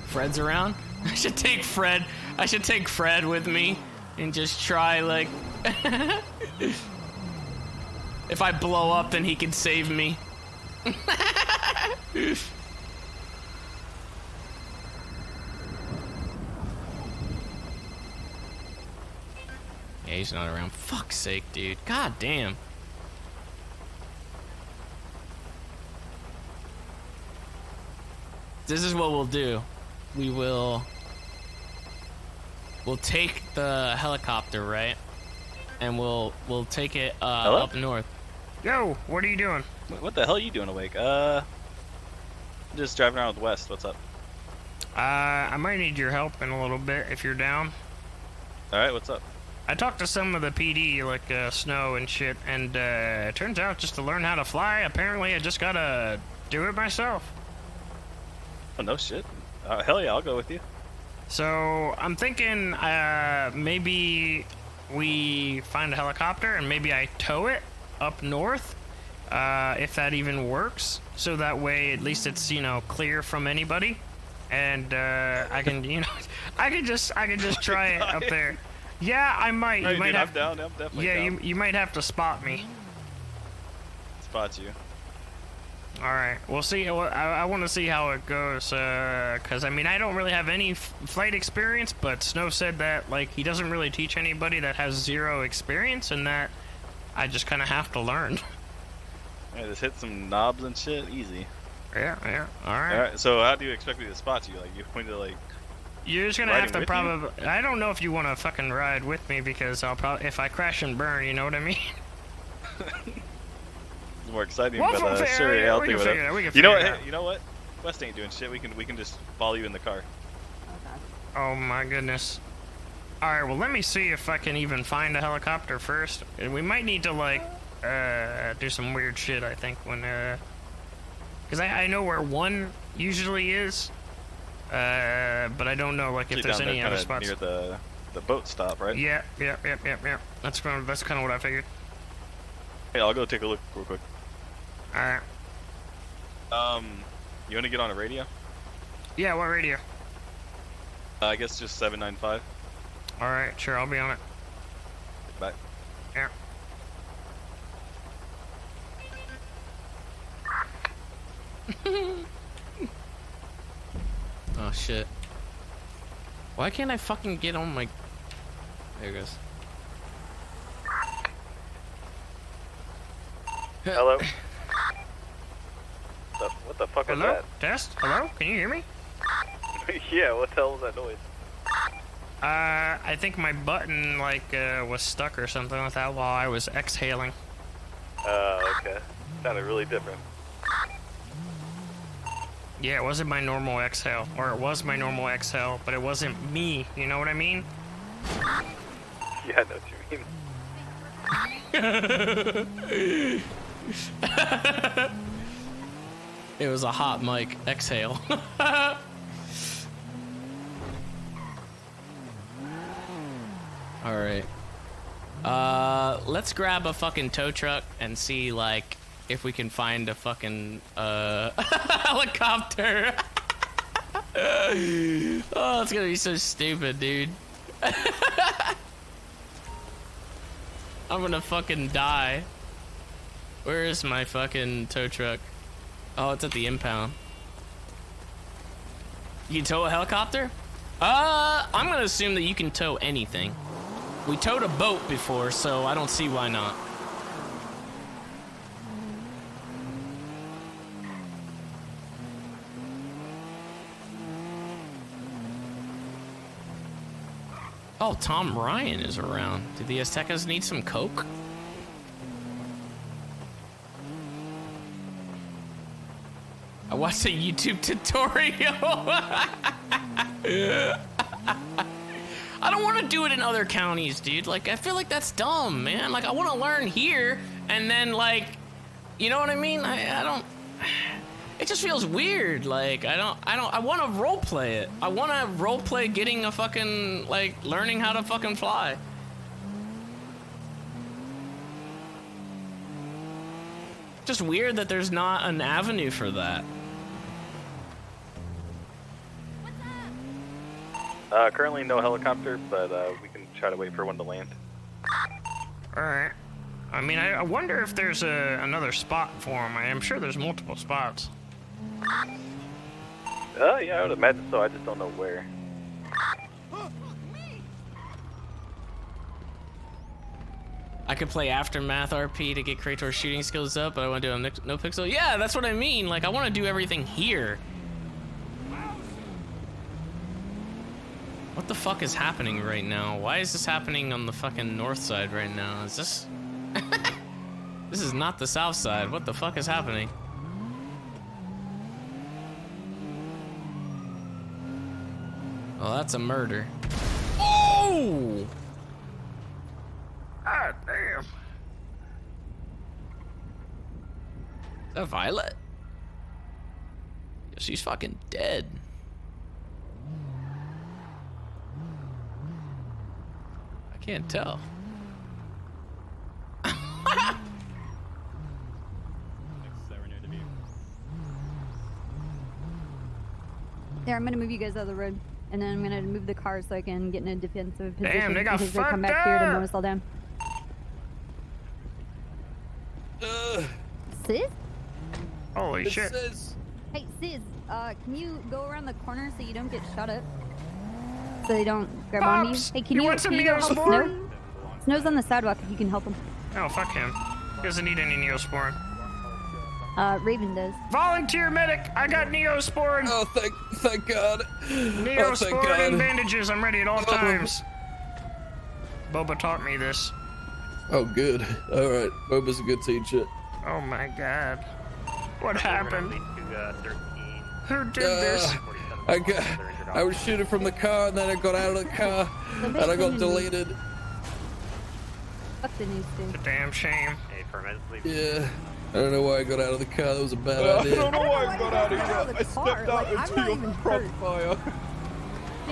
Fred's around? I should take Fred. I should take Fred with me and just try like if I blow up then he can save me. Yeah, he's not around. Fuck's sake, dude. God damn. This is what we'll do. We'll take the helicopter, right? And we'll take it up north. Yo, what are you doing? What the hell are you doing awake? Just driving around with West. What's up? I might need your help in a little bit if you're down. Alright, what's up? I talked to some of the PD, like Snow and shit, and it turns out just to learn how to fly, apparently I just gotta do it myself. Oh, no shit. Hell yeah, I'll go with you. So I'm thinking maybe we find a helicopter and maybe I tow it up north, if that even works. So that way at least it's, you know, clear from anybody. And I can, you know, I can just try it up there. Yeah, I might. No, you might dude, have. I'm down. I'm definitely yeah, down. you might have to spot me. Spot you. All right, we'll see. I want to see how it goes, cause I mean I don't really have any flight experience, but Snow said that like he doesn't really teach anybody that has zero experience, and that I just kind of have to learn. Yeah, just hit some knobs and shit, easy. Yeah. All right. All right. So how do you expect me to spot you? Like you point to like. You're just gonna riding have to with probably. I don't know if you want to fucking ride with me because I'll probably if I crash and burn. You know what I mean? It's more exciting, We'll but figure sure, it yeah, out. I'll We think can about figure it out. We it. can You know figure what? it out. Hey, you know what? West ain't doing shit. We can just follow you in the car. Oh my goodness. Alright, well let me see if I can even find a helicopter first. And we might need to like do some weird shit I think when cause I know where one usually is. But I don't know like if Actually, there's down there, any other kinda spots. near the boat stop, right? Yeah. That's kind of what I figured. Hey, I'll go take a look real quick. Alright. You want to get on a radio? Yeah, what radio? I guess just 795. Alright, sure, I'll be on it. Bye. Yeah. Oh shit. Why can't I fucking get on my... There it goes. Hello? What the fuck Hello? was Test? Hello? Can you hear me? that? Yeah, what the hell was that noise? I think my button like was stuck or something like that while I was exhaling. Okay. Sounded really different. Yeah, it wasn't my normal exhale, or it was my normal exhale, but it wasn't me. You know what I mean? Yeah, I know what you mean. It was a hot mic exhale. All right. Let's grab a fucking tow truck and see like if we can find a fucking helicopter. Oh, it's gonna be so stupid, dude. I'm gonna fucking die. Where is my fucking tow truck? Oh, it's at the impound. You can tow a helicopter? I'm gonna assume that you can tow anything. We towed a boat before, so I don't see why not. Oh, Tom Ryan is around. Do the Aztecas need some coke? I watched a YouTube tutorial. I don't want to do it in other counties, dude. Like, I feel like that's dumb, man. Like, I want to learn here, and then, like, you know what I mean? I don't... It just feels weird. Like, I want to roleplay it. I want to roleplay getting a fucking, like, learning how to fucking fly. Just weird that there's not an avenue for that. Currently no helicopter, but we can try to wait for one to land. Alright. I mean, I wonder if there's another spot for him. I'm sure there's multiple spots. Yeah, I would imagine so. I just don't know where. I could play Aftermath RP to get Kratos shooting skills up, but I want to do a no pixel. Yeah, that's what I mean. Like, I want to do everything here. What the fuck is happening right now? Why is this happening on the fucking north side right now? Is this... This is not the south side. What the fuck is happening? Well, that's a murder. Oh! God damn. Is that Violet? She's fucking dead. I can't tell. There, I'm gonna move you guys out of the road, and then I'm gonna move the car so I can get in a defensive position. Damn, they got because they come fucked back here to up. mow us all down. Sis? Holy shit. Hey, Sis, can you go around the corner so you don't get shot up? So they don't grab onto you? Pops, Hey, can you you want some can you go help Neosporin? Snow? Snow's on the sidewalk if you can help him. Oh, fuck him. He doesn't need any Neosporin. Raven does. Volunteer medic! I got Neosporin! Oh, thank God. Neosporin and bandages. I'm ready at all times. Boba taught me this. Oh, good. All right. Boba's a good teacher. Oh my god. What happened? Who did this? I was shooting from the car, and then I got out of the car, and I got deleted. Fuck the news, dude. It's a damn shame. Yeah. I don't know why I got out of the car. That was a bad idea. I don't know why I got out of here. I stepped out into your crossfire.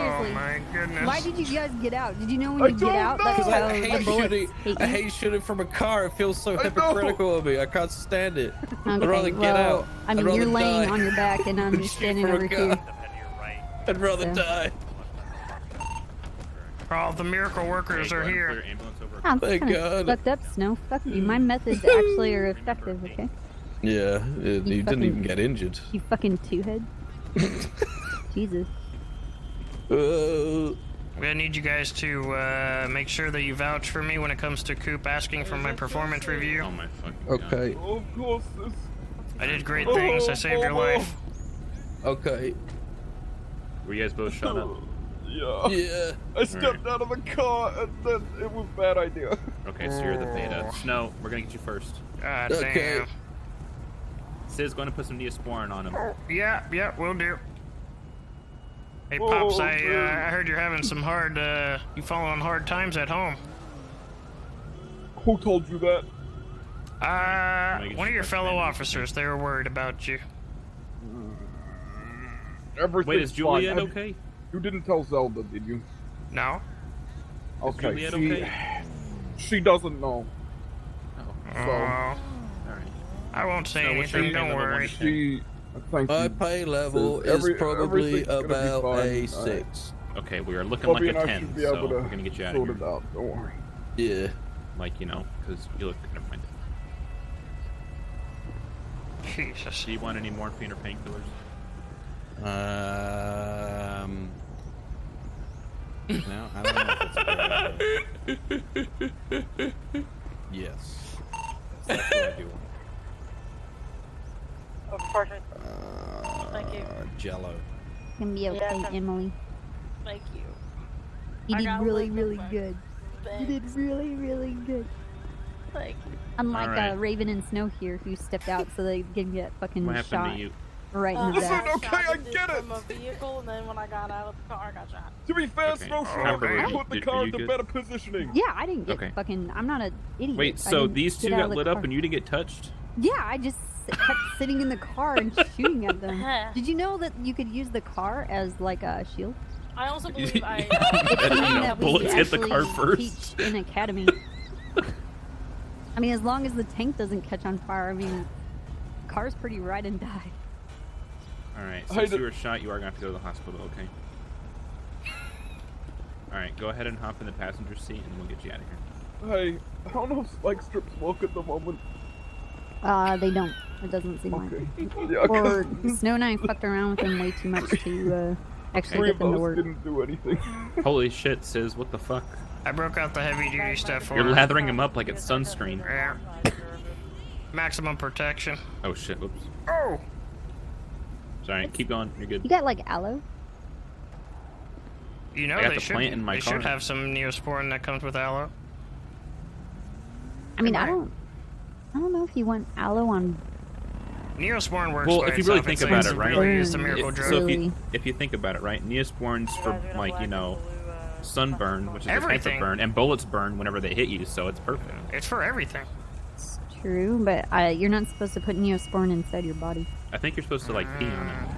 Oh my goodness. Why did you guys get out? Did you know when you get out? That's Because how I the hate bullets shooting. hit I you? hate shooting from a car. It feels so hypocritical of me. I can't stand it. I'd rather Okay, get well, out. I mean, I'd you're rather laying die. on your back and I'm standing from a over car. here. I'd rather So. die. All the miracle workers are here. Oh, that's Thank kinda God. fucked up, Snow. Fuck you. My methods actually are effective, okay? Yeah, you didn't fucking- even get injured. You fucking two-head. Jesus. I'm gonna need you guys to make sure that you vouch for me when it comes to Coop asking for my performance review. Oh my Okay. Of course, sis. I did great things. I saved your life. Okay. Were you guys both shot up? Yeah. Yeah. I stepped out of the car and then it was a bad idea. Okay, so you're the beta. Snow, we're gonna get you first. God Okay. damn. Sid's going to put some Neosporin on him. Yeah, will do. Hey, Oh, Pops, I man. heard you're having some hard, you following hard times at home. Who told you that? One of your fellow officers, they were worried about you. Everything's Wait, is Juliet fine. okay? You didn't tell Zelda, did you? No? Okay, Juliet she, okay? she doesn't know. So, Oh, I won't say So what's your anything, don't level worry. she, thank My you. pay level Says is probably everything's gonna be about fine. a All 6. Okay, we are looking Bobby like a and I 10, should be so able to we're gonna get you out of sort here. it out. Don't worry. Yeah. Like, you know, because you look... Never mind. Jesus. Do you want any morphine or painkillers? No, I don't know if it's a good idea. Yes. That's what I do want. Thank you. Jello. Can be okay, Yeah, Emily. Thank you. You I did got really, liquid really back. good. You did really, really good. Thank you. Unlike Alright. Raven and Snow here, who stepped out so they can get fucking What happened shot. to you? Right in the Listen, back. okay, I get it. From a vehicle, and then when I got out of the car, I got shot. To be fair, Okay. Snowstorm, Okay. I put the Did- car are you into good? better positioning. Yeah, I didn't get Okay. fucking. I'm not an idiot. Wait, I so didn't these two get out got of the lit car. up and you didn't get touched? Yeah, I just kept sitting in the car and shooting at them. Did you know that you could use the car as like a shield? I also believe I. It's And, something that we bullets hit the car actually first. teach in academy. I mean, as long as the tank doesn't catch on fire, I mean, car's pretty ride and die. Alright, Hey, since the- you were shot, you are going to have to go to the hospital, okay? Alright, go ahead and hop in the passenger seat and we'll get you out of here. Hey, I don't know if spike strips work at the moment. They don't. It doesn't seem like. Yeah, Or Snow and I fucked around with them way too much to actually Three get of them to us work. didn't do anything. Holy shit, Sis, what the fuck? I broke out the heavy duty stuff for You're her. lathering him up like it's sunscreen. Yeah. Maximum protection. Oh shit, whoops. Oh! Sorry, keep going, you're good. You got like aloe? You know I got they the should. plant in my they car. should have some Neosporin that comes with aloe. I mean, I don't know if you want aloe on. Neosporin works. Well, by if you really itself. think It's about like it, right? Really is the miracle drug. So if you think about it, right, Neosporin's for like, you know, sunburn, which is a type Everything. of burn, and bullets burn whenever they hit you, so it's perfect. It's for everything. True, but you're not supposed to put Neosporin inside your body. I think you're supposed to like pee on it.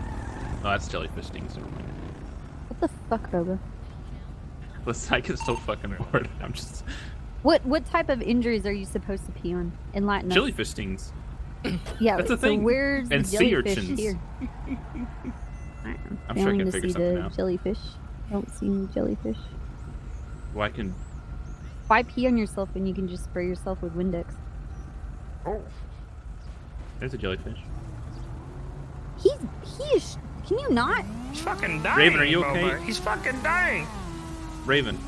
Oh, that's jellyfish stings. Never mind. What the fuck, Boba? Listen, I get so fucking bored. I'm just What type of injuries are you supposed to pee on? Enlighten us. jellyfish stings. Yeah, That's a so thing. where's And the sea jellyfish urchins. here? I'm sure I Failing can to figure see something the out. jellyfish. I don't see any jellyfish. Well, I can. Why pee on yourself when you can just spray yourself with Windex? Oh. There's a jellyfish. He is. Can you not? He's fucking dying. Raven, are you Boba. okay? He's fucking dying. Raven.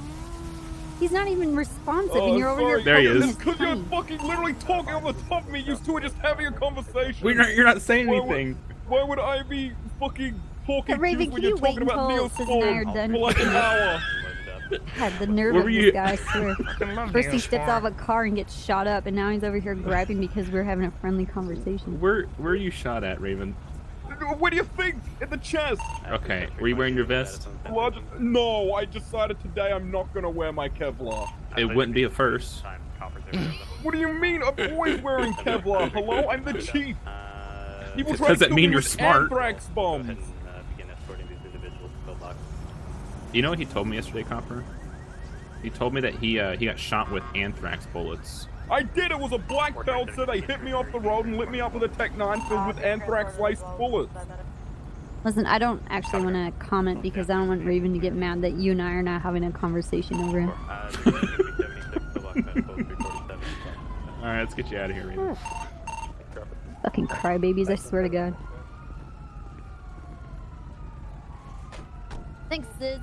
He's not even responsive, Oh, and you're over sorry. here. There he fucking is. It's because you're tiny. fucking literally talking on the top of me. You two are just having a conversation. You're not saying Why anything. Why would I be fucking talking Raven, to you when can you're you wait talking about until Sis and I are Neosporin done? for like an hour? God, the nerve Where of were this you- guy, I swear. love First he Neosporin. steps out of a car and gets shot up, and now he's over here griping because we're having a friendly conversation. Where are you shot at, Raven? What do you think? In the chest. Okay. Were you wearing your vest? No, I decided today I'm not gonna wear my Kevlar. It wouldn't be a first. What do you mean? I'm always wearing Kevlar. Hello, I'm the chief. He will try Does to that kill mean me you're with smart? anthrax bombs. You know what he told me yesterday, Copper? He told me that he got shot with anthrax bullets. I did. It was a black belt. So they hit me off the road and lit me up with a Tech 9 filled with anthrax-laced bullets. Listen, I don't actually want to comment because I don't want Raven to get mad that you and I are not having a conversation over him. Alright, let's get you out of here, Raven. Fucking crybabies, I swear to God. Thanks, Sis.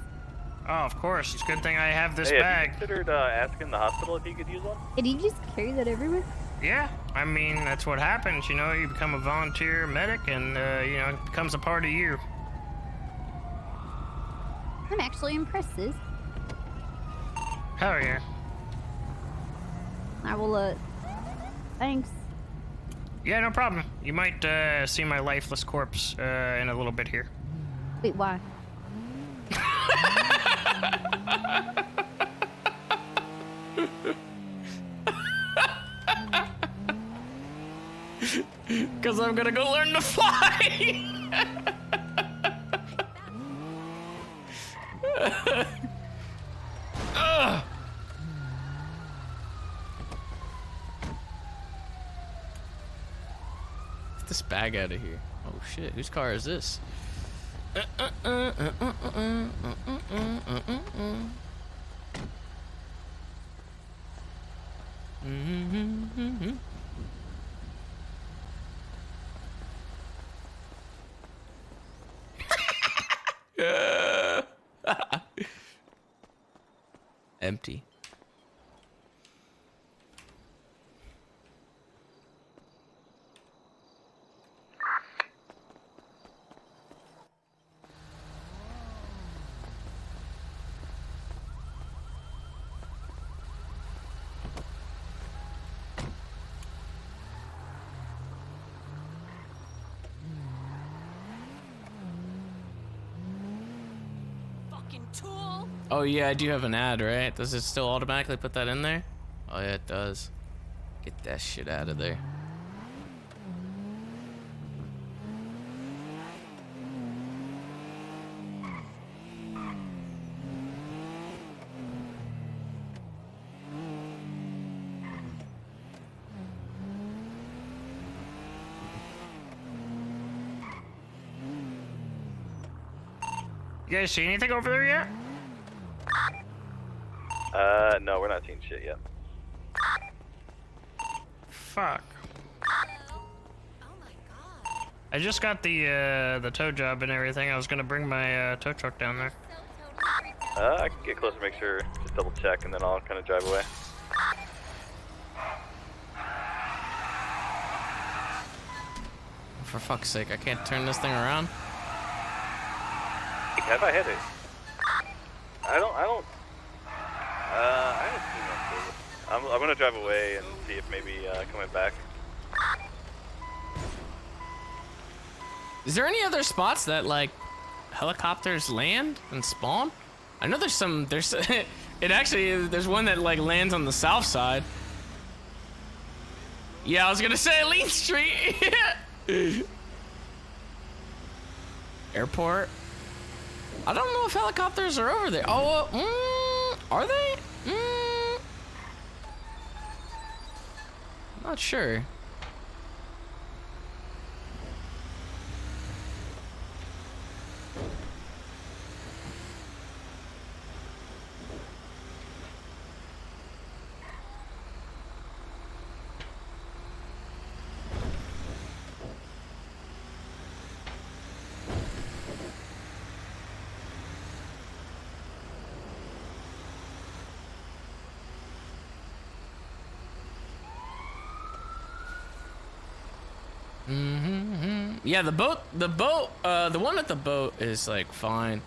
Oh, of course. It's a good thing I have this Hey, bag. have you considered asking the hospital if you could use one? Did you just carry that everywhere? Yeah, I mean, that's what happens, you know, you become a volunteer medic and, you know, it becomes a part of you. I'm actually impressed, Sis. Hell yeah. I will, thanks. Yeah, no problem. You might, see my lifeless corpse, in a little bit here. Wait, why? Because I'm gonna go learn to fly! Ugh. Get this bag out of here. Oh shit, whose car is this? Empty. tool. Oh yeah, I do have an ad, right? Does it still automatically put that in there? Oh yeah, it does. Get that shit out of there. You guys see anything over there yet? No, we're not seeing shit yet. Fuck. I just got the tow job and everything. I was gonna bring my tow truck down there. I can get closer, make sure, just double check, and then I'll kind of drive away. For fuck's sake, I can't turn this thing around. Have I hit it? I don't see nothing. I'm gonna drive away and see if maybe coming back. Is there any other spots that like helicopters land and spawn? I know there's it actually, there's one that like lands on the south side. Yeah, I was gonna say Lean Street. Airport. I don't know if helicopters are over there. Oh, are they? Not sure. Yeah, the one at the boat is like fine.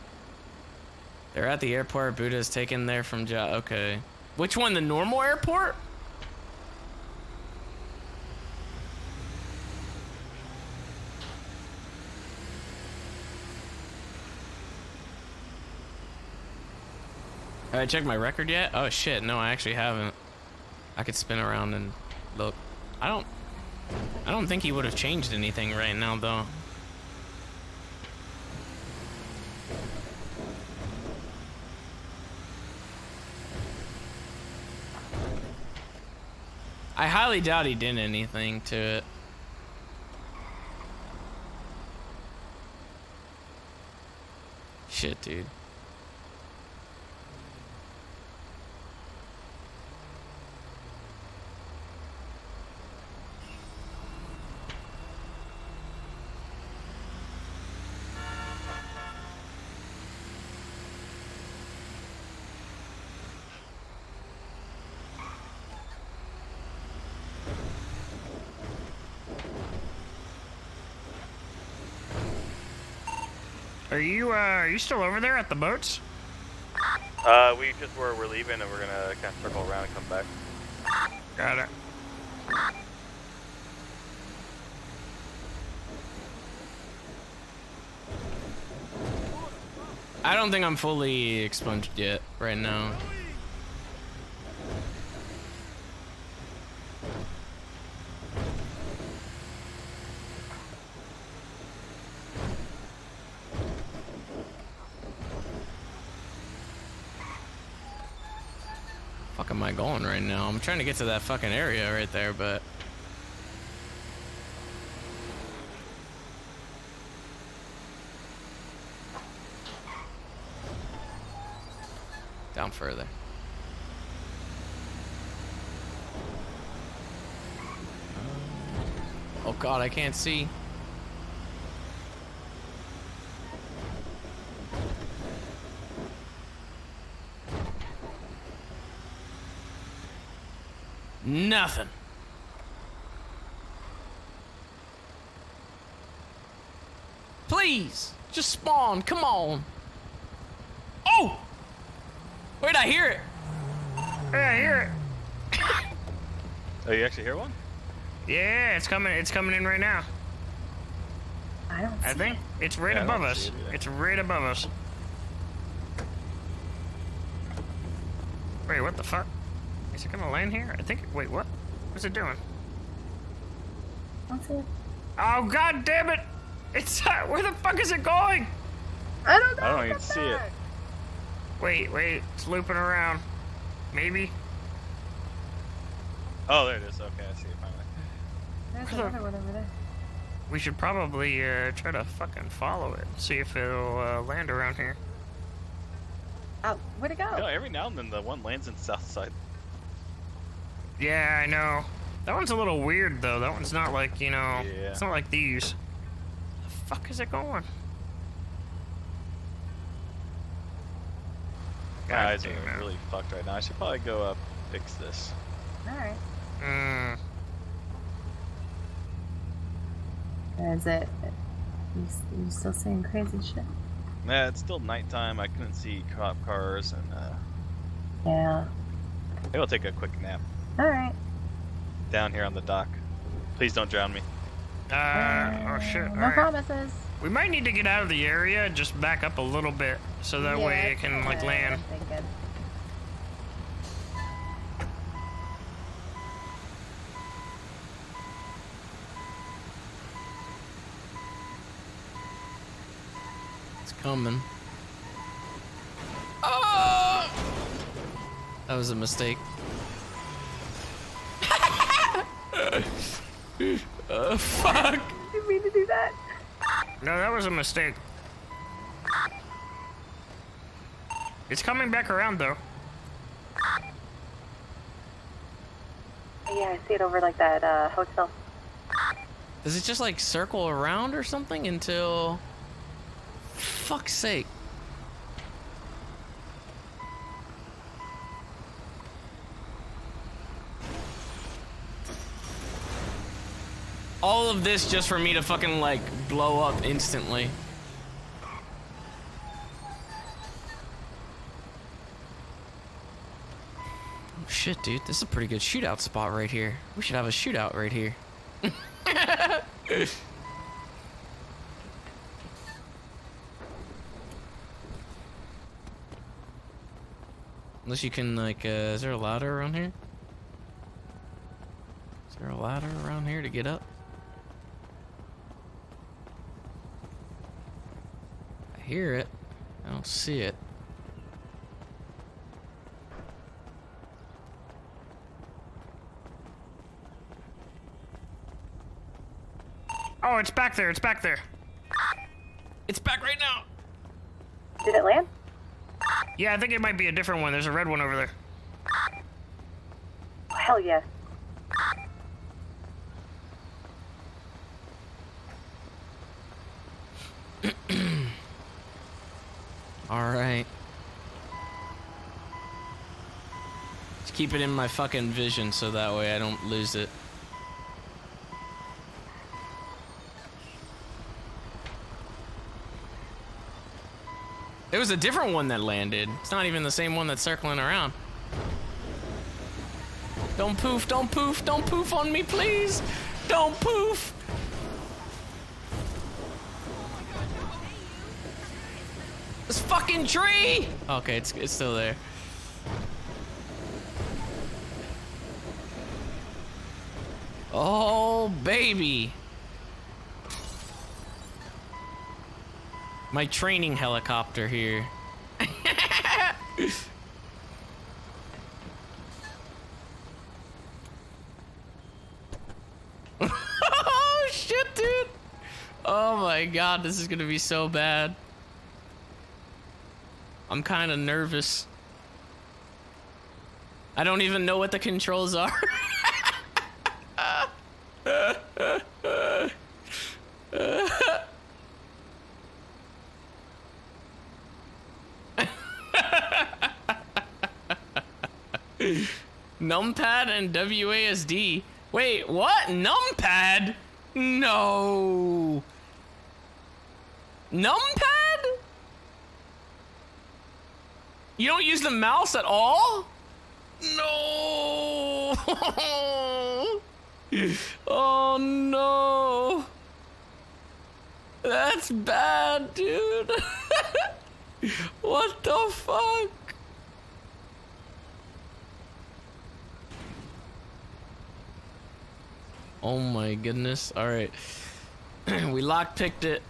They're at the airport. Buddha's taken there from okay. Which one? The normal airport? Have I checked my record yet? Oh shit, no, I actually haven't. I could spin around and look. I don't think he would have changed anything right now, though. I highly doubt he did anything to it. Shit, dude. Are you still over there at the boats? We're leaving and we're gonna kind of circle around and come back. Got it. I don't think I'm fully expunged yet right now. Fuck am I going right now? I'm trying to get to that fucking area right there, but down further. Oh god, I can't see. Nothing. Please, just spawn. Come on. Oh! Where'd I hear it? Yeah, I hear it. Oh, you actually hear one? Yeah, it's coming. It's coming in right now. I think it's right above us. It's right above us. Wait, what the fuck? Is it gonna land here? I think. Wait, what? What's it doing? What's it? Oh god damn it! It's where the fuck is it going? I don't know. I don't even see it. Wait, it's looping around. Maybe. Oh, there it is. Okay, I see it finally. There's another one over there. We should probably try to fucking follow it. See if it'll land around here. Oh, where'd it go? You know, every now and then the one lands in Southside. Yeah, I know. That one's a little weird though. That one's not like, you know, Yeah. it's not like these. The fuck is it going? My eyes are really fucked right now. I should probably go up fix this. Alright. Is it? You still saying crazy shit? Yeah, it's still nighttime. I couldn't see cop cars and Yeah. maybe I'll take a quick nap Alright. down here on the dock. Please don't drown me. Oh shit. No promises. We might need to get out of the area, just back up a little bit, so that Yeah, way it can like that's land. what I'm thinking. It's coming. Oh! That was a mistake. Fuck! Didn't mean to do that. No, that was a mistake. It's coming back around though. Yeah, I see it over like that hotel. Does it just like circle around or something until... Fuck's sake. All of this just for me to fucking like blow up instantly. Oh shit, dude, this is a pretty good shootout spot right here. We should have a shootout right here. Unless you can like, is there a ladder around here? Is there a ladder around here to get up? I hear it. I don't see it. Oh, it's back there. It's back there. It's back right now. Did it land? Yeah, I think it might be a different one. There's a red one over there. Oh, hell yes. Alright. Just keep it in my fucking vision so that way I don't lose it. It was a different one that landed. It's not even the same one that's circling around. Don't poof, don't poof, don't poof on me, please. Don't poof. This fucking tree. Okay, it's still there. Oh, baby. My training helicopter here. Oh shit, dude. Oh my god, this is gonna be so bad. I'm kind of nervous. I don't even know what the controls are. Numpad and WASD. Wait, what? Numpad? No. Numpad? You don't use the mouse at all? No. Oh no. That's bad, dude. What the fuck? Oh my goodness. All right. We lockpicked it.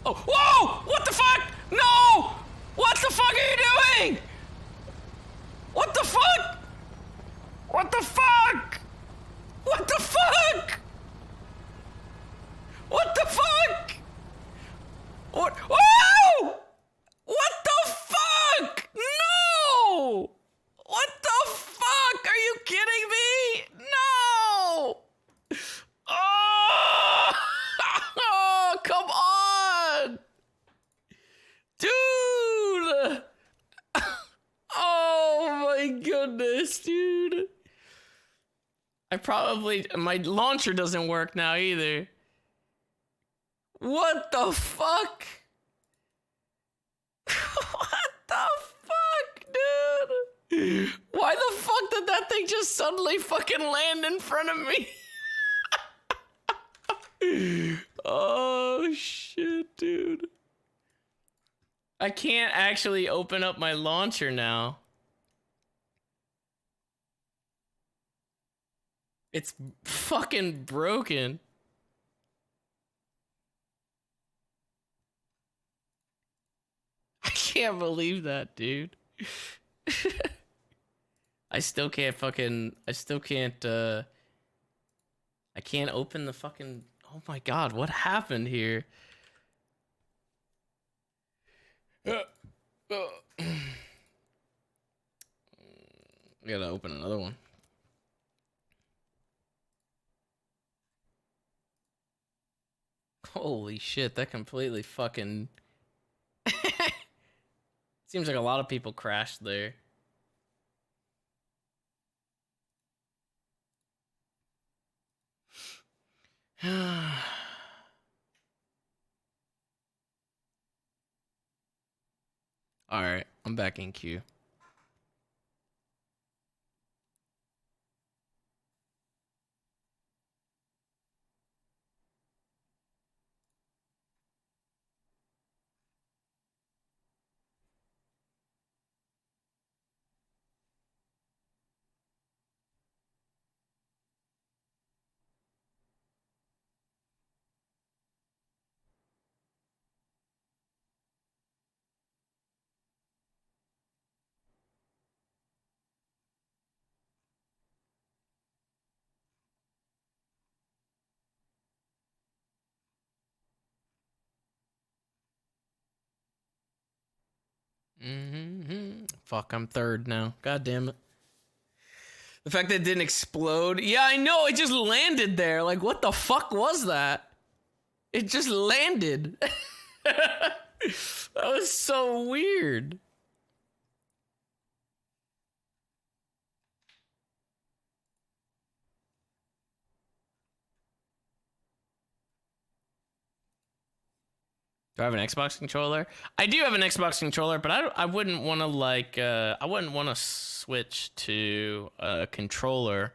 Oh, whoa! What the fuck? No! What the fuck are you doing? What the fuck? What the fuck? What the fuck? What the fuck? What? Whoa! What the fuck? No! What the fuck? Are you kidding me? No! Oh! Oh, come on! Dude! Oh my goodness, dude. My launcher doesn't work now either. What the fuck? What the fuck, dude? Why the fuck did that thing just suddenly fucking land in front of me? Oh shit, dude. I can't actually open up my launcher now. It's fucking broken. I can't believe that, dude. I still can't I can't open the fucking, oh my god, what happened here? I gotta open another one. Holy shit, that completely fucking... Seems like a lot of people crashed there. Alright, I'm back in queue. Fuck, I'm third now. God damn it. The fact that it didn't explode. Yeah, I know. It just landed there. Like, what the fuck was that? It just landed. That was so weird. Do I have an Xbox controller? I do have an Xbox controller, but I wouldn't want to like I wouldn't want to switch to a controller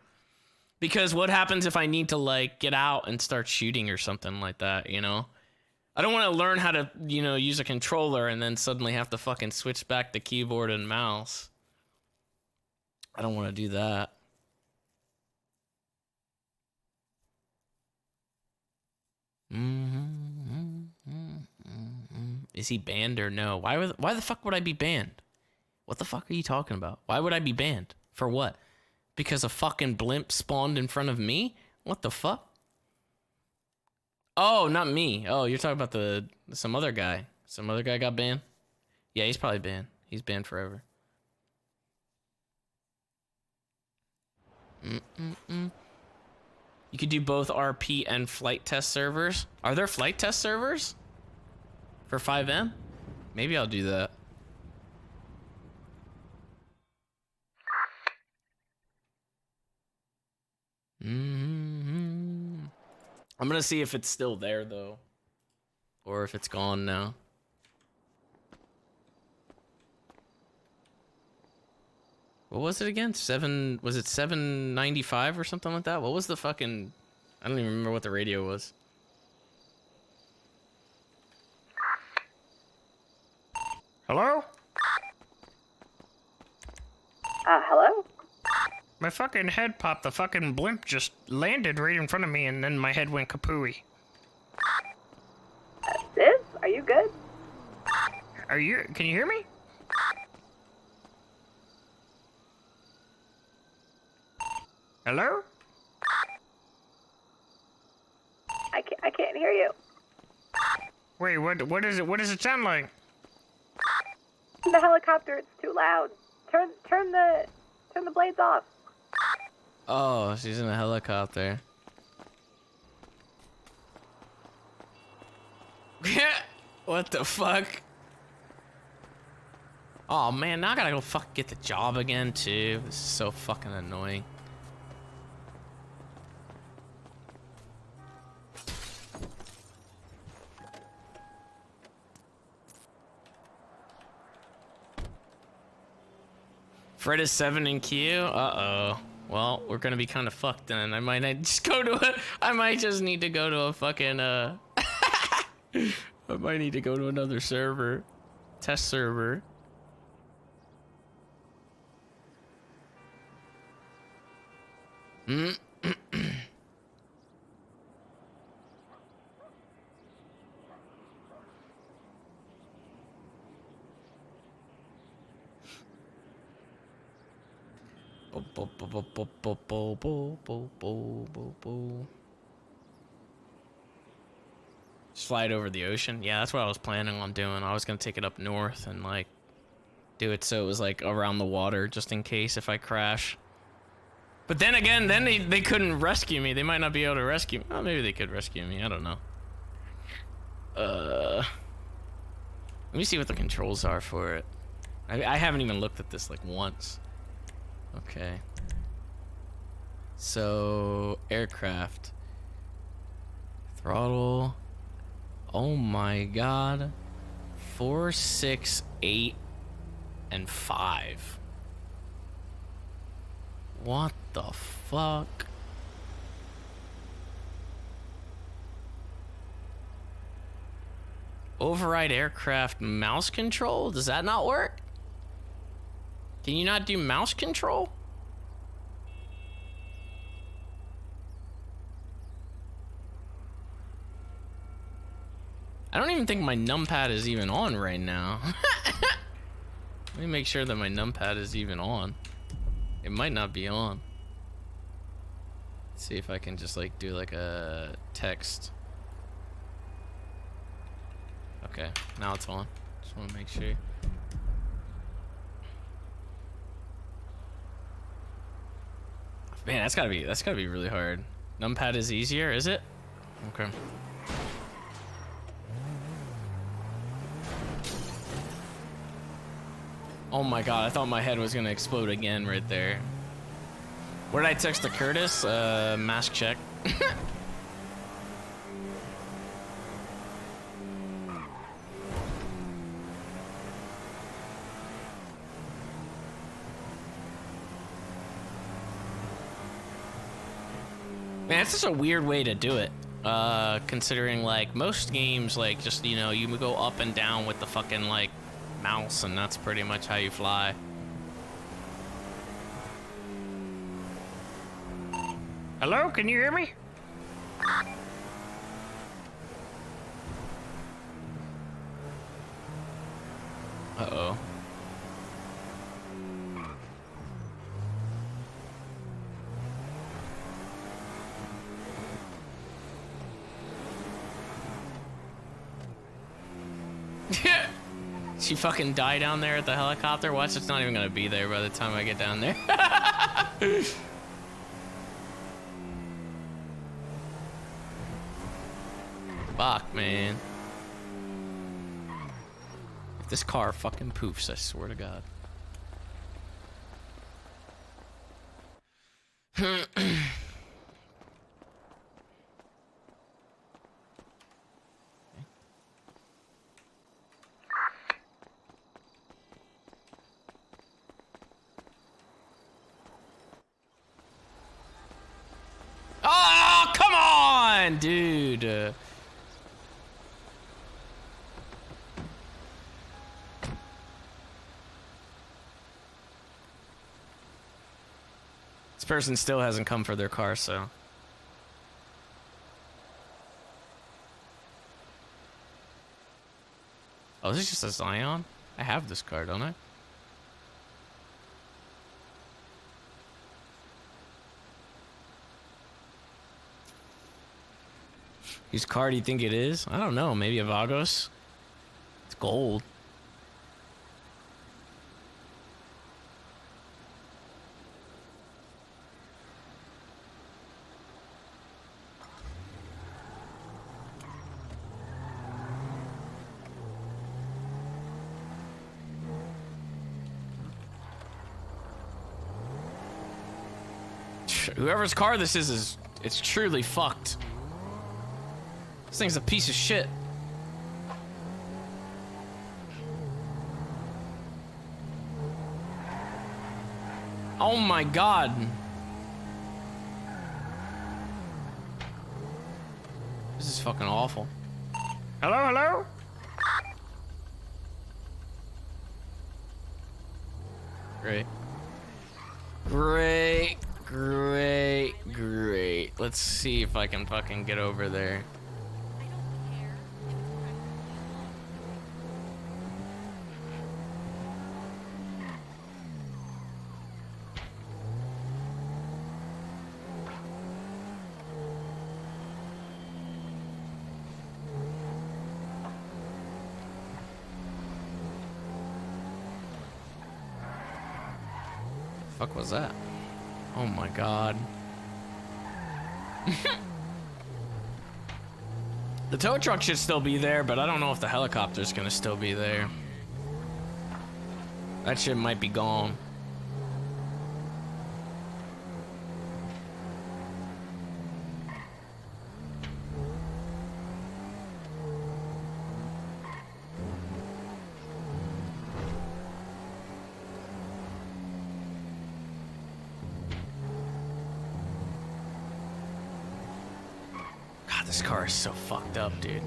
because what happens if I need to like get out and start shooting or something like that, you know? I don't want to learn how to, you know, use a controller and then suddenly have to fucking switch back to keyboard and mouse. I don't want to do that. Is he banned or no? Why the fuck would I be banned? What the fuck are you talking about? Why would I be banned? For what? Because a fucking blimp spawned in front of me? What the fuck? Oh, not me. Oh, you're talking about some other guy. Some other guy got banned? Yeah, he's probably banned. He's banned forever. You could do both RP and flight test servers. Are there flight test servers? For 5M? Maybe I'll do that. I'm gonna see if it's still there though. Or if it's gone now. What was it again? Was it 795 or something like that? What was the fucking... I don't even remember what the radio was. Hello? Hello? My fucking head popped. The fucking blimp just landed right in front of me, and then my head went kapooey. Sis, are you good? Can you hear me? Hello? I can't hear you. Wait, what does it sound like? The helicopter, it's too loud. Turn the blades off. Oh, she's in a helicopter. What the fuck? Oh man, now I gotta go fucking get the job again too. This is so fucking annoying. Fred is 7 in queue. Uh-oh. Well, we're gonna be kind of fucked then. I might just need to go to a fucking I might need to go to another server. Test server. Slide over the ocean. Yeah, that's what I was planning on doing. I was gonna take it up north and like do it so it was like around the water just in case if I crash. But then again, then they couldn't rescue me. They might not be able to rescue me. Oh, maybe they could rescue me. I don't know. Let me see what the controls are for it. I haven't even looked at this like once. Okay. So, aircraft. Throttle. Oh my god. 4, 6, 8, and 5. What the fuck? Override aircraft mouse control? Does that not work? Can you not do mouse control? I don't even think my numpad is even on right now. Let me make sure that my numpad is even on. It might not be on. Let's see if I can just like do like a text. Okay, now it's on. Just want to make sure. Man, that's gotta be really hard. Numpad is easier, is it? Okay. Oh my god, I thought my head was gonna explode again right there. What did I text to Curtis? Mask check. Man, it's just a weird way to do it. Considering like most games, like just, you know, you go up and down with the fucking like mouse and that's pretty much how you fly. Hello, can you hear me? Uh-oh. She fucking die down there at the helicopter? Watch, it's not even gonna be there by the time I get down there. Fuck, man. If this car fucking poofs, I swear to God. Oh, come on, dude. This person still hasn't come for their car, so. Oh, this is just a Zion? I have this car, don't I? Whose car do you think it is? I don't know. Maybe a Vagos? It's gold. Whoever's car this is it's truly fucked. This thing's a piece of shit. Oh my god. This is fucking awful. Hello, hello? Great. Great. Great. Great. Let's see if I can fucking get over there. Fuck was that? Oh my god. The tow truck should still be there, but I don't know if the helicopter's gonna still be there. That shit might be gone. This car is so fucked up, dude.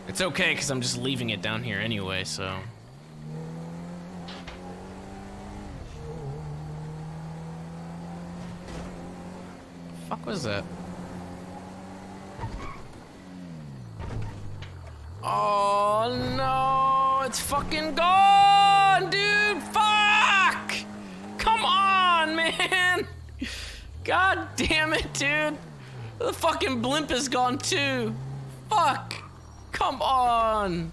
It's okay, because I'm just leaving it down here anyway, so. The fuck was that? Oh no, it's fucking gone, dude. Fuck! Come on, man. God damn it, dude. The fucking blimp is gone too. Fuck. Come on.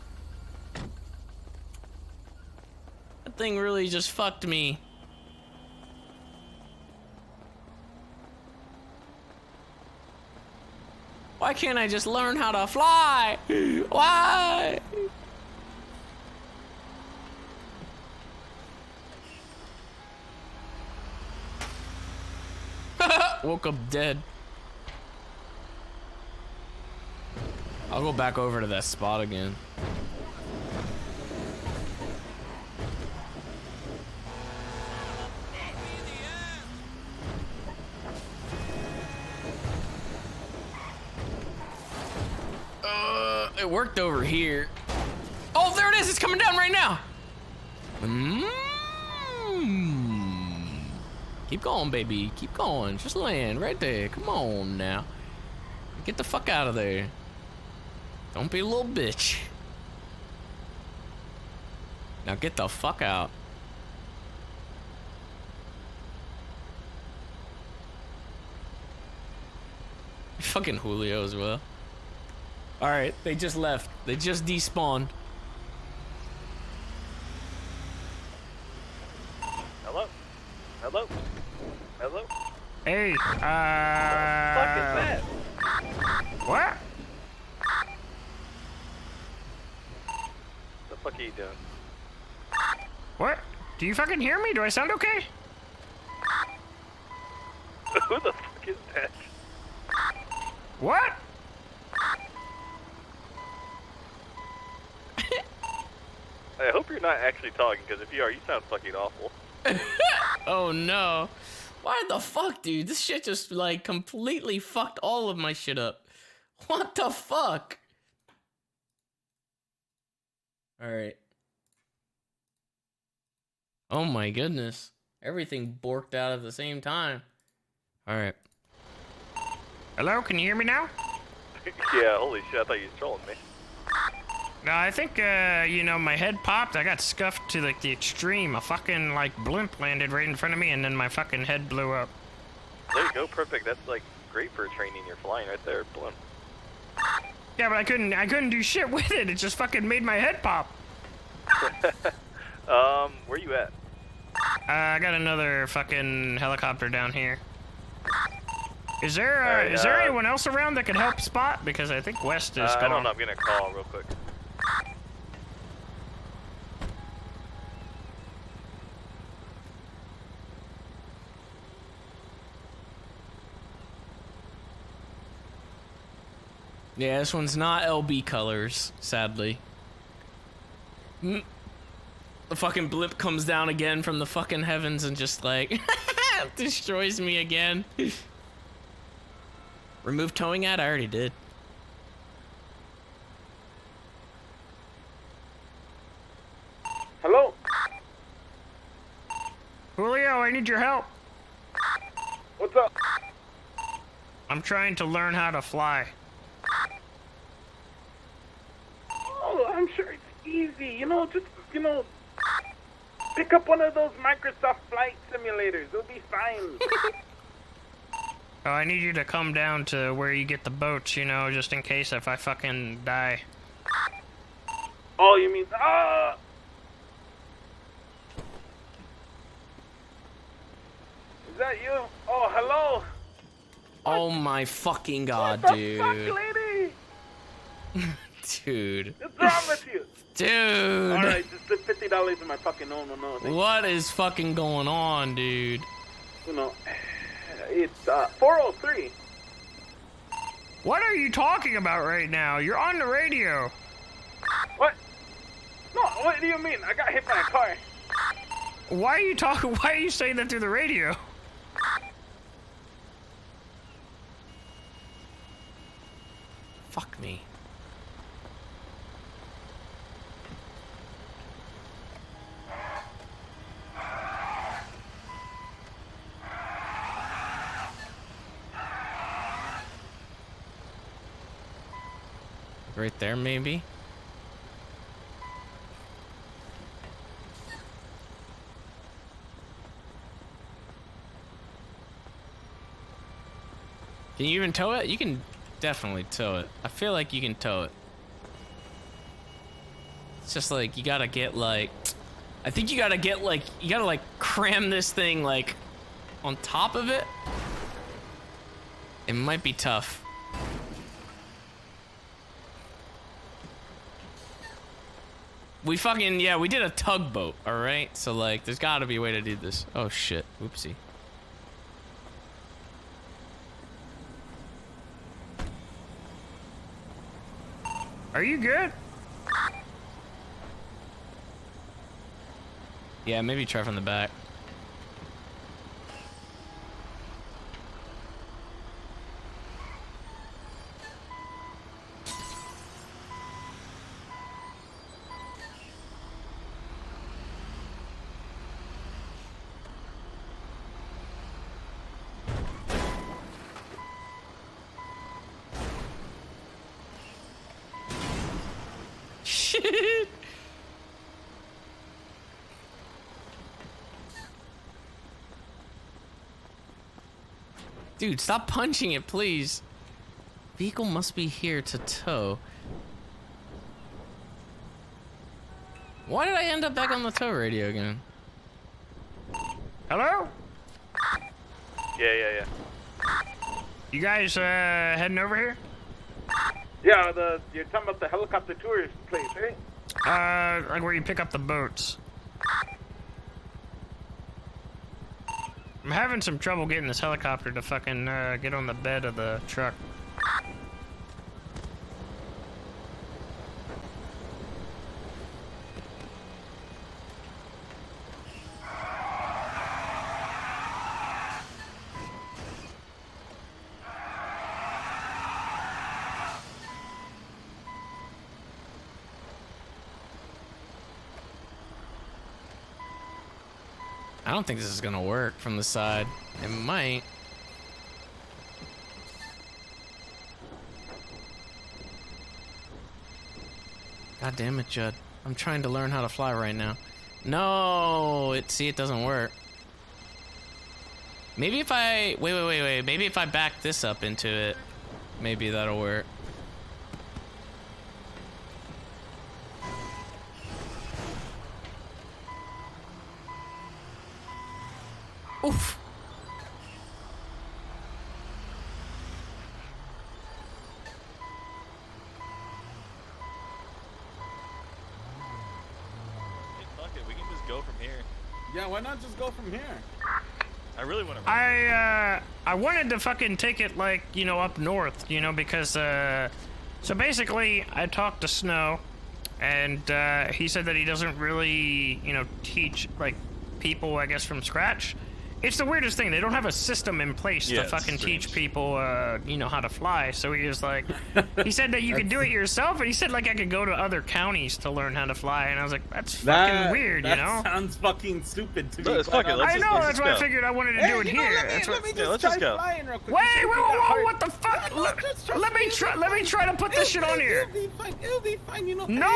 That thing really just fucked me. Why can't I just learn how to fly? Why? Woke up dead. I'll go back over to that spot again. It worked over here. Oh, there it is. It's coming down right now. Keep going, baby. Keep going. Just land right there. Come on now. Get the fuck out of there. Don't be a little bitch. Now get the fuck out. Fucking Julio as well. Alright, they just left. They just despawned. Hello? Hello? Hello? Hey, What the fuck is that? What? The fuck are you doing? What? Do you fucking hear me? Do I sound okay? Who the fuck is that? What? I hope you're not actually talking, because if you are, you sound fucking awful. Oh no. Why the fuck, dude? This shit just like completely fucked all of my shit up. What the fuck? Alright. Oh my goodness. Everything borked out at the same time. All right. Hello, can you hear me now? Yeah, holy shit, I thought you was trolling me. No, I think, you know, my head popped. I got scuffed to, like, the extreme. A fucking, like, blimp landed right in front of me, and then my fucking head blew up. There you go, perfect. That's, like, great for training. You're flying right there, blimp. Yeah, but I couldn't do shit with it. It just fucking made my head pop. Where you at? I got another fucking helicopter down here. Is there, Alright, is there anyone else around that could help spot? Because I think West is gone. I don't know. I'm gonna call real quick. Yeah, this one's not LB colors, sadly. The fucking blimp comes down again from the fucking heavens and just like destroys me again. Remove towing ad? I already did. Hello? Julio, I need your help. What's up? I'm trying to learn how to fly. Oh, I'm sure it's easy. You know, just, pick up one of those Microsoft flight simulators. It'll be fine. Oh, I need you to come down to where you get the boats, you know, just in case if I fucking die. Oh, you mean, Is that you? Oh, hello. Oh my fucking god, What the dude. fuck, lady? Dude. What's wrong with you? Dude. Alright, just put $50 in my pocket. No. What is fucking going on, dude? It's 403. What are you talking about right now? You're on the radio. What? No, what do you mean? I got hit by a car. Why are you talking? Why are you saying that through the radio? Fuck me. Right there, maybe? Can you even tow it? You can definitely tow it. I feel like you can tow it. It's just like, you gotta get like... I think you gotta get like... You gotta like cram this thing like on top of it. It might be tough. We fucking, yeah, we did a tugboat, alright? So, like, there's gotta be a way to do this. Oh, shit. Oopsie. Are you good? Yeah, maybe try from the back. Shit. Dude, stop punching it, please. Vehicle must be here to tow. Why did I end up back on the tow radio again? Hello? Yeah. You guys heading over here? Yeah, you're talking about the helicopter tourist place, right? Like where you pick up the boats. I'm having some trouble getting this helicopter to fucking get on the bed of the truck. I don't think this is gonna work from the side. It might. God damn it, Judd. I'm trying to learn how to fly right now. No, it doesn't work. Maybe if I wait. Maybe if I back this up into it, maybe that'll work. Oof. Hey, fuck it. We can just go from here. Yeah, why not just go from here? I really want to. I wanted to fucking take it like, you know, up north, you know, because so basically I talked to Snow, and he said that he doesn't really, you know, teach like people, I guess, from scratch. It's the weirdest thing. They don't have a system in place to fucking teach people, you know, how to fly. So he was like, he said that you could do it yourself, and he said like I could go to other counties to learn how to fly, and I was like, that's fucking weird, you know? That sounds fucking stupid to me. I know, that's why I figured I wanted to do it here. Let me just try flying real quick. Wait, whoa, what the fuck? Let me try to put this shit on here. It'll be fine, you know. No,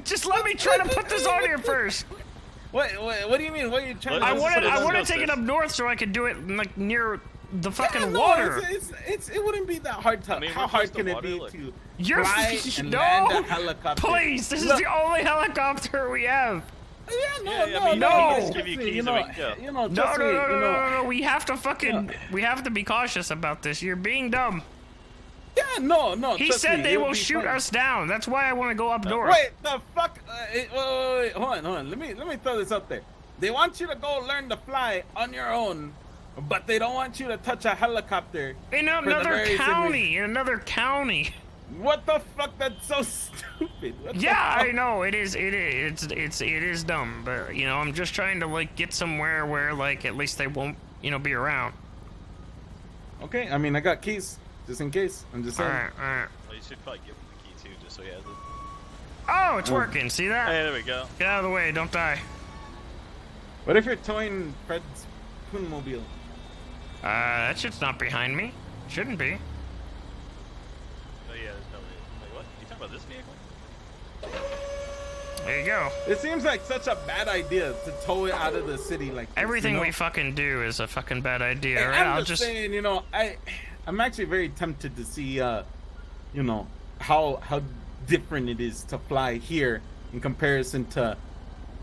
just let me try to put this on here first. What do you mean? What are you trying to I want to take it up north so I could do it like near the fucking no, water. It wouldn't be that hard to. How hard can it be to fly and no, land a helicopter? Please, this is the only helicopter we have. No. Give you keys No, and we can go. no. We have to fucking. We have to be cautious about this. You're being dumb. Yeah, no. He trust said me, they it'll will be shoot fine. us down. That's why I want to go up north. Wait, the fuck? Wait. Hold on. Let me throw this out there. They want you to go learn to fly on your own, but they don't want you to touch a helicopter. In another county. What the fuck? That's so stupid. What the Yeah, fuck? I know it is. It is dumb. But you know, I'm just trying to like get somewhere where like at least they won't, you know, be around. Okay, I mean I got keys just in case. I'm just saying. All right. Well, you should probably give him the key too, just so he has it. Oh, it's working. See that? Hey, there we go. Get out of the way. Don't die. What if you're towing Fred's Poonmobile? That shit's not behind me. Shouldn't be. Oh yeah, there's no. Wait, what? You talking about this vehicle? There you go. It seems like such a bad idea to tow it out of the city like this, Everything you know? we fucking do is a fucking bad idea. Hey, All right, I'm I'll just saying, you know, I'm actually very tempted to see, you know, how different it is to fly here in comparison to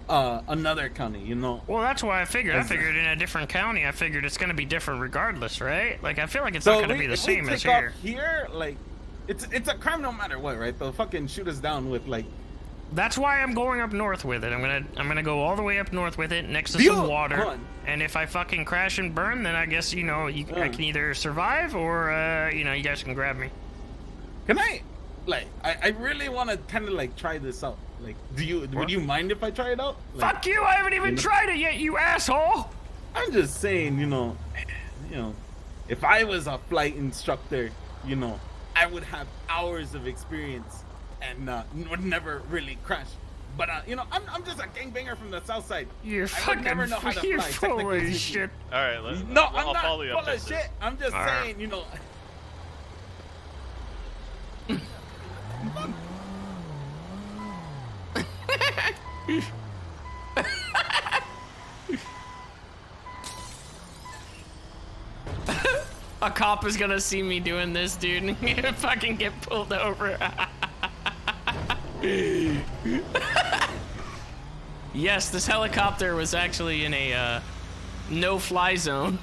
another county, you know. Well, that's why I figured. I figured in a different county. I figured it's gonna be different regardless, right? Like I feel like it's not gonna be the same as here. Here, like, it's a crime no matter what, right? They'll fucking shoot us down with like. That's why I'm going up north with it. I'm gonna go all the way up north with it, next to some water. Hold on. And if I fucking crash and burn, then I guess you know I can either survive or you know you guys can grab me. Can I? Like, I really want to kind of like try this out. Like, would you mind if I try it out? Like, Fuck you! I haven't even tried it yet, you asshole. I'm just saying, you know, if I was a flight instructor, you know, I would have hours of experience and would never really crash. But you know, I'm just a gangbanger from the south side. You're I would never know how to fly. full technically of speaking. shit. All right, let's. No, I'll I'm not follow you up full of this. shit. I'm just saying, you know. A cop is gonna see me doing this, dude, and gonna fucking get pulled over. Yes, this helicopter was actually in a no-fly zone.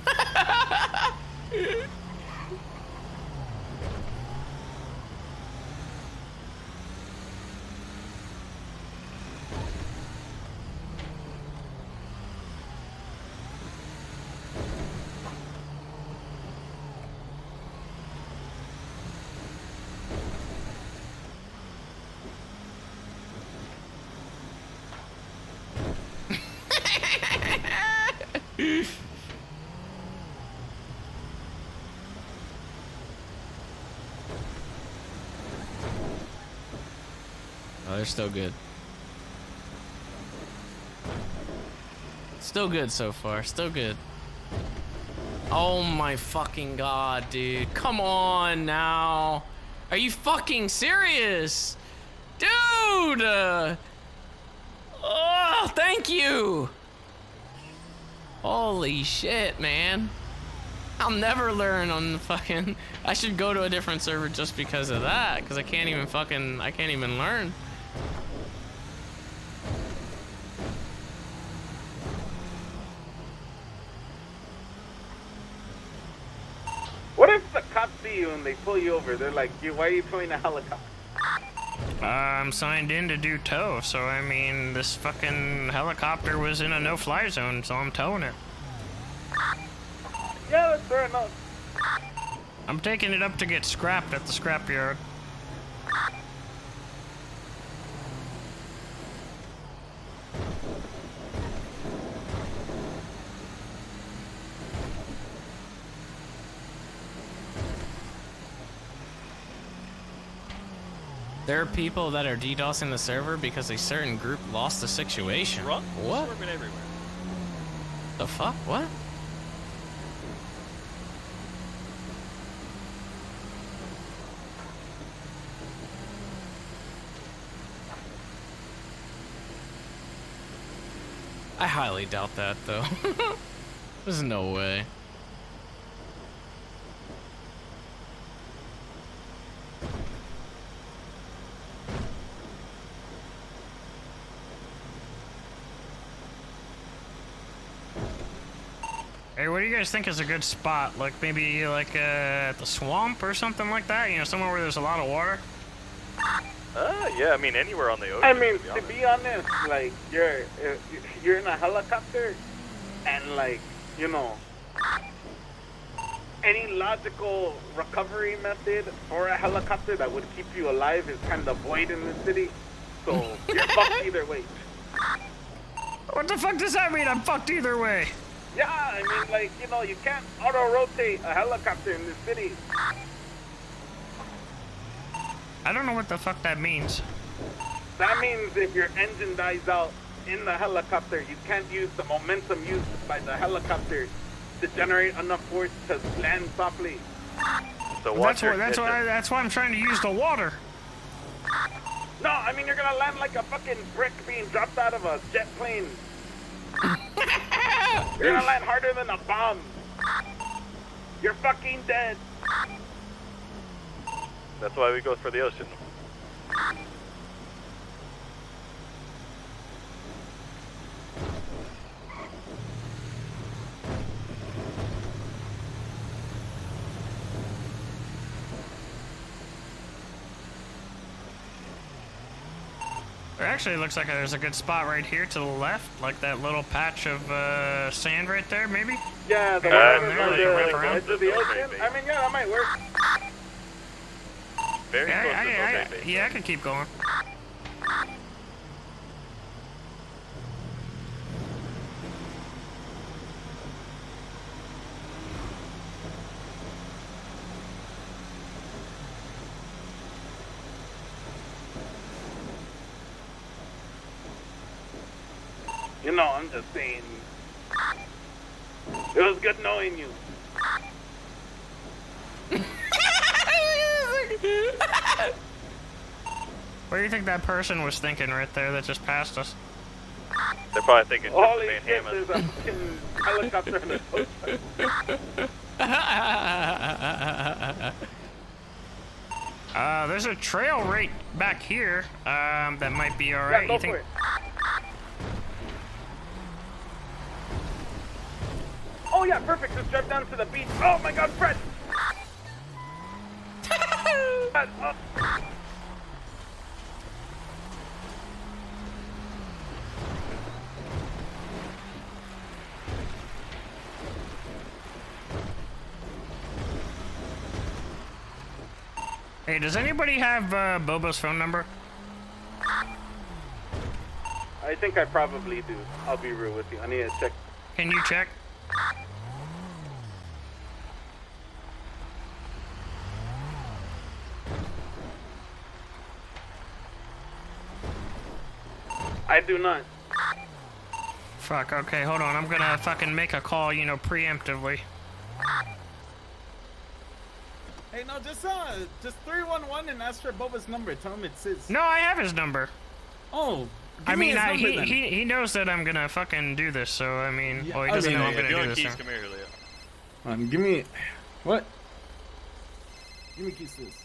Oh, they're still good. Still good so far. Still good. Oh my fucking god, dude. Come on now. Are you fucking serious? Dude! Oh, thank you! Holy shit, man. I'll never learn on the fucking... I should go to a different server just because of that, because I can't even learn. What if the cops see you and they pull you over? They're like, why are you towing a helicopter? I'm signed in to do tow, so I mean, this fucking helicopter was in a no-fly zone, so I'm towing it. Yeah, that's fair enough. I'm taking it up to get scrapped at the scrapyard. There are people that are DDoSing the server because a certain group lost the situation. Run? What? Swerving everywhere. The fuck? What? I highly doubt that, though. There's no way. Hey, what do you guys think is a good spot? Like maybe like at the swamp or something like that? You know, somewhere where there's a lot of water? Yeah, I mean, anywhere on the ocean. I mean, to be honest, like, you're in a helicopter, and like, you know, any logical recovery method for a helicopter that would keep you alive is kind of void in the city, so you're fucked either way. What the fuck does that mean? I'm fucked either way. Yeah, I mean, like, you know, you can't auto-rotate a helicopter in the city. I don't know what the fuck that means. That means if your engine dies out in the helicopter, you can't use the momentum used by the helicopter to generate enough force to land softly. So that's why I'm trying to use the water. No, I mean, you're gonna land like a fucking brick being dropped out of a jet plane. You're gonna land harder than a bomb. You're fucking dead. That's why we go for the ocean. It actually looks like there's a good spot right here to the left, like that little patch of sand right there, maybe? Yeah, the edge of the ocean. I mean, yeah, that might work. Very close to Mojave. Yeah, I can keep going. You know, I'm just saying. It was good knowing you. What do you think that person was thinking right there that just passed us? They're probably thinking, Holy man, shit, Hammond. there's a fucking helicopter in the ocean. There's a trail right back here. That might be alright. Yeah, go You think? for it. Oh yeah, perfect. Just drive down to the beach. Oh my God, Fred! Hey, does anybody have Bobo's phone number? I think I probably do. I'll be real with you. I need to check. Can you check? I do not. Fuck, okay, hold on. I'm gonna fucking make a call, you know, preemptively. Hey, no, just 311 and ask for Boba's number. Tell him it's his. No, I have his number. Oh. I mean, his number, then. he knows that I'm gonna fucking do this, so I mean, Yeah, well, he doesn't know I'm If gonna you do want this. keys, so- come here, Leo. Give me what? Give me keys to this.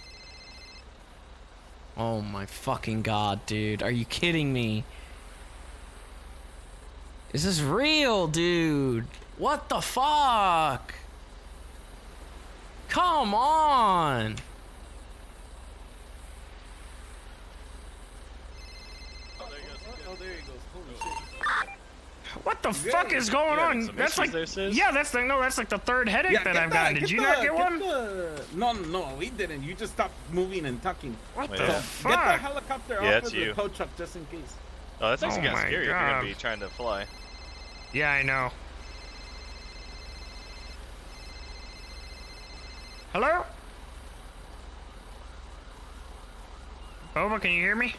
Oh my fucking god, dude. Are you kidding me? Is this real, dude? What the fuck? Come on. Oh, there he goes. Holy shit. What the fuck is going on? That's like, yeah, that's like the third headache that I've gotten. Did you not get one? No, we didn't. You just stopped moving and tucking. What the fuck? Get the helicopter Yeah, off it's of the you. tow truck just in case. Oh, that's actually Oh kind of my scary if you're gonna God. be trying to fly. Yeah, I know. Hello? Boba, can you hear me?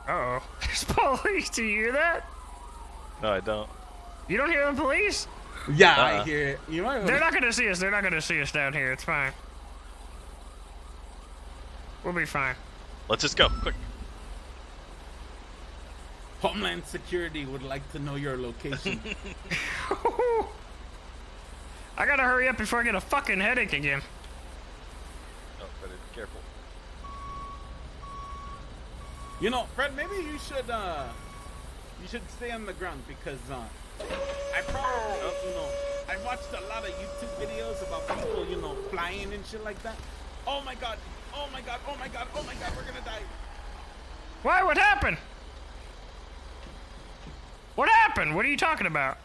Uh-oh. There's police. Do you hear that? No, I don't. You don't hear the police? Yeah, I hear it. You might. They're not gonna see us. They're not gonna see us down here. It's fine. We'll be fine. Let's just go, quick. Homeland Security would like to know your location. I gotta hurry up before I get a fucking headache again. Oh, better be careful. You know, Fred, maybe you should stay on the ground because I probably I watched a lot of YouTube videos about people, you know, flying and shit like that. Oh my god, oh my god, oh my god, oh my god, we're gonna die. Why? What happened? What happened? What are you talking about?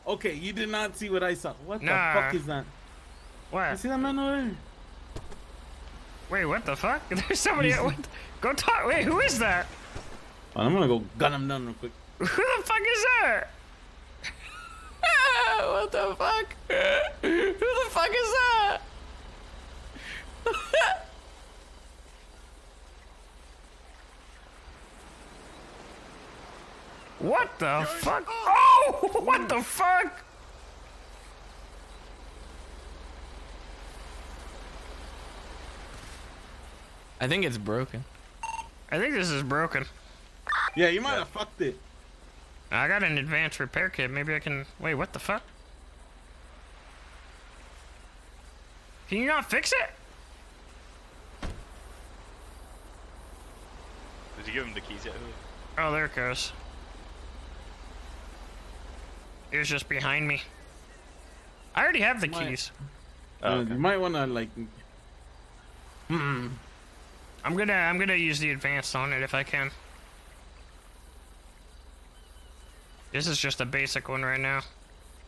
Okay, you did not see what I saw. What Nah. the fuck is that? What? You see that man over there? Wait, what the fuck? There's somebody. Go talk. Wait, who is that? I'm gonna go gun him down real quick. Who the fuck is that? What the fuck? Who the fuck is that? What the fuck? Oh! What the fuck? I think it's broken. I think this is broken. Yeah, you might have fucked it. I got an advanced repair kit. Maybe I can. Wait, what the fuck? Can you not fix it? Did you give him the keys yet? Oh, there it goes. It was just behind me. I already have the keys. Oh, okay. You might want to like. I'm gonna use the advanced on it if I can. This is just a basic one right now,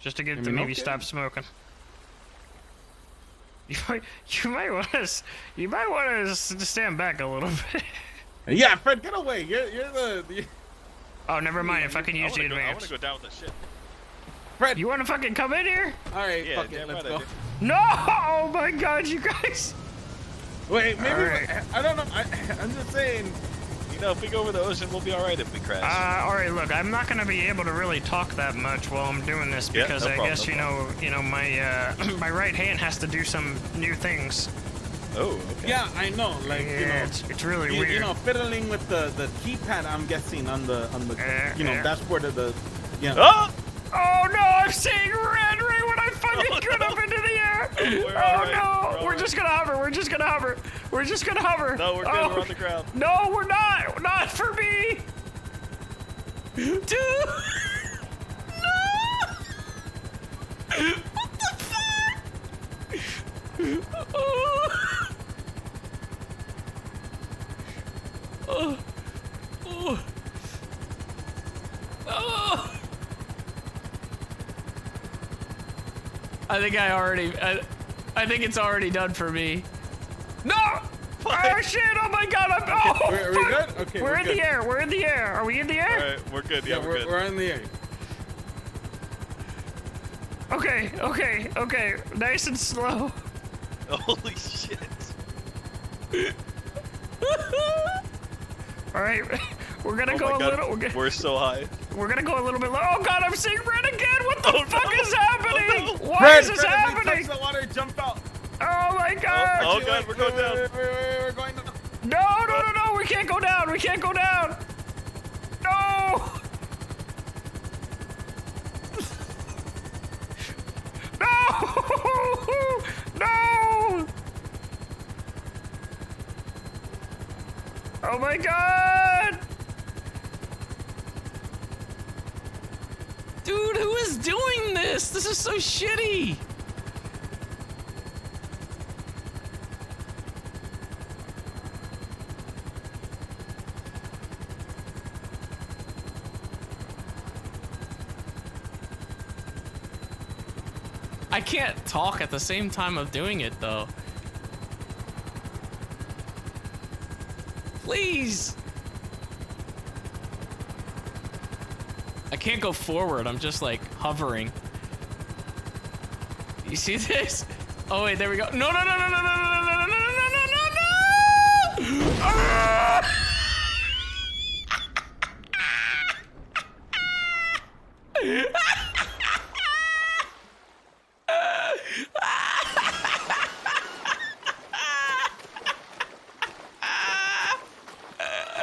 just to get it to maybe stop smoking. You might want to stand back a little bit. Yeah, Fred, get away. You're the. Oh, never mind. If I can use the I advanced. wanna go down with that shit. Fred, you want to fucking come in here? All right, Yeah, fuck it, damn let's right I go. do. No! Oh my God, you guys! Wait, maybe Alright. I don't know. I'm just saying. You know, if we go over the ocean, we'll be alright if we crash. Alright, look, I'm not gonna be able to really talk that much while I'm doing this Yeah, because no I problem, guess no you know my my right hand has to do some new things. Oh, okay. Yeah, I know. Like you know, it's really weird. You know, fiddling with the keypad. I'm guessing on the dashboard of the. Yeah. Oh! Oh no, I'm seeing red right when I fucking get up into the air. No, we're just gonna hover. We're just gonna hover. We're just gonna hover. No, we're good. Oh, We're on the ground. No, we're not. Not for me. Dude. No. What the fuck? I think it's already done for me. No. Oh shit! Oh my God! Oh, Are we fuck. good? Okay, we're in good. the air. We're in the air. Are we in the air? Alright, we're good. Yeah, we're good. We're in the air. Okay. Nice and slow. Holy shit. All right, we're gonna go my a God, little. We're so high. We're gonna go a little bit low. Oh God, I'm seeing red again. What the fuck is happening? Why Fred, is this Fred, if you happening? touch the water, jump out. Oh my God! Oh God, we're going down. We're going down. No! We can't go down. We can't go down. No! No! No! Oh my God! Dude, who is doing this? This is so shitty. I can't talk at the same time of doing it though. Please. I can't go forward. I'm just like hovering. You see this? Oh wait, there we go. No! Ah!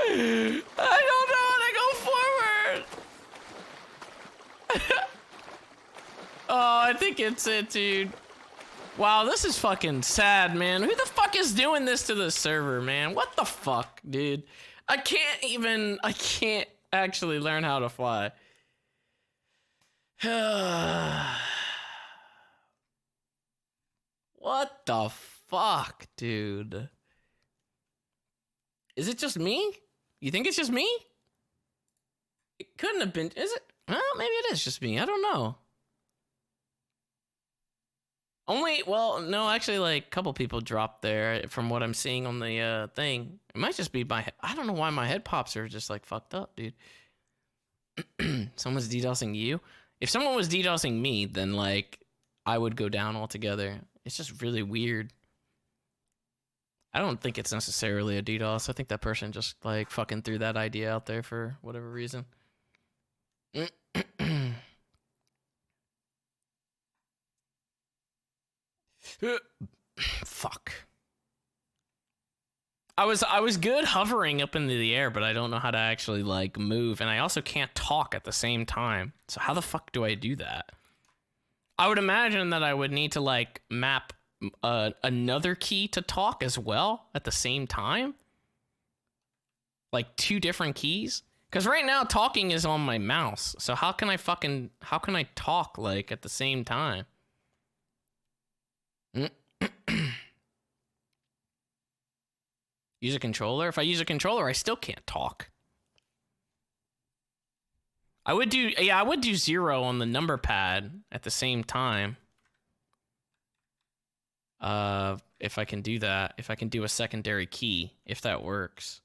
I don't know how to go forward. Oh, I think it's it, dude. Wow, this is fucking sad, man. Who the fuck is doing this to the server, man? What the fuck, dude? I can't actually learn how to fly. What the fuck, dude? Is it just me? You think it's just me? It couldn't have been, is it? Well, maybe it is just me. I don't know. Well, no, actually, like, a couple people dropped there from what I'm seeing on the thing. It might just be I don't know why my head pops are just, like, fucked up, dude. Someone's DDoSing you? If someone was DDoSing me, then, like, I would go down altogether. It's just really weird. I don't think it's necessarily a DDoS. I think that person just, like, fucking threw that idea out there for whatever reason. Fuck. I was good hovering up into the air, but I don't know how to actually, like, move, and I also can't talk at the same time. So how the fuck do I do that? I would imagine that I would need to, like, map another key to talk as well at the same time. Like, 2 different keys? Because right now, talking is on my mouse. So how can I talk, like, at the same time? Use a controller? If I use a controller, I still can't talk. I would do 0 on the number pad at the same time. If I can do that, if I can do a secondary key, if that works.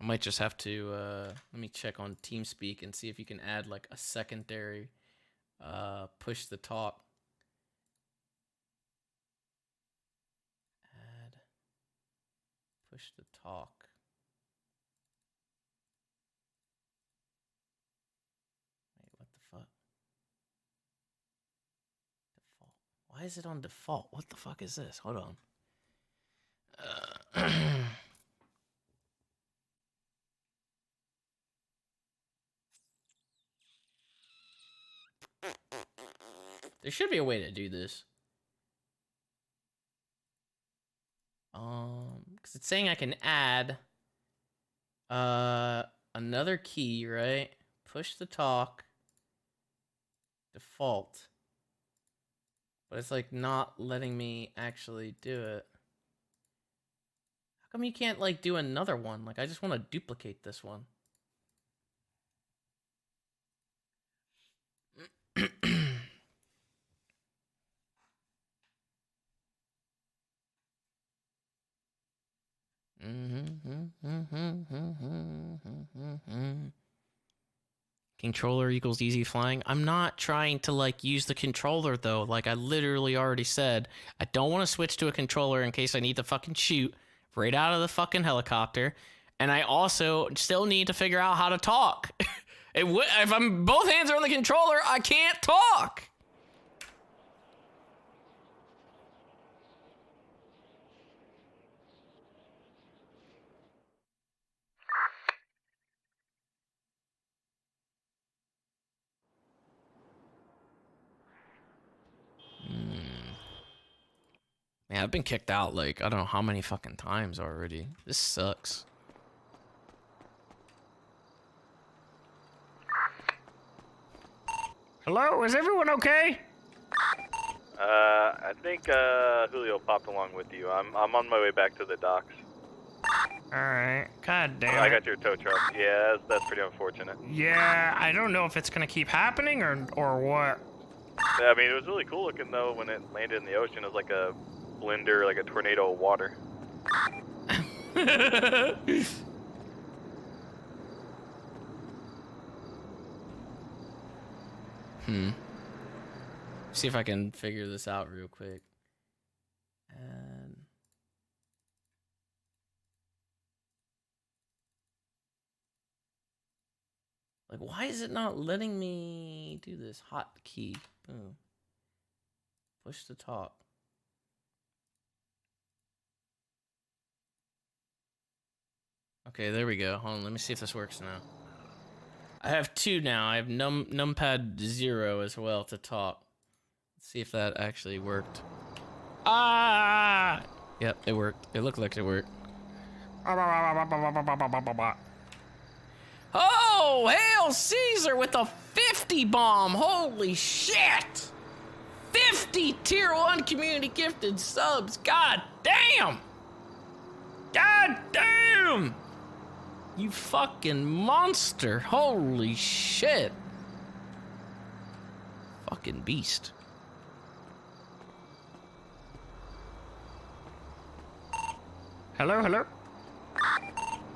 I might just have to, let me check on TeamSpeak and see if you can add like a secondary, push the talk. Add, push the talk. Wait, what the fuck? Default. Why is it on default? What the fuck is this? Hold on. There should be a way to do this. Because it's saying I can add another key, right? Push the talk. Default. But it's like not letting me actually do it. How come you can't like do another one? Like I just want to duplicate this one. Controller equals easy flying. I'm not trying to like use the controller though. Like I literally already said, I don't want to switch to a controller in case I need to fucking shoot right out of the fucking helicopter, and I also still need to figure out how to talk. If I'm both hands are on the controller, I can't talk. Man, I've been kicked out like I don't know how many fucking times already. This sucks. Hello, is everyone okay? I think Julio popped along with you. I'm on my way back to the docks. Alright. God damn it. I got your tow truck. Yeah, that's pretty unfortunate. Yeah, I don't know if it's gonna keep happening or what. Yeah, I mean, it was really cool looking though when it landed in the ocean. It was like a blender, like a tornado of water. See if I can figure this out real quick. And like, why is it not letting me do this? Hotkey. Boom. Push to talk. Okay, there we go. Hold on, let me see if this works now. I have 2 now. I have numpad 0 as well to talk. Let's see if that actually worked. Ah! Yep, it worked. It looked like it worked. Oh, hail Caesar with a 50 bomb. Holy shit! 50 tier 1 community gifted subs. God damn! God damn! You fucking monster. Holy shit. Fucking beast. Hello, hello?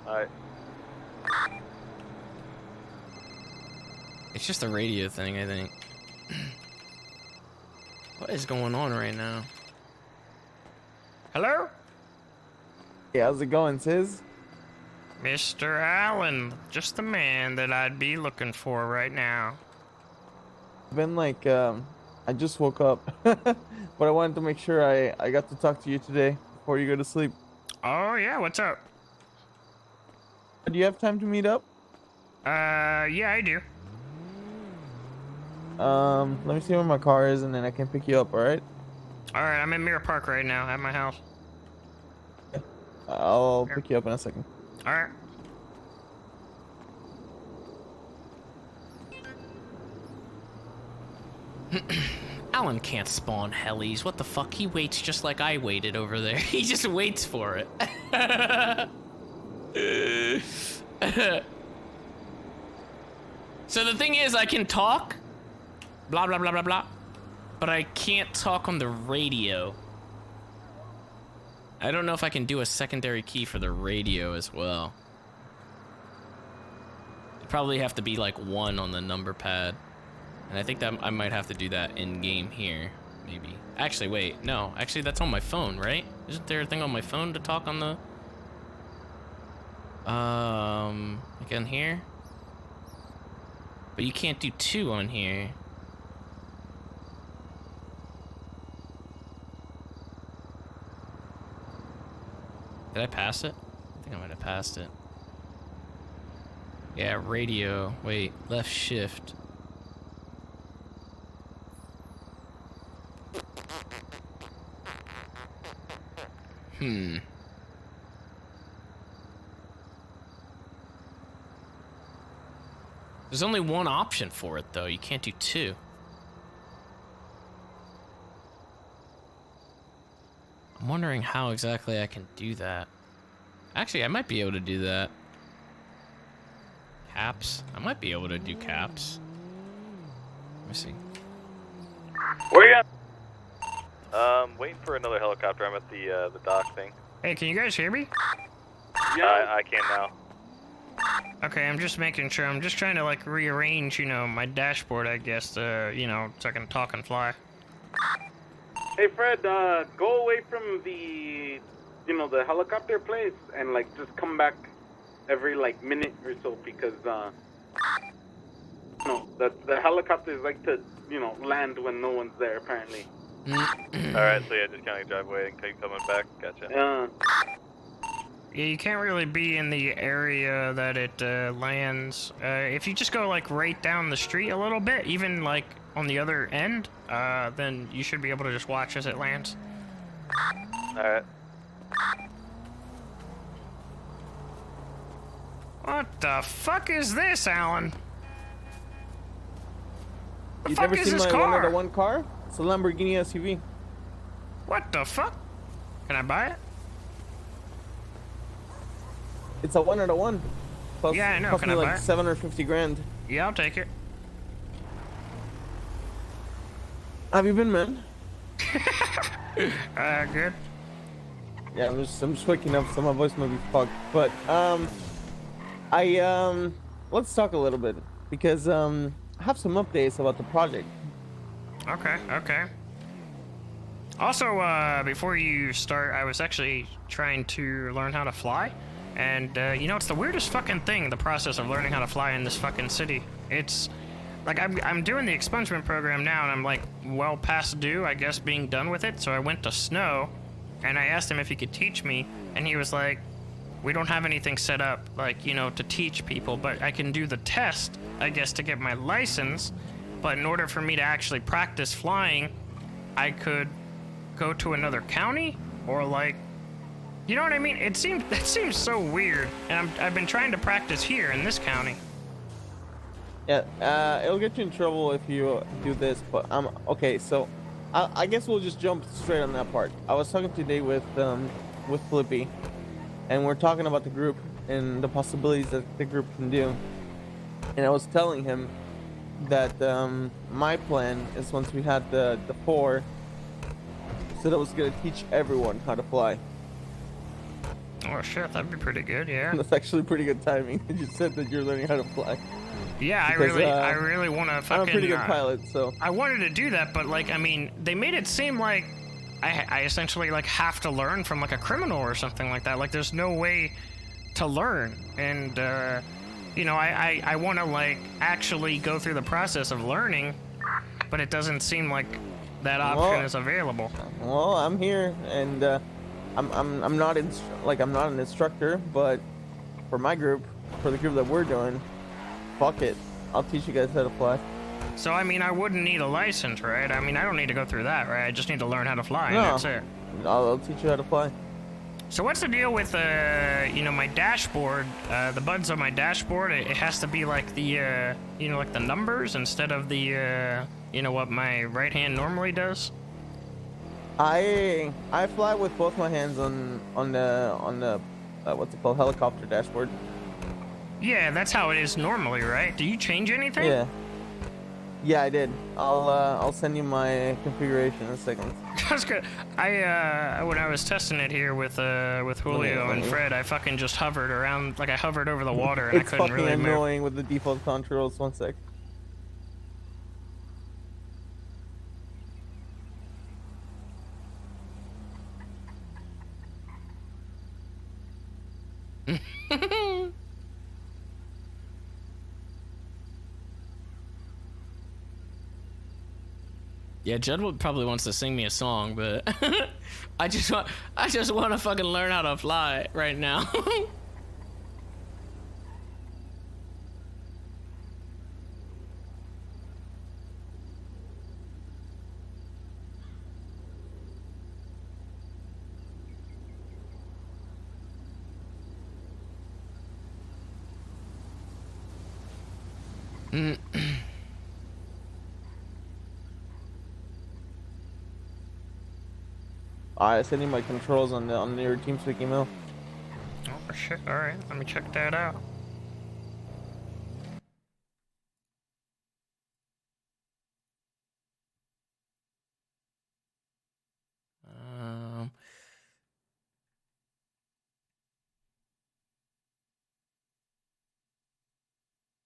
Alright. It's just a radio thing, I think. What is going on right now? Hello? Hey, how's it going, Sis? Mr. Allen, just the man that I'd be looking for right now. Been like, I just woke up, but I wanted to make sure I got to talk to you today before you go to sleep. Oh, yeah, what's up? Do you have time to meet up? Yeah, I do. Let me see where my car is and then I can pick you up, alright? Alright, I'm in Mirror Park right now at my house. I'll pick you up in a second. Alright. Alan can't spawn helis. What the fuck? He waits just like I waited over there. He just waits for it. So the thing is, I can talk, blah, blah, blah, blah, blah, but I can't talk on the radio. I don't know if I can do a secondary key for the radio as well. It'd probably have to be like 1 on the number pad. And I think that I might have to do that in game here, maybe. Actually, wait, no. Actually, that's on my phone, right? Isn't there a thing on my phone to talk on the... again here? But you can't do 2 on here. Did I pass it? I think I might have passed it. Yeah, radio. Wait, left shift. There's only 1 option for it, though. You can't do 2. I'm wondering how exactly I can do that. Actually, I might be able to do that. Caps? I might be able to do caps. Let me see. Where you at? Waiting for another helicopter. I'm at the dock thing. Hey, can you guys hear me? Yeah, I can now. Okay, I'm just making sure. I'm just trying to, like, rearrange, you know, my dashboard, I guess, you know, so I can talk and fly. Hey, Fred, go away from the the helicopter place and like just come back every like minute or so because the helicopters like to land when no one's there apparently. Alright, so yeah, just kind of drive away and keep coming back. Gotcha. Yeah, you can't really be in the area that it lands. If you just go like right down the street a little bit, even like on the other end, then you should be able to just watch as it lands. Alright. What the fuck is this, Alan? You've fuck never is seen this my car? 101 car? It's a Lamborghini SUV. What the fuck? Can I buy it? It's a 101. Plus, Yeah, I know. cost Can me I like buy it? 750 grand. Yeah, I'll take it. Have you been, man? Good. Yeah, I'm just waking up, so my voice might be fucked. But let's talk a little bit because I have some updates about the project. Okay. Also, before you start, I was actually trying to learn how to fly. And, it's the weirdest fucking thing, the process of learning how to fly in this fucking city. It's, like, I'm doing the expungement program now, and I'm, like, well past due, I guess, being done with it. So I went to Snow, and I asked him if he could teach me, and he was like, we don't have anything set up, like, to teach people, but I can do the test, I guess, to get my license. But in order for me to actually practice flying, I could go to another county, or, like, you know what I mean? That seems so weird, and I've been trying to practice here in this county. Yeah, it'll get you in trouble if you do this, but okay. So, I guess we'll just jump straight on that part. I was talking today with Flippy, and we're talking about the group and the possibilities that the group can do. And I was telling him that my plan is once we had the 4, so that I was gonna teach everyone how to fly. Oh shit, that'd be pretty good, yeah. That's actually pretty good timing. You said that you're learning how to fly. Yeah, Because, I really want to fucking. I'm a pretty good pilot, so. I wanted to do that, but like, I mean, they made it seem like I essentially like have to learn from like a criminal or something like that. Like, there's no way to learn, and I want to like actually go through the process of learning, but it doesn't seem like that option is available. Well, I'm here, and I'm not I'm not an instructor, but for my group, for the group that we're doing, fuck it, I'll teach you guys how to fly. So I mean, I wouldn't need a license, right? I mean, I don't need to go through that, right? I just need to learn how to fly, and that's it. I'll teach you how to fly. So what's the deal with my dashboard? The buttons on my dashboard, it has to be like the like the numbers instead of the what my right hand normally does. I fly with both my hands on the what's it called, helicopter dashboard. Yeah, that's how it is normally, right? Do you change anything? Yeah, I did. I'll send you my configuration in a second. That's good. When I was testing it here with Julio and Fred, I fucking just hovered around, like I hovered over the water, and I couldn't really move. It's fucking annoying with the default controls. One sec. Yeah, Judd probably wants to sing me a song, but I just want to fucking learn how to fly right now. Alright, sending my controls on your TeamSpeak email. Oh shit! All right, let me check that out.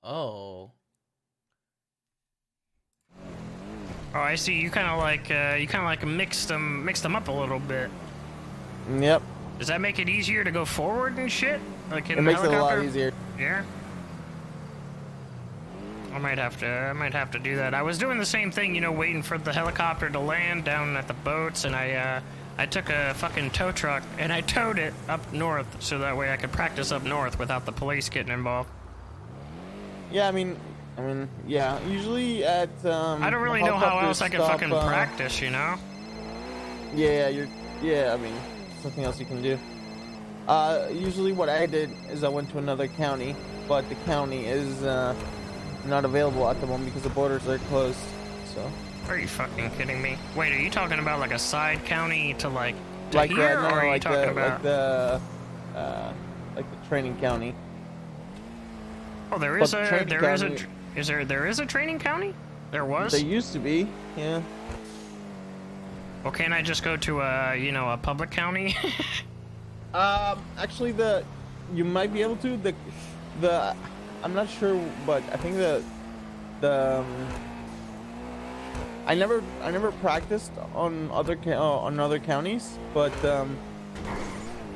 Oh. Oh, I see. You kind of like mixed them up a little bit. Yep. Does that make it easier to go forward and shit? Like in It the makes it a lot helicopter? easier. Yeah. I might have to do that. I was doing the same thing, you know, waiting for the helicopter to land down at the boats, and I took a fucking tow truck and I towed it up north so that way I could practice up north without the police getting involved. Yeah, I mean, yeah. Usually at I don't really know how else I can fucking practice, you know? Yeah, I mean, something else you can do. Usually what I did is I went to another county, but the county is not available at the moment because the borders are closed. So. Are you fucking kidding me? Wait, are you talking about like a side county to like to Like here, no, or are you like talking about? the training county. Oh, there But is a training there is a county- there is a training county? There was. There used to be, yeah. Well, can't I just go to a public county? Actually, you might be able to. I'm not sure, but I think I never practiced on other counties, but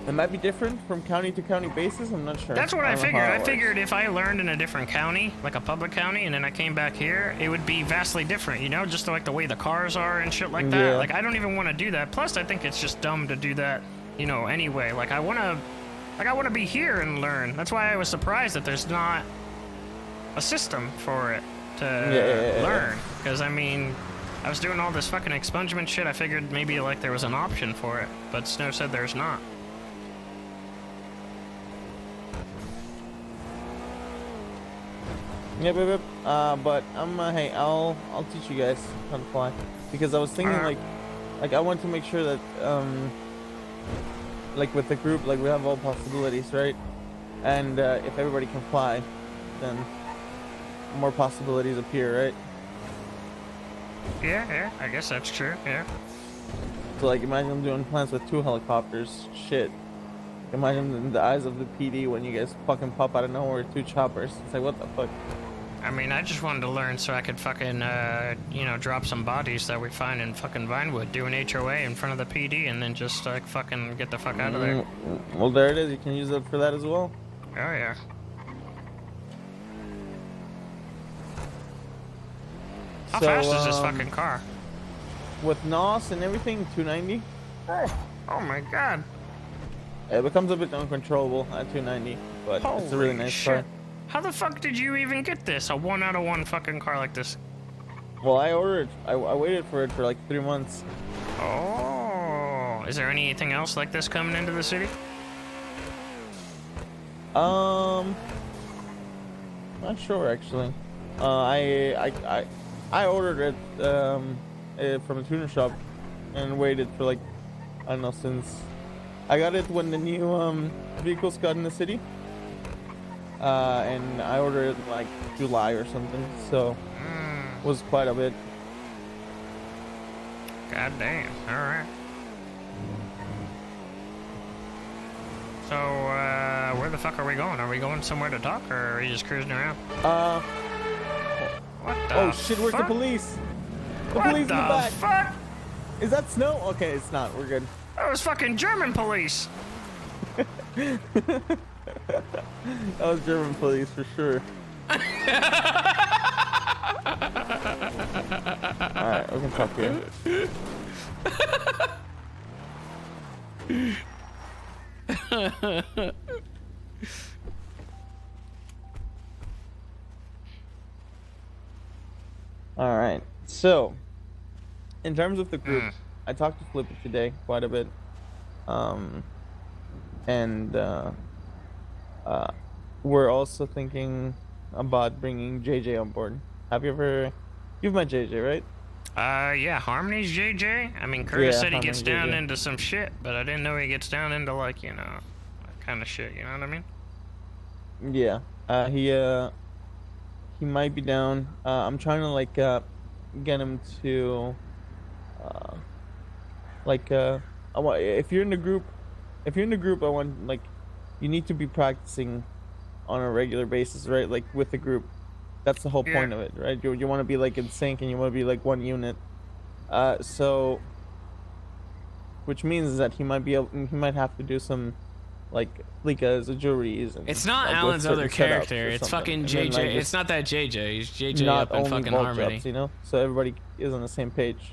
it might be different from county to county basis. I'm not sure. That's what I don't know figured. how it I works. figured if I learned in a different county, like a public county, and then I came back here, it would be vastly different, you know, just like the way the cars are and shit like that. Yeah. Like, I don't even want to do that. Plus, I think it's just dumb to do that, you know, anyway. Like, I want to be here and learn. That's why I was surprised that there's not a system for it to learn. Because, I mean, I was doing all this fucking expungement shit. I figured maybe, like, there was an option for it. But Snow said there's not. Yep. But hey, I'll teach you guys how to fly because I was thinking like I want to make sure that like with the group, like we have all possibilities, right? And if everybody can fly, then more possibilities appear, right? Yeah, I guess that's true, yeah. So like imagine doing plans with 2 helicopters. Shit. Imagine in the eyes of the PD when you guys fucking pop out of nowhere 2 choppers. It's like what the fuck? I mean, I just wanted to learn so I could fucking, drop some bodies that we find in fucking Vinewood, do an HOA in front of the PD, and then just, like, fucking get the fuck out of there. Well, there it is. You can use it for that as well. Oh, yeah. How fast is this fucking car? With NOS and everything, 290. Oh my god. It becomes a bit uncontrollable at 290, but it's a really Holy nice shit. car. How the fuck did you even get this? A 1 out of 1 fucking car like this? Well, I ordered. I waited for it for like 3 months. Oh. Is there anything else like this coming into the city? Not sure actually. I ordered it from a tuner shop and waited for like I don't know since I got it when the new vehicles got in the city. And I ordered it like July or something, so it was quite a bit. God damn. All right. So, where the fuck are we going? Are we going somewhere to talk, or are we just cruising around? What the Oh shit, where's the fuck? police? The What police in the the back. fuck? Is that Snow? Okay, it's not. We're good. That was fucking German police. That was German police for sure. Alright, we can talk here. Alright, so in terms of the group, I talked to Flippy today quite a bit. And we're also thinking about bringing JJ on board. You've met JJ, right? Yeah, Harmony's JJ. I mean, Curtis Yeah, said he gets Harmony's down JJ. into some shit, but I didn't know he gets down into, like, you know, that kind of shit, you know what I mean? Yeah. He might be down. I'm trying to like get him to I want if you're in the group, I want like you need to be practicing on a regular basis, right? Like with the group. That's the whole point of it, right? You want to be like in sync and you want to be like one unit. So which means that he might have to do some like as a juries. And, It's not like, with Alan's other certain setups character. or It's something. fucking And then, JJ. like, It's not that JJ. It's JJ not up in only fucking vault Harmony. jobs, you know, so everybody is on the same page.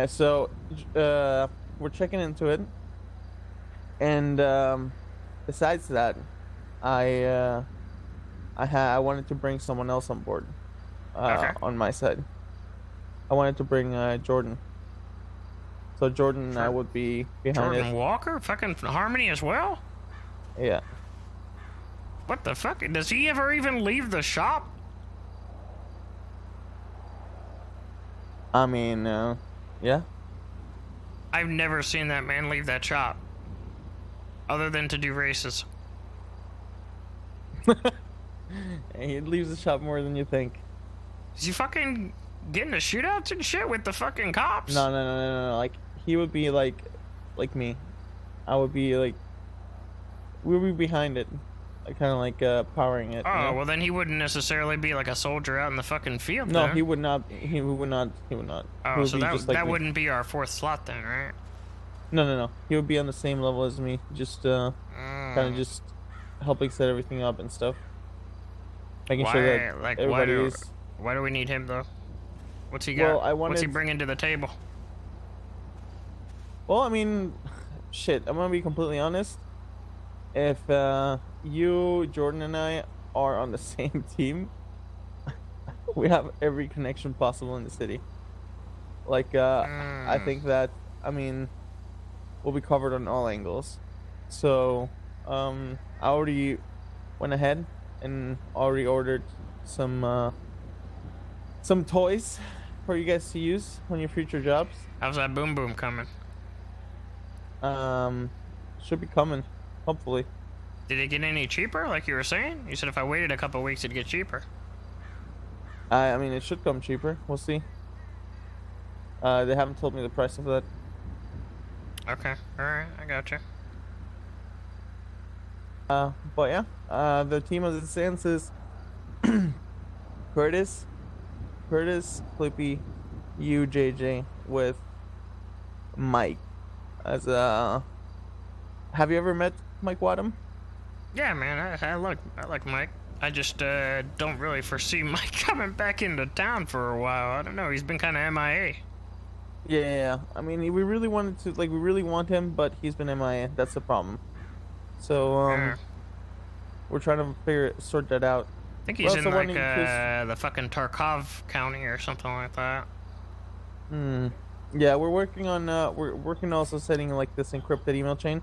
So we're checking into it, and besides that, I wanted to bring someone else on board. On my side, I wanted to bring Jordan. So Jordan and I would be behind Jordan it. Walker? Fucking Harmony as well? Yeah. What the fuck? Does he ever even leave the shop? I mean, yeah. I've never seen that man leave that shop. Other than to do races. He leaves the shop more than you think. Is he fucking getting a shootouts and shit with the fucking cops? No. Like, he would be like me. I would be like, we would be behind it. Like, kind of like powering it. Oh, you know? well then he wouldn't necessarily be like a soldier out in the fucking field. No, then. he would not. He would not. He would Oh, so be that, just like that me. wouldn't be our fourth slot then, right? No. He would be on the same level as me. Just kind of just helping set everything up and stuff. Making sure that everybody is. Why do we need him though? What's he got? Well, I What's he wanted- bringing to the table? Well, I mean, shit. I'm gonna be completely honest. If you, Jordan, and I are on the same team, we have every connection possible in the city. Like, I think that, I mean, we'll be covered on all angles. So, I already went ahead and already ordered some toys for you guys to use on your future jobs. How's that boom boom coming? Should be coming, hopefully. Did it get any cheaper, like you were saying? You said if I waited a couple weeks, it'd get cheaper. I mean, it should come cheaper. We'll see. They haven't told me the price of that. Okay, alright, I gotcha. But yeah, the team as it stands is Curtis, Flippy, you, JJ, with Mike. As have you ever met Mike Wadham? Yeah, man, I like Mike. I just don't really foresee Mike coming back into town for a while. I don't know. He's been kind of MIA. Yeah. I mean, we really wanted to, we really want him, but he's been MIA. That's the problem. So we're trying to sort that out. I think he's in like the fucking Tarkov County or something like that. Yeah, we're working on also setting like this encrypted email chain,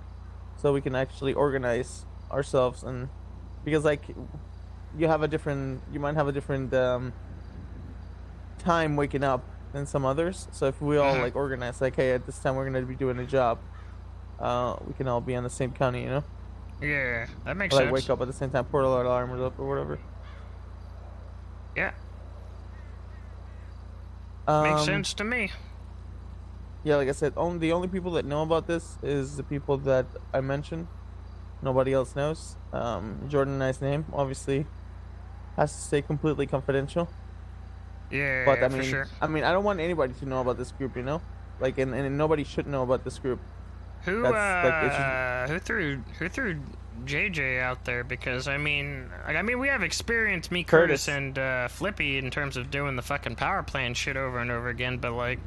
so we can actually organize ourselves, and because like you might have a different time waking up than some others. So if we all like organize, like, hey, at this time we're gonna be doing a job, we can all be on the same county, you know? Yeah, that makes like sense. wake up at the same time, portal alarm or whatever. Yeah. Makes sense to me. Yeah, like I said, the only people that know about this is the people that I mentioned. Nobody else knows. Jordan and I's name obviously has to stay completely confidential. Yeah, But I mean, for sure. I don't want anybody to know about this group, you know? Like, and nobody should know about this group. Who That's, who threw JJ out there? Because I mean we have experience, me, Curtis, and Flippy, in terms of doing the fucking power plant shit over and over again. But like,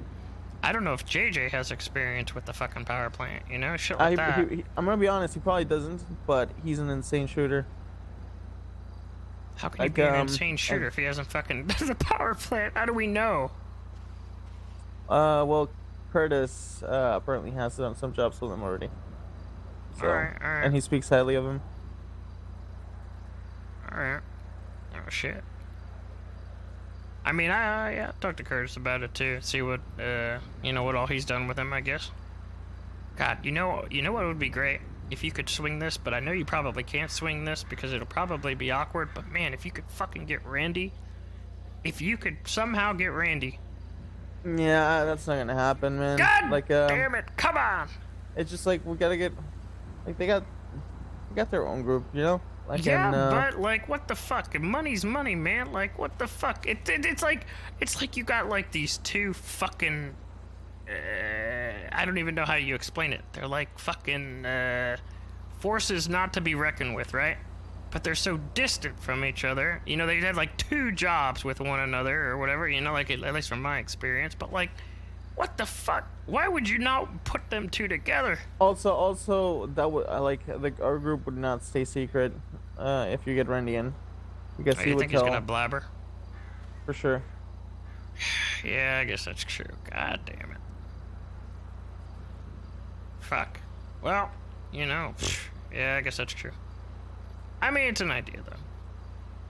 I don't know if JJ has experience with the fucking power plant, you know, shit like that. I'm gonna be honest, he probably doesn't, but he's an insane shooter. How can you be an insane shooter if he hasn't fucking done the power plant? How do we know? Well, Curtis apparently has done some jobs with him already. So, Alright. and he speaks highly of him. Alright. Oh, shit. I mean, I talked to Curtis about it too. See what, what all he's done with him, I guess. God, you know what would be great? If you could swing this, but I know you probably can't swing this because it'll probably be awkward, but man, if you could fucking get Randy. If you could somehow get Randy. Yeah, that's not gonna happen, man. God like, damn it, come on! It's just like, we gotta get, like, they got their own group, you know? Like, Yeah, but like, what the fuck? Money's money, man. Like, what the fuck? It's like you got like these two fucking. I don't even know how you explain it. They're like fucking forces not to be reckoned with, right? But they're so distant from each other. You know, they had like 2 jobs with one another or whatever, you know, like at least from my experience. But like, what the fuck? Why would you not put them 2 together? Also, that would our group would not stay secret if you get Randy in, because he you would think tell. he's gonna blabber? For sure. Yeah, I guess that's true. God damn it. Fuck. Well, you know, yeah, I guess that's true. I mean, it's an idea, though.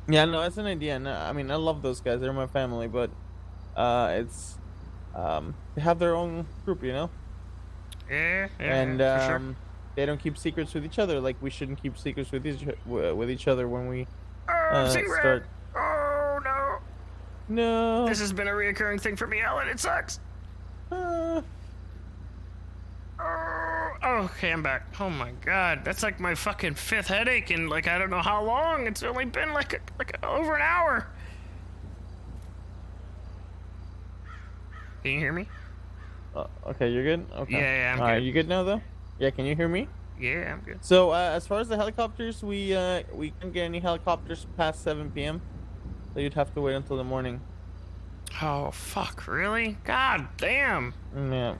Yeah, no, it's an idea. No, I mean, I love those guys. They're my family, but it's they have their own group, you know. Yeah, and for sure. they don't keep secrets with each other. Like we shouldn't keep secrets with each other when we secret! start. Oh no! No. This has been a reoccurring thing for me, Alan. It sucks. Okay, I'm back. Oh my god, that's like my fucking 5th headache in like I don't know how long. It's only been like over an hour. Can you hear me? Okay, you're good. Okay. Yeah, I'm All right, good. you good now though? Yeah, can you hear me? Yeah, I'm good. So as far as the helicopters, we can't get any helicopters past 7 p.m. So you'd have to wait until the morning. Oh fuck, really? God damn. Yeah.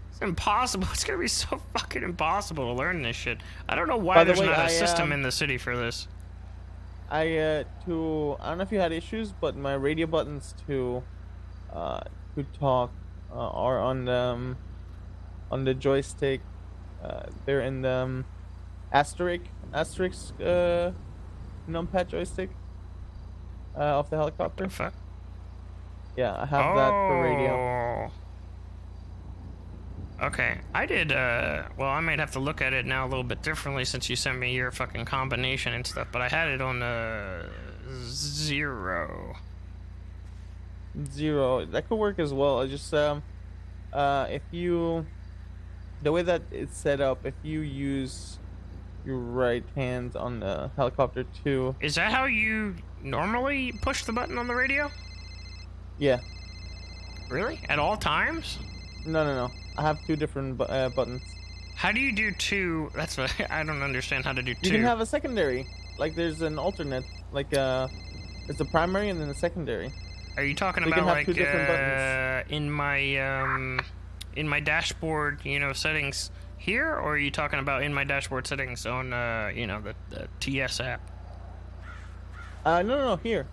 It's impossible. It's gonna be so fucking impossible to learn this shit. I don't know why By the there's way, not a system in the city for this. I don't know if you had issues, but my radio buttons to talk are on the joystick. They're in the asterisk numpad joystick of the helicopter. Fuck? Yeah, I have that for radio. Okay, I did, well, I might have to look at it now a little bit differently since you sent me your fucking combination and stuff, but I had it on, 0. 0. That could work as well. I just, if you, the way that it's set up, if you use your right hand on the helicopter too. Is that how you normally push the button on the radio? Yeah. Really? At all times? No. I have 2 different buttons. How do you do 2? That's what I don't understand how to do 2. You can have a secondary. Like there's an alternate. Like it's a primary and then a secondary. Are you talking So you about can have like 2 different buttons. in my dashboard, you know, settings here, or are you talking about in my dashboard settings on you know, the TS app? No, here.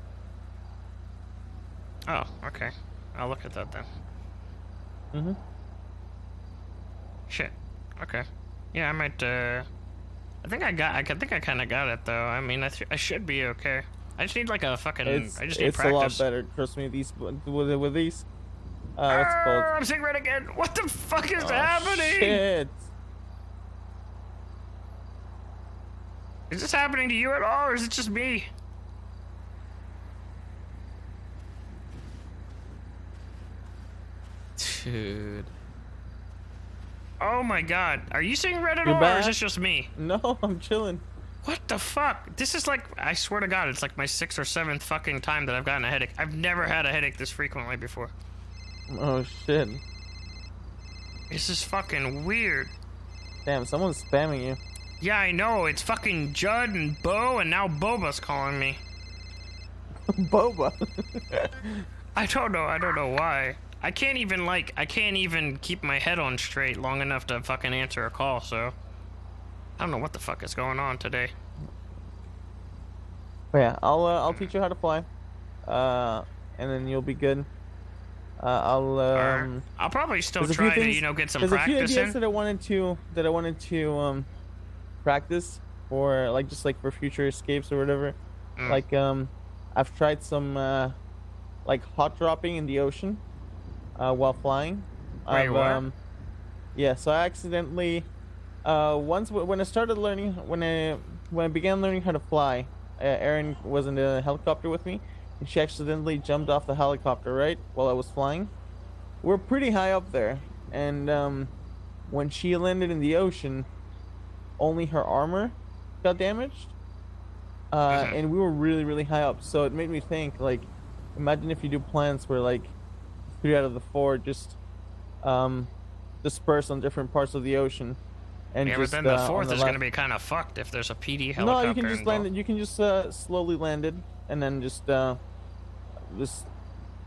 Oh, okay. I'll look at that then. Mm-hmm. Shit. Okay. Yeah, I might. I think I kind of got it though. I mean, I should be okay. I just need like a fucking. I just need It's practice. a lot better. Trust me. These with these. What's it called? I'm seeing red again. What the fuck is Oh, happening? Shit. Is this happening to you at all, or is it just me? Dude. Oh my god. Are you seeing red at You're all, or is back? this just me? No, I'm chilling. What the fuck? This is like, I swear to god, it's like my 6th or 7th fucking time that I've gotten a headache. I've never had a headache this frequently before. Oh shit. This is fucking weird. Damn, someone's spamming you. Yeah, I know. It's fucking Judd and Bo, and now Boba's calling me. Boba. I don't know why. I can't even keep my head on straight long enough to fucking answer a call, so I don't know what the fuck is going on today. But yeah, I'll teach you how to fly. And then you'll be good. I'll probably still there's a few try to, things- you know, get some there's practice a few ideas in. that I wanted to practice for, like, just like for future escapes or whatever. Like I've tried some like hot dropping in the ocean while flying. Wait, what? Yeah, so I accidentally once when I started learning, when I began learning how to fly, Erin was in the helicopter with me, and she accidentally jumped off the helicopter right while I was flying. We're pretty high up there, and when she landed in the ocean, only her armor got damaged, and we were really, really high up. So it made me think, like, imagine if you do plans where like 3 out of the 4 just dispersed on different parts of the ocean. And Yeah, just, but then the on fourth is left. going to be kind of fucked if there's a PD helicopter. No, you can just involved. land it. You can just slowly land it, and then just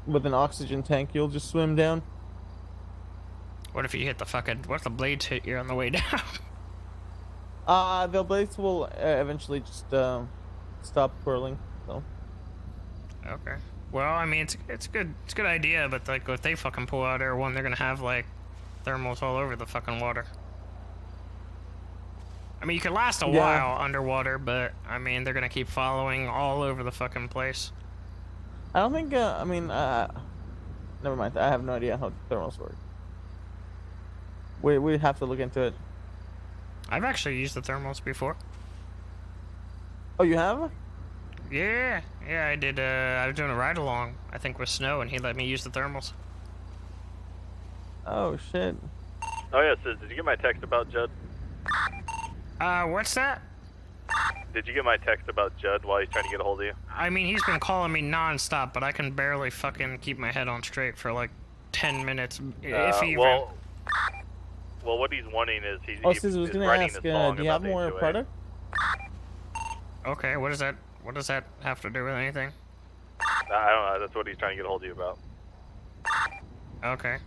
with an oxygen tank, you'll just swim down. What if you hit the fucking? What if the blades hit you on the way down? The blades will eventually just stop whirling. So. Okay. Well, I mean, it's good. It's a good idea, but like, if they fucking pull out Air One, they're gonna have like thermals all over the fucking water. I mean, you could last a while underwater, but I mean, they're gonna keep following all over the fucking place. I don't think. I mean, never mind. I have no idea how thermals work. We have to look into it. I've actually used the thermals before. Oh, you have? Yeah, I did. I was doing a ride along, I think with Snow, and he let me use the thermals. Oh shit. Oh yeah, Sis, did you get my text about Judd? What's that? Did you get my text about Judd while he's trying to get a hold of you? I mean, he's been calling me non-stop, but I can barely fucking keep my head on straight for like 10 minutes, if even. Well, what he's wanting is he's Oh, Sis, I was gonna ask. Do you have more product? Okay, what does that have to do with anything? I don't know. That's what he's trying to get a hold of you about. Okay.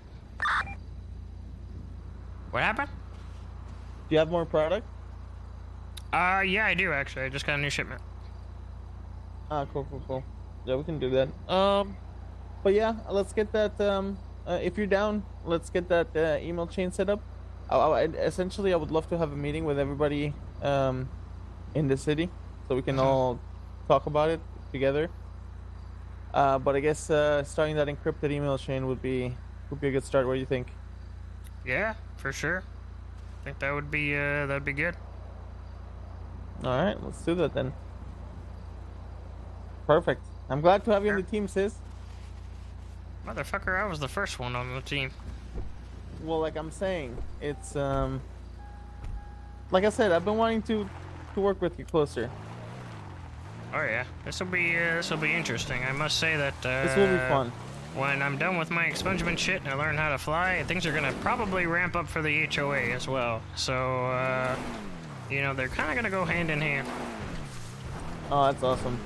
What happened? Do you have more product? Yeah, I do actually. I just got a new shipment. Ah, cool. Yeah, we can do that. But yeah, let's get that. If you're down, let's get that email chain set up. Essentially, I would love to have a meeting with everybody in the city, so we can all talk about it together. But I guess starting that encrypted email chain would be a good start. What do you think? Yeah, for sure. I think that would be good. All right, let's do that then. Perfect. I'm glad to have you on the team, Sis. Motherfucker, I was the first one on the team. Well, like I'm saying, it's like I said, I've been wanting to work with you closer. Oh yeah, this will be interesting. I must say that This will be fun. When I'm done with my expungement shit and I learn how to fly, things are gonna probably ramp up for the HOA as well. So, you know, they're kind of gonna go hand in hand. Oh, that's awesome.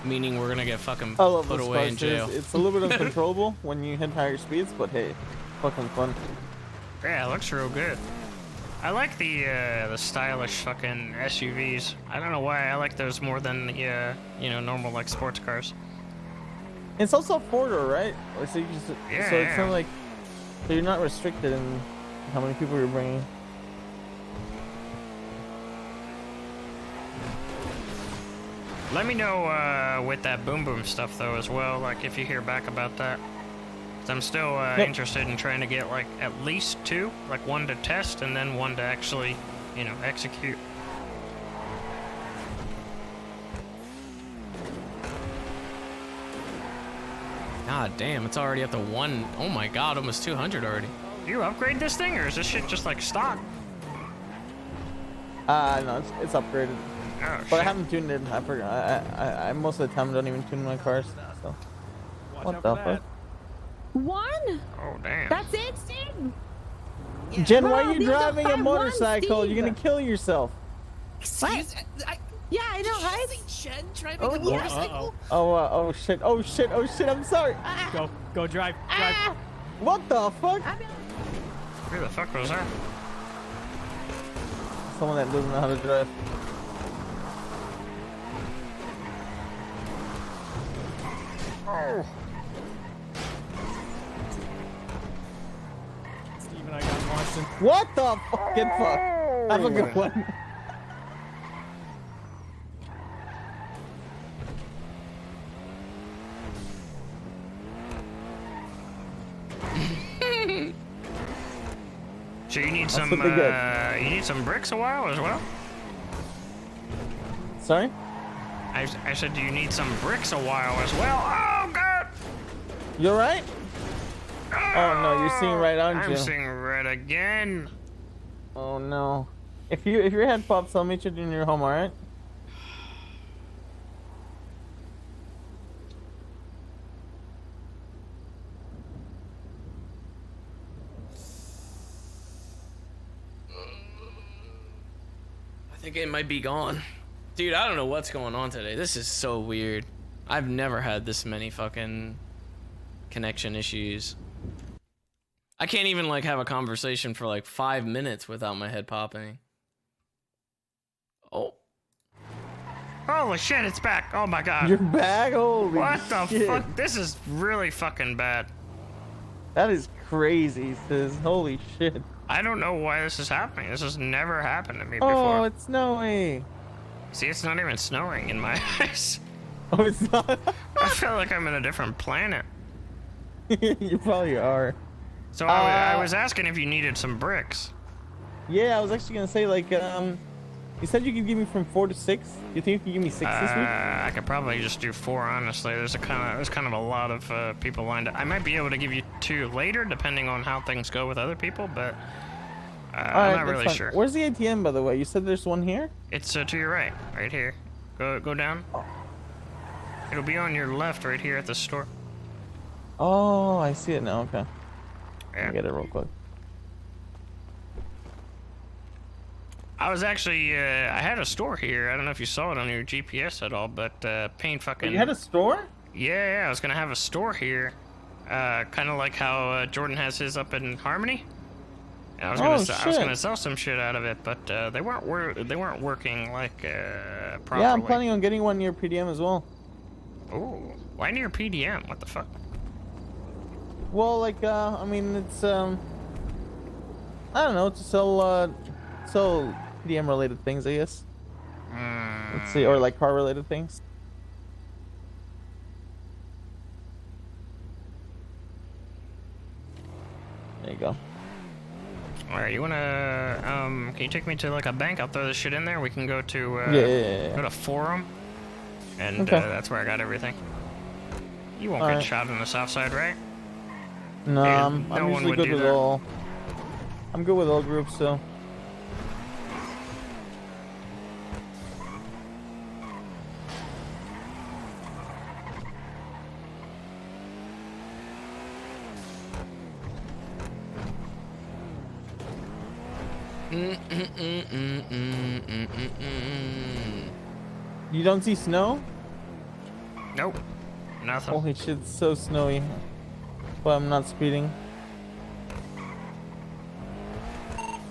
Meaning we're gonna get fucking I love put those away in cars. jail. It's a little bit uncontrollable when you hit higher speeds, but hey, fucking fun. Yeah, it looks real good. I like the stylish fucking SUVs. I don't know why I like those more than the you know, normal like sports cars. It's also four-door, right? So you just, Yeah, so it's yeah. not like, so you're not restricted in how many people you're bringing. Let me know with that boom boom stuff though as well, like if you hear back about that. 'Cause I'm still interested in trying to get like at least two, like one to test and then one to actually, you know, execute. God damn, it's already up to one. Oh my god, almost 200 already. You upgrade this thing or is this shit just like stock? No, it's upgraded. Oh, but I shit. haven't tuned it. I forgot. I most of the time don't even tune my cars. So. What the fuck? One? Oh damn. That's it, Steve? Jen, why Bro, are you these are driving a 5-1, motorcycle? You're gonna Steve. kill yourself. What? Yeah, I know, right? Jen driving Oh, a yeah. motorcycle? Oh shit! Oh shit! Oh shit! I'm sorry. Go drive. What the fuck? Who the fuck was that? Someone that doesn't know how to drive. Oh. Steve and I got launched in. What the fuck? Get fucked. Have a good one. So you need That's some what they get. you need some bricks a while as well? Sorry? I said do you need some bricks a while as well? Oh god! You alright? Oh no, you're seeing right, aren't I'm you? seeing red again. Oh no. If your head pops, I'll meet you in your home, alright? I think it might be gone. Dude, I don't know what's going on today. This is so weird. I've never had this many fucking connection issues. I can't even like have a conversation for like 5 minutes without my head popping. Oh. Holy shit, it's back. Oh my god. You're back? Holy What the shit. fuck? This is really fucking bad. That is crazy, sis. Holy shit. I don't know why this is happening. This has never happened to me Oh, before. it's snowing. See, it's not even snowing in my eyes. Oh, it's not? I feel like I'm in a different planet. You probably are. So I was asking if you needed some bricks. Yeah, I was actually gonna say, like, you said you could give me from 4 to 6. You think you could give me 6 this week? I could probably just do 4, honestly. There's kind of a lot of people lined up. I might be able to give you 2 later, depending on how things go with other people, but I'm not really sure. Where's the ATM, by the way? You said there's one here? It's to your right here. Go down. It'll be on your left right here at the store. Oh, I see it now. Okay. Yeah. Let me get it real quick. I was actually, I had a store here. I don't know if you saw it on your GPS at all, but Payne fucking... You had a store? Yeah, I was gonna have a store here. Kind of like how Jordan has his up in Harmony. And I was gonna sell some shit out of it, but they weren't working like properly. Yeah, I'm planning on getting one near PDM as well. Ooh, why near PDM? What the fuck? Well, like, I mean, it's, I don't know, to sell PDM related things, I guess. Let's see, or like car related things. There you go. Alright, you wanna, can you take me to like a bank? I'll throw this shit in there. We can go to, yeah. go to Forum. And Okay. that's where I got everything. You won't get Alright. shot on the south side, right? No, Yeah, I'm no one usually would good do with that. all. I'm good with all groups, so. You don't see snow? Nope. Nothing. Holy shit, it's so snowy. But I'm not speeding.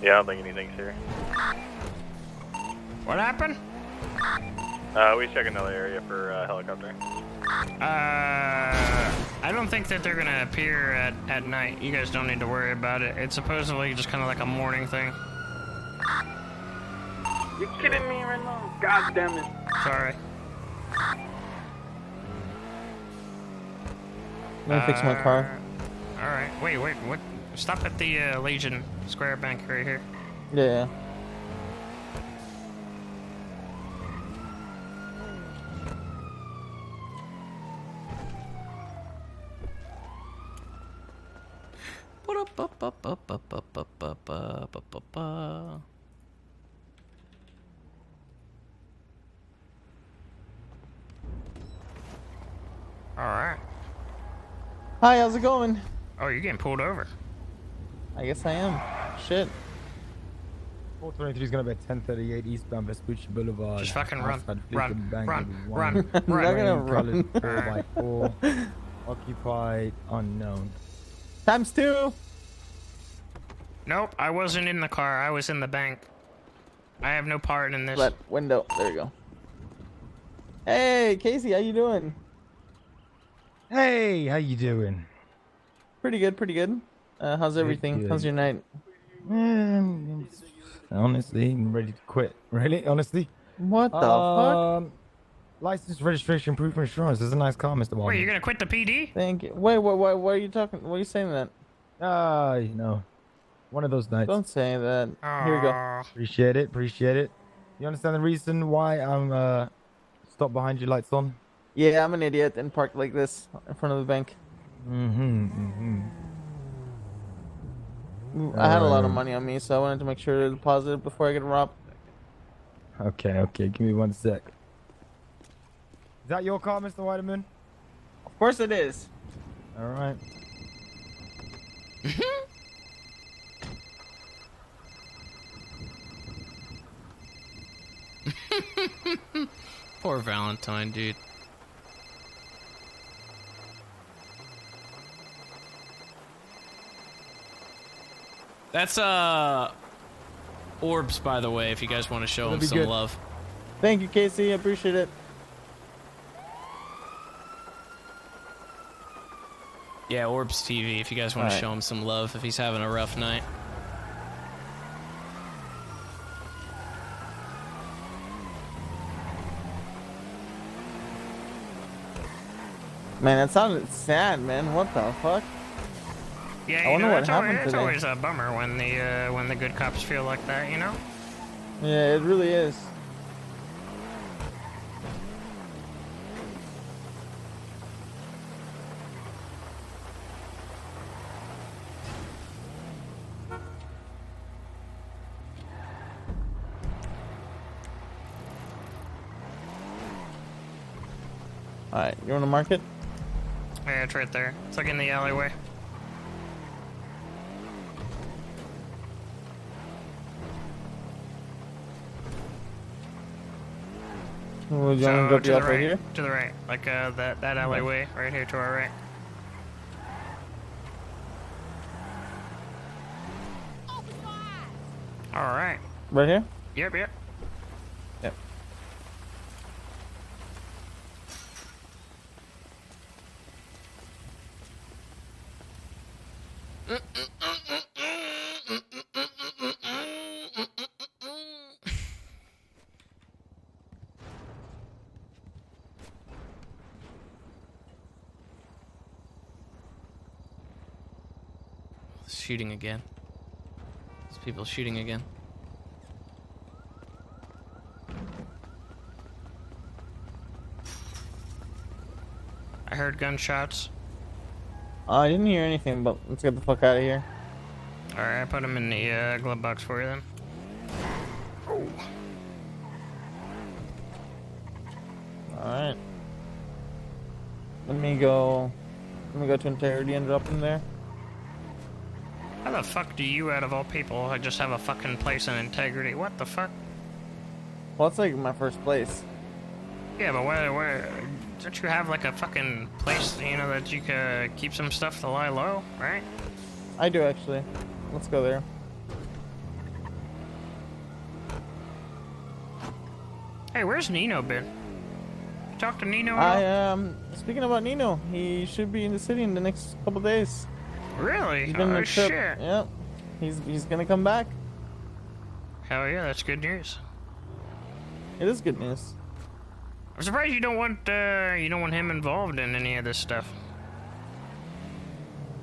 Yeah, I don't think anything's here. What happened? We check another area for helicopter. I don't think that they're gonna appear at night. You guys don't need to worry about it. It's supposedly just kind of like a morning thing. You kidding me right now? God damn it. Sorry. Let me fix my car. Alright. Wait, what? Stop at the Legion Square Bank right here. Yeah. Alright. Hi, how's it going? Oh, you're getting pulled over. I guess I am. Shit. 423 is going to be at 1038 eastbound Vespucci Boulevard. Just fucking run. Outside Run. Fleetwood Bank Run. with Run. one I'm not gonna rain-colored run. 4x4. Occupied, unknown. Times 2. Nope, I wasn't in the car. I was in the bank. I have no part in this. That window. There you go. Hey, Casey, how you doing? Hey, how you doing? Pretty good, pretty good. How's everything? good. How's your night? Honestly, I'm ready to quit. Really? Honestly? What the fuck? License, registration, proof of insurance. This is a nice car, Mr. Walden. Wait, you're gonna quit the PD? Thank you. Wait, why are you talking? Why are you saying that? You know, one of those nights. Don't say that. Here we go. Appreciate it, appreciate it. You understand the reason why I'm stopped behind you, lights on? Yeah, I'm an idiot and parked like this in front of the bank. I had a lot of money on me, so I wanted to make sure to deposit it before I get robbed. Okay, give me 1 sec. Is that your car, Mr. Whiteman? Of course it is. All right. Poor Valentine, dude. That's Orbs, by the way, if you guys want to show him some love. Thank you, Casey. I appreciate it. Yeah, Orbs TV, if you guys want to Alright. show him some love if he's having a rough night. Man, that sounded sad, man. What the fuck? Yeah, I you wonder know, what it's happened always, it's today. always a bummer when the good cops feel like that, you know? Yeah, it really is. Alright, you want to mark it? Yeah, it's right there. It's like in the alleyway. Would you want to drop to you the off right here? To the right, like that alleyway right here to our right. All right. Right here? Yep. Yep. Shooting again. These people shooting again. I heard gunshots. I didn't hear anything, but let's get the fuck out of here. All right, I put them in the glove box for you then. Alright. Let me go to integrity and drop in there. How the fuck do you, out of all people, just have a fucking place in integrity? What the fuck? Well, it's like my first place. Yeah, but where don't you have like a fucking place, you know, that you can keep some stuff to lie low, right? I do actually. Let's go there. Hey, where's Nino been? You talk to Nino? Speaking about Nino, he should be in the city in the next couple days. Really? He's been on Oh a trip. shit. Yep. He's gonna come back. Hell yeah, that's good news. It is good news. I'm surprised you don't want him involved in any of this stuff.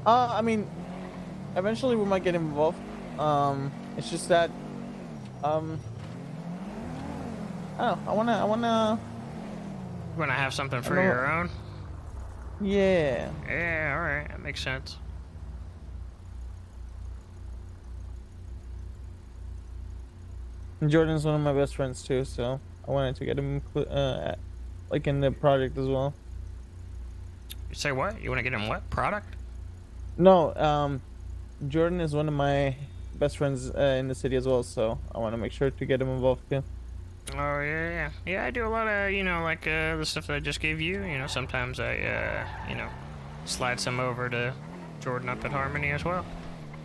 I mean, eventually we might get him involved. It's just that, I don't know. I wanna. You wanna have something for I know- your own? Yeah. Yeah, all right, that makes sense. And Jordan's one of my best friends too, so I wanted to get him like in the project as well. You say what? You wanna get him what? Product? No, Jordan is one of my best friends in the city as well, so I want to make sure to get him involved too. Oh yeah. I do a lot of like the stuff that I just gave you. You know, sometimes I slide some over to Jordan up at Harmony as well.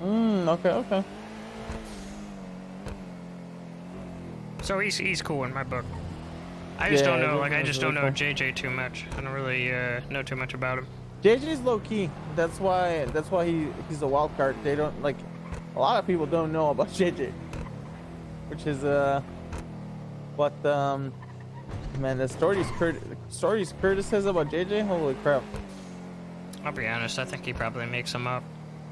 Okay. So he's cool in my book. I just don't know, I just don't know cool. JJ too much. I don't really know too much about him. JJ's low key. That's why he's a wild card. They don't like a lot of people don't know about JJ, which is but man, the stories Curtis says about JJ, holy crap. I'll be honest, I think he probably makes them up.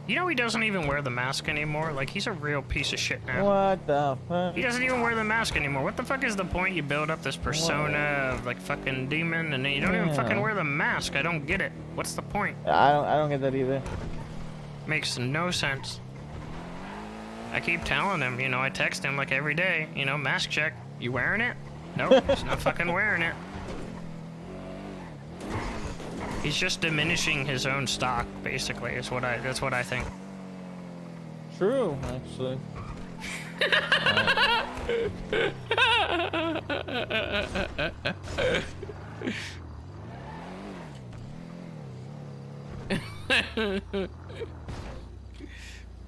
You know, he doesn't even wear the mask anymore. Like, he's a real piece of shit now. What the fuck? He doesn't even wear the mask anymore. What the fuck is the point? You build up this persona of like fucking demon, and then you don't even fucking wear the mask. I don't get it. What's the point? I don't get that either. Makes no sense. I keep telling him, you know, I text him like every day, you know, mask check. You wearing it? Nope, he's not fucking wearing it. He's just diminishing his own stock, basically, that's what I think. True, actually.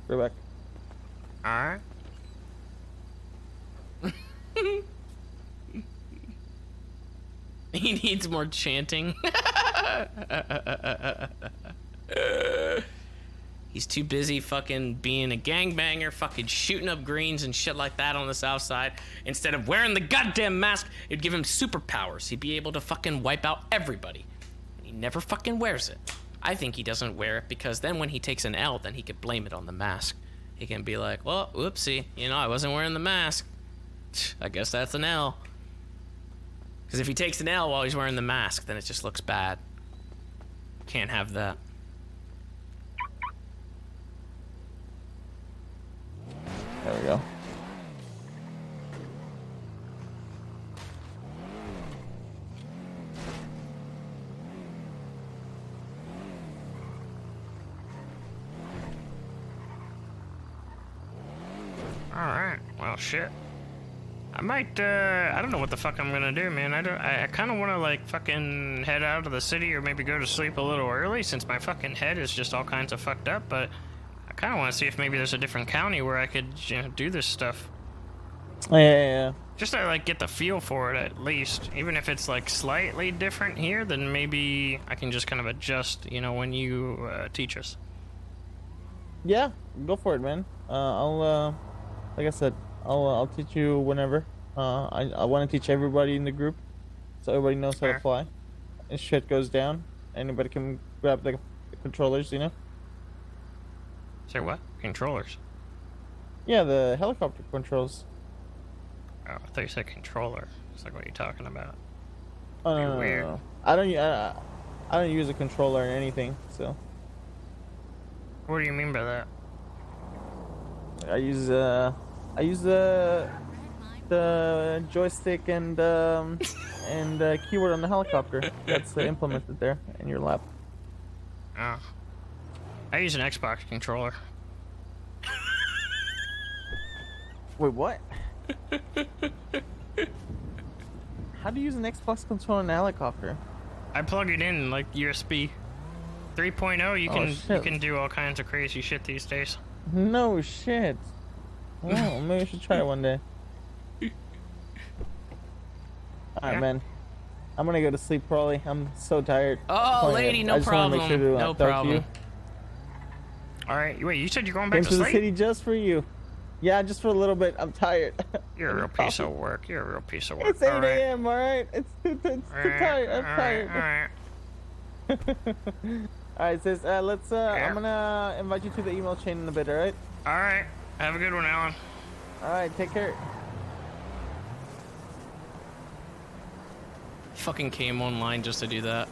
We're back. Alright. He needs more chanting. He's too busy fucking being a gangbanger, fucking shooting up greens and shit like that on the south side. Instead of wearing the goddamn mask, it'd give him superpowers. He'd be able to fucking wipe out everybody. And he never fucking wears it. I think he doesn't wear it because then when he takes an L, then he could blame it on the mask. He can be like, well, whoopsie, you know, I wasn't wearing the mask. I guess that's an L. Because if he takes an L while he's wearing the mask, then it just looks bad. Can't have that. There we go. Alright, well shit. I might, I don't know what the fuck I'm gonna do, man. I kinda wanna like fucking head out of the city or maybe go to sleep a little early since my fucking head is just all kinds of fucked up, but I kinda wanna see if maybe there's a different county where I could, you know, do this stuff. Yeah. Just to like get the feel for it at least. Even if it's like slightly different here, then maybe I can just kind of adjust, you know, when you teach us. Yeah, go for it, man. Like I said, I'll teach you whenever. I want to teach everybody in the group, so everybody knows how to fly. If shit goes down, anybody can grab the controllers, you know. Say what? Controllers? Yeah, the helicopter controls. Oh, I thought you said controller. It's like, what are you talking about? Oh no, You're no, weird. no. I don't use a controller or anything. So. What do you mean by that? I use the joystick and keyboard on the helicopter. That's implemented there in your lap. Oh. I use an Xbox controller. Wait, what? How do you use an Xbox controller in a helicopter? I plug it in like USB 3.0. You can do all kinds of crazy shit these days. No shit. Oh, maybe I should try it one day. Alright, man. I'm gonna go to sleep probably. I'm so tired. Oh, lady, no problem. No problem. Alright, wait, you said you're going back Came to to the sleep? city just for you. Yeah, just for a little bit. I'm tired. You're a real piece of work. You're a real piece of work. It's 8 a.m., alright? It's too tired. I'm tired. Alright, sis, let's, I'm gonna invite you to the email chain in a bit, alright? Alright. Have a good one, Alan. Alright, take care. Fucking came online just to do that.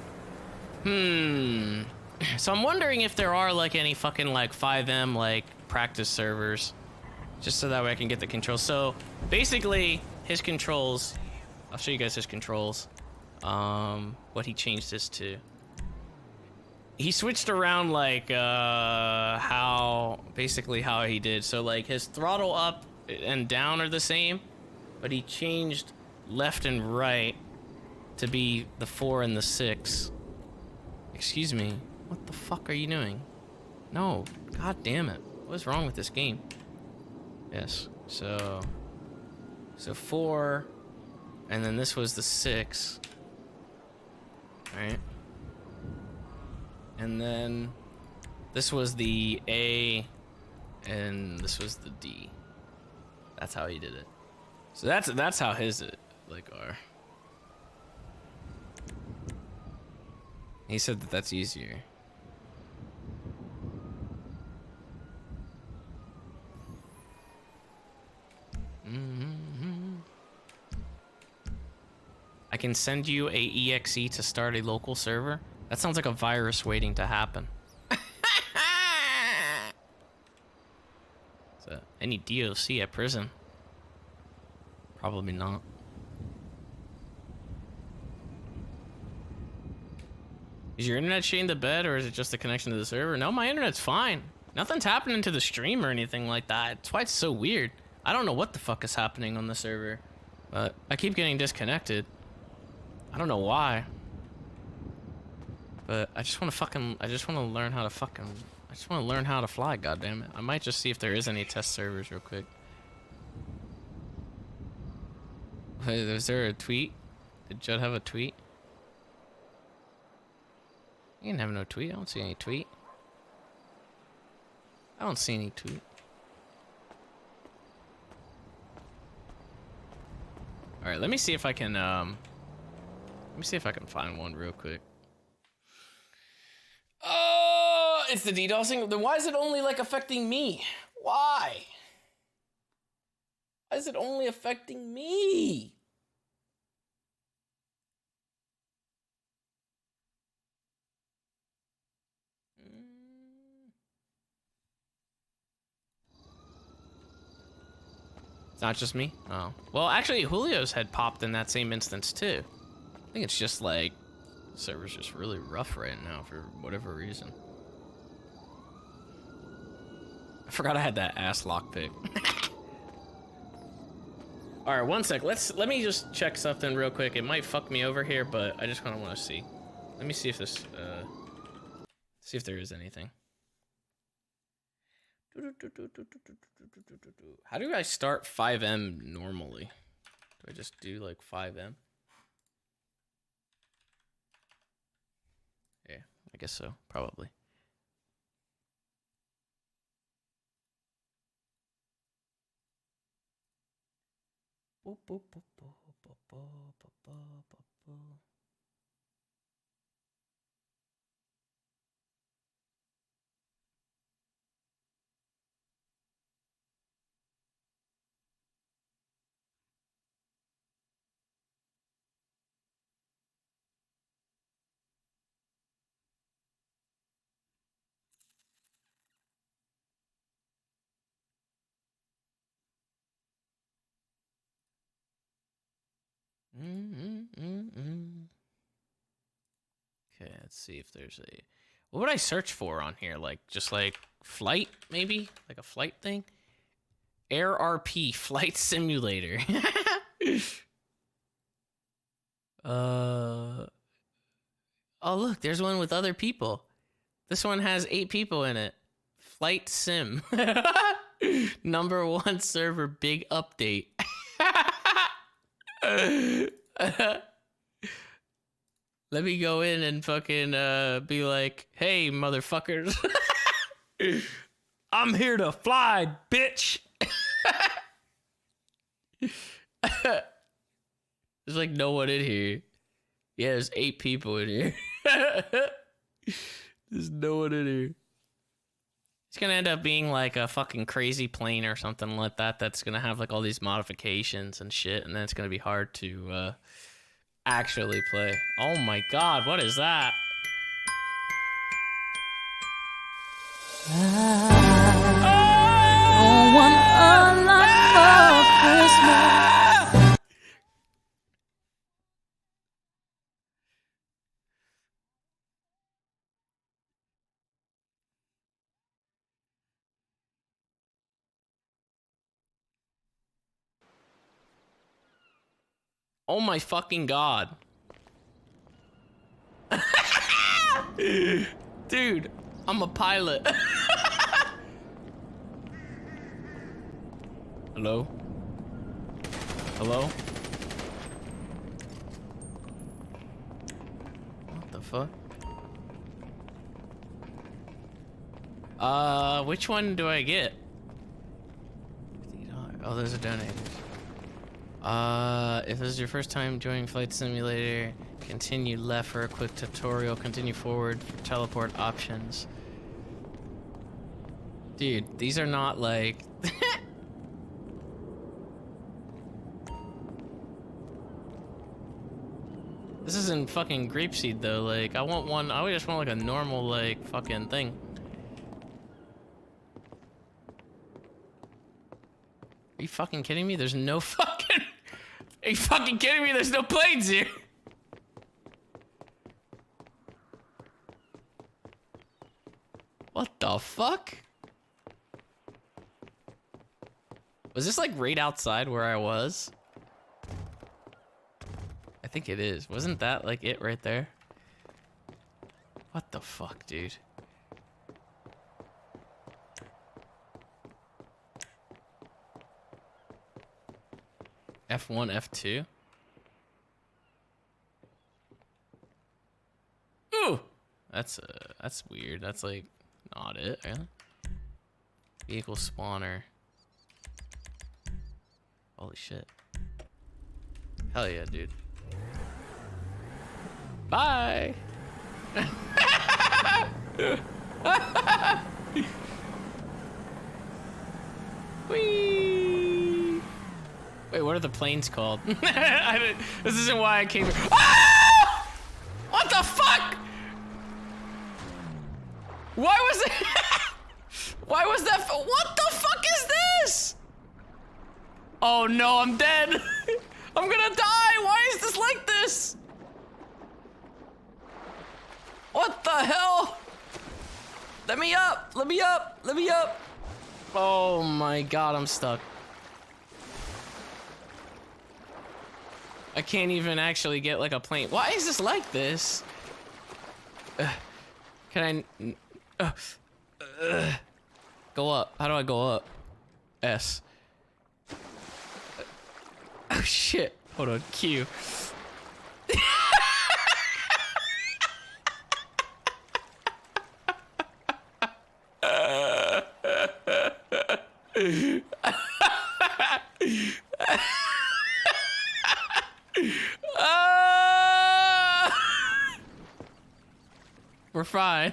So I'm wondering if there are like any fucking like 5M like practice servers, just so that way I can get the controls. So basically his controls, I'll show you guys his controls. What he changed this to. He switched around like how he did. So like his throttle up and down are the same, but he changed left and right to be the 4 and the 6. Excuse me. What the fuck are you doing? No. God damn it. What's wrong with this game? Yes. So 4, and then this was the 6. Right? And then this was the A, and this was the D. That's how he did it. So that's how his like are. He said that that's easier. I can send you a EXE to start a local server. That sounds like a virus waiting to happen. So, any DOC at prison. Probably not. Is your internet chained to bed, or is it just the connection to the server? No, my internet's fine. Nothing's happening to the stream or anything like that. That's why it's so weird. I don't know what the fuck is happening on the server, but I keep getting disconnected. I don't know why. But I just want to learn how to fly, goddammit. I might just see if there is any test servers real quick. Wait, is there a tweet? Did Judd have a tweet? He didn't have no tweet. I don't see any tweet. I don't see any tweet. Alright, let me see if I can find one real quick. Oh, it's the DDoSing. Then why is it only like affecting me? Why? Why is it only affecting me? It's not just me? Oh. Well, actually, Julio's had popped in that same instance, too. I think it's just like, the server's just really rough right now for whatever reason. I forgot I had that ass lockpick. Alright, one sec. Let me just check something real quick. It might fuck me over here, but I just kind of want to see. Let me see if this, see if there is anything. How do I start 5M normally? Do I just do like 5M? Yeah, I guess so, probably. Okay, let's see if there's a... What would I search for on here? Like, just like flight, maybe? Like a flight thing? Air RP, flight simulator. Oh, look, there's one with other people. This one has 8 people in it. Flight sim. #1 server, big update. Let me go in and fucking be like, hey, motherfuckers. I'm here to fly, bitch. There's like no one in here. Yeah, there's 8 people in here. There's no one in here. It's gonna end up being like a fucking crazy plane or something like that. That's gonna have like all these modifications and shit, and then it's gonna be hard to actually play. Oh my god, what is that? I want a lot for Christmas. Oh my fucking god. Dude, I'm a pilot. Hello? Hello? What the fuck? Which one do I get? Oh, there's a donate. If this is your first time joining Flight Simulator, continue left for a quick tutorial, continue forward for teleport options. Dude, these are not like... This isn't fucking grapeseed though, like, I want one, I just want like a normal, like, fucking thing. Are you fucking kidding me? There's no fucking... Are you fucking kidding me? There's no planes here. What the fuck? Was this like right outside where I was? I think it is. Wasn't that like it right there? What the fuck, dude? F1, F2? Ooh! That's weird. That's like not it, really. Vehicle spawner. Holy shit. Hell yeah, dude. Bye! Whee! Wait, what are the planes called? This isn't why I came here. Ah! What the fuck? Why was it? Why was that? What the fuck is this? Oh no, I'm dead. I'm gonna die. Why is this like this? What the hell? Let me up. Let me up. Let me up. Oh my god, I'm stuck. I can't even get like a plane. Why is this like this? Can I go up? How do I go up? S. Oh shit. Hold on. Q. We're fine.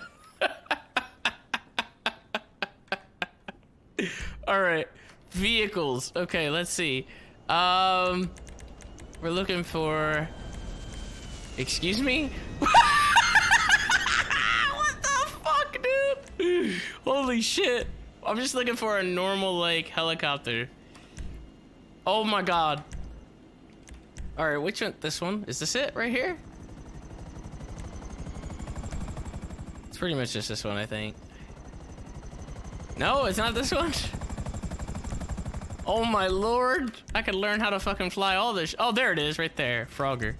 All right, vehicles. Okay, let's see. We're looking for. Excuse me? What the fuck, dude? Holy shit! I'm just looking for a normal like helicopter. Oh my god. All right, which one? This one? Is this it right here? It's pretty much just this one, I think. No, it's not this one. Oh my lord! I could learn how to fucking fly all this. Oh, there it is, right there, Frogger.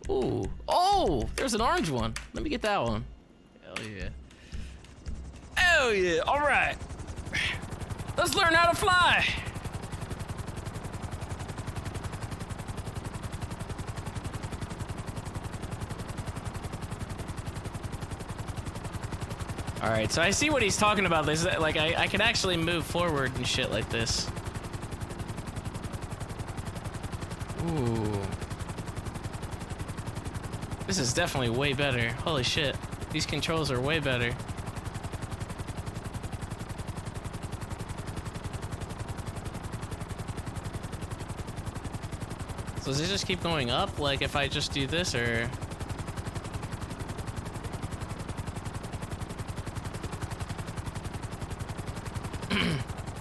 Ooh, oh, there's an orange one. Let me get that one. Hell yeah. Hell yeah! All right, let's learn how to fly. All right, so I see what he's talking about. This, like, I can actually move forward and shit like this. Ooh. This is definitely way better. Holy shit. These controls are way better. So does it just keep going up? Like if I just do this, or...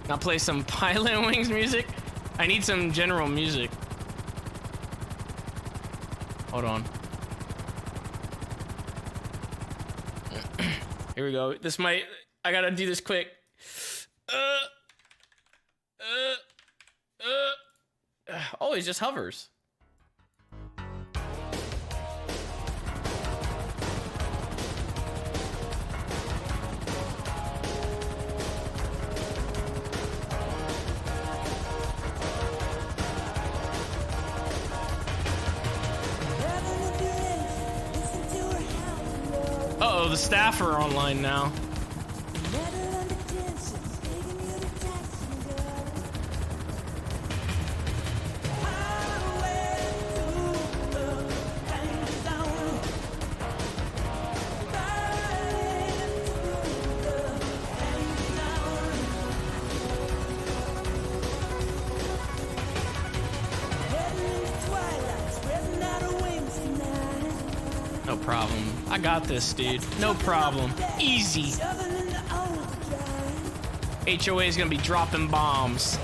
Now play some Pilot Wings music? I need some general music. Hold on. Here we go. This might... I gotta do this quick. Oh, he just hovers. Uh-oh, the staff are online now. No problem. I got this, dude. No problem. Easy. HOA is gonna be dropping bombs.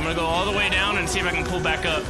I'm gonna go all the way down and see if I can pull back up.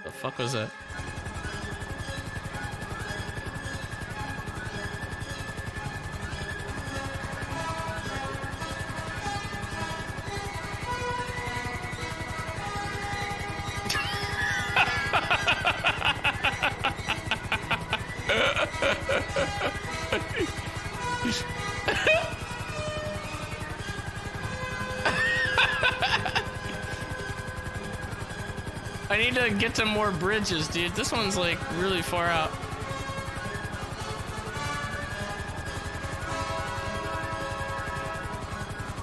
The fuck was that? I need to get to more bridges, dude. This one's like really far out.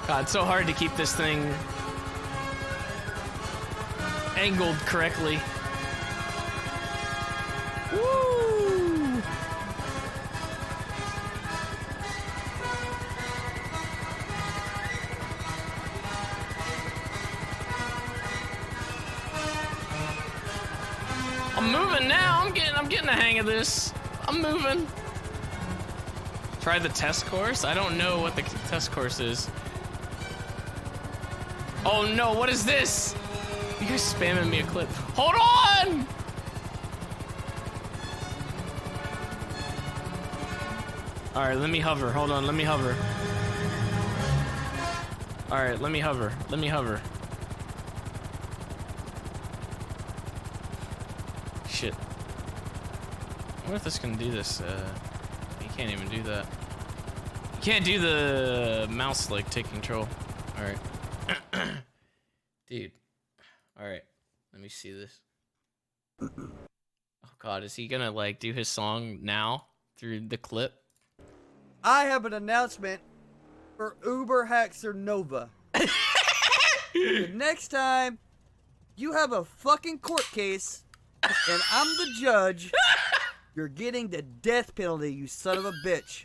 God, it's so hard to keep this thing angled correctly. Woo! I'm moving now. I'm getting the hang of this. I'm moving. Try the test course? I don't know what the test course is. Oh no, what is this? You guys spamming me a clip. Hold on! Alright, let me hover. Hold on, let me hover. Alright, let me hover. Let me hover. Shit. I wonder if this can do this. You can't even do that. You can't do the mouse, like, take control. Alright. Dude. Alright. Let me see this. Oh god, is he gonna, like, do his song now? Through the clip? I have an announcement for Uber Haxer Nova. The next time you have a fucking court case and I'm the judge, you're getting the death penalty, you son of a bitch.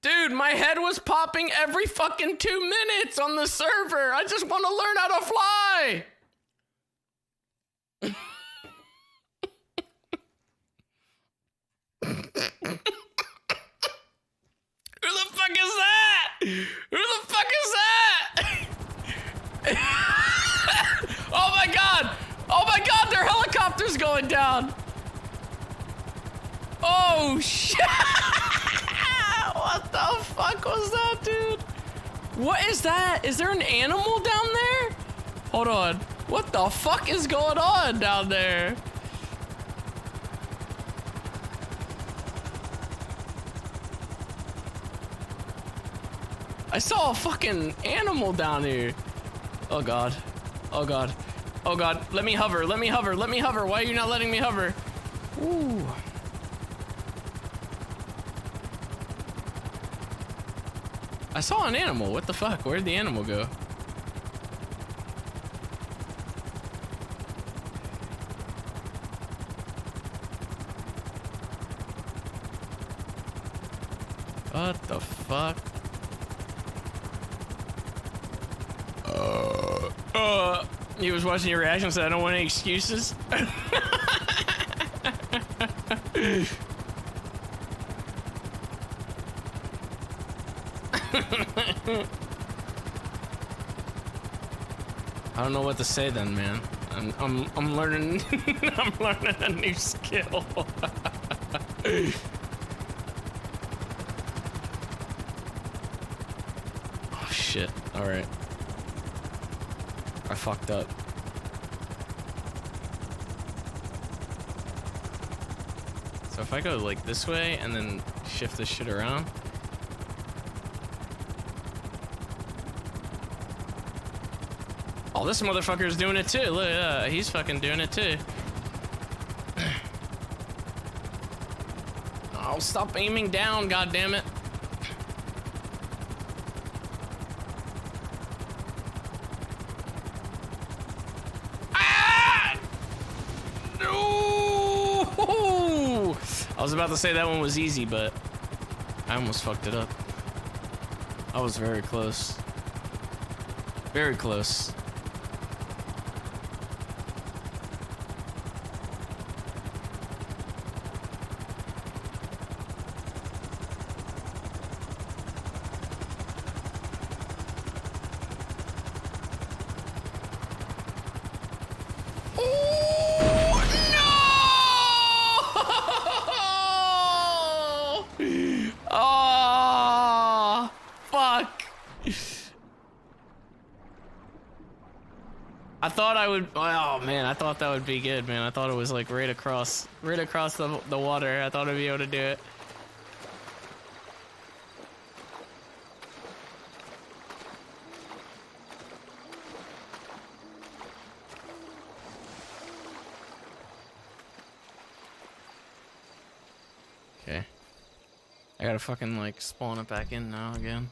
Dude, my head was popping every fucking 2 minutes on the server. I just want to learn how to fly. Who the fuck is that? Who the fuck is that? Oh my god! Oh my god, their helicopter's going down! Oh shit! What the fuck was that, dude? What is that? Is there an animal down there? Hold on. What the fuck is going on down there? I saw a fucking animal down here. Oh god. Oh god. Oh god. Let me hover. Let me hover. Let me hover. Why are you not letting me hover? Ooh. I saw an animal. What the fuck? Where'd the animal go? What the fuck? He was watching your reaction, so I don't want any excuses. I don't know what to say then, man. I'm learning I'm learning a new skill. Oh shit. Alright. I fucked up. So if I go like this way and then shift this shit around. Oh, this motherfucker's doing it too. Look, he's fucking doing it too. Oh, stop aiming down, goddammit. Ah! No! I was about to say that one was easy, but I almost fucked it up. I was very close. Very close. I thought I would. Oh man, I thought that would be good, man. I thought it was like right across the water. I thought I'd be able to do it. Okay. I gotta fucking like spawn it back in now again.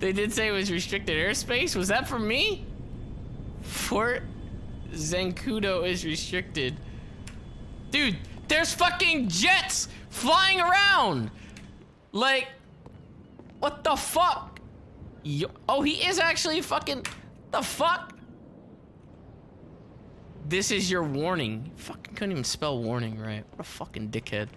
They did say it was restricted airspace. Was that for me? Fort Zancudo is restricted. Dude, there's fucking jets flying around. Like, what the fuck? Oh, he is actually fucking, the fuck? This is your warning. Fucking couldn't even spell warning right. What a fucking dickhead.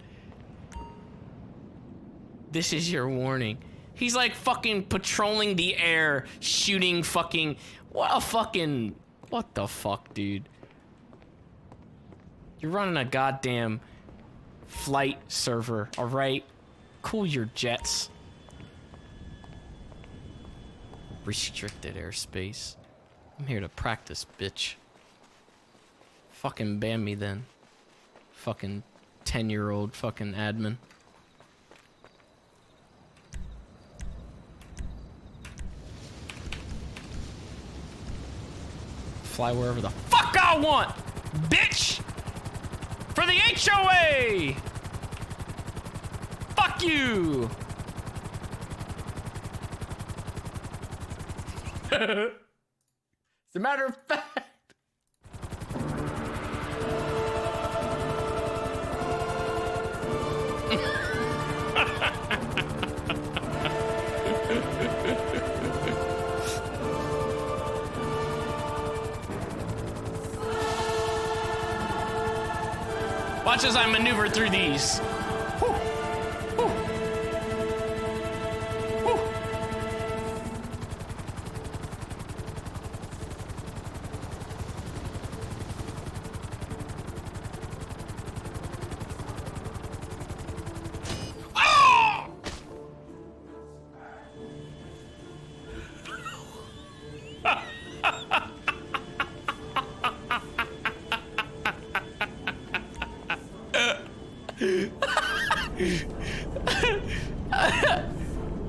This is your warning. He's like fucking patrolling the air, shooting fucking, what the fuck, dude? You're running a goddamn flight server, all right? Cool your jets. Restricted airspace. I'm here to practice, bitch. Fucking ban me then. Fucking 10-year-old fucking admin. Fly wherever the fuck I want, bitch! For the HOA! Fuck you! As a matter of fact. Watch as I maneuver through these.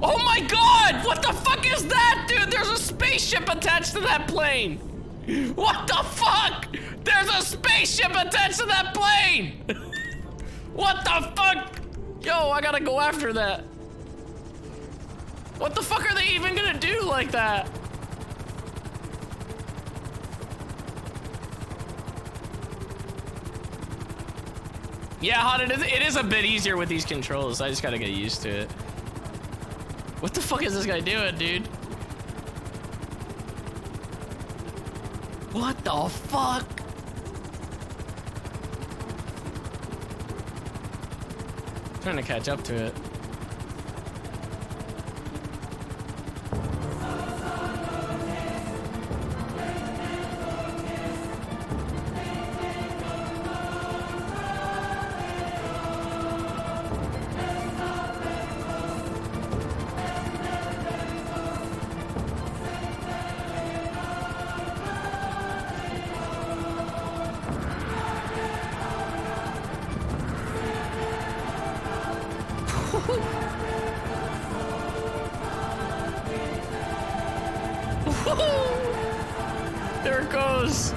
Oh my god! What the fuck is that, dude? There's a spaceship attached to that plane! What the fuck? There's a spaceship attached to that plane! What the fuck? Yo, I gotta go after that. What the fuck are they even gonna do like that? Yeah, Hot, it is a bit easier with these controls. I just gotta get used to it. What the fuck is this guy doing, dude? What the fuck? I'm trying to catch up to it. There it goes.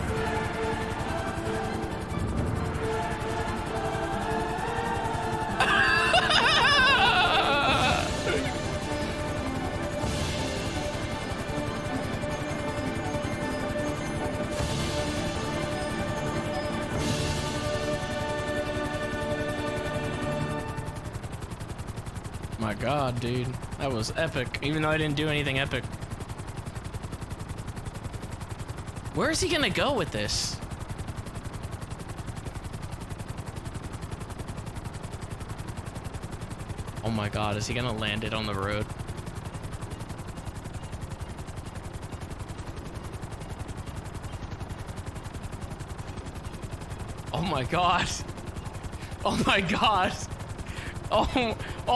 My god, dude. That was epic, even though I didn't do anything epic. Where is he gonna go with this? Oh my god, is he gonna land it on the road? Oh my god. Oh my god. Oh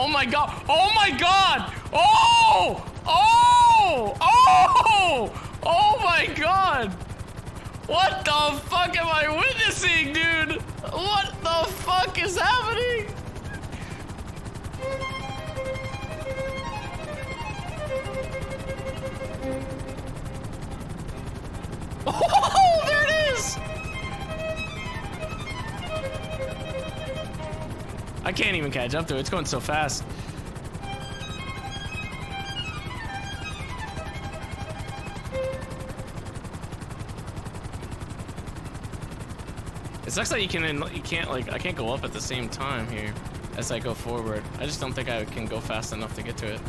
my god. Oh my god. Oh! Oh! Oh! Oh my god. What the fuck am I witnessing, dude? What the fuck is happening? Oh, there it is! I can't even catch up to it. It's going so fast. It sucks that you can't like I can't go up at the same time here as I go forward. I just don't think I can go fast enough to get to it.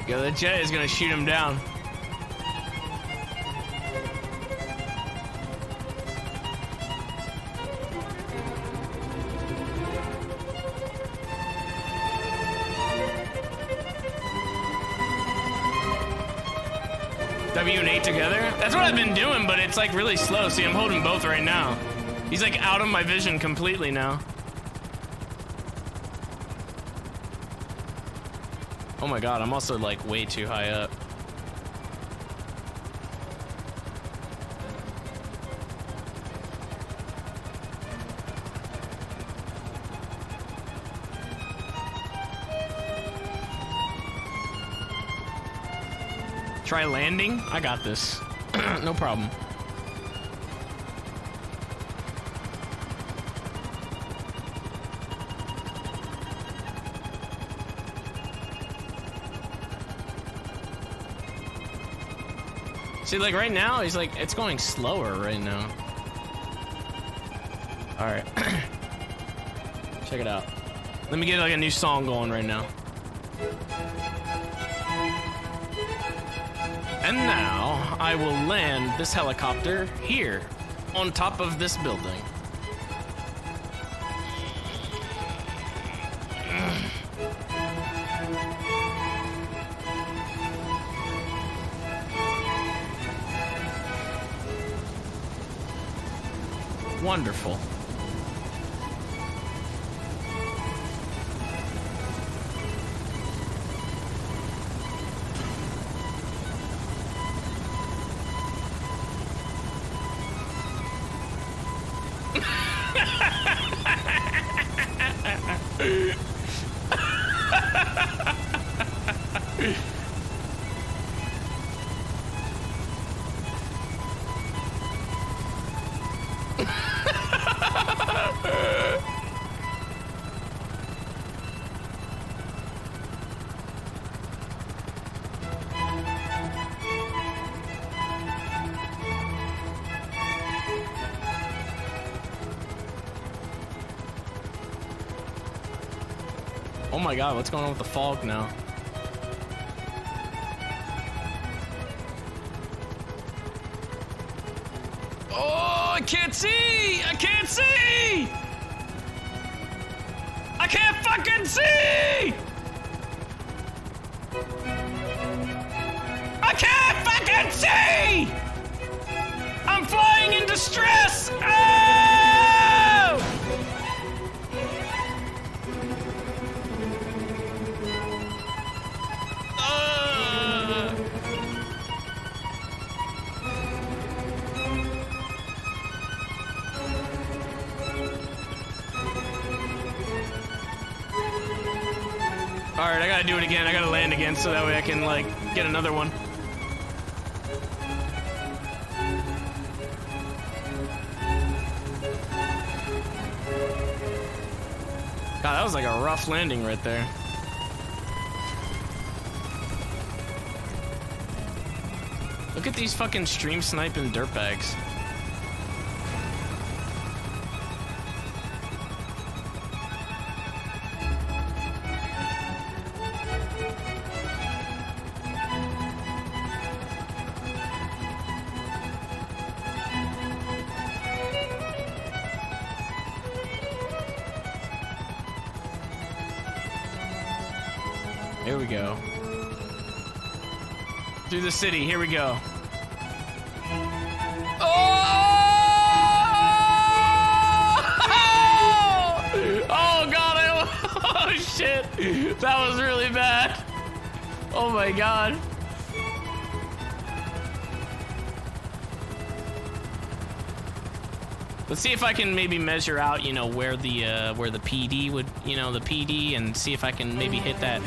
Yo, the jet is gonna shoot him down. W and 8 together? That's what I've been doing, but it's like really slow. See, I'm holding both right now. He's like out of my vision completely now. Oh my god, I'm also like way too high up. Try landing? I got this. No problem. See, like right now, he's like, it's going slower right now. All right. Check it out. Let me get like a new song going right now. And now I will land this helicopter here on top of this building. Wonderful. Oh my god, what's going on with the fog now? Oh, I can't see! I can't see! I can't fucking see! I can't fucking see! I'm flying in distress! Oh! Alright, I gotta do it again. I gotta land again so that way I can, like, get another one. God, that was like a rough landing right there. Look at these fucking stream sniping dirtbags. Here we go. Through the city, here we go. Oh god, oh shit. That was really bad. Oh my god. Let's see if I can maybe measure out, you know, where the PD would, you know, the PD, and see if I can maybe hit that,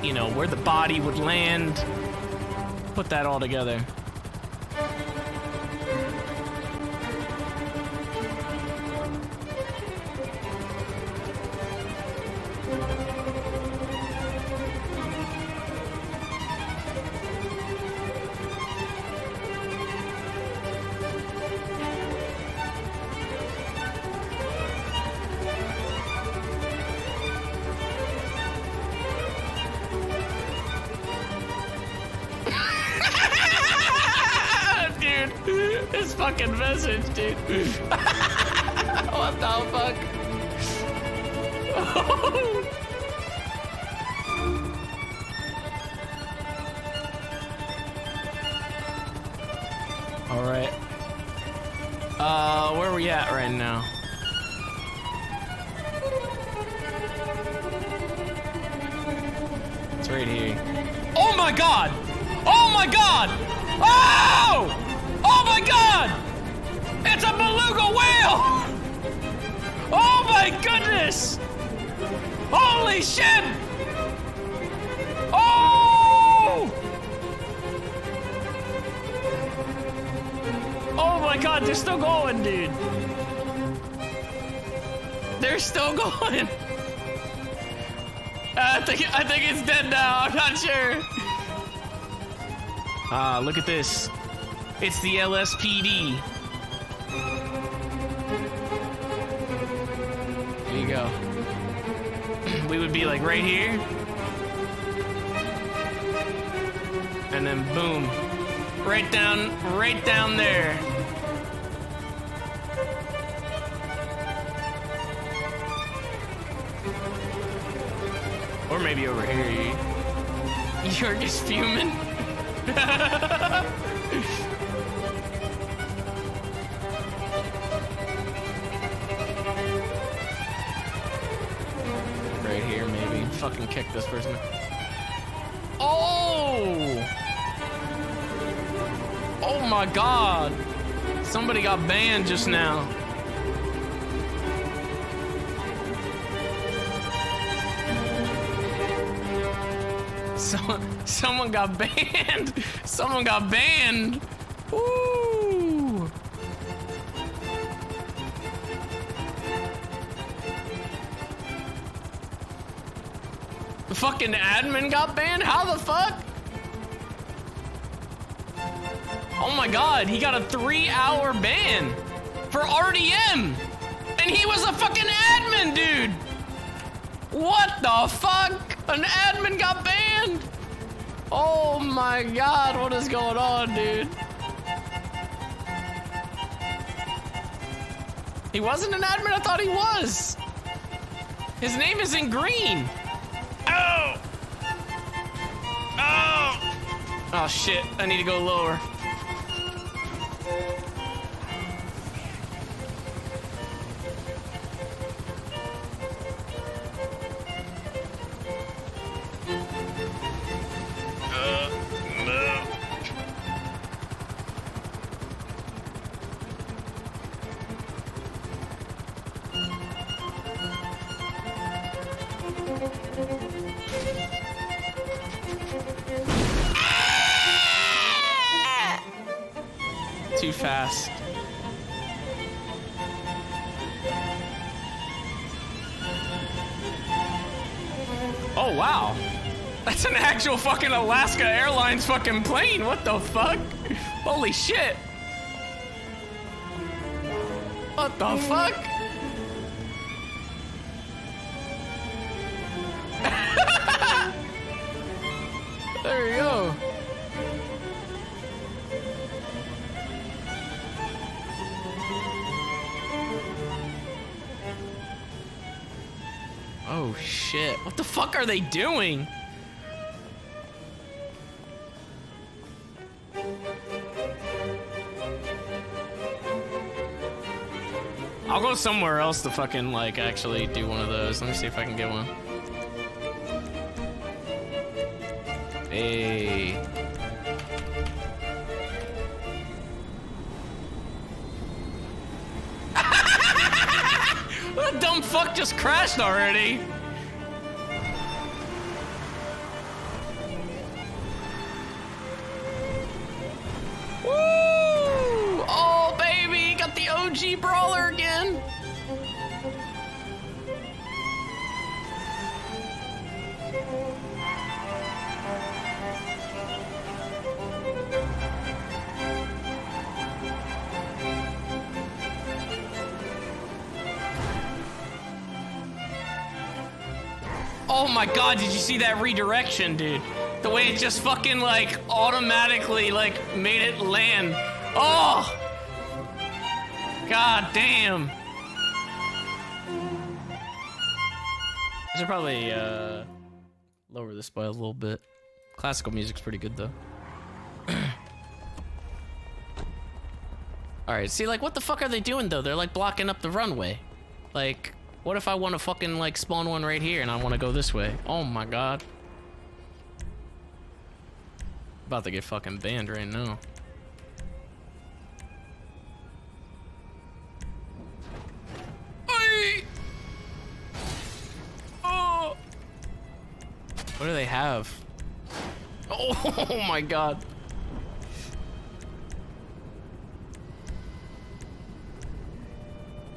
you know, where the body would land. Put that all together. This fucking message, dude. What the fuck? All right. Where are we at right now? It's right here. Oh my god! Oh my god! Oh! Oh my god! It's a beluga whale! Oh my goodness! Holy shit! Oh! Oh my god, they're still going, dude. They're still going. I think it's dead now. I'm not sure. Look at this. It's the LSPD. There you go. We would be like right here. And then boom. Right down there. Or maybe over here. You're just fuming. Right here, maybe. Fucking kick this person. Oh! Oh my god! Somebody got banned just now. Someone got banned. Someone got banned. Ooh. The fucking admin got banned? How the fuck? Oh my god, he got a 3-hour ban for RDM. And he was a fucking admin, dude. What the fuck? An admin got banned? Oh my god, what is going on, dude? He wasn't an admin? I thought he was. His name is in green. Oh! Oh! Oh shit, I need to go lower. No. Too fast. Oh wow. That's an actual fucking Alaska Airlines fucking plane. What the fuck? Holy shit. What the fuck? There you go. Oh shit. What the fuck are they doing? I'll go somewhere else to fucking like actually do one of those. Let me see if I can get one. Hey. That dumb fuck just crashed already. Woo! Oh, baby, got the OG brawler again. Oh my god, did you see that redirection, dude? The way it just fucking like automatically like made it land. Oh! God damn. I should probably lower this by a little bit. Classical music's pretty good though. Alright, see like what the fuck are they doing though? They're like blocking up the runway. Like, what if I want to fucking like spawn one right here and I want to go this way? Oh my god. About to get fucking banned right now. Oi! Oh! What do they have? Oh my god.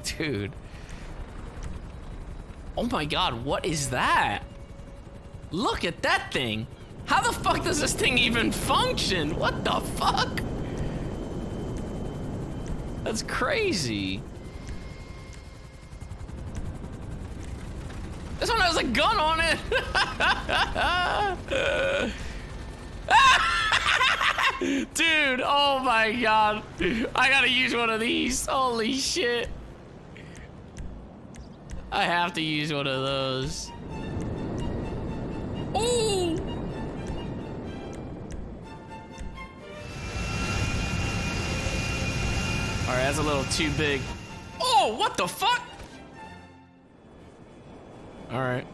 Dude. Oh my god, what is that? Look at that thing. How the fuck does this thing even function? What the fuck? That's crazy. This one has a gun on it. Dude, oh my god. I gotta use one of these. Holy shit. I have to use one of those. Ooh! Alright, that's a little too big. Oh, what the fuck? Alright.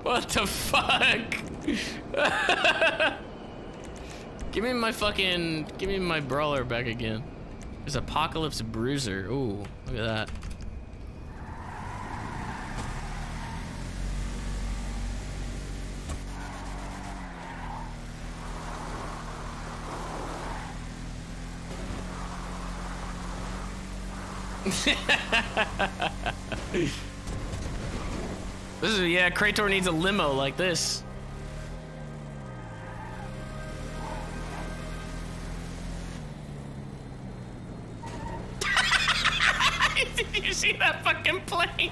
What the fuck? Give me my brawler back again. There's Apocalypse Bruiser. Ooh, look at that. This is, yeah, Krator needs a limo like this. Did you see that fucking plane?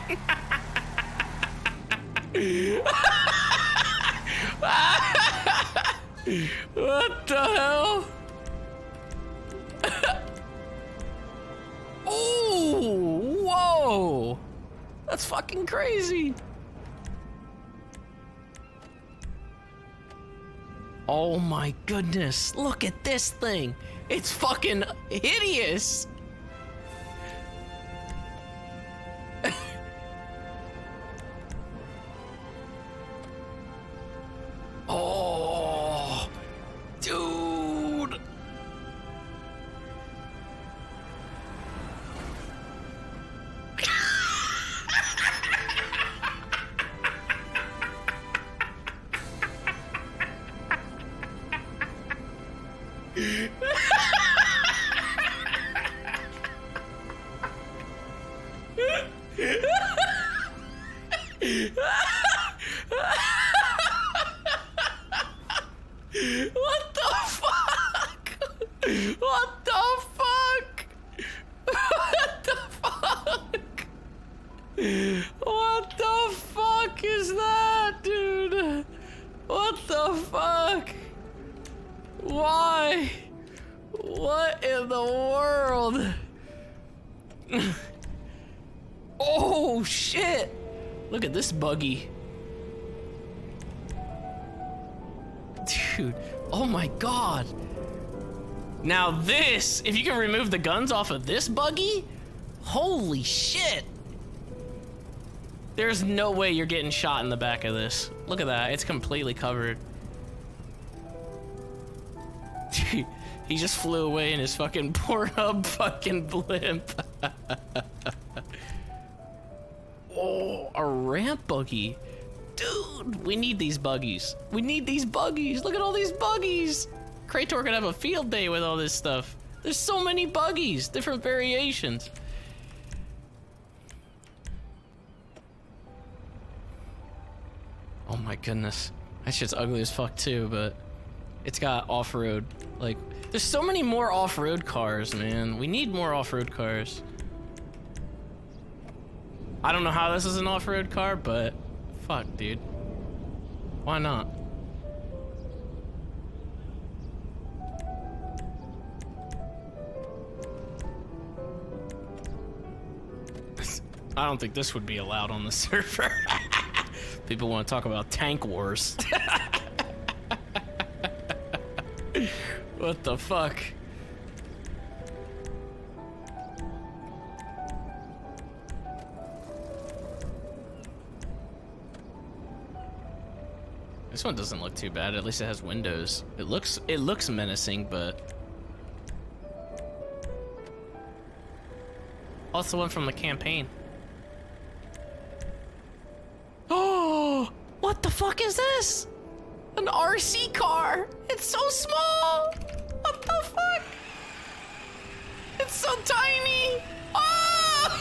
What the hell? Ooh, whoa. That's fucking crazy. Oh my goodness, look at this thing. It's fucking hideous. Oh, dude. What the fuck? What the fuck? What the fuck? What the fuck is that, dude? What the fuck? Why? What in the world? Oh shit! Look at this buggy. Dude, oh my god. Now this, if you can remove the guns off of this buggy, holy shit. There's no way you're getting shot in the back of this. Look at that, it's completely covered. He just flew away in his fucking Pornhub fucking blimp. Oh, a ramp buggy. Dude, we need these buggies. We need these buggies. Look at all these buggies. Krator could have a field day with all this stuff. There's so many buggies, different variations. Oh my goodness. That shit's ugly as fuck too, but it's got off-road. Like, there's so many more off-road cars, man. We need more off-road cars. I don't know how this is an off-road car, but fuck, dude. Why not? I don't think this would be allowed on the server. People want to talk about tank wars. What the fuck? This one doesn't look too bad. At least it has windows. It looks menacing, but oh, it's the one from the campaign. Oh, what the fuck is this? An RC car. It's so small. What the fuck? It's so tiny. Oh!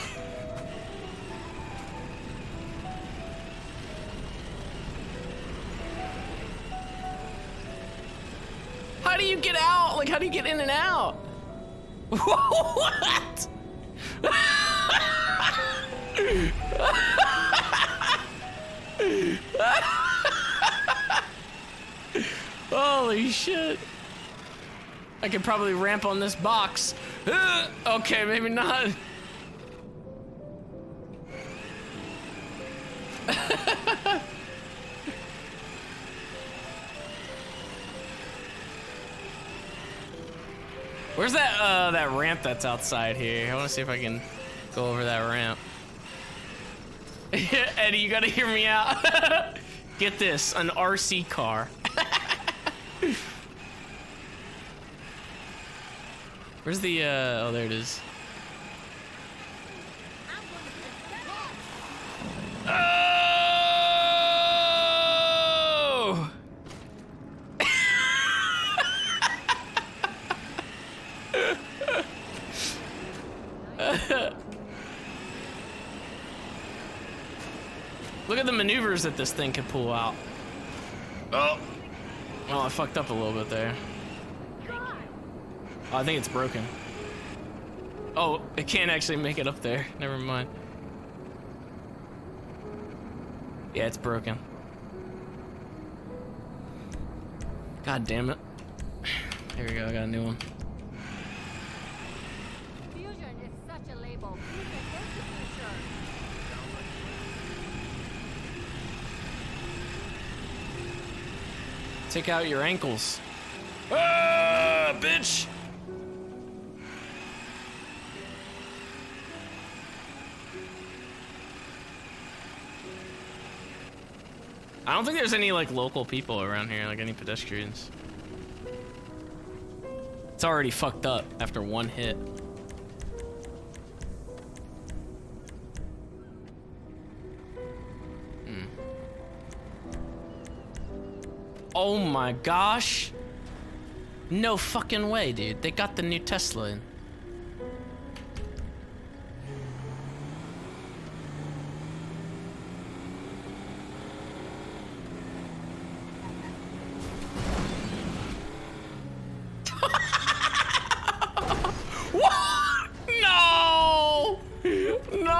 How do you get out? Like, how do you get in and out? What? Holy shit. I could probably ramp on this box. Okay, maybe not. Where's that ramp that's outside here? I want to see if I can go over that ramp. Eddie, you gotta hear me out. Get this, an RC car. Where's the, oh, there it is. Oh! Look at the maneuvers that this thing can pull out. Oh! Oh, I fucked up a little bit there. Oh, I think it's broken. Oh, it can't actually make it up there. Never mind. Yeah, it's broken. God damn it. Here we go, I got a new one. Fusion is such a label. Fusion is the future. Take out your ankles. Ah, bitch! I don't think there's any like local people around here, like any pedestrians. It's already fucked up after one hit. Oh my gosh. No fucking way, dude. They got the new Tesla in. What? No! No!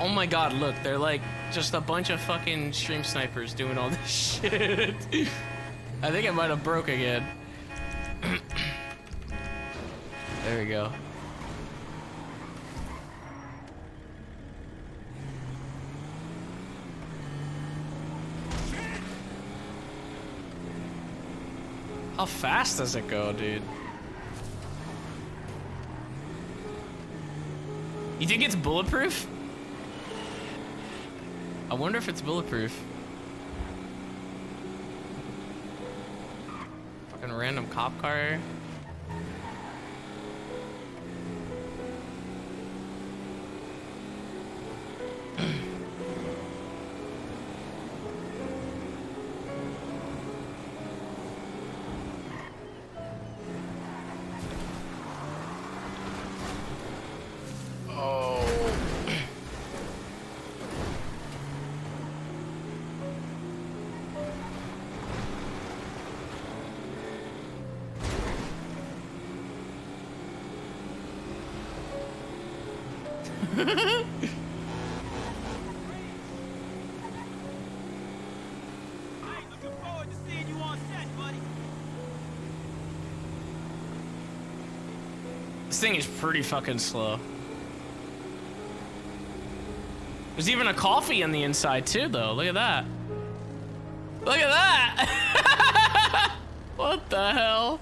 Oh my god, look, they're like just a bunch of fucking stream snipers doing all this shit. I think it might have broke again. There we go. How fast does it go, dude? You think it's bulletproof? I wonder if it's bulletproof. Fucking random cop car. This thing is pretty fucking slow. There's even a coffee on the inside too, though. Look at that. Look at that. What the hell?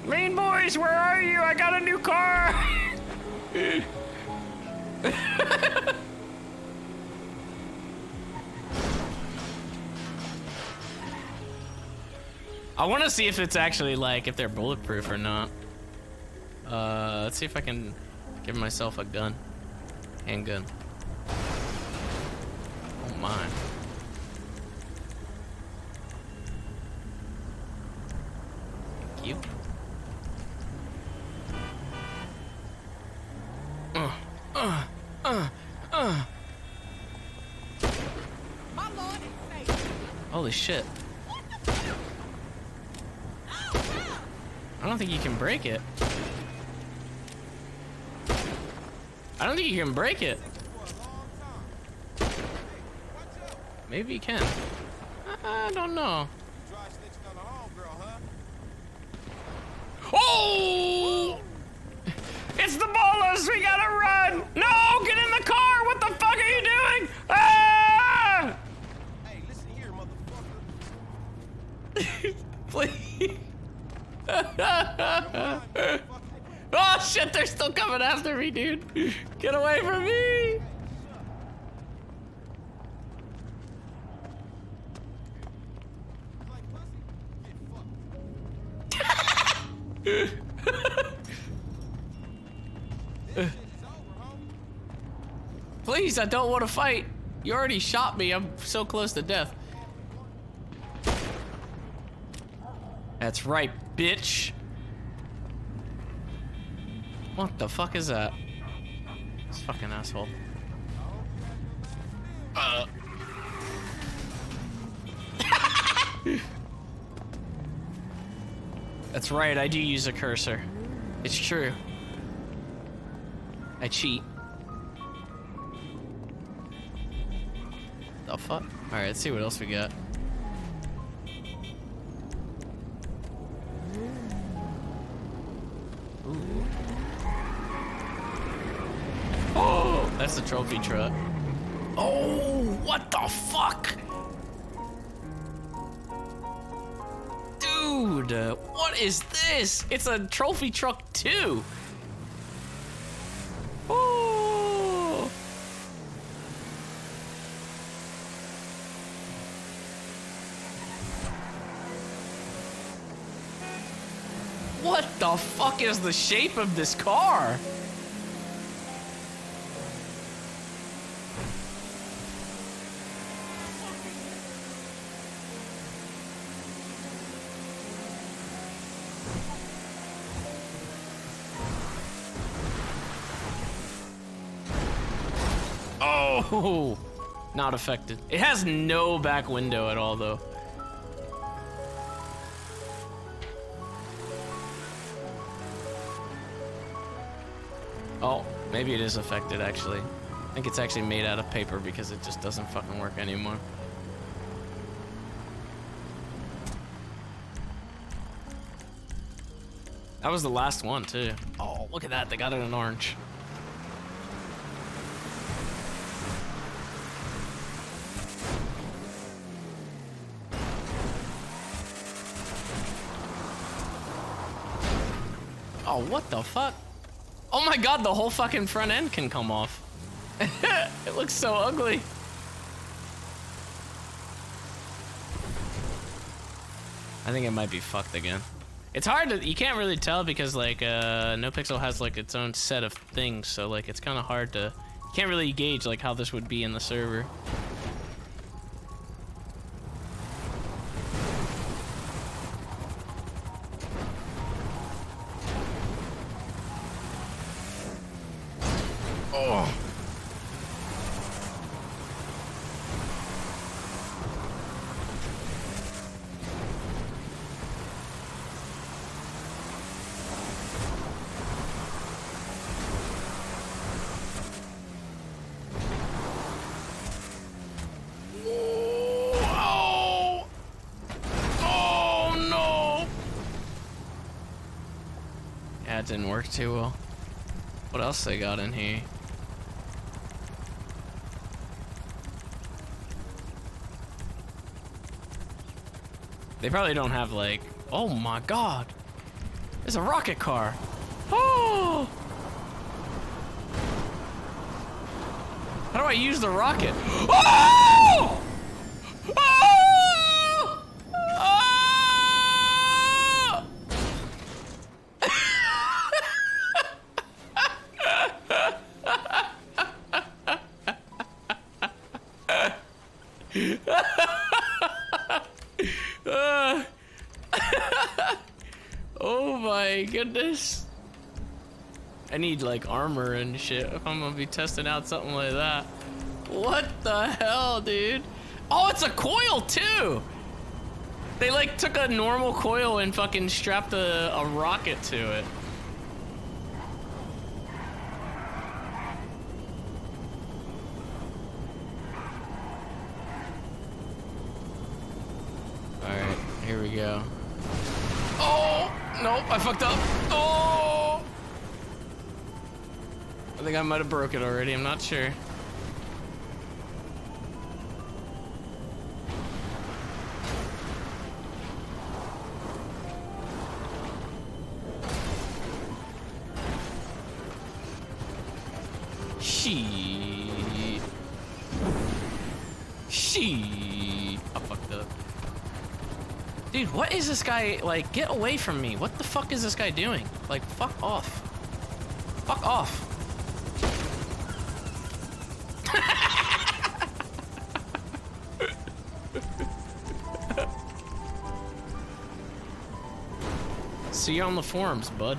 Mean boys, where are you? I got a new car. I want to see if it's actually like if they're bulletproof or not. Let's see if I can give myself a gun. Handgun. Oh my. Thank you. Holy shit. I don't think you can break it. I don't think you can break it. Maybe you can. I don't know. Oh! It's the Bolas! We gotta run! No! Get in the car! What the fuck are you doing? Ah! Hey, listen here, motherfucker. Please. Oh shit, they're still coming after me, dude. Get away from me. Please, I don't want to fight. You already shot me. I'm so close to death. That's right, bitch. What the fuck is that? This fucking asshole. That's right, I do use a cursor. It's true. I cheat. The fuck? Alright, let's see what else we got. Ooh. Oh, that's the trophy truck. Oh, what the fuck? Dude, what is this? It's a trophy truck too. Oh. What the fuck is the shape of this car? Oh, not affected. It has no back window at all, though. Oh, maybe it is affected actually. I think it's actually made out of paper because it just doesn't fucking work anymore. That was the last one too. Oh, look at that. They got it in orange. Oh, what the fuck? Oh my god, the whole fucking front end can come off. It looks so ugly. I think it might be fucked again. It's hard to, you can't really tell because like NoPixel has like its own set of things, so like it's kind of hard to, you can't really gauge like how this would be in the server. Oh. Oh. Oh no. Yeah, it didn't work too well. What else they got in here? They probably don't have like, oh my god, it's a rocket car. Oh! How do I use the rocket? Oh! Oh! Oh! Oh my goodness. I need like armor and shit if I'm gonna be testing out something like that. What the hell, dude? Oh, it's a coil too! They like took a normal coil and fucking strapped a rocket to it. Alright, here we go. Oh! Nope, I fucked up. Oh! I think I might have broke it already, I'm not sure. I fucked up. Dude, what is this guy, like, get away from me. What the fuck is this guy doing? Like, fuck off. Fuck off. See you on the forums, bud.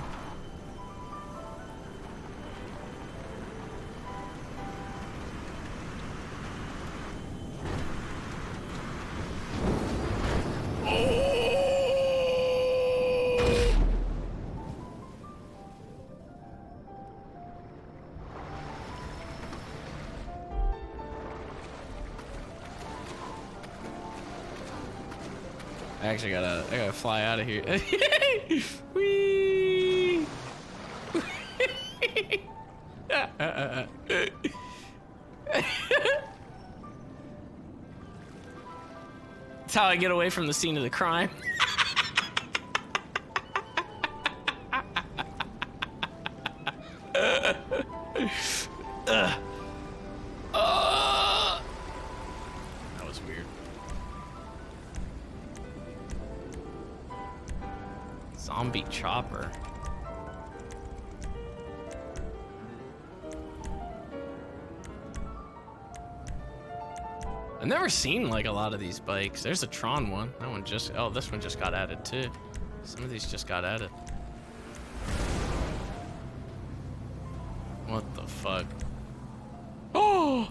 I gotta fly out of here. Whee! That's how I get away from the scene of the crime. That was weird. Zombie chopper. I've never seen like a lot of these bikes. There's a Tron one. That one just, oh, this one just got added too. Some of these just got added. What the fuck? Oh!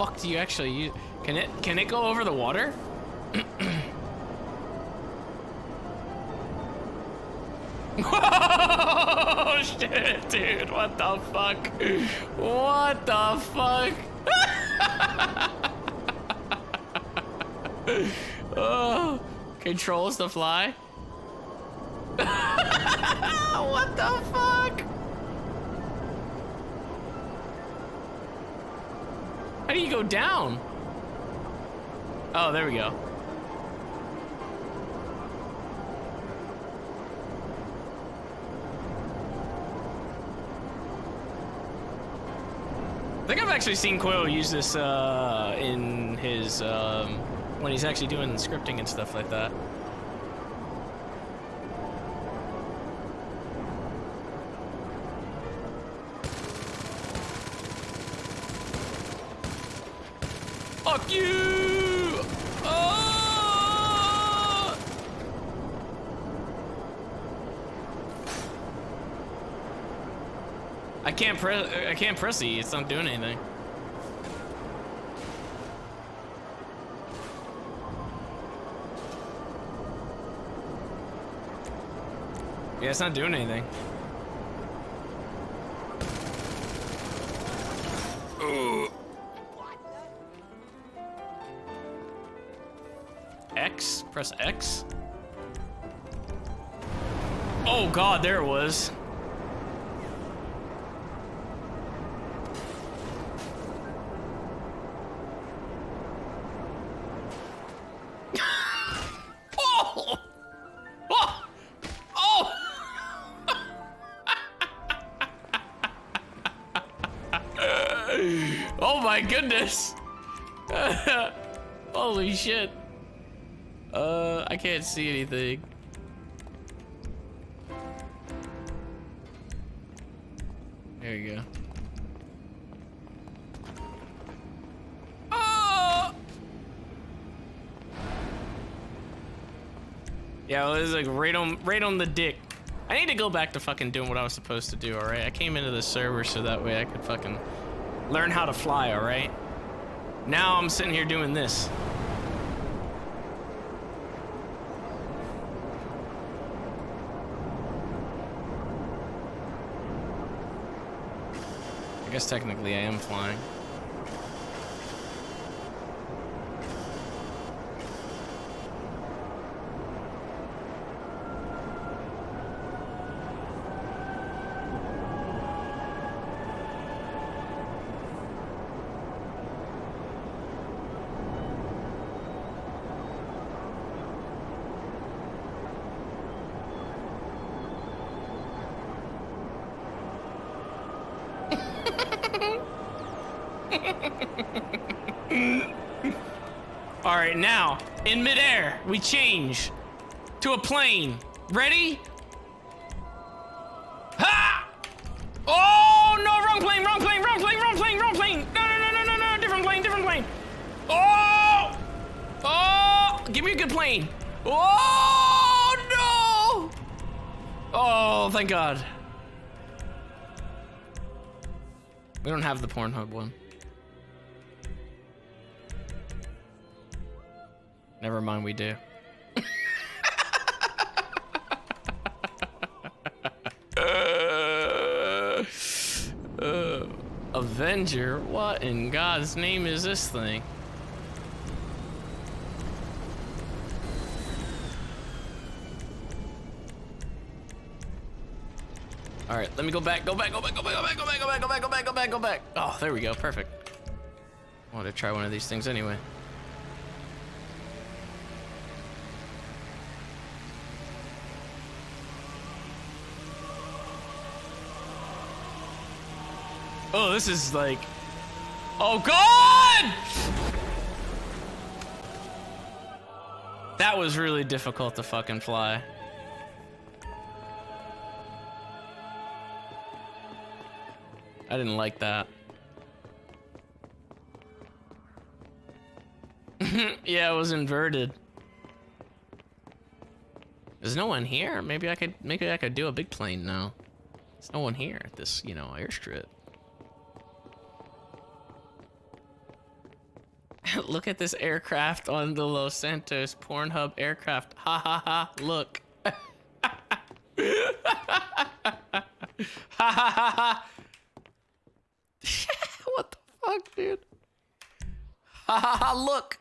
fuck do you actually use? Can it go over the water? Oh shit, dude! What the fuck? What the fuck? Oh, controls the fly. What the fuck? How do you go down? Oh, there we go. I think I've actually seen Quail use this in his when he's actually doing scripting and stuff like that. Fuck you! Oh! I can't press E. It's not doing anything. Yeah, it's not doing anything. Ooh. X? Press X? Oh god, there it was. Oh! Oh! Oh! Oh my goodness! Holy shit. I can't see anything. There you go. Oh! Yeah, it was like right on the dick. I need to go back to fucking doing what I was supposed to do, alright? I came into the server so that way I could fucking learn how to fly, alright? Now I'm sitting here doing this. I guess technically I am flying. All right, now in midair, we change to a plane. Ready? Ha! Oh no! Wrong plane! Wrong plane! Wrong plane! Wrong plane! Wrong plane! No! No! No! No! No! No! Different plane! Different plane! Oh! Oh! Give me a good plane! Oh no! Oh, thank God. We don't have the Pornhub one. Never mind, we do. Avenger? What in God's name is this thing? All right, let me go back, go back, go back, go back, go back, go back, go back, go back, go back, go back, go back. Oh, there we go, perfect. I wanted to try one of these things anyway. Oh, this is like... Oh, God! That was really difficult to fucking fly. I didn't like that. Yeah, it was inverted. There's no one here. Maybe I could do a big plane now. There's no one here at this, you know, airstrip. Look at this aircraft on the Los Santos Pornhub aircraft. Ha ha ha. Look. Ha ha ha ha. What the fuck, dude? Ha ha ha. Look.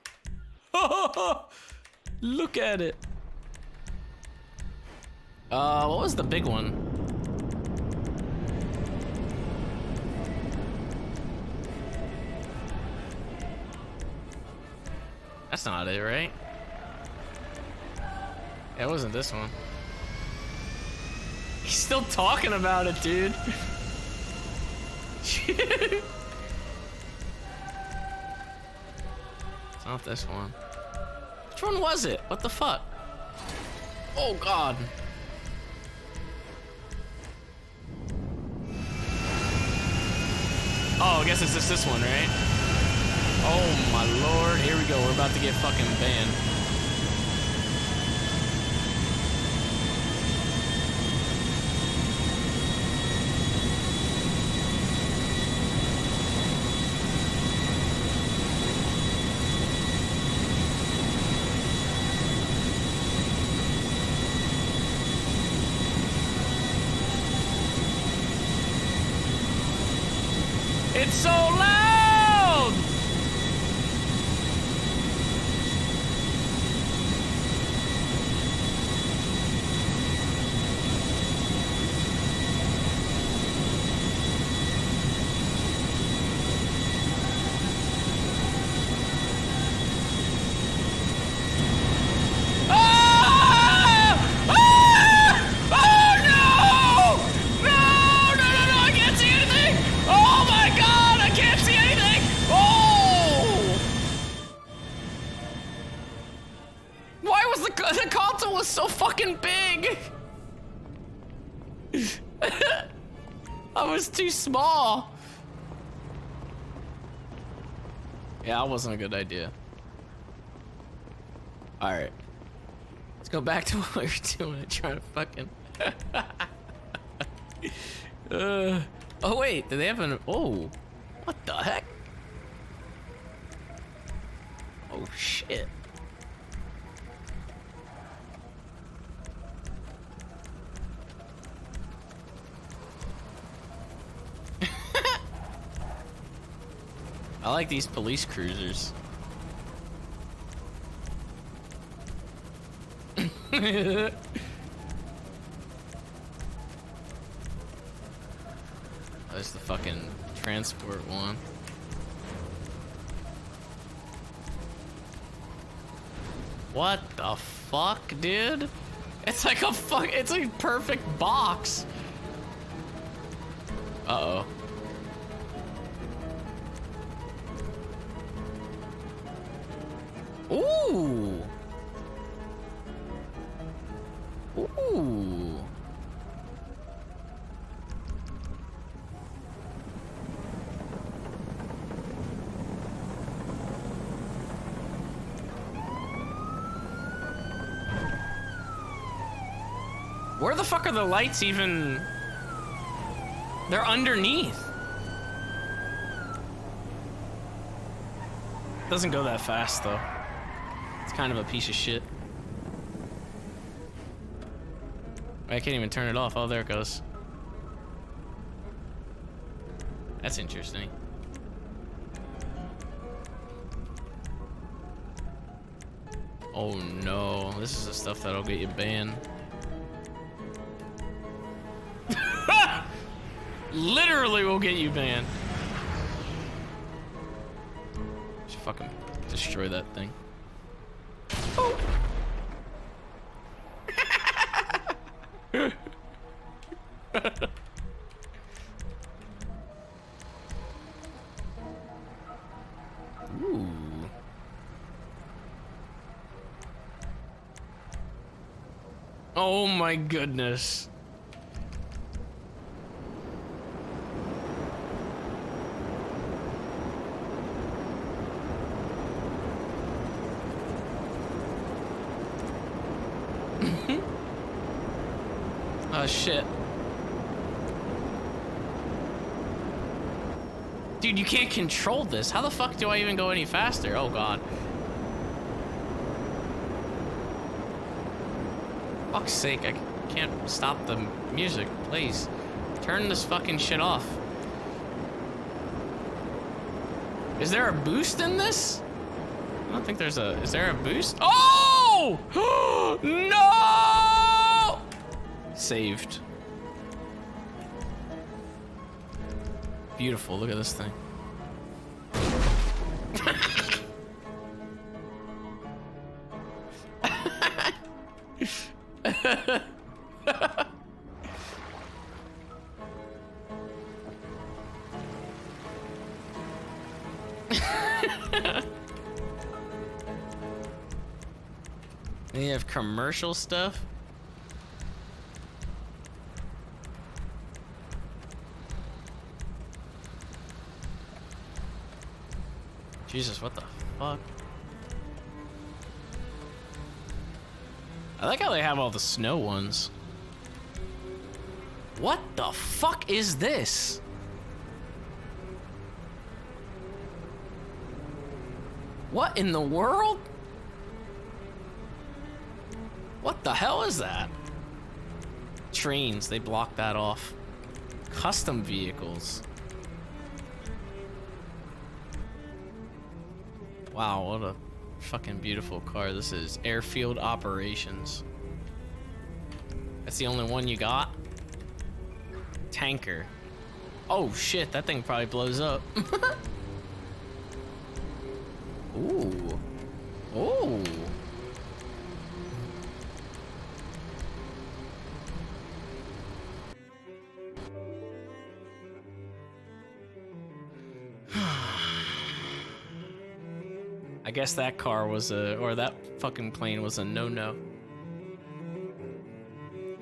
Look at it. What was the big one? That's not it, right? Yeah, it wasn't this one. He's still talking about it, dude. It's not this one. Which one was it? What the fuck? Oh, God. Oh, I guess it's just this one, right? Oh my lord, here we go. We're about to get fucking banned. It's so loud! The console was so fucking big. I was too small. Yeah, that wasn't a good idea. All right, let's go back to what we were doing. Trying to fucking. Oh wait, do they have an? Oh, what the heck? Oh shit. I like these police cruisers. That's the fucking transport one. What the fuck, dude? It's like a it's a perfect box. Uh-oh. Ooh. Ooh. Where the fuck are the lights even? They're underneath. Doesn't go that fast though. It's kind of a piece of shit. I can't even turn it off. Oh, there it goes. That's interesting. Oh no, this is the stuff that'll get you banned. Literally will get you banned. Should fucking destroy that thing. Oh. Ooh. Oh my goodness. Oh shit. Dude, you can't control this. How the fuck do I even go any faster? Oh god. Fuck's sake, I can't stop the music. Please. Turn this fucking shit off. Is there a boost in this? I don't think there's a... Is there a boost? Oh! No! Saved. Beautiful. Look at this thing. And you have commercial stuff. Jesus, what the fuck? I like how they have all the snow ones. What the fuck is this? What in the world? What the hell is that? Trains, they blocked that off. Custom vehicles. Wow, what a fucking beautiful car this is. Airfield operations. That's the only one you got? Tanker. Oh shit, that thing probably blows up. Ooh. Ooh. I guess that car was or that fucking plane was a no-no.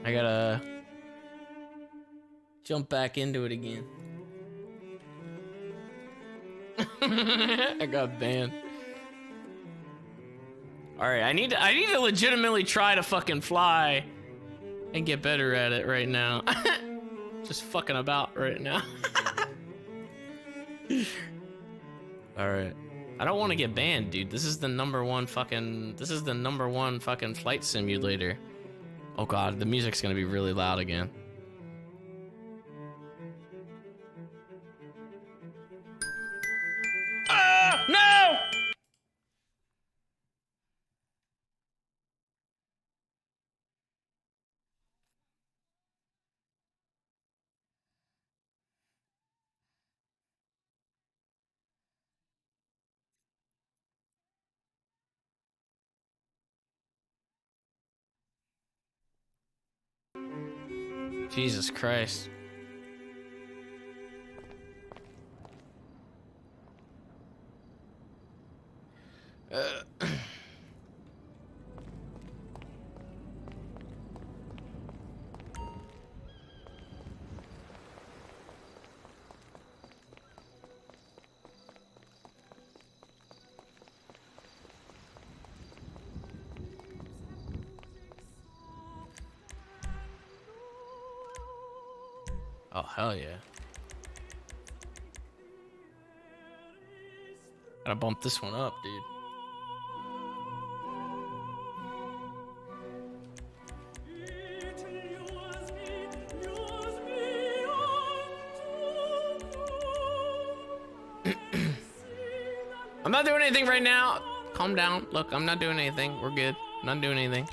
I gotta jump back into it again. I got banned. All right, I need to legitimately try to fucking fly and get better at it right now. Just fucking about right now. All right. I don't want to get banned, dude. This is the number one fucking flight simulator. Oh god, the music's gonna be really loud again. No! Jesus Christ. Oh, hell yeah. Gotta bump this one up, dude. I'm not doing anything right now. Calm down. Look, I'm not doing anything. We're good. I'm not doing anything.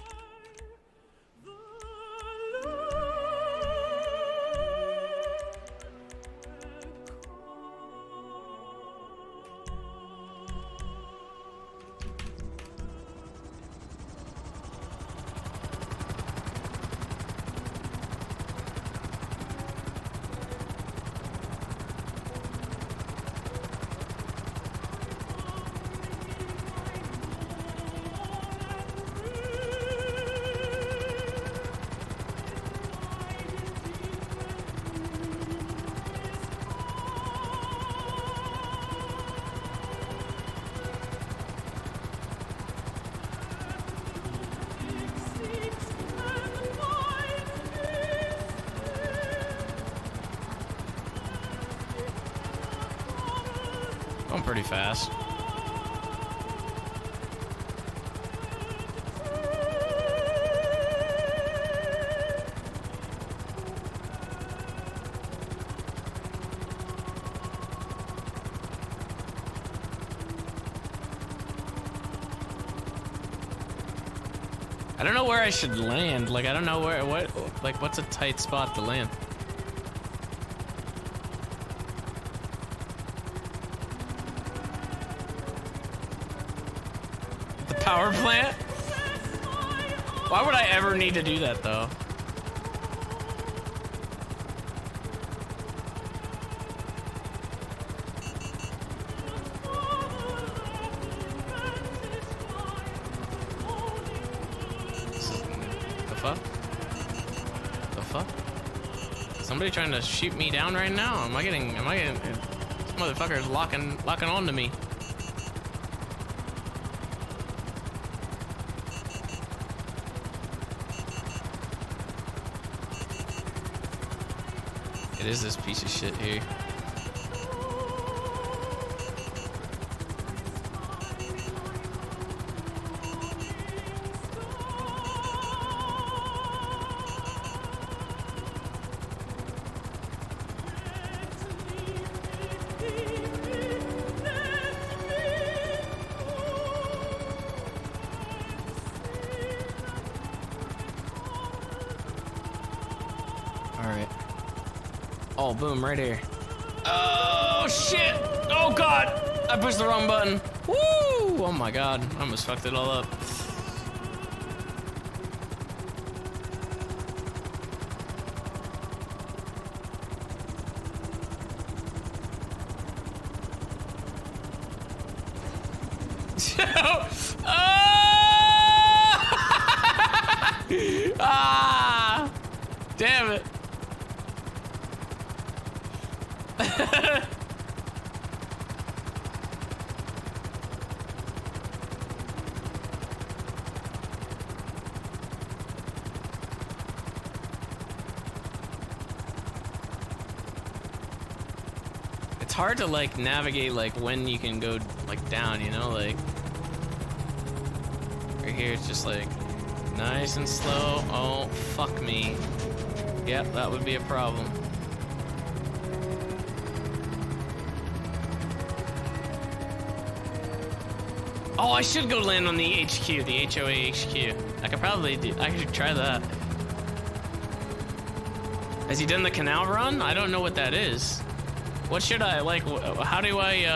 Going pretty fast. I don't know where I should land. Like, I don't know what's a tight spot to land. The power plant? Why would I ever need to do that, though? Somebody trying to shoot me down right now? Am I getting, this motherfucker's locking onto me. It is this piece of shit here. Alright. Oh, boom, right here. Oh, shit! Oh, God! I pushed the wrong button. Woo! Oh, my God. I almost fucked it all up. Ah! Damn it. It's hard to like navigate like when you can go like down, you know, like right here it's just like nice and slow. Oh, fuck me. Yep, that would be a problem. Oh, I should go land on the HQ, the HOA HQ. I could probably do, I should try that. Has he done the canal run? I don't know what that is. What should I, like, how do I,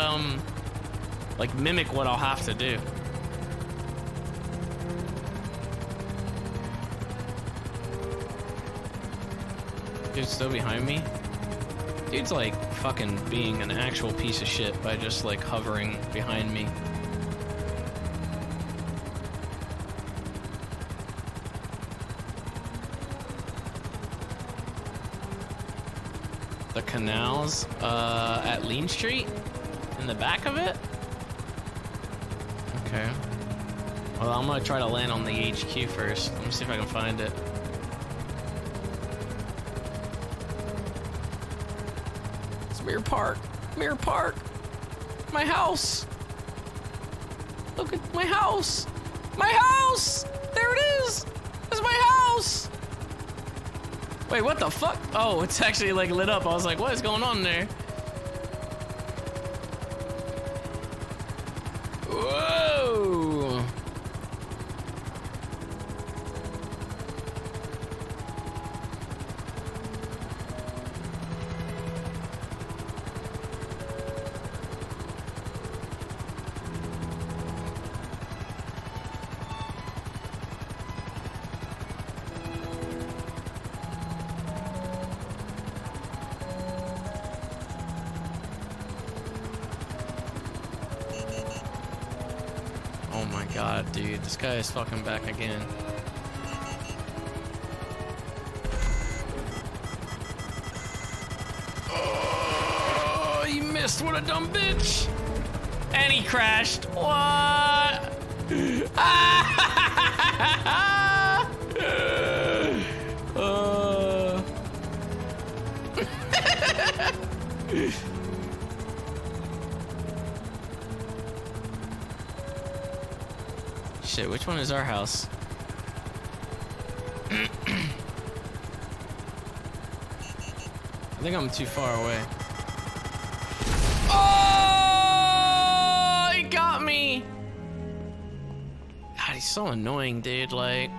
like, mimic what I'll have to do? Dude's still behind me? Dude's, like, fucking being an actual piece of shit by just, like, hovering behind me. The canals at Lean Street in the back of it. Okay. Well, I'm gonna try to land on the HQ first. Let me see if I can find it. It's Mirror Park. Mirror Park. My house. Look at my house. My house. There it is. It's my house. Wait, what the fuck? Oh, it's actually like lit up. I was like, what is going on there? Whoa! Oh my god, dude, this guy is fucking back again. Oh, he missed, what a dumb bitch! And he crashed, what? Shit, which one is our house? I think I'm too far away. Oh, he got me. God, he's so annoying, dude. Like,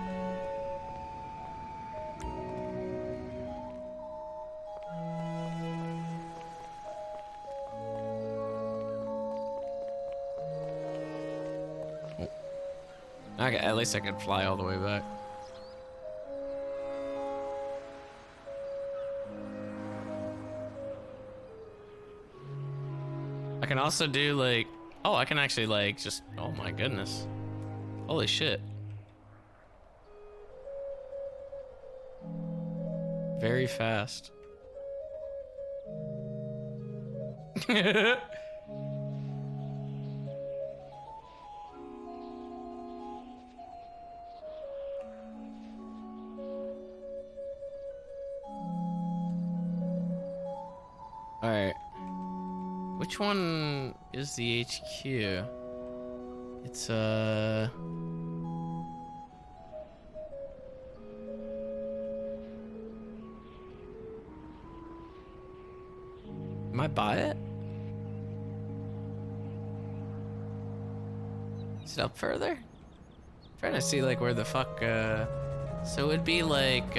at least I could fly all the way back. I can also do like, oh, I can actually like just, oh my goodness. Holy shit. Very fast. Alright. Which one is the HQ? It's Am I by it? Is it up further? I'm trying to see like where the fuck so it'd be like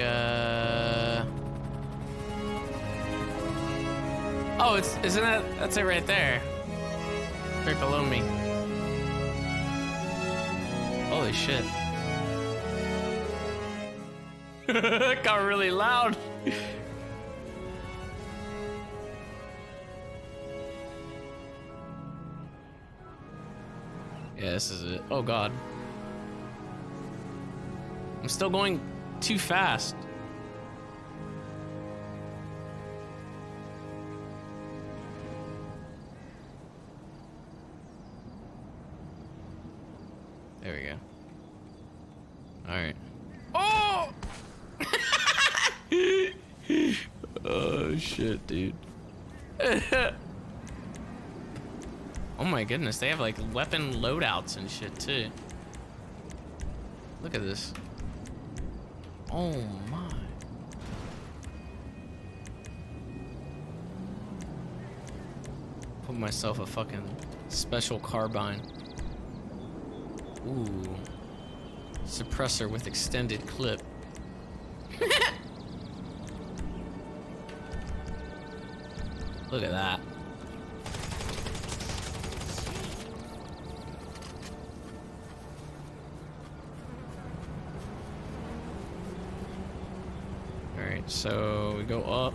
oh, isn't that's it right there. Right below me. Holy shit. It got really loud. Yeah, this is it. Oh god. I'm still going too fast. There we go. Alright. Oh! Oh shit, dude. Oh my goodness, they have like weapon loadouts and shit too. Look at this. Oh my. Put myself a fucking special carbine. Ooh. Suppressor with extended clip. Look at that. Alright, so we go up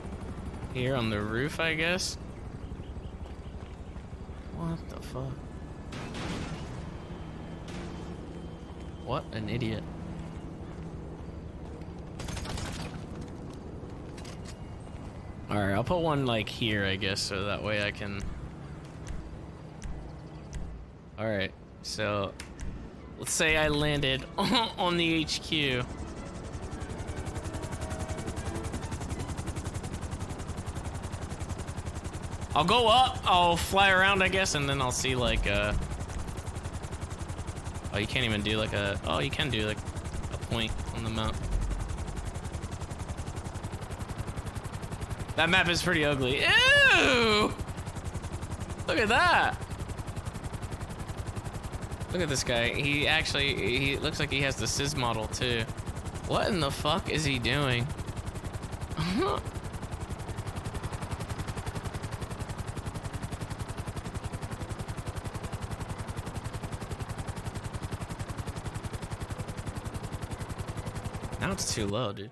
here on the roof, I guess. What the fuck? What an idiot. Alright, I'll put one like here, I guess, so that way I can... Alright, so let's say I landed on the HQ. I'll go up, I'll fly around, I guess, and then I'll see like oh, you can't even do like a, oh, you can do like a point on the map. That map is pretty ugly. Ew! Look at that. Look at this guy. He looks like he has the SIS model too. What in the fuck is he doing? Now it's too low, dude.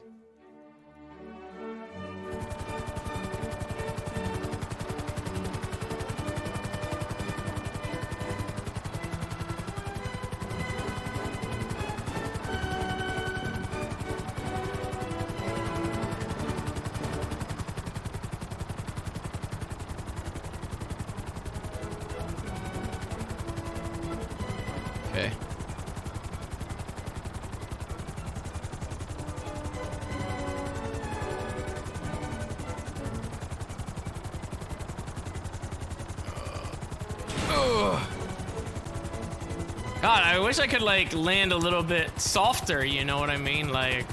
Okay. God, I wish I could like land a little bit softer, you know what I mean? Like,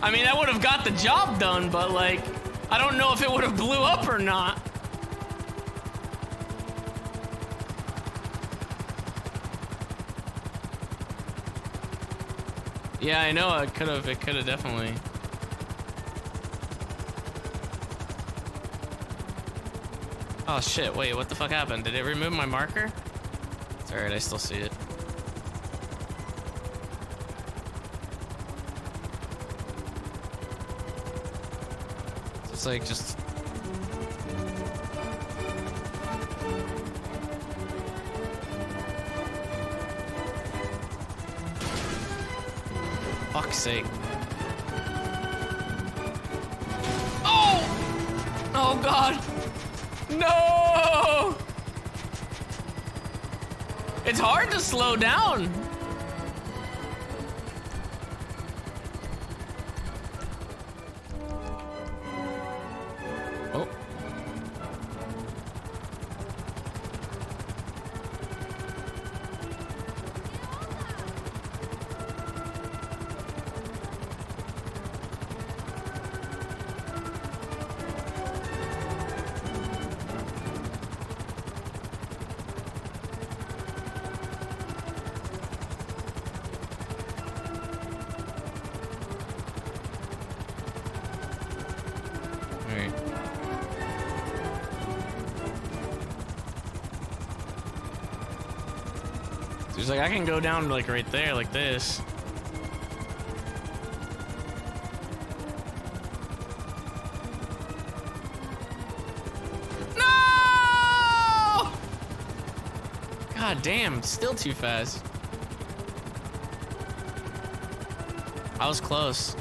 I mean, that would have got the job done, but like, I don't know if it would have blew up or not. Yeah, I know, it could have definitely. Oh shit, wait, what the fuck happened? Did it remove my marker? It's alright, I still see it. It's like just... Fuck's sake. Oh! Oh god! No! It's hard to slow down. Oh. He's like, I can go down like right there, like this. No! God damn, still too fast. I was close.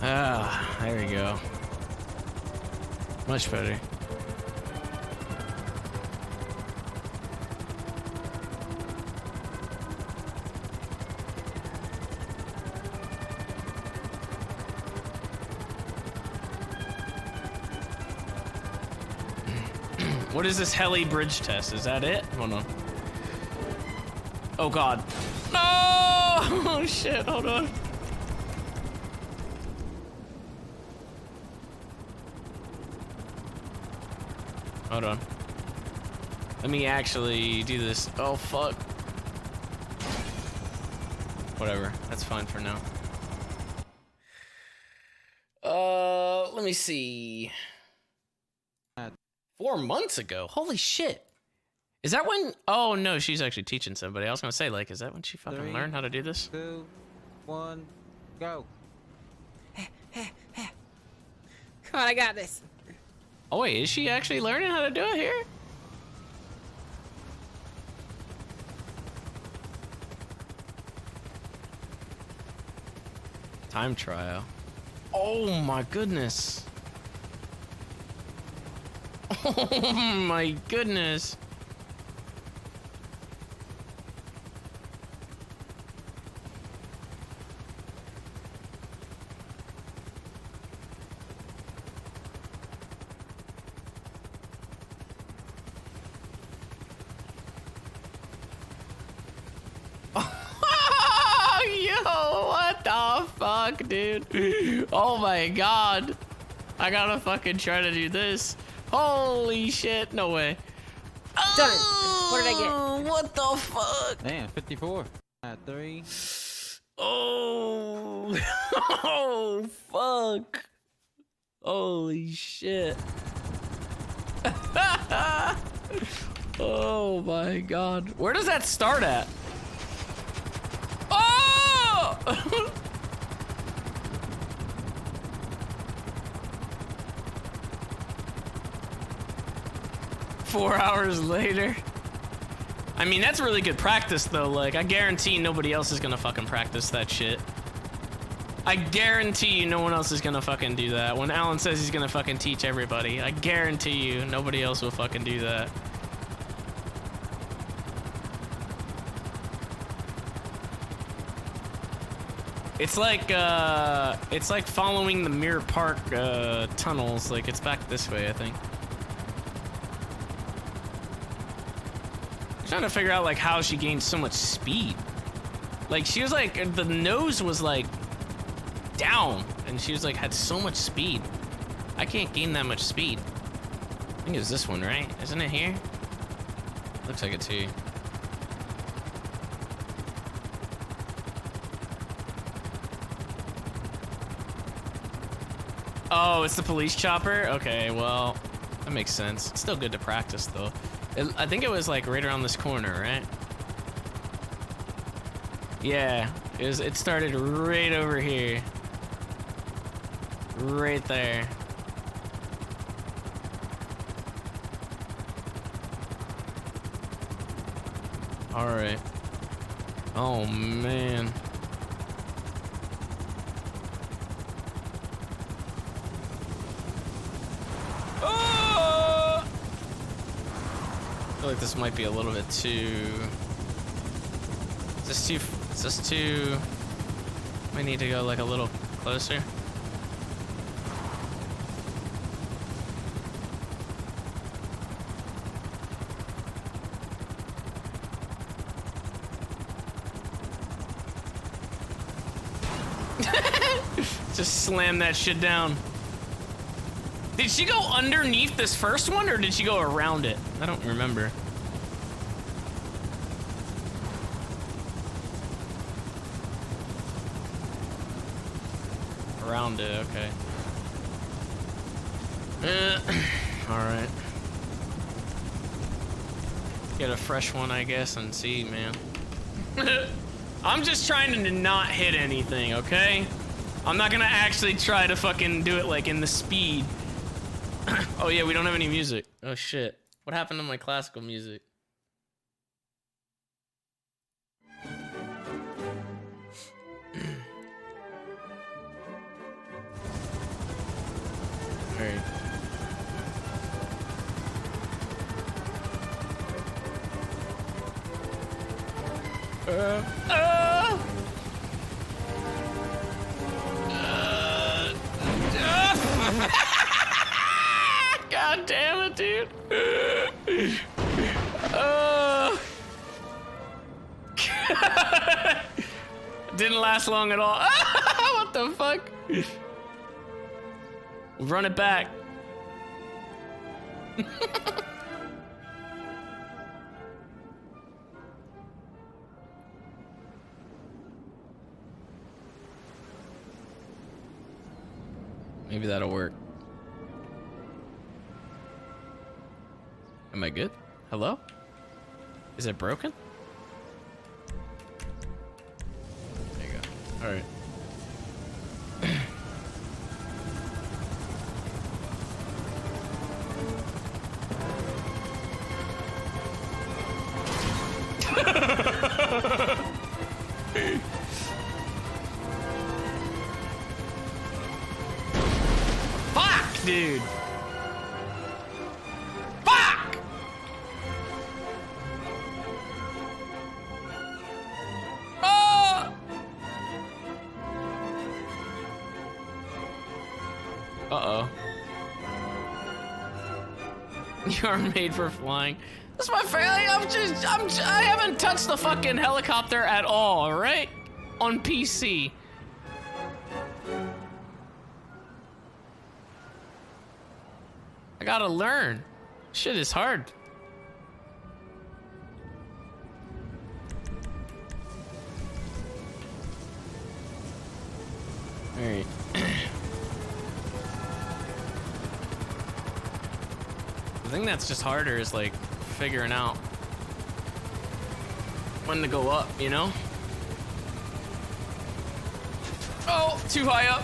Ah, there we go. Much better. What is this heli bridge test? Is that it? Oh no. Oh god. No! Oh shit, hold on. Hold on. Let me actually do this. Oh, fuck. Whatever. That's fine for now. Let me see. 4 months ago? Holy shit. Is that when... Oh, no, she's actually teaching somebody. I was gonna say, like, is that when she fucking learned how to do this? 2, 1, go. Come on, I got this. Oh wait, is she actually learning how to do it here? Time trial. Oh my goodness. Oh my goodness. Fuck, dude. Oh my god. I gotta fucking try to do this. Holy shit, no way. Done. What did I get? What the fuck? Man, 54. 3. Oh. Oh, fuck. Holy shit. Oh my god. Where does that start at? Oh! 4 hours later. I mean, that's really good practice, though. Like, I guarantee nobody else is gonna fucking practice that shit. I guarantee you no one else is gonna fucking do that. When Alan says he's gonna fucking teach everybody, I guarantee you nobody else will fucking do that. It's like following the Mirror Park tunnels. Like, it's back this way, I think. I'm trying to figure out like how she gained so much speed. Like, she was like, the nose was like down, and she was like had so much speed. I can't gain that much speed. I think it's this one, right? Isn't it here? Looks like it's here. Oh, it's the police chopper? Okay, well, that makes sense. It's still good to practice, though. I think it was, like, right around this corner, right? Yeah, it started right over here. Right there. Alright. Oh, man. I feel like this might be a little bit too... Is this too... We need to go like a little closer. Just slam that shit down. Did she go underneath this first one, or did she go around it? I don't remember. Around it, okay. Alright. Get a fresh one, I guess, and see, man. I'm just trying to not hit anything, okay? I'm not gonna actually try to fucking do it like in the speed. Oh yeah, we don't have any music. Oh shit. What happened to my classical music? Alright. God damn it, dude. Didn't last long at all. What the fuck? Run it back. Maybe that'll work. Am I good? Hello? Is it broken? There you go. All right. Fuck, dude. Fuck. Oh. Uh-oh. You are made for flying. That's my family. I haven't touched the fucking helicopter at all right? On PC. I gotta learn. Shit is hard. All right. The thing that's just harder is like figuring out when to go up, you know? Oh, too high up.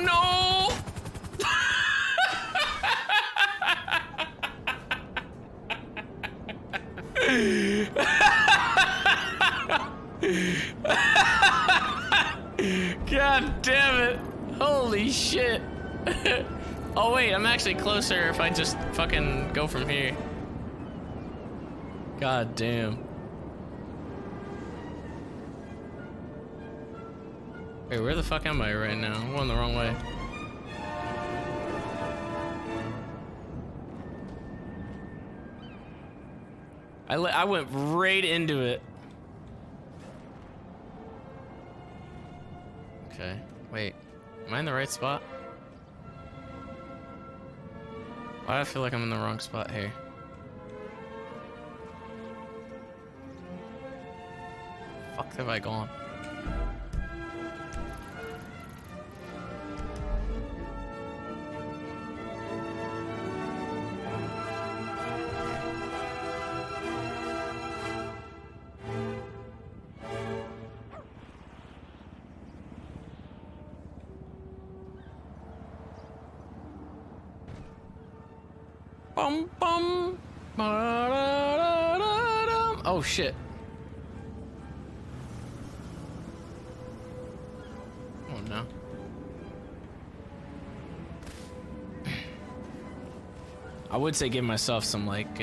no! God damn it. Holy shit. Oh wait, I'm actually closer if I just fucking go from here. God damn. Wait, where the fuck am I right now? I'm going the wrong way. I went right into it. Okay, wait. Am I in the right spot? Why do I feel like I'm in the wrong spot here? Fuck have I gone? Bum bum. Ba-da-da-da-dum. Oh shit. Oh no. I would say give myself some like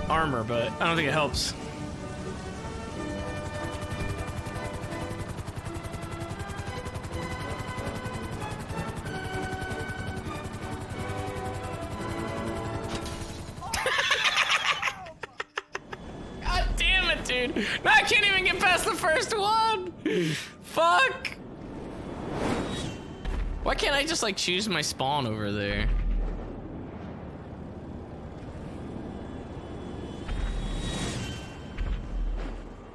armor, but I don't think it helps. Dude, no, I can't even get past the first one. Fuck. Why can't I just like choose my spawn over there?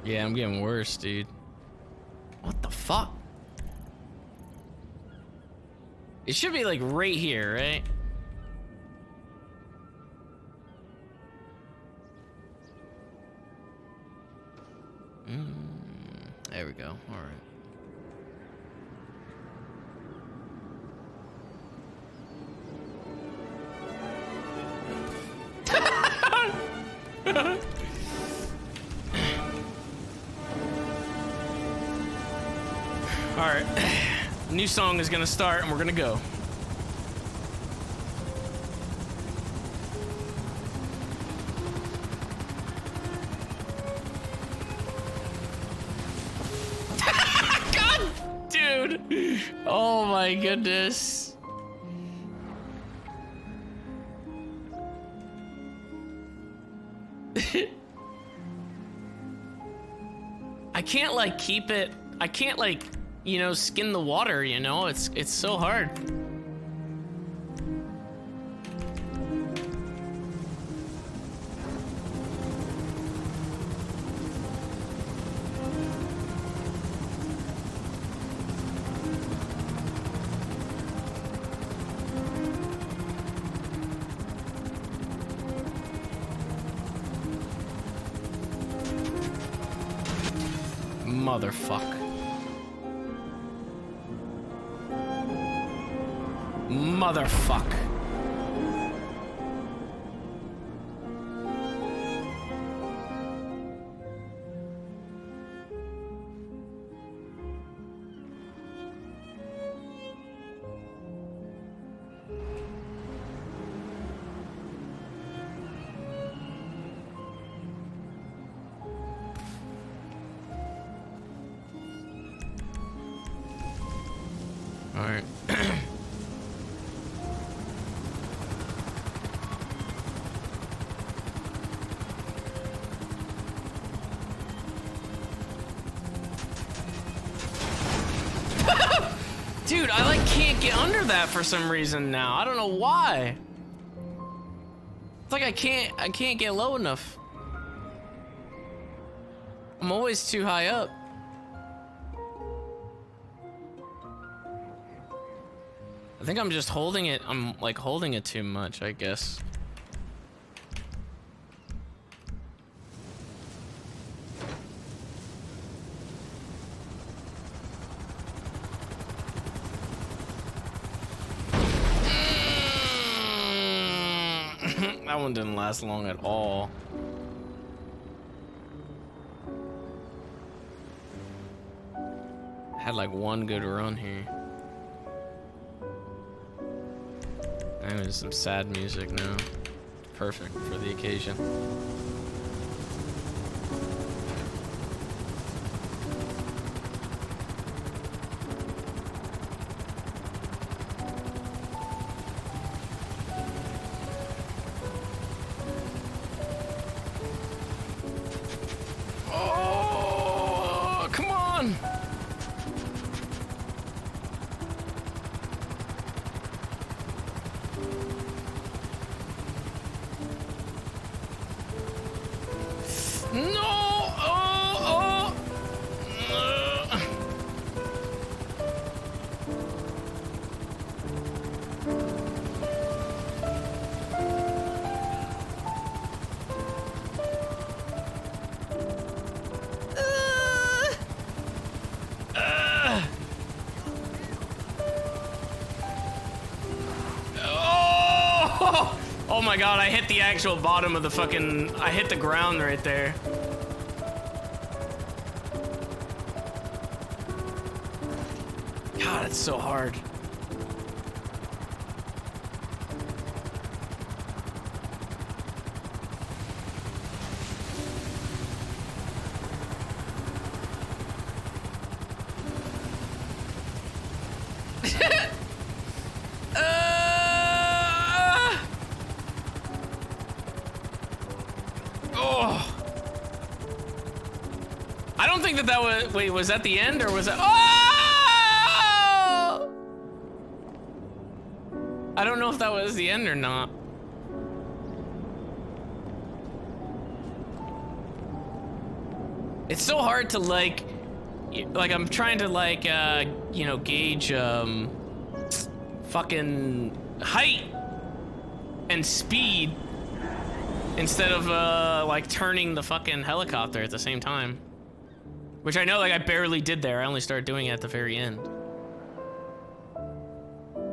Yeah, I'm getting worse, dude. What the fuck? It should be like right here, right? There we go. All right. All right. New song is gonna start, and we're gonna go. Oh my goodness. I can't like keep it. I can't like, you know, skin the water, you know? It's so hard. Motherfuck. Motherfuck. All right. Dude, I like can't get under that for some reason now. I don't know why. It's like I can't get low enough. I'm always too high up. I think I'm just holding it. I'm like holding it too much, I guess. That one didn't last long at all. Had like one good run here. I'm in some sad music now. Perfect for the occasion. Oh, come on! No! Oh! Oh! Oh my god, I hit the actual bottom of the fucking... I hit the ground right there. God, it's so hard. Oh. I don't think that was... Wait, was that the end or was that... Oh! I don't know if that was the end or not. It's so hard to like I'm trying to like, you know, gauge, fucking height and speed instead of, like turning the fucking helicopter at the same time. Which I know, like, I barely did there. I only started doing it at the very end.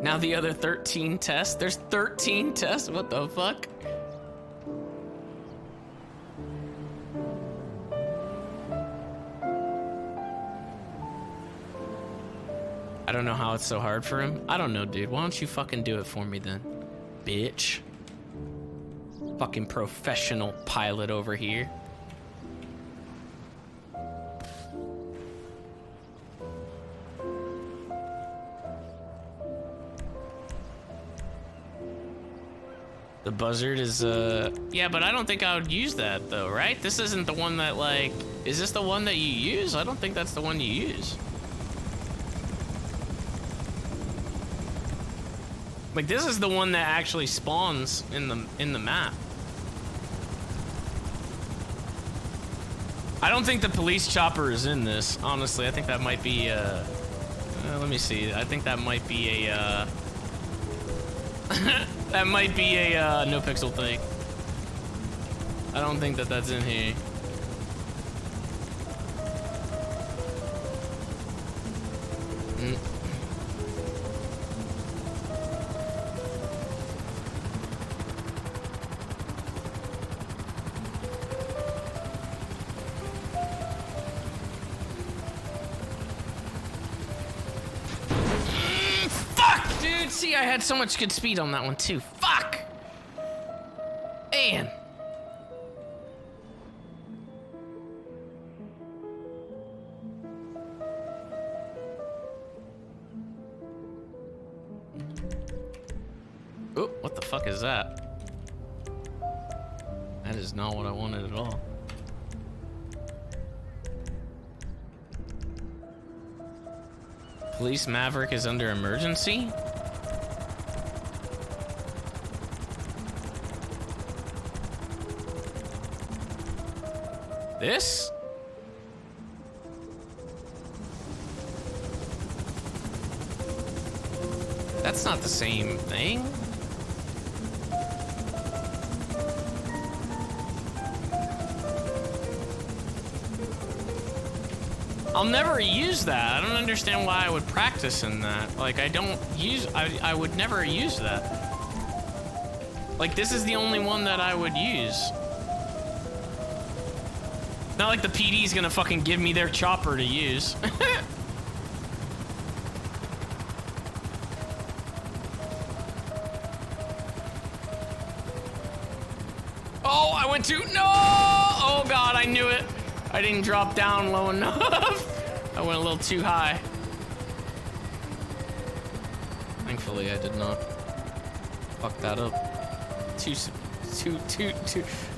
Now the other 13 tests? There's 13 tests? What the fuck? I don't know how it's so hard for him. I don't know, dude. Why don't you fucking do it for me then, bitch? Fucking professional pilot over here. The buzzard is, yeah, but I don't think I would use that though, right? This isn't the one that, like, is this the one that you use? I don't think that's the one you use. Like, this is the one that actually spawns in the map. I don't think the police chopper is in this, honestly. I think that might be, let me see. I think that might be a, that might be a, no pixel thing. I don't think that that's in here. See, I had so much good speed on that one too. Fuck! Man. Oh, what the fuck is that? That is not what I wanted at all. Police Maverick is under emergency? This? That's not the same thing. I'll never use that. I don't understand why I would practice in that. Like, I don't use, I would never use that. Like, this is the only one that I would use. Not like the PD's gonna fucking give me their chopper to use. Oh, I went too, no! Oh God, I knew it. I didn't drop down low enough. I went a little too high. Thankfully, I did not fuck that up.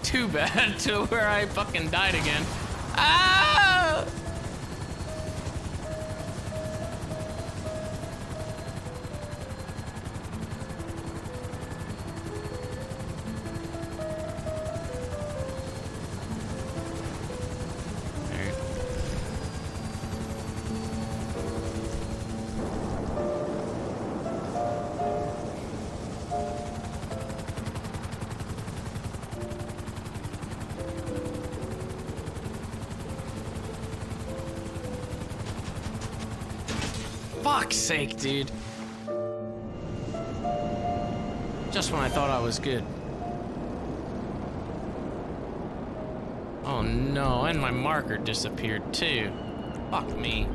Too bad to where I fucking died again. Ah! Fuck's sake, dude. Just when I thought I was good. Oh no, and my marker disappeared too. Fuck me.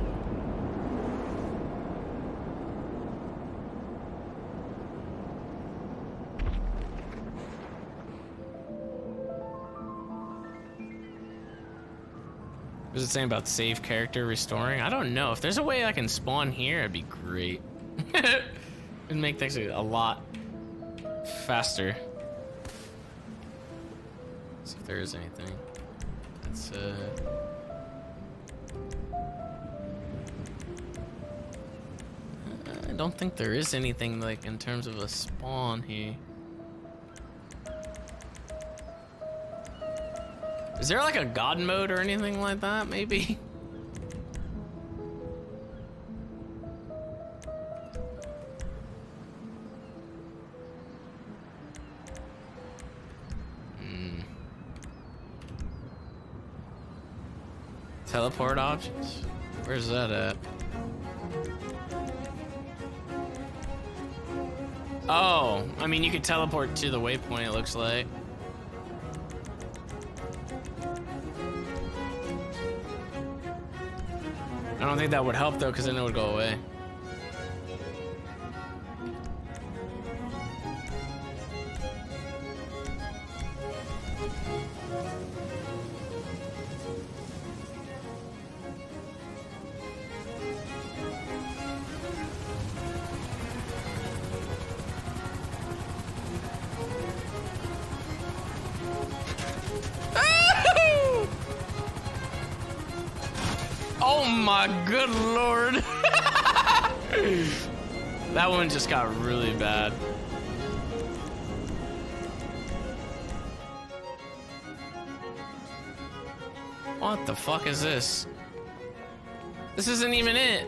What is it saying about save character restoring? I don't know. If there's a way I can spawn here, it'd be great. It'd make things a lot faster. Let's see if there is anything. It's I don't think there is anything like in terms of a spawn here. Is there like a god mode or anything like that, maybe? Teleport options? Where's that at? Oh, I mean, you could teleport to the waypoint, it looks like. I don't think that would help though, because then it would go away. Oh my good lord. That one just got really bad. What the fuck is this? This isn't even it.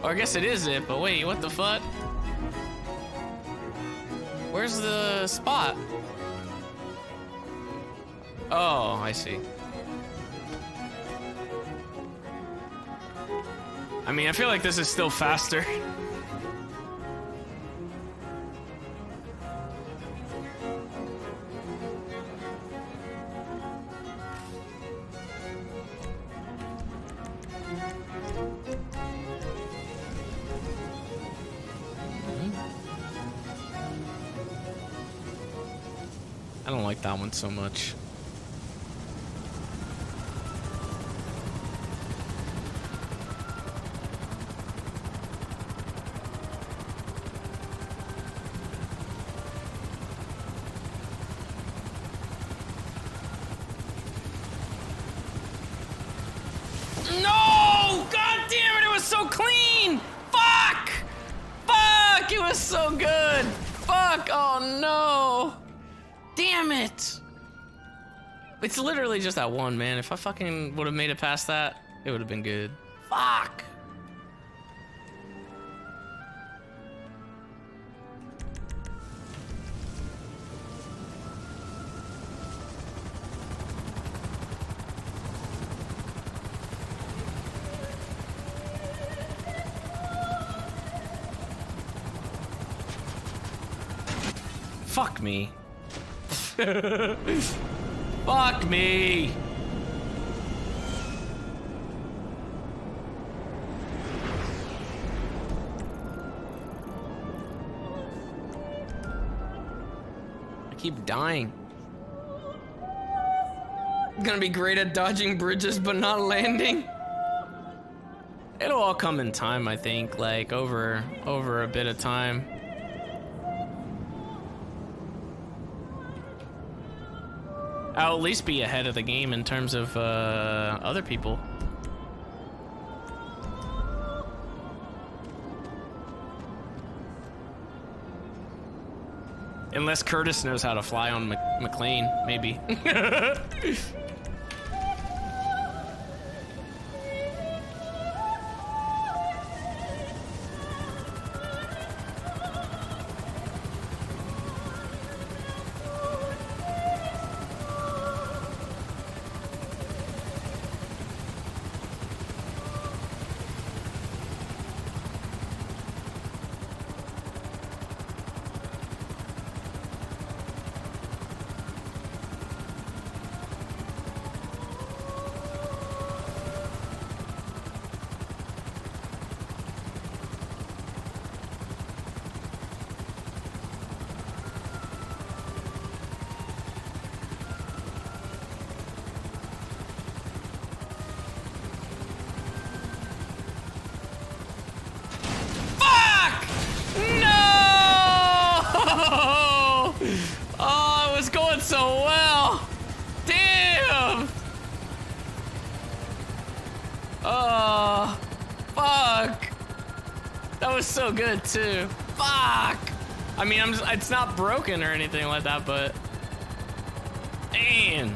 Or I guess it is it, but wait, what the fuck? Where's the spot? Oh, I see. I mean, I feel like this is still faster. I don't like that one so much. No! God damn it, it was so clean! Fuck! Fuck, it was so good! Fuck, oh no! Damn it! It's literally just that one, man. If I fucking would have made it past that, it would have been good. Fuck! Fuck me. Fuck me. I keep dying. I'm gonna be great at dodging bridges but not landing. It'll all come in time, I think, like over a bit of time. I'll at least be ahead of the game in terms of other people. Unless Curtis knows how to fly on McLean, maybe. So good too. Fuck. I mean, it's not broken or anything like that, but damn.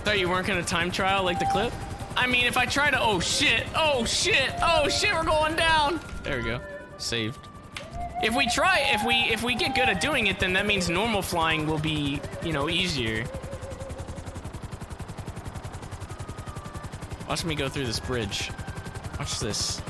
Thought you weren't gonna time trial like the clip? I mean, if I try to, oh shit, we're going down. There we go, saved. If we get good at doing it, then that means normal flying will be, you know, easier. Watch me go through this bridge. Watch this.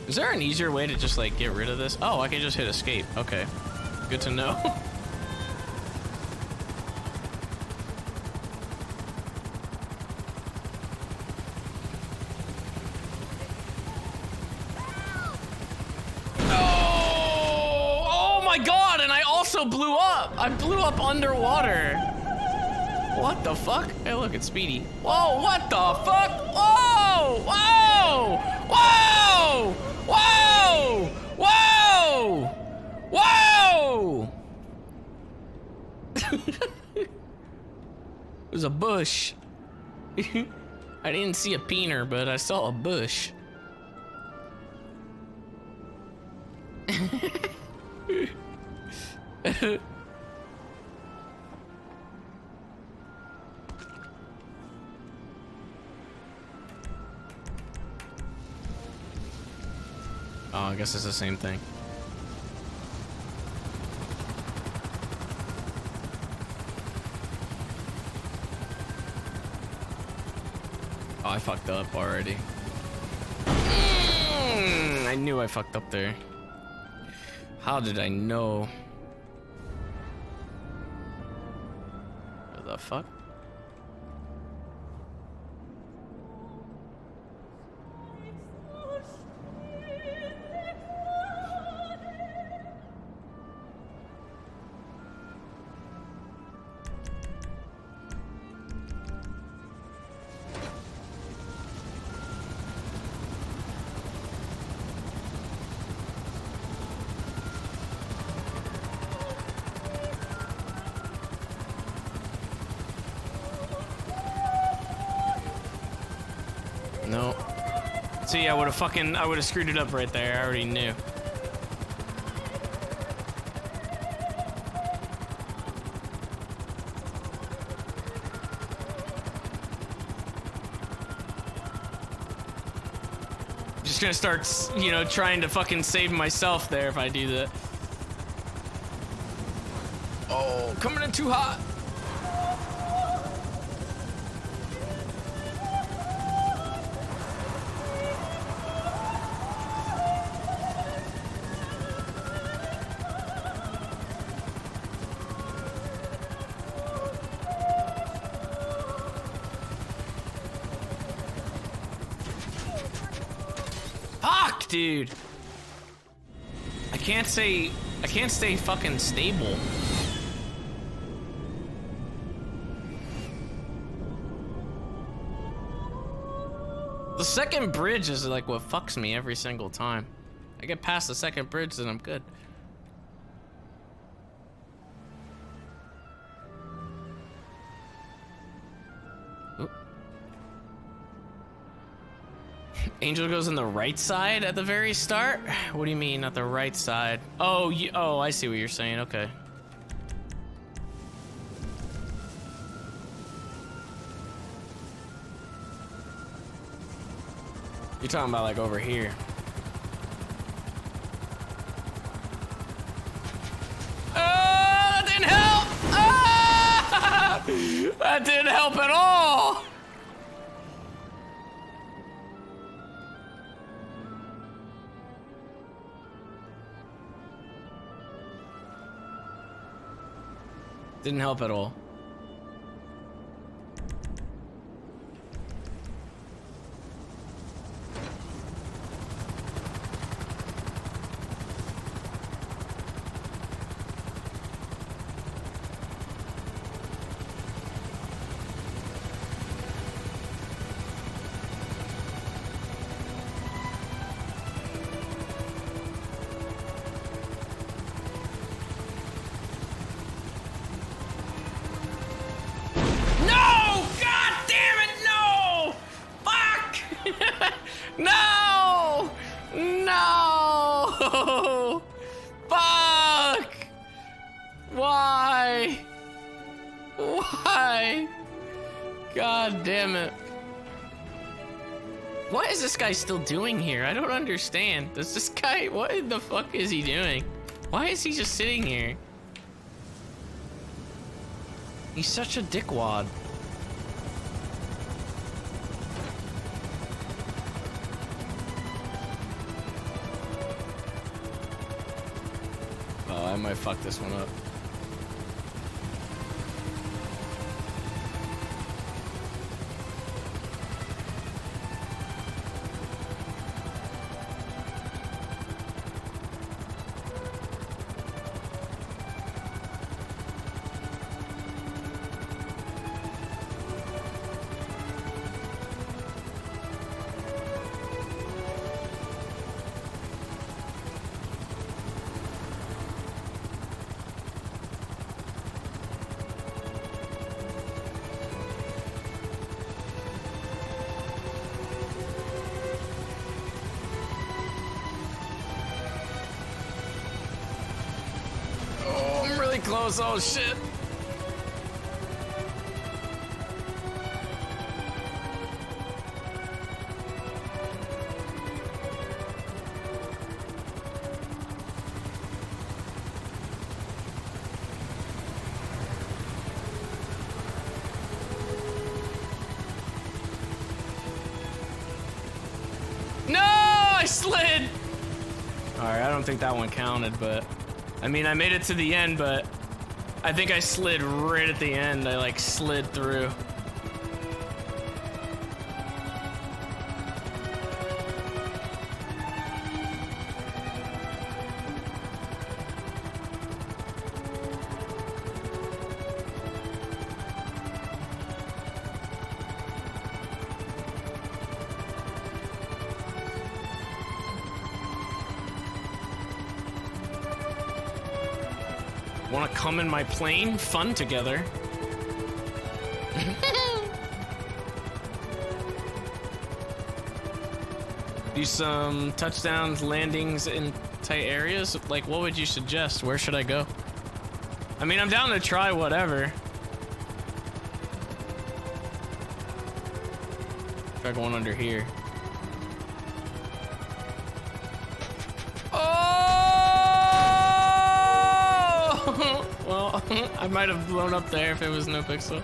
Is there an easier way to just like get rid of this? Oh, I can just hit escape. Okay, good to know. Oh my god, and I also blew up. I blew up underwater. What the fuck? Hey, look, it's Speedy. Whoa, what the fuck? Whoa! Whoa! Whoa! Whoa! Whoa! Whoa! It was a bush. I didn't see a peener, but I saw a bush. Oh, I guess it's the same thing. Oh, I fucked up already. I knew I fucked up there. How did I know? What the fuck? See, I would have screwed it up right there. I already knew. Just gonna start, you know, trying to fucking save myself there if I do that. Oh, coming in too hot. Fuck, dude. I can't stay fucking stable. The second bridge is like what fucks me every single time. I get past the second bridge and I'm good. Oop. Angel goes on the right side at the very start? What do you mean, at the right side? Oh, oh, I see what you're saying, okay. You're talking about like over here. That didn't help! Ah! That didn't help at all! Didn't help at all. No! No! Fuck! Why? Why? God damn it. What is this guy still doing here? I don't understand. Does this guy, what the fuck is he doing? Why is he just sitting here? He's such a dickwad. Oh, I might fuck this one up. Close, oh shit. No, I slid. All right, I don't think that one counted, but I mean, I made it to the end, but I think I slid right at the end. I like slid through. Want to come in my plane? Fun together. Do some touchdowns, landings in tight areas? Like, what would you suggest? Where should I go? I mean, I'm down to try whatever. Try going under here. Oh! Well, I might have blown up there if it was no pixel.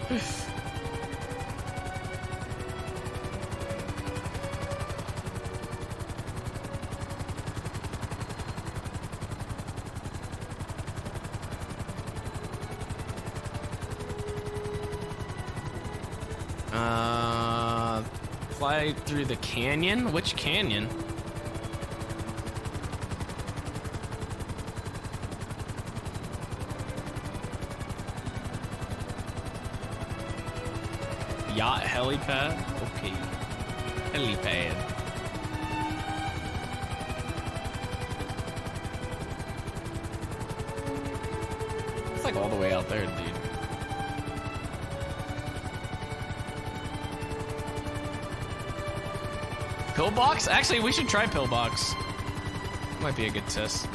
Fly through the canyon? Which canyon? Yacht helipad? Okay. Helipad. It's like all the way out there, dude. Pillbox? Actually, we should try Pillbox. Might be a good test.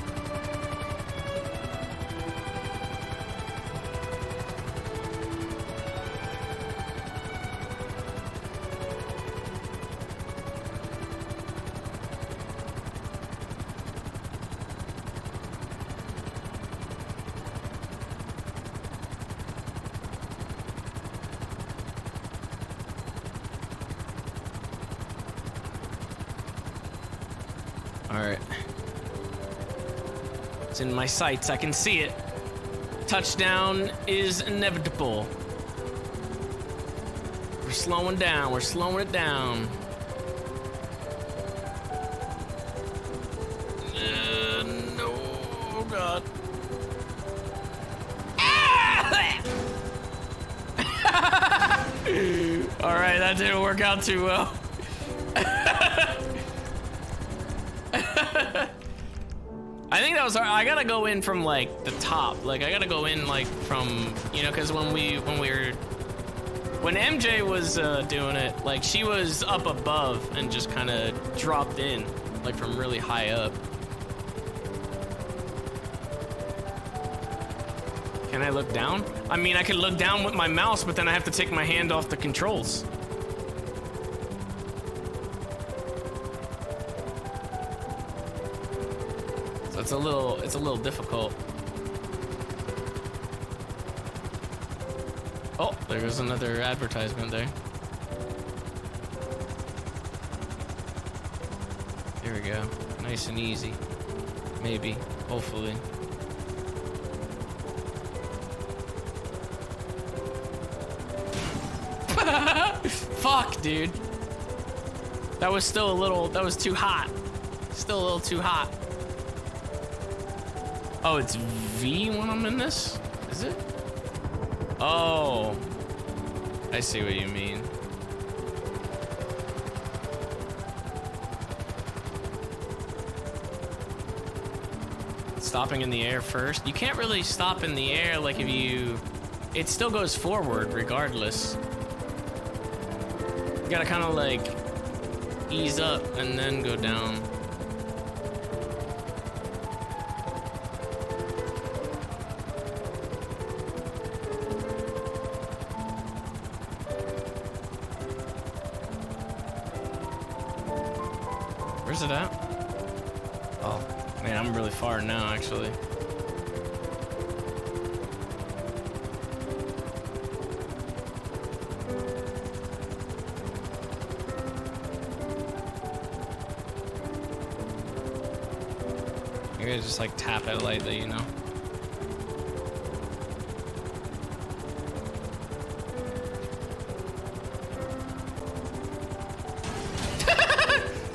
Alright. It's in my sights, I can see it. Touchdown is inevitable. We're slowing down, we're slowing it down. No, oh god. Alright, that didn't work out too well. I think that was hard. I gotta go in from like the top. Like I gotta go in like from, you know, because when MJ was doing it, like she was up above and just kind of dropped in like from really high up. Can I look down? I mean, I could look down with my mouse, but then I have to take my hand off the controls. It's a little difficult. Oh, there goes another advertisement there. Here we go. Nice and easy. Maybe. Hopefully. Fuck, dude. That was still a little, that was too hot. Still a little too hot. Oh, it's V when I'm in this? Is it? Oh. I see what you mean. Stopping in the air first? You can't really stop in the air like if you... It still goes forward regardless. You gotta kind of like ease up and then go down. Where's it at? Oh, man, I'm really far now, actually. Maybe I just like tap it lightly, you know?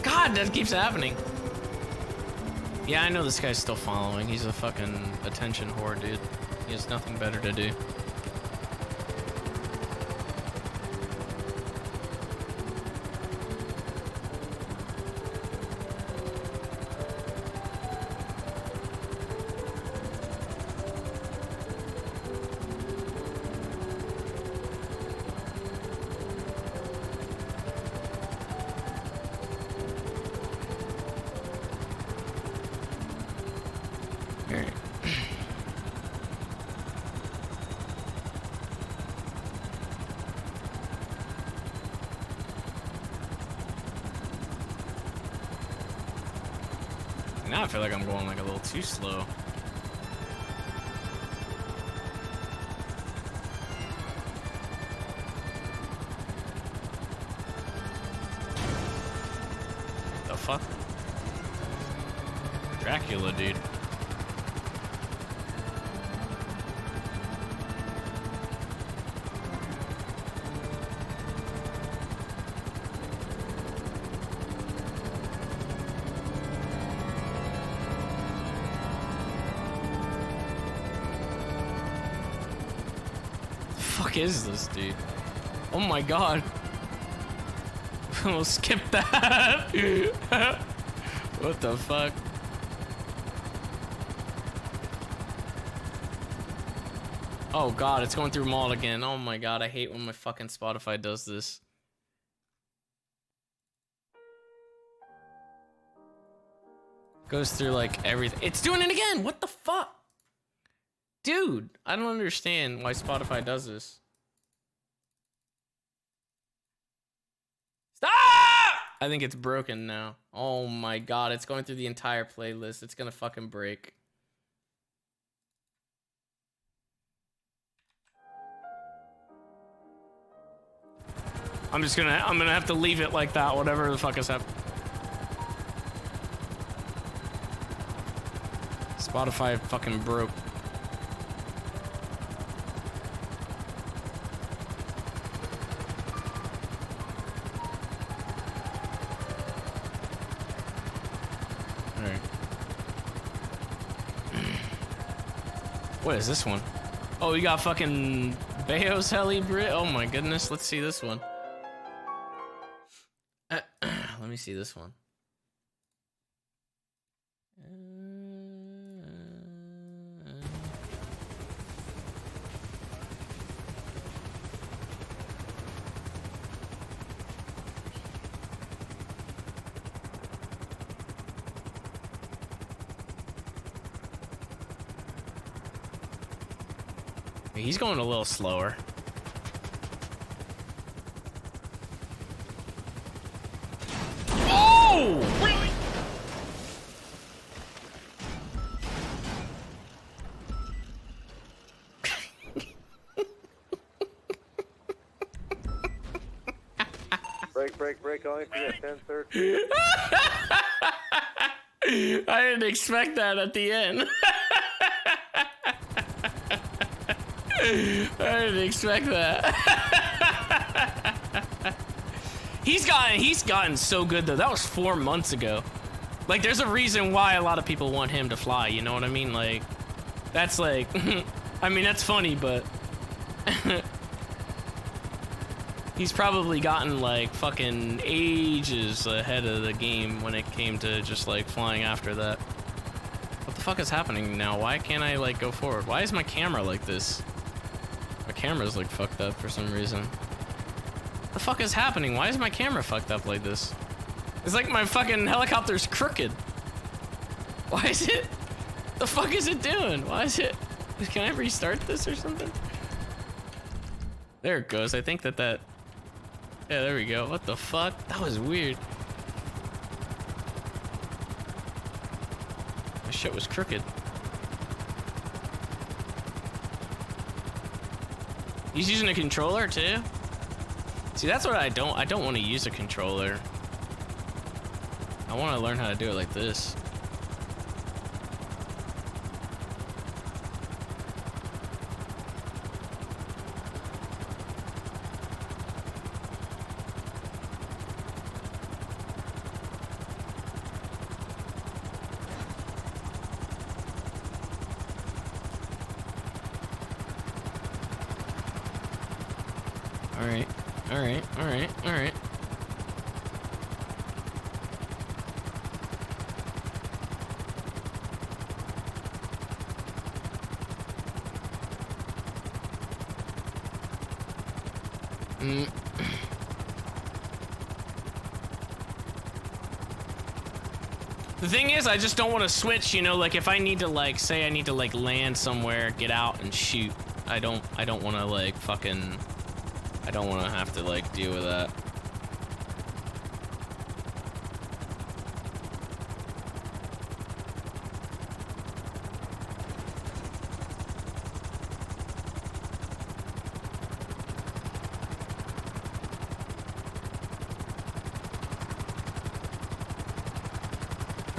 God, that keeps happening. Yeah, I know this guy's still following. He's a fucking attention whore, dude. He has nothing better to do. Now I feel like I'm going like a little too slow. The fuck? Dracula, dude. Fuck is this, dude? Oh my god. We'll skip that. What the fuck? Oh god, it's going through mall again. Oh my god, I hate when my fucking Spotify does this. Goes through like everything. It's doing it again. What the fuck? Dude, I don't understand why Spotify does this. Stop! I think it's broken now. Oh my god, it's going through the entire playlist. It's gonna fucking break. I'm gonna have to leave it like that, whatever the fuck is happening. Spotify fucking broke. What is this one? Oh, we got fucking Beos Heli Brit. Oh my goodness, let's see this one. Let me see this one. He's going a little slower. Oh! Really? Break, only for you at 10:30. I didn't expect that at the end. I didn't expect that. He's gotten so good though. That was 4 months ago. Like, there's a reason why a lot of people want him to fly. You know what I mean? Like, that's like, I mean, that's funny, but he's probably gotten like fucking ages ahead of the game when it came to just like flying after that. What the fuck is happening now? Why can't I like go forward? Why is my camera like this? My camera's like fucked up for some reason. What the fuck is happening? Why is my camera fucked up like this? It's like my fucking helicopter's crooked. Why is it? The fuck is it doing? Why is it? Can I restart this or something? There it goes. I think that. Yeah, there we go. What the fuck? That was weird. My shit was crooked. He's using a controller too? See, that's what I don't want to use a controller. I want to learn how to do it like this. All right. The thing is, I just don't want to switch, you know, like if I need to like, say I need to like land somewhere, get out and shoot. I don't want to like fucking, I don't want to have to like deal with that.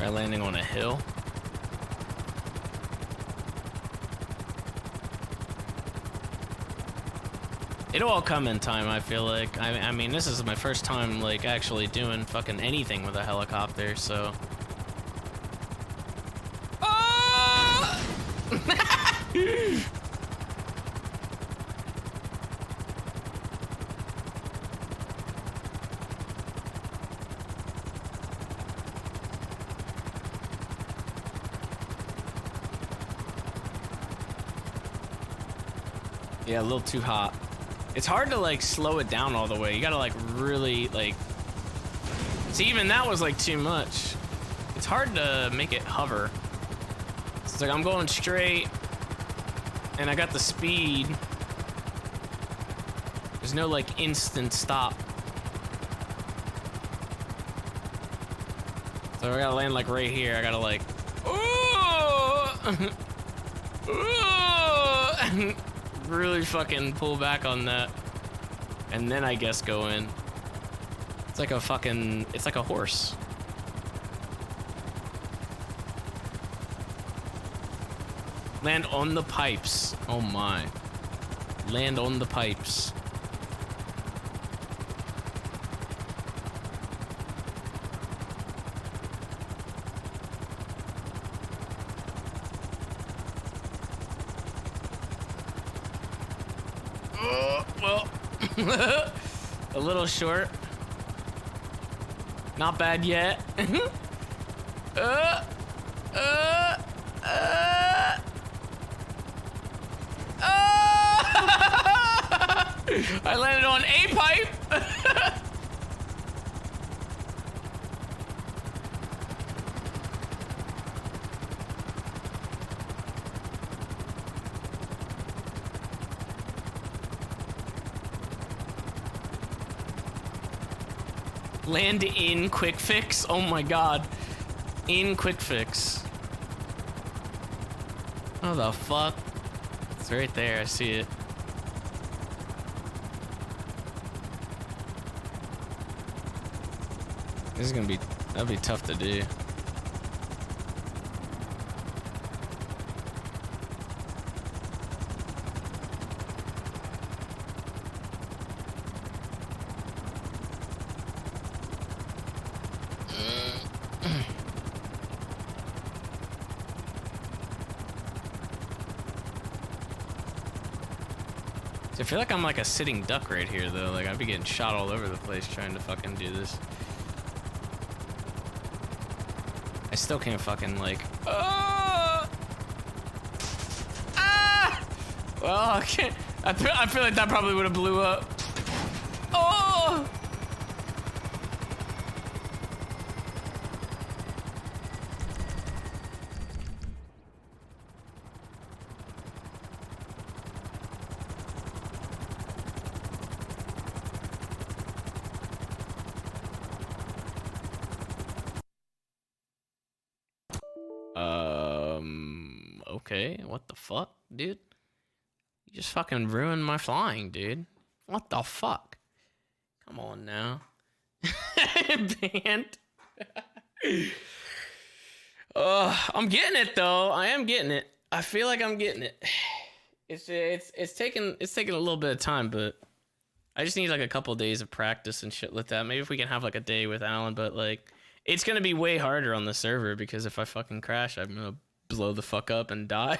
Try landing on a hill. It'll all come in time, I feel like. I mean, this is my first time, like, actually doing fucking anything with a helicopter, so... Oh! Yeah, a little too hot. It's hard to like slow it down all the way. You gotta like really like, see, even that was like too much. It's hard to make it hover. It's like I'm going straight and I got the speed. There's no like instant stop. So I gotta land like right here. I gotta like, ooh! Really fucking pull back on that, and then I guess go in. It's like a fucking, it's like a horse. Land on the pipes. Oh my. Land on the pipes. Well, a little short. Not bad yet. I landed on a pipe. Land in quick fix. Oh my god. In quick fix. Oh the fuck. It's right there. I see it. This is gonna be, that'll be tough to do. I feel like I'm like a sitting duck right here though. Like I'd be getting shot all over the place trying to fucking do this. I still can't fucking like, well, I can't. I feel like that probably would have blew up. Oh! Okay, what the fuck, dude? You just fucking ruined my flying, dude. What the fuck? Come on now. Banned. I'm getting it though. I am getting it. I feel like I'm getting it. It's taking a little bit of time, but I just need like a couple days of practice and shit like that. Maybe if we can have like a day with Alan, but like it's gonna be way harder on the server because if I fucking crash, I'm gonna blow the fuck up and die.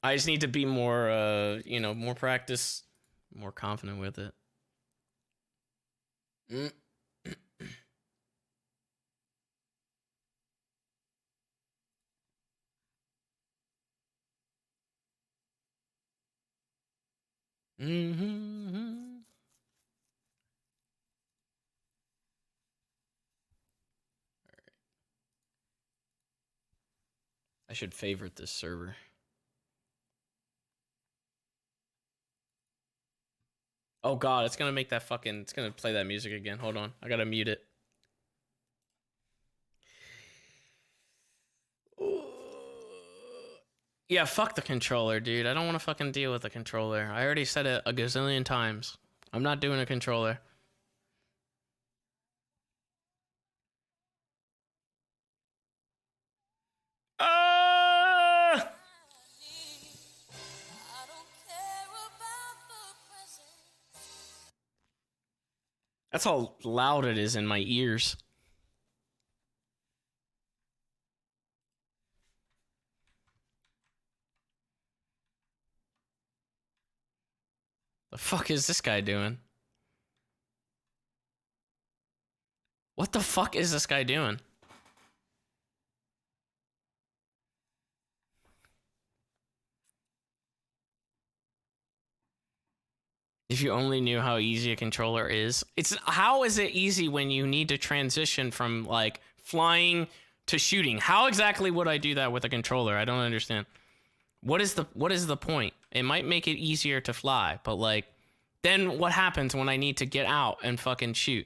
I just need to be more, you know, more practice, more confident with it. I should favorite this server. Oh god, it's gonna make that fucking, it's gonna play that music again. Hold on, I gotta mute it. Yeah, fuck the controller, dude. I don't want to fucking deal with the controller. I already said it a gazillion times. I'm not doing a controller. That's how loud it is in my ears. The fuck is this guy doing? What the fuck is this guy doing? If you only knew how easy a controller is. How is it easy when you need to transition from like flying to shooting? How exactly would I do that with a controller? I don't understand. What is the point? It might make it easier to fly, but like then what happens when I need to get out and fucking shoot?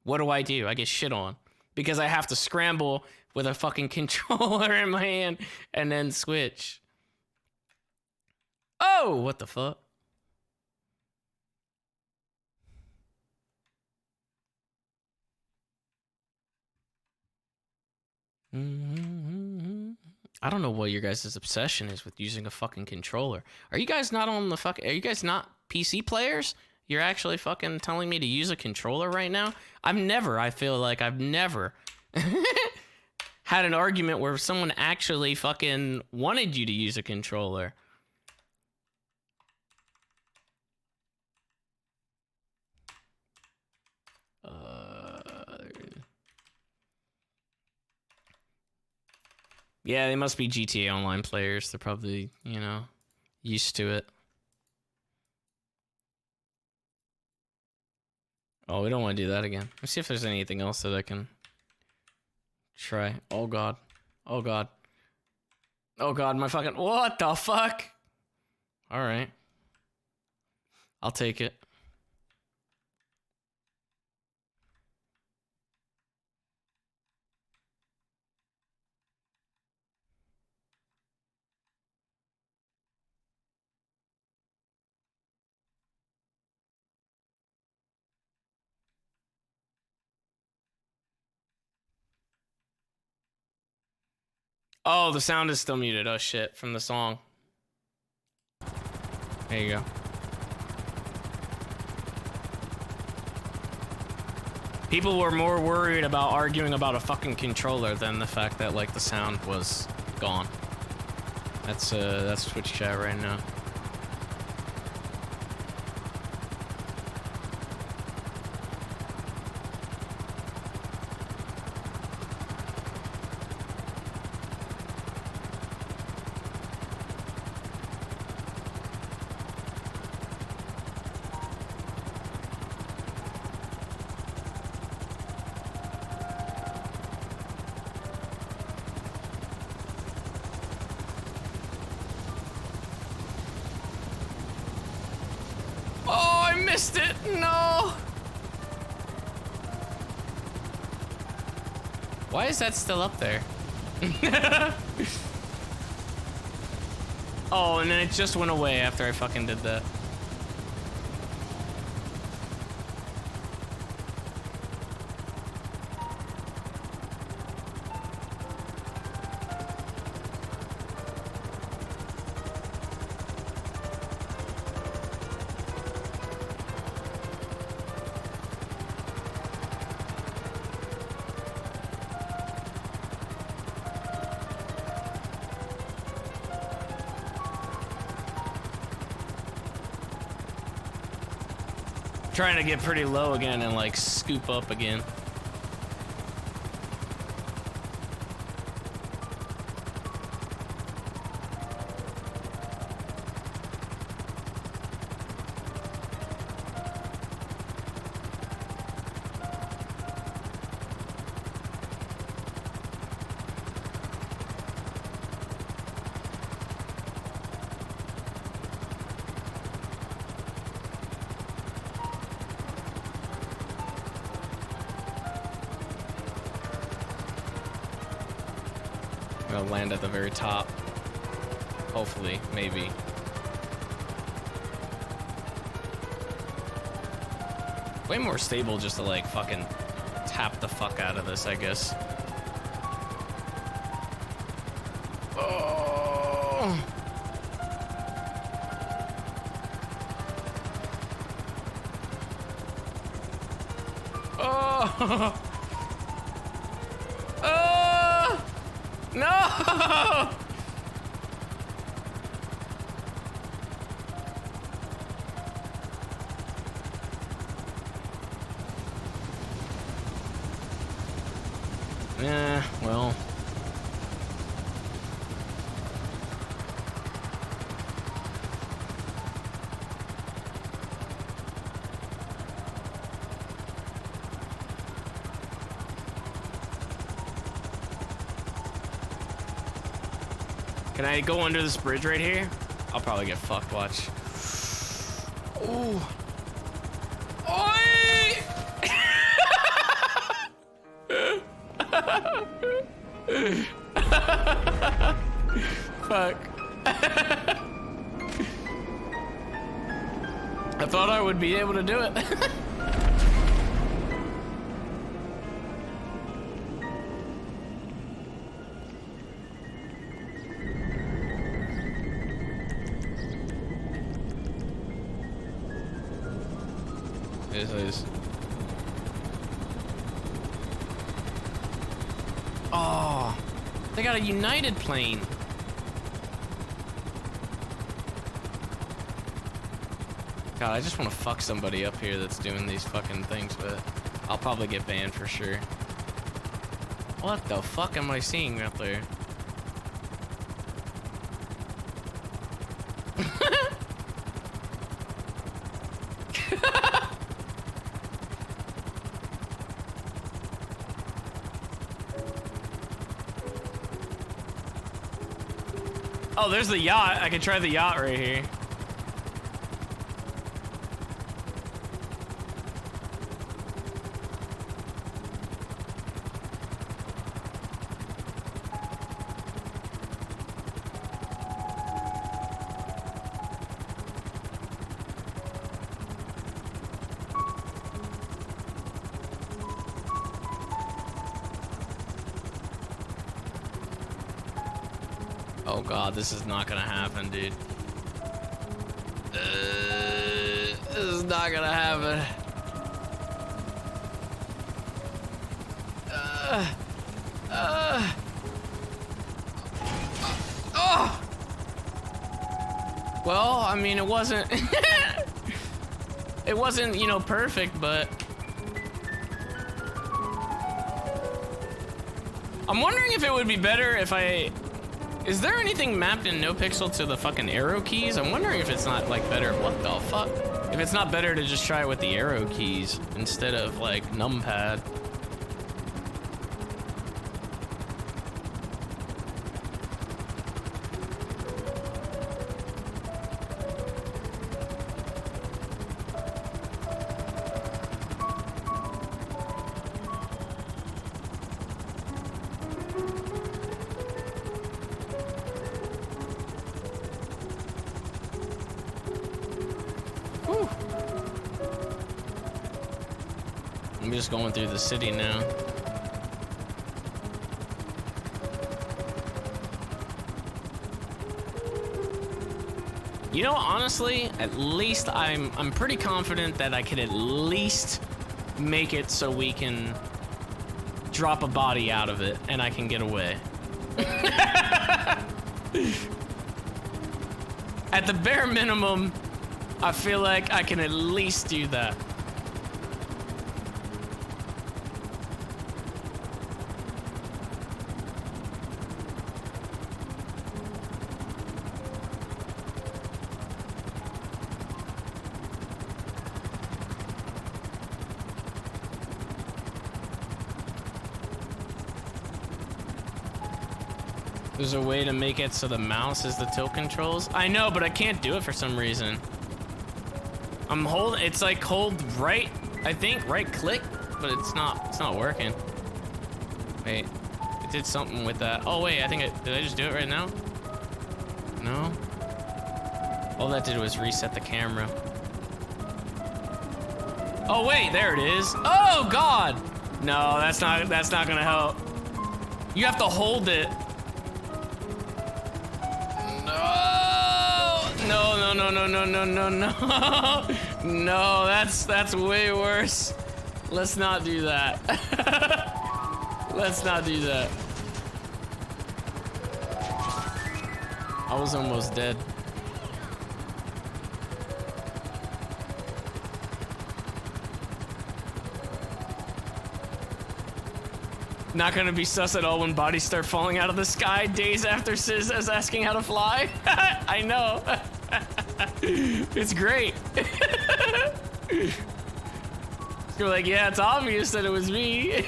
What do? I get shit on because I have to scramble with a fucking controller in my hand and then switch. Oh, what the fuck? I don't know what your guys' obsession is with using a fucking controller. Are you guys not on the are you guys not PC players? You're actually fucking telling me to use a controller right now? I feel like I've never had an argument where someone actually fucking wanted you to use a controller. Yeah, they must be GTA Online players. They're probably, you know, used to it. Oh, we don't want to do that again. Let's see if there's anything else that I can try. Oh, God. Oh, God. Oh, God, my fucking... What the fuck? All right. I'll take it. Oh, the sound is still muted. Oh, shit. From the song. There you go. People were more worried about arguing about a fucking controller than the fact that, like, the sound was gone. That's Twitch chat right now. Missed it! No! Why is that still up there? Oh, and then it just went away after I fucking did that. Trying to get pretty low again and like scoop up again. Gonna land at the very top. Hopefully, maybe. Way more stable just to like fucking tap the fuck out of this, I guess. Oh. No! Yeah, well. Can I go under this bridge right here? I'll probably get fucked, watch. Ooh. Oi! Fuck. I thought I would be able to do it. This is. Oh, they got a United plane. God, I just want to fuck somebody up here that's doing these fucking things, but I'll probably get banned for sure. What the fuck am I seeing up there? Oh, there's the yacht. I can try the yacht right here. Oh god, this is not gonna happen, dude. This is not gonna happen. Oh! Well, I mean, it wasn't... it wasn't, you know, perfect, but... I'm wondering if it would be better if I... Is there anything mapped in NoPixel to the fucking arrow keys? I'm wondering if it's not, like, better... What the fuck? If it's not better to just try it with the arrow keys instead of, like, numpad. I'm just going through the city now. You know, honestly, at least I'm pretty confident that I could at least make it so we can drop a body out of it and I can get away. At the bare minimum, I feel like I can at least do that. There's a way to make it so the mouse is the tilt controls. I know, but I can't do it for some reason. I'm holding, it's like hold right, I think, right click, but it's not working. Wait, it did something with that. Oh wait, I think did I just do it right now? No? All that did was reset the camera. Oh wait, there it is. Oh God! No, that's not gonna help. You have to hold it. No. No, that's way worse. Let's not do that. Let's not do that. I was almost dead. Not gonna be sus at all when bodies start falling out of the sky days after Sis is asking how to fly. I know. It's great. You're like, yeah, it's obvious that it was me.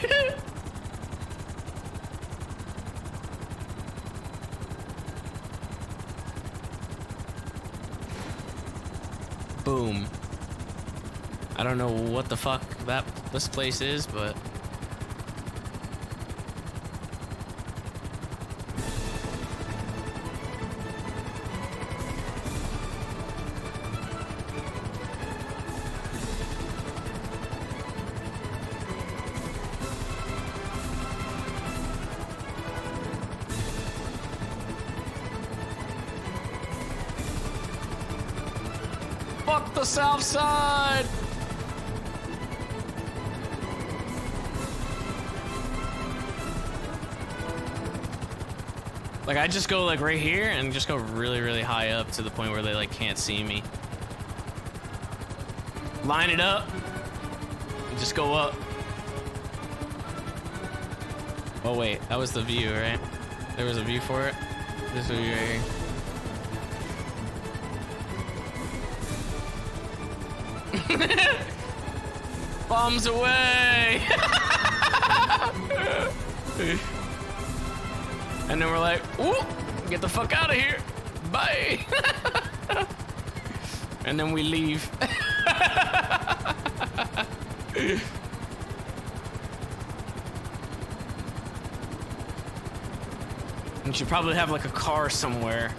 Boom. I don't know what the fuck this place is, but fuck the south side. Like, I just go like right here and just go really, really high up to the point where they like can't see me. Line it up and just go up. Oh wait, that was the view, right? There was a view for it. This view right here. Bombs away! And then we're like, ooh, get the fuck out of here. Bye. And then we leave. We should probably have like a car somewhere.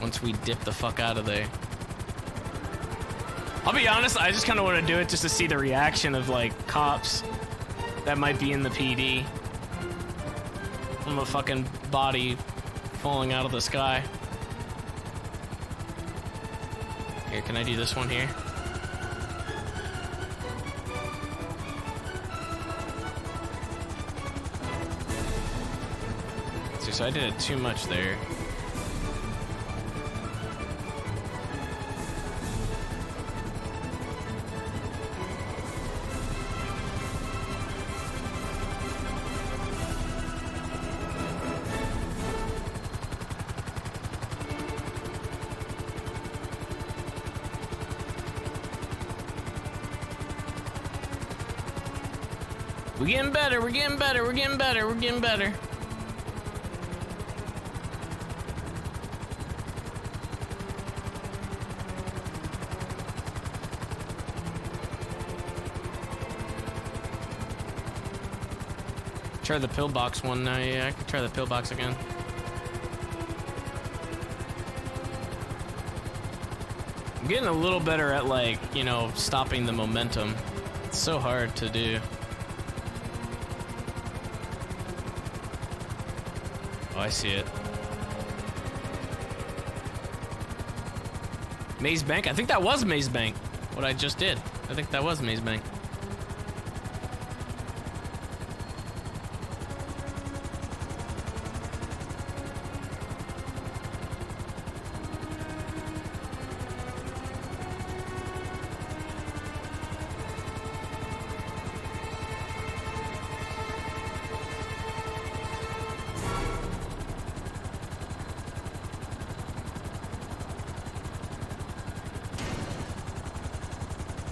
Once we dip the fuck out of there. I'll be honest, I just kind of want to do it just to see the reaction of like cops that might be in the PD from a fucking body falling out of the sky. Here, can I do this one here? See, so I did it too much there. We're getting better, we're getting better, we're getting better, we're getting better. Try the pillbox one now, yeah, I can try the pillbox again. I'm getting a little better at like, you know, stopping the momentum. It's so hard to do. Oh, I see it. Maze Bank? I think that was Maze Bank. What I just did. I think that was Maze Bank.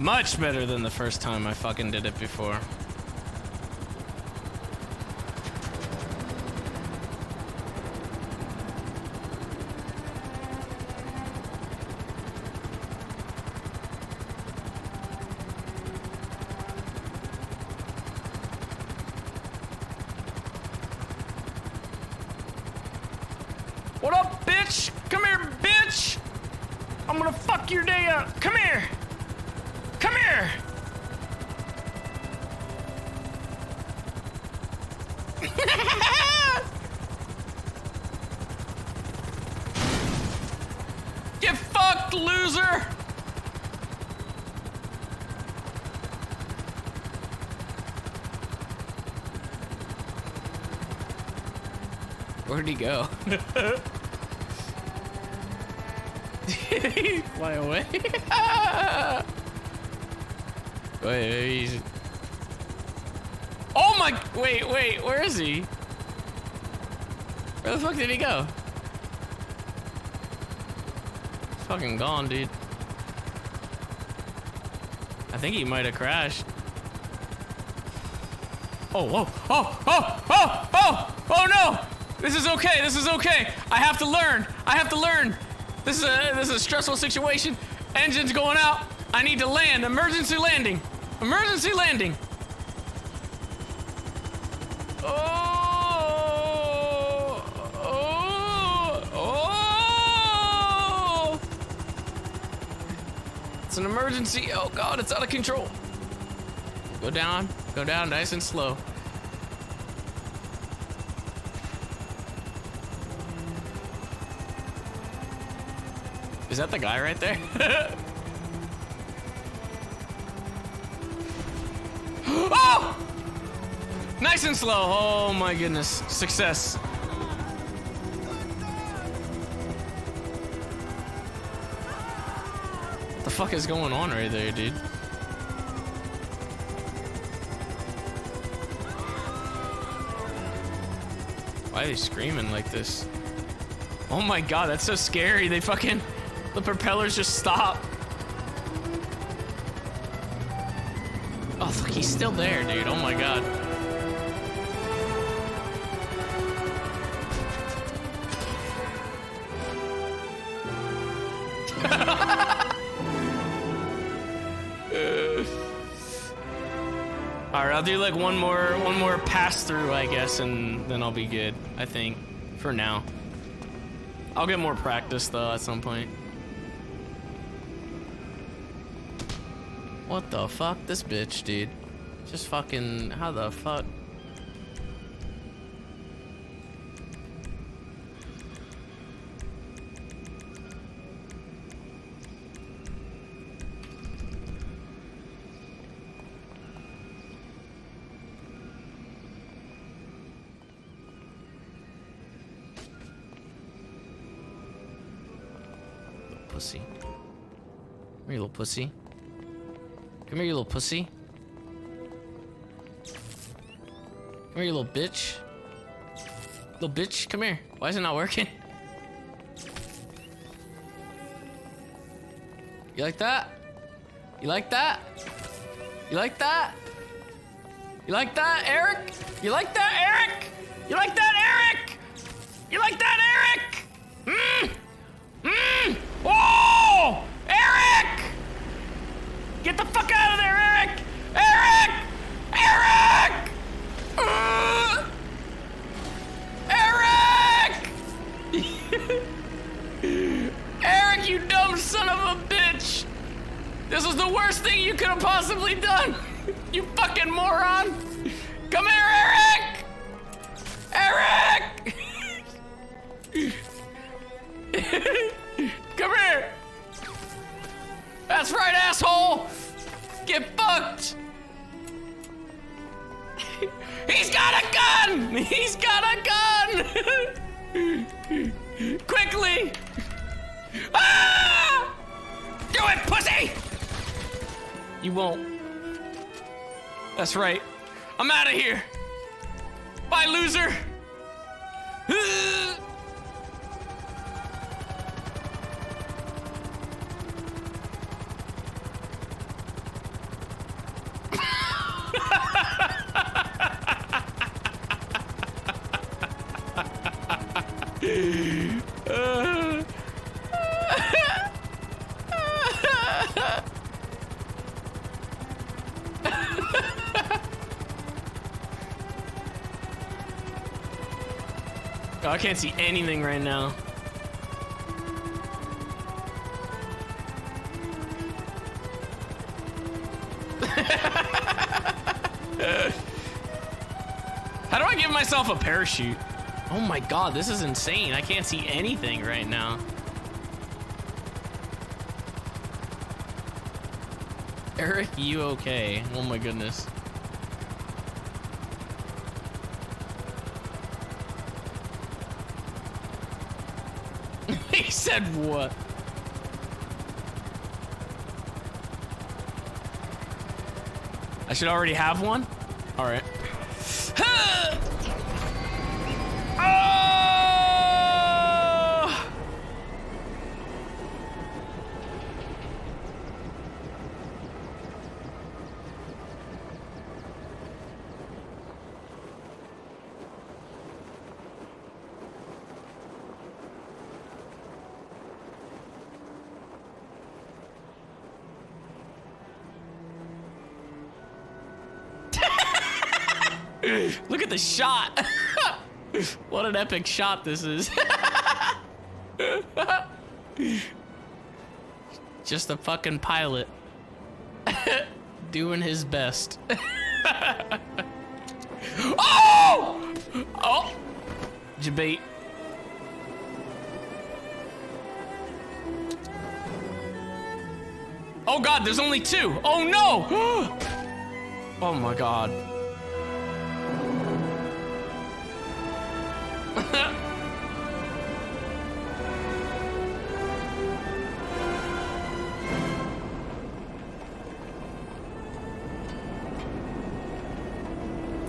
Much better than the first time I fucking did it before. What up, bitch? Come here, bitch! I'm gonna fuck your day up. Come here! Come here! fucked, loser! Where'd he go? Fly away. Wait, he's... Oh my, wait, where is he? Where the fuck did he go? He's fucking gone, dude. I think he might have crashed. Oh, whoa, oh no! This is okay, I have to learn, This is a stressful situation. Engine's going out. I need to land, emergency landing. Oh! It's an emergency. Oh God, it's out of control. Go down, nice and slow. Is that the guy right there? Oh! Nice and slow. Oh my goodness. Success. What the fuck is going on right there, dude? Why are they screaming like this? Oh my God, that's so scary. They fucking... The propellers just stop. Oh, look, he's still there, dude. Oh my God. All right, I'll do like one more pass through, I guess, and then I'll be good. I think for now. I'll get more practice though at some point. What the fuck? This bitch, dude. Just fucking... How the fuck? Little pussy. Come here, little pussy. Come here, you little pussy. Come here, you little bitch. Little bitch, come here. Why is it not working? You like that? You like that? You like that? You like that, Eric? You like that, Eric? You like that, Eric? You like that, Eric? Oh! Eric! Get the fuck out of there, Eric! Eric! Eric! Eric! Eric, you dumb son of a bitch! This was the worst thing you could have possibly done! You fucking moron! Come here, Eric! Eric! Come here! That's right, asshole! Get fucked! He's got a gun! He's got a gun! Quickly! Ah! Do it, pussy! You won't. That's right. I'm out of here. Bye, loser! Oh, I can't see anything right now. How do I give myself a parachute? Oh my god, this is insane. I can't see anything right now. Eric, you okay? Oh my goodness. He said what? I should already have one? All right. Look at the shot. What an epic shot this is. Just a fucking pilot doing his best. Oh! Oh! Debate. Oh god, there's only two. Oh no! Oh my god.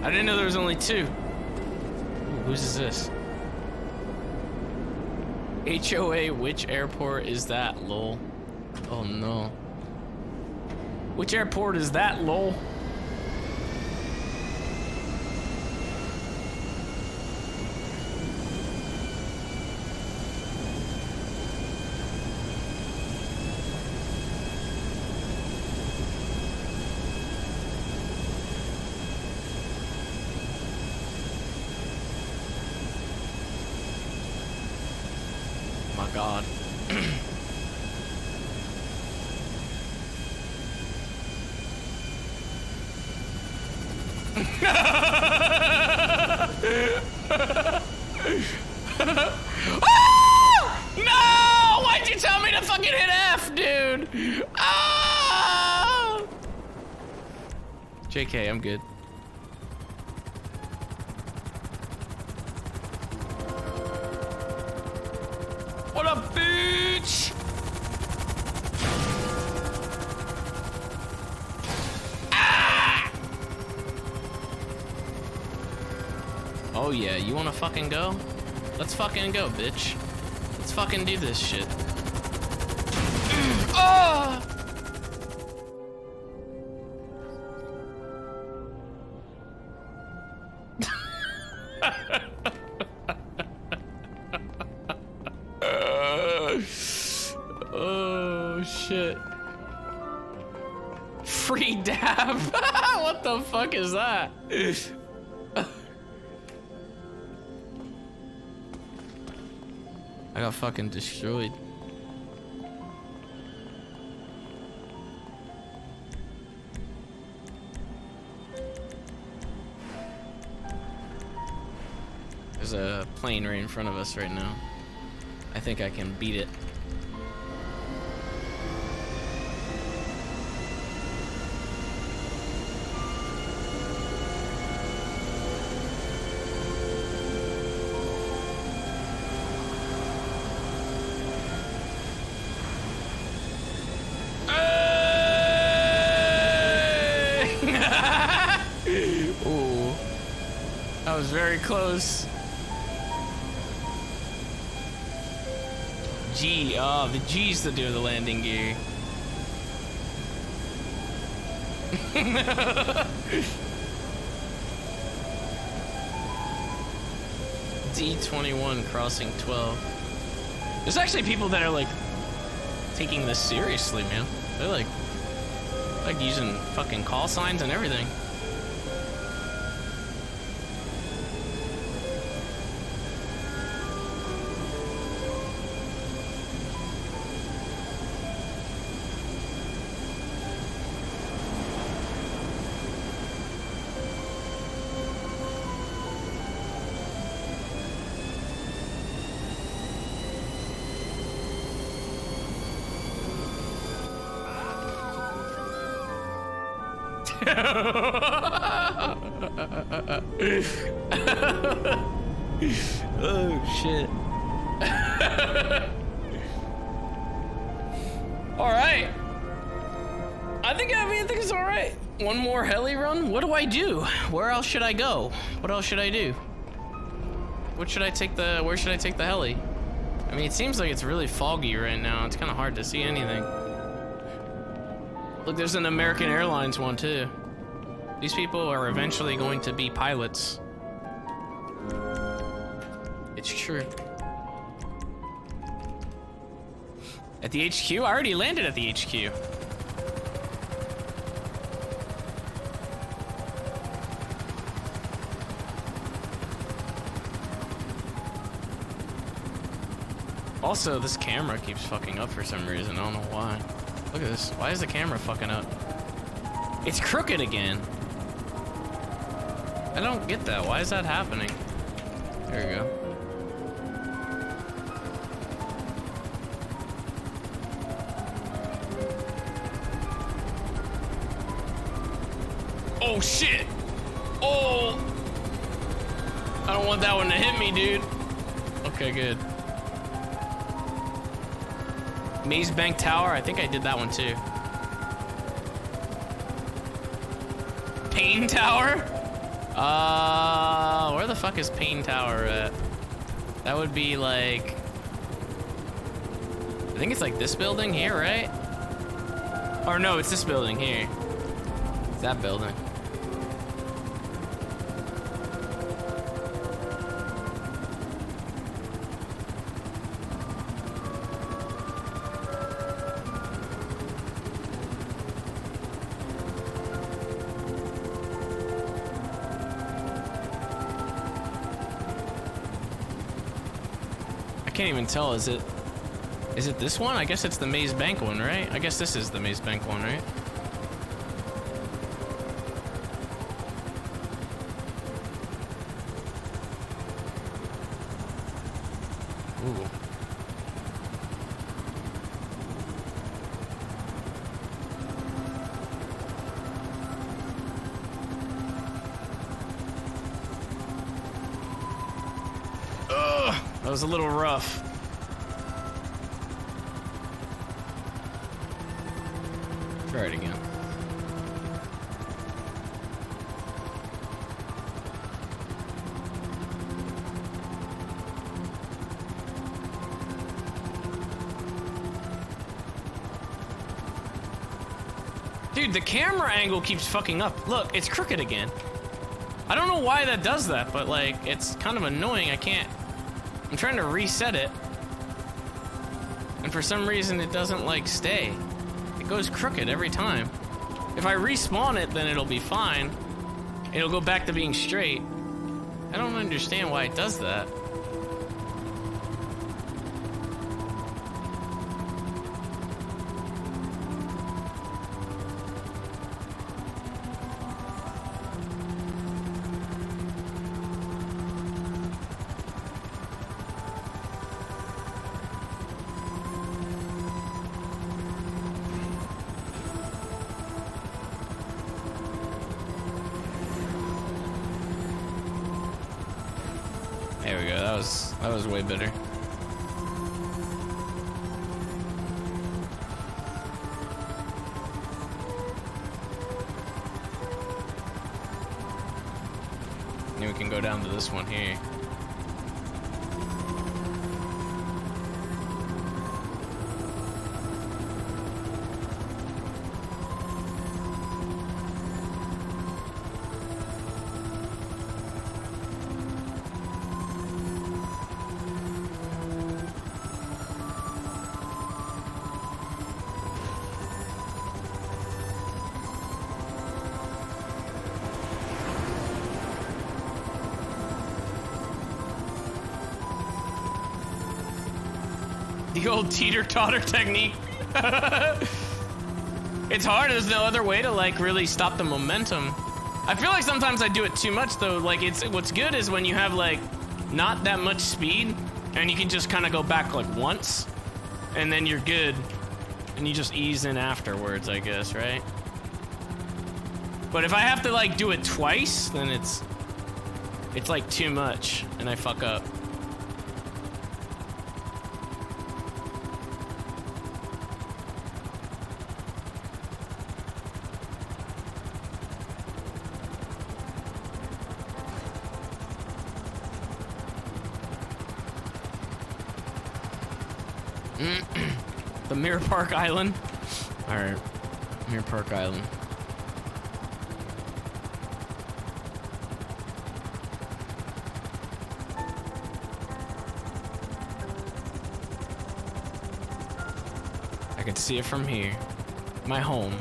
I didn't know there was only two. Ooh, whose is this? HOA, which airport is that, lol? Oh no. Which airport is that, lol? God. Oh! No! Why'd you tell me to fucking hit F, dude? Ah! JK, I'm good. What up, bitch? Ah! Oh yeah, you wanna fucking go? Let's fucking go, bitch. Let's fucking do this shit. Oh! Oh shit. Free dab. What the fuck is that? I got fucking destroyed. There's a plane right in front of us right now. I think I can beat it. Ooh, that was very close. G, oh, the G's to do the landing gear. D21 crossing 12. There's actually people that are like taking this seriously, man. They're like using fucking call signs and everything. Oh shit. All right. I think it's all right. One more heli run. What do I do? Where else should I go? What else should I do? Where should I take the heli? I mean, it seems like it's really foggy right now. It's kind of hard to see anything. Look, there's an American Airlines one too. These people are eventually going to be pilots. It's true. At the HQ? I already landed at the HQ. Also, this camera keeps fucking up for some reason. I don't know why. Look at this. Why is the camera fucking up? It's crooked again. I don't get that. Why is that happening? There we go. Oh shit! Oh! I don't want that one to hit me, dude. Okay, good. Maze Bank Tower, I think I did that one too. Pain Tower? Where the fuck is Pain Tower at? That would be like... I think it's like this building here, right? Or no, it's this building here. It's that building. I can't even tell. Is it this one? I guess it's the Maze Bank one, right? I guess this is the Maze Bank one, right? Ooh. That was a little rough. Try it again. Dude, the camera angle keeps fucking up. Look, it's crooked again. I don't know why that does that, but like, it's kind of annoying. I'm trying to reset it, and for some reason it doesn't like stay. It goes crooked every time. If I respawn it, then it'll be fine. It'll go back to being straight. I don't understand why it does that. There we go. That was way better. Then we can go down to this one here. The old teeter-totter technique. It's hard. There's no other way to like really stop the momentum. I feel like sometimes I do it too much though. Like what's good is when you have like not that much speed and you can just kind of go back like once and then you're good and you just ease in afterwards, I guess, right? But if I have to like do it twice, then it's like too much and I fuck up. The Mirror Park Island. All right, Mirror Park Island. I can see it from here. My home.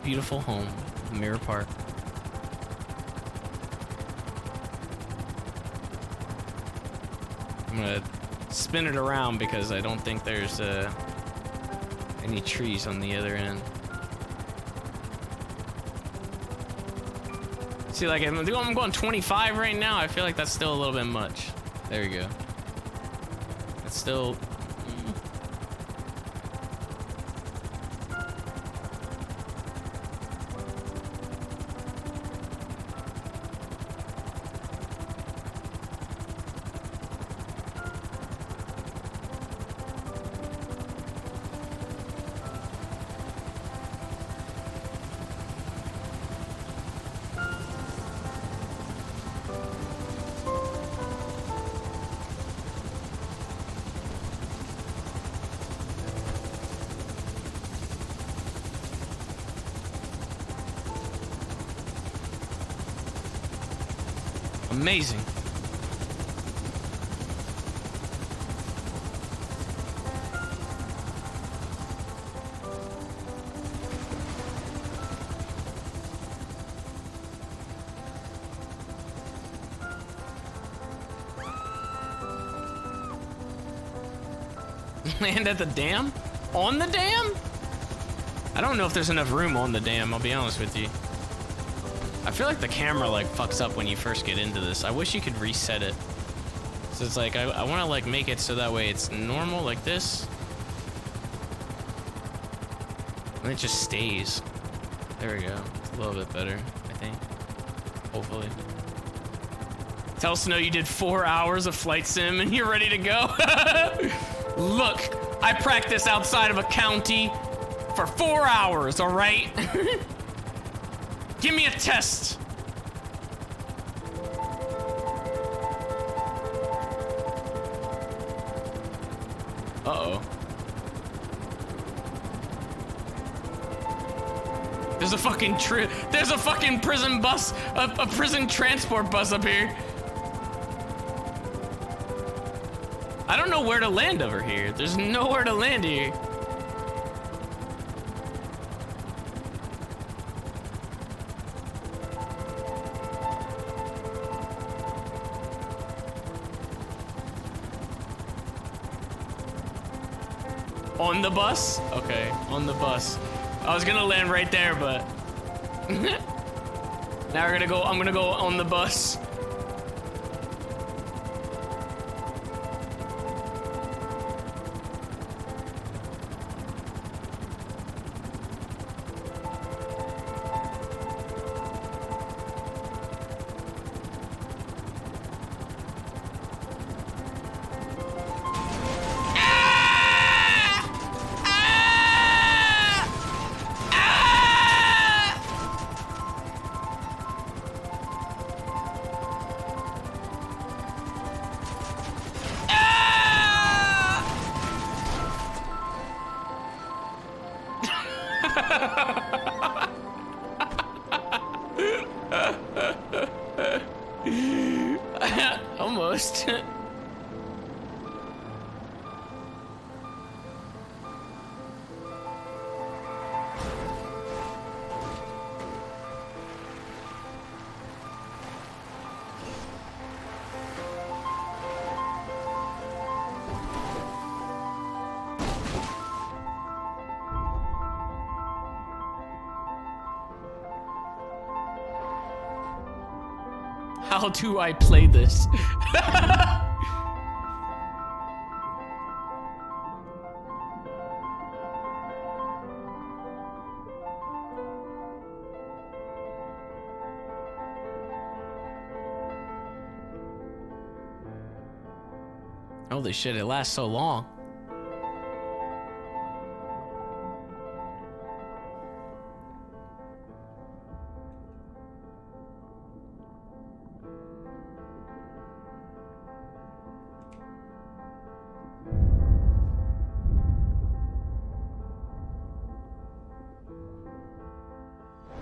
Beautiful home, Mirror Park. I'm gonna spin it around because I don't think there's any trees on the other end. See, like I'm going 25 right now. I feel like that's still a little bit much. There we go. It's still. Amazing. Land at the dam? On the dam? I don't know if there's enough room on the dam, I'll be honest with you. I feel like the camera like fucks up when you first get into this. I wish you could reset it. So it's like, I want to like make it so that way it's normal like this. And it just stays. There we go. It's a little bit better, I think. Hopefully. Tell Snow you did 4 hours of flight sim and you're ready to go. Look, I practiced outside of a county for 4 hours, all right? Give me a test. Uh-oh. There's a fucking there's a fucking prison bus, a prison transport bus up here. I don't know where to land over here. There's nowhere to land here. On the bus? Okay, on the bus. I was gonna land right there, but now I'm gonna go on the bus. Almost. How do I play this? Holy shit, it lasts so long.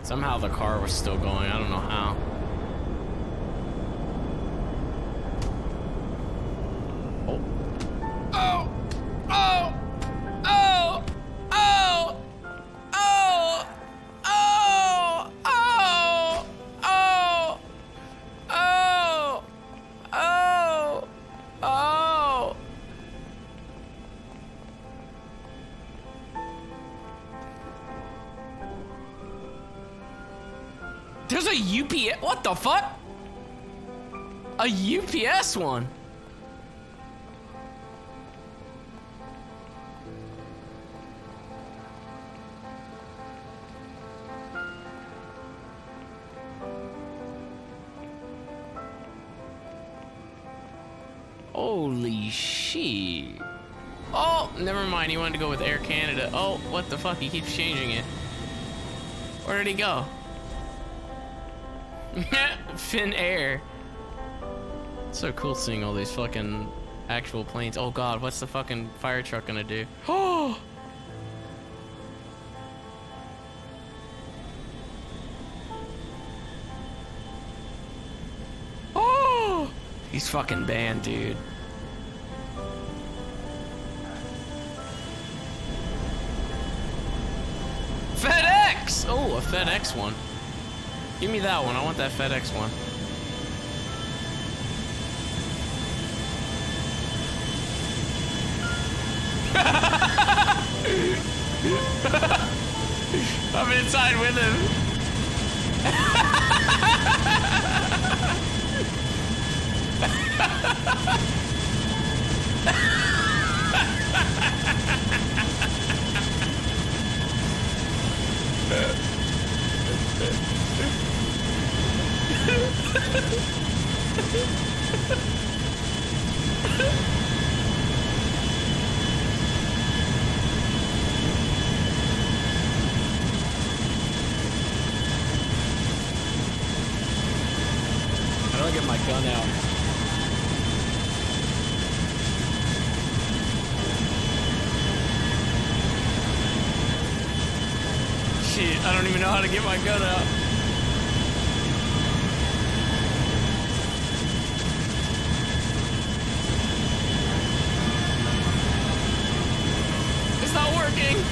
Somehow the car was still going. I don't know how. Oh. Oh. Oh. Oh. Oh. Oh. Oh. Oh. Oh. Oh. Oh. There's a UPS. What the fuck? A UPS one. Holy shit. Oh, never mind. He wanted to go with Air Canada. Oh, what the fuck? He keeps changing it. Where did he go? Finnair. It's so cool seeing all these fucking actual planes. Oh god, what's the fucking fire truck gonna do? Oh! Oh! He's fucking banned, dude. FedEx! Oh, a FedEx one. Give me that one. I want that FedEx one. I'm inside with him. How do I get my gun out? Shit, I don't even know how to get my gun out. It's not working.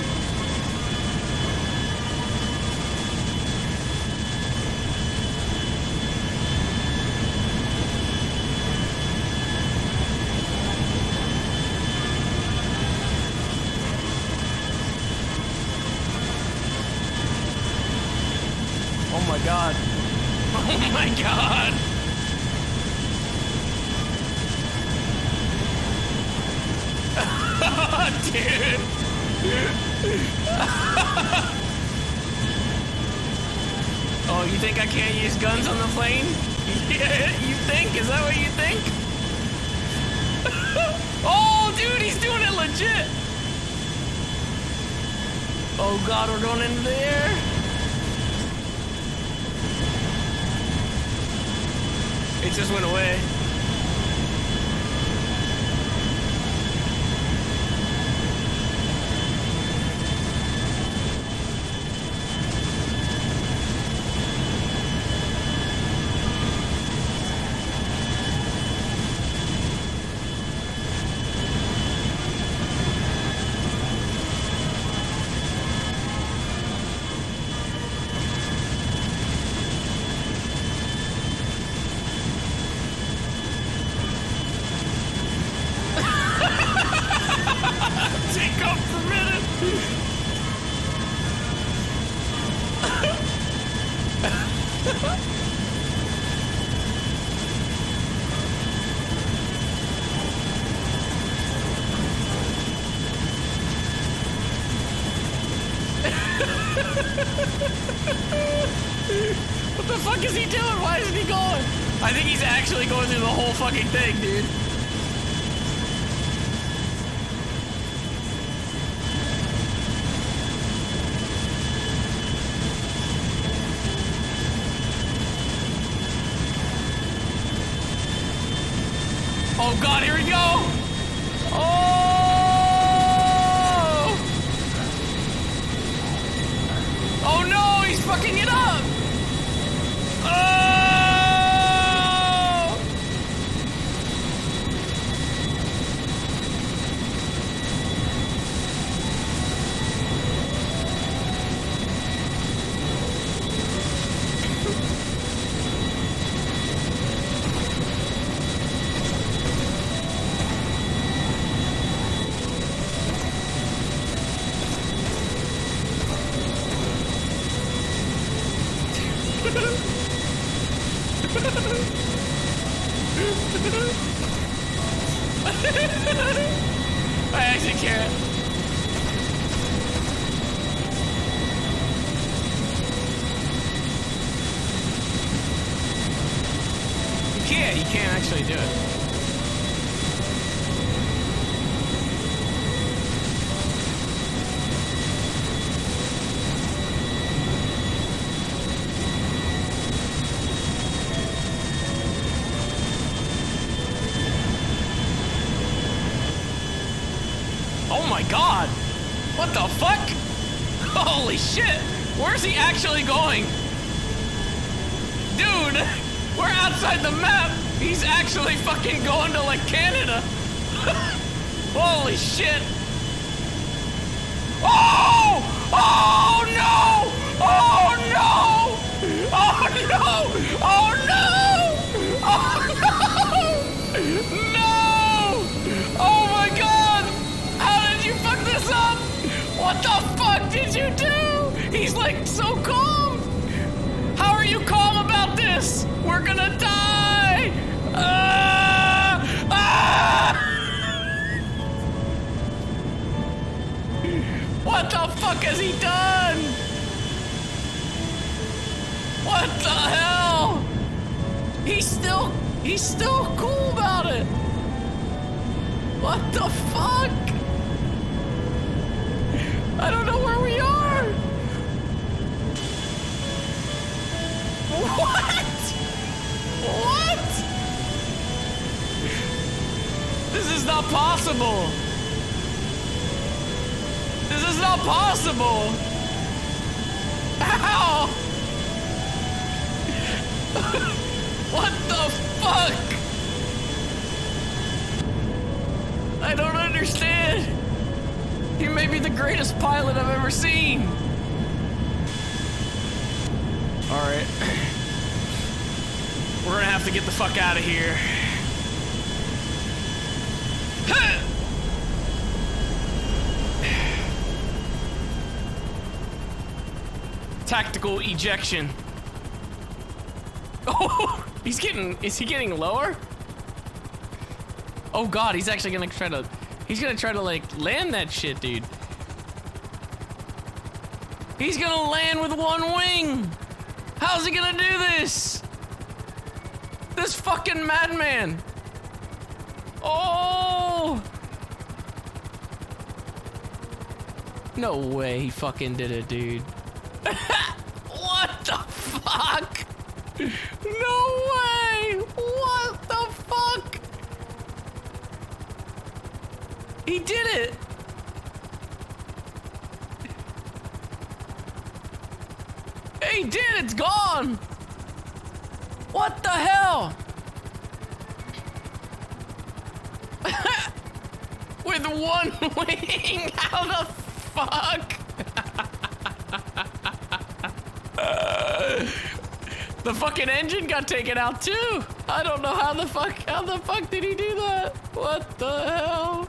Oh my god. Oh my god. Dude. Oh, you think I can't use guns on the plane? Yeah, you think? Is that what you think? Oh, dude, he's doing it legit. Oh god, we're going into the air. It just went away. Take off for a minute. What the fuck is he doing? Why isn't he going? I think he's actually going through the whole fucking thing, dude. God, here we go! Oh! Oh no, he's fucking it up! Oh! I actually can't. You can't actually do it. Oh my god! What the fuck? Holy shit! Where's he actually going? Dude! We're outside the map! He's actually fucking going to like Canada! Holy shit! Oh! Oh no! Oh no! Oh no! Oh no! Oh no! No! Oh my god! How did you fuck this up? What the fuck did you do? He's like so calm. How are you calm about this? We're gonna die. What the fuck has he done? What the hell? He's still cool about it. What the fuck? I don't know where we are. What? What? This is not possible. This is not possible. How? What the fuck? I don't understand. He may be the greatest pilot I've ever seen. All right. We're gonna have to get the fuck out of here. Tactical ejection. Oh, is he getting lower? Oh god, he's actually gonna try to like land that shit, dude. He's gonna land with one wing. How's he gonna do this? This fucking madman. Oh! No way he fucking did it, dude. What the fuck? No way! What the fuck? He did it! He did, it's gone! What the hell? With one wing? How the fuck? The fucking engine got taken out too. I don't know how the fuck did he do that? What the hell?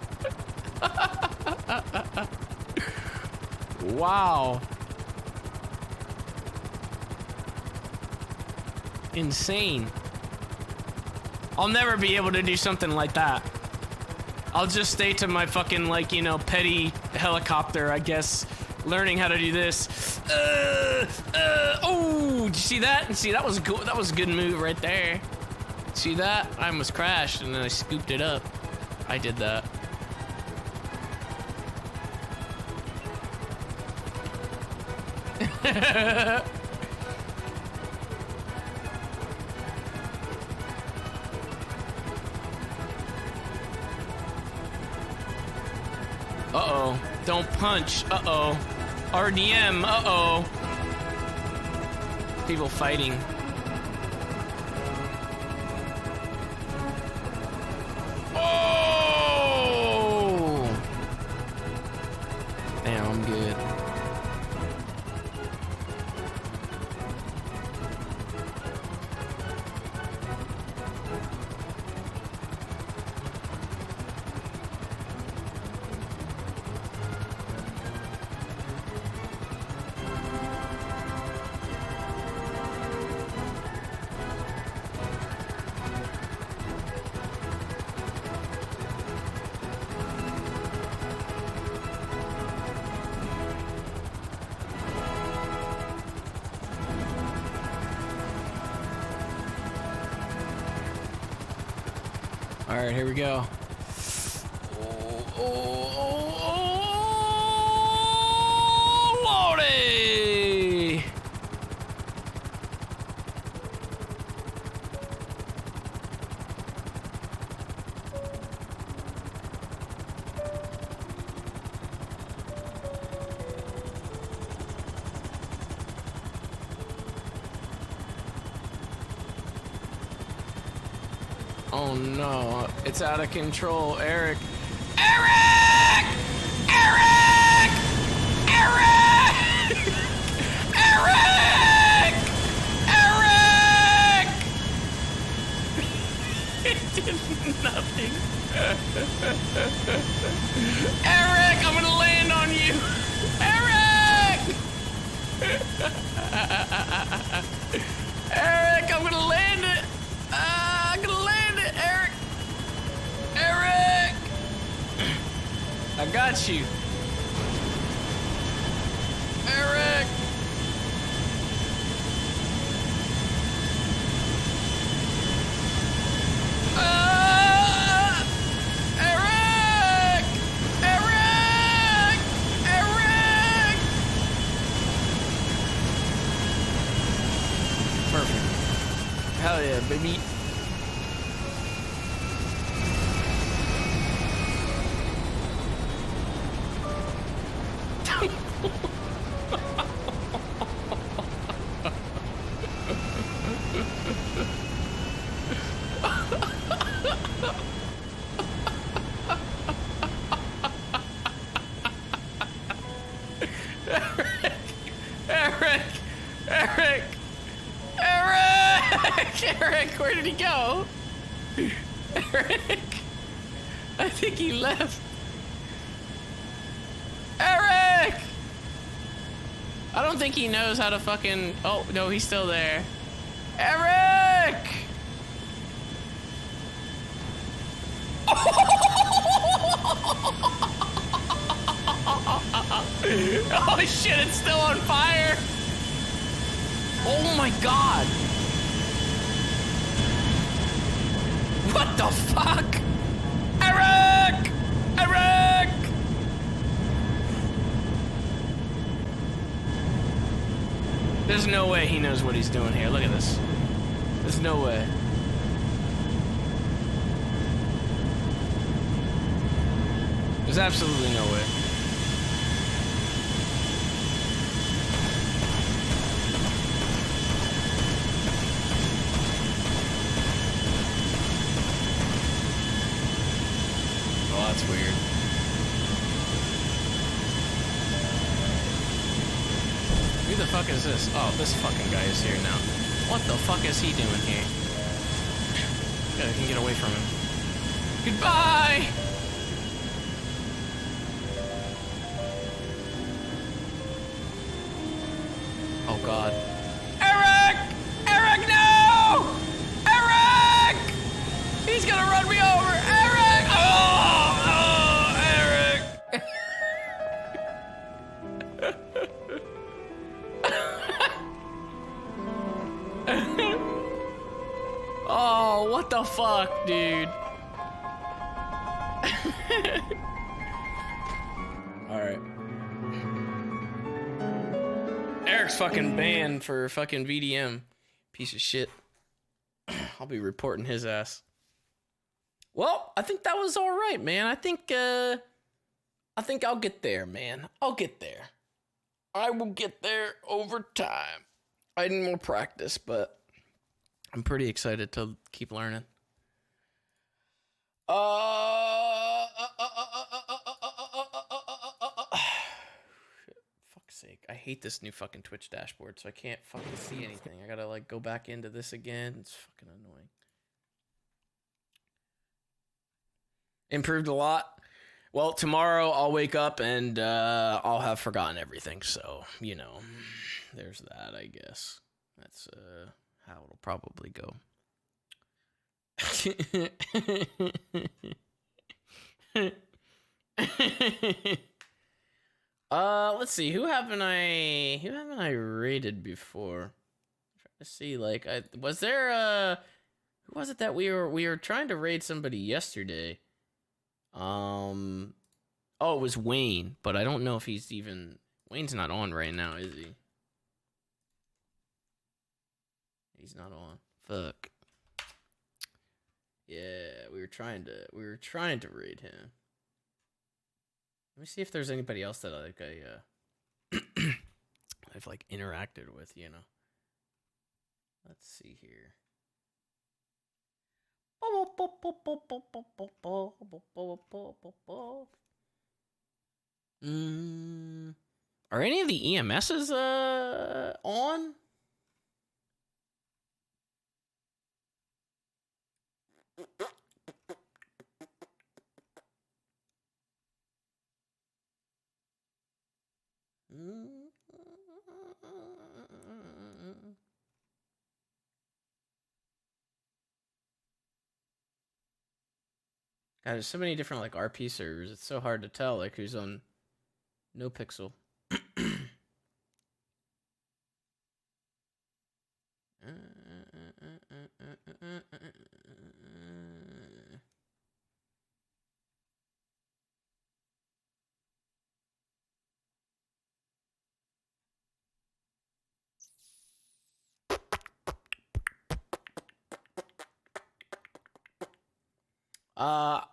Wow. Insane. I'll never be able to do something like that. I'll just stay to my fucking, like, you know, petty helicopter, I guess, learning how to do this. Oh, did you see that? See, that was a good move right there. See that? I almost crashed and then I scooped it up. I did that. Uh-oh. Don't punch. Uh-oh. RDM. Uh-oh. People fighting. Oh! Damn, I'm good. All right, here we go. Oh, Lordy! Oh no, it's out of control, Eric. Eric! Eric! Eric! Eric! Eric! It did nothing. Eric, I'm gonna land on you. Eric! Eric, I'm gonna land it. I'm gonna land it, Eric. Eric! I got you. Eric! Eric! Eric! Eric! Perfect. Hell yeah, baby. Eric! Eric! Eric! Eric, where did he go? Eric! I think he left. Eric! I don't think he knows how to fucking... Oh, no, he's still there. Eric! Oh shit, it's still on fire! Oh my god! What the fuck? Eric! Eric! There's no way he knows what he's doing here. Look at this. There's no way. There's absolutely no way. Oh, that's weird. Who the fuck is this? Oh, this fucking guy is here now. What the fuck is he doing here? I can get away from him. Goodbye! Oh god. Eric! Eric, no! Eric! He's gonna run me over! Eric! Oh, Eric! Oh, what the fuck, dude? Alright. Eric's fucking banned for fucking VDM. Piece of shit. I'll be reporting his ass. Well, I think that was alright, man. I think I think I'll get there, man. I'll get there. I will get there over time. I need more practice, but I'm pretty excited to keep learning. Fuck's sake. I hate this new fucking Twitch dashboard, so I can't fucking see anything. I gotta like go back into this again. It's fucking annoying. Improved a lot. Well, tomorrow I'll wake up and I'll have forgotten everything. So, you know, there's that, I guess. That's how it'll probably go. Let's see. Who haven't I raided before? I'm trying to see, like, was there who was it that we were trying to raid somebody yesterday? Oh, it was Wayne, but I don't know if he's even... Wayne's not on right now, is he? He's not on. Fuck. Yeah, we were trying to raid him. Let me see if there's anybody else that I've like interacted with, you know. Let's see here. Are any of the EMSs on? God, there's so many different like RP servers. It's so hard to tell like who's on NoPixel.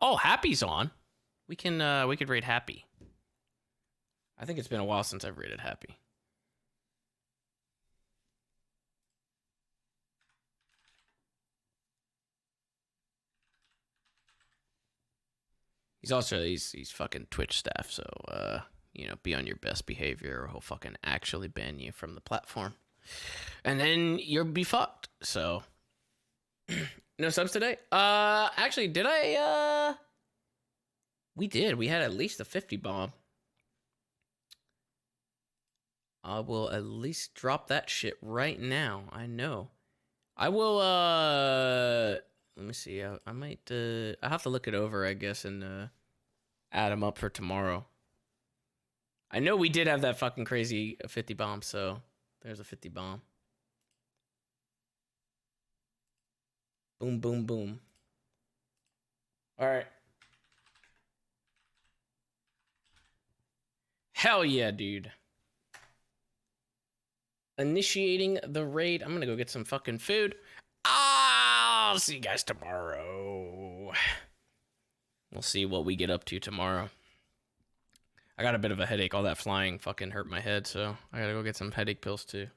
Oh, Happy's on. We could raid Happy. I think it's been a while since I've raided Happy. He's fucking Twitch staff, so you know, be on your best behavior or he'll fucking actually ban you from the platform. And then you'll be fucked. So no subs today? Actually, did I we did. We had at least a 50 bomb. I will at least drop that shit right now. I know. I will let me see. I might I have to look it over, I guess, and add them up for tomorrow. I know we did have that fucking crazy 50 bomb, so there's a 50 bomb. Boom, boom, boom. All right. Hell yeah, dude. Initiating the raid. I'm gonna go get some fucking food. I'll see you guys tomorrow. We'll see what we get up to tomorrow. I got a bit of a headache. All that flying fucking hurt my head, so I gotta go get some headache pills too.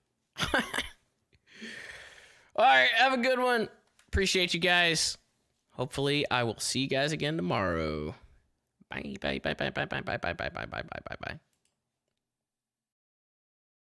All right, have a good one. Appreciate you guys. Hopefully, I will see you guys again tomorrow. Bye, bye, bye, bye, bye, bye, bye, bye, bye, bye, bye, bye, bye, bye.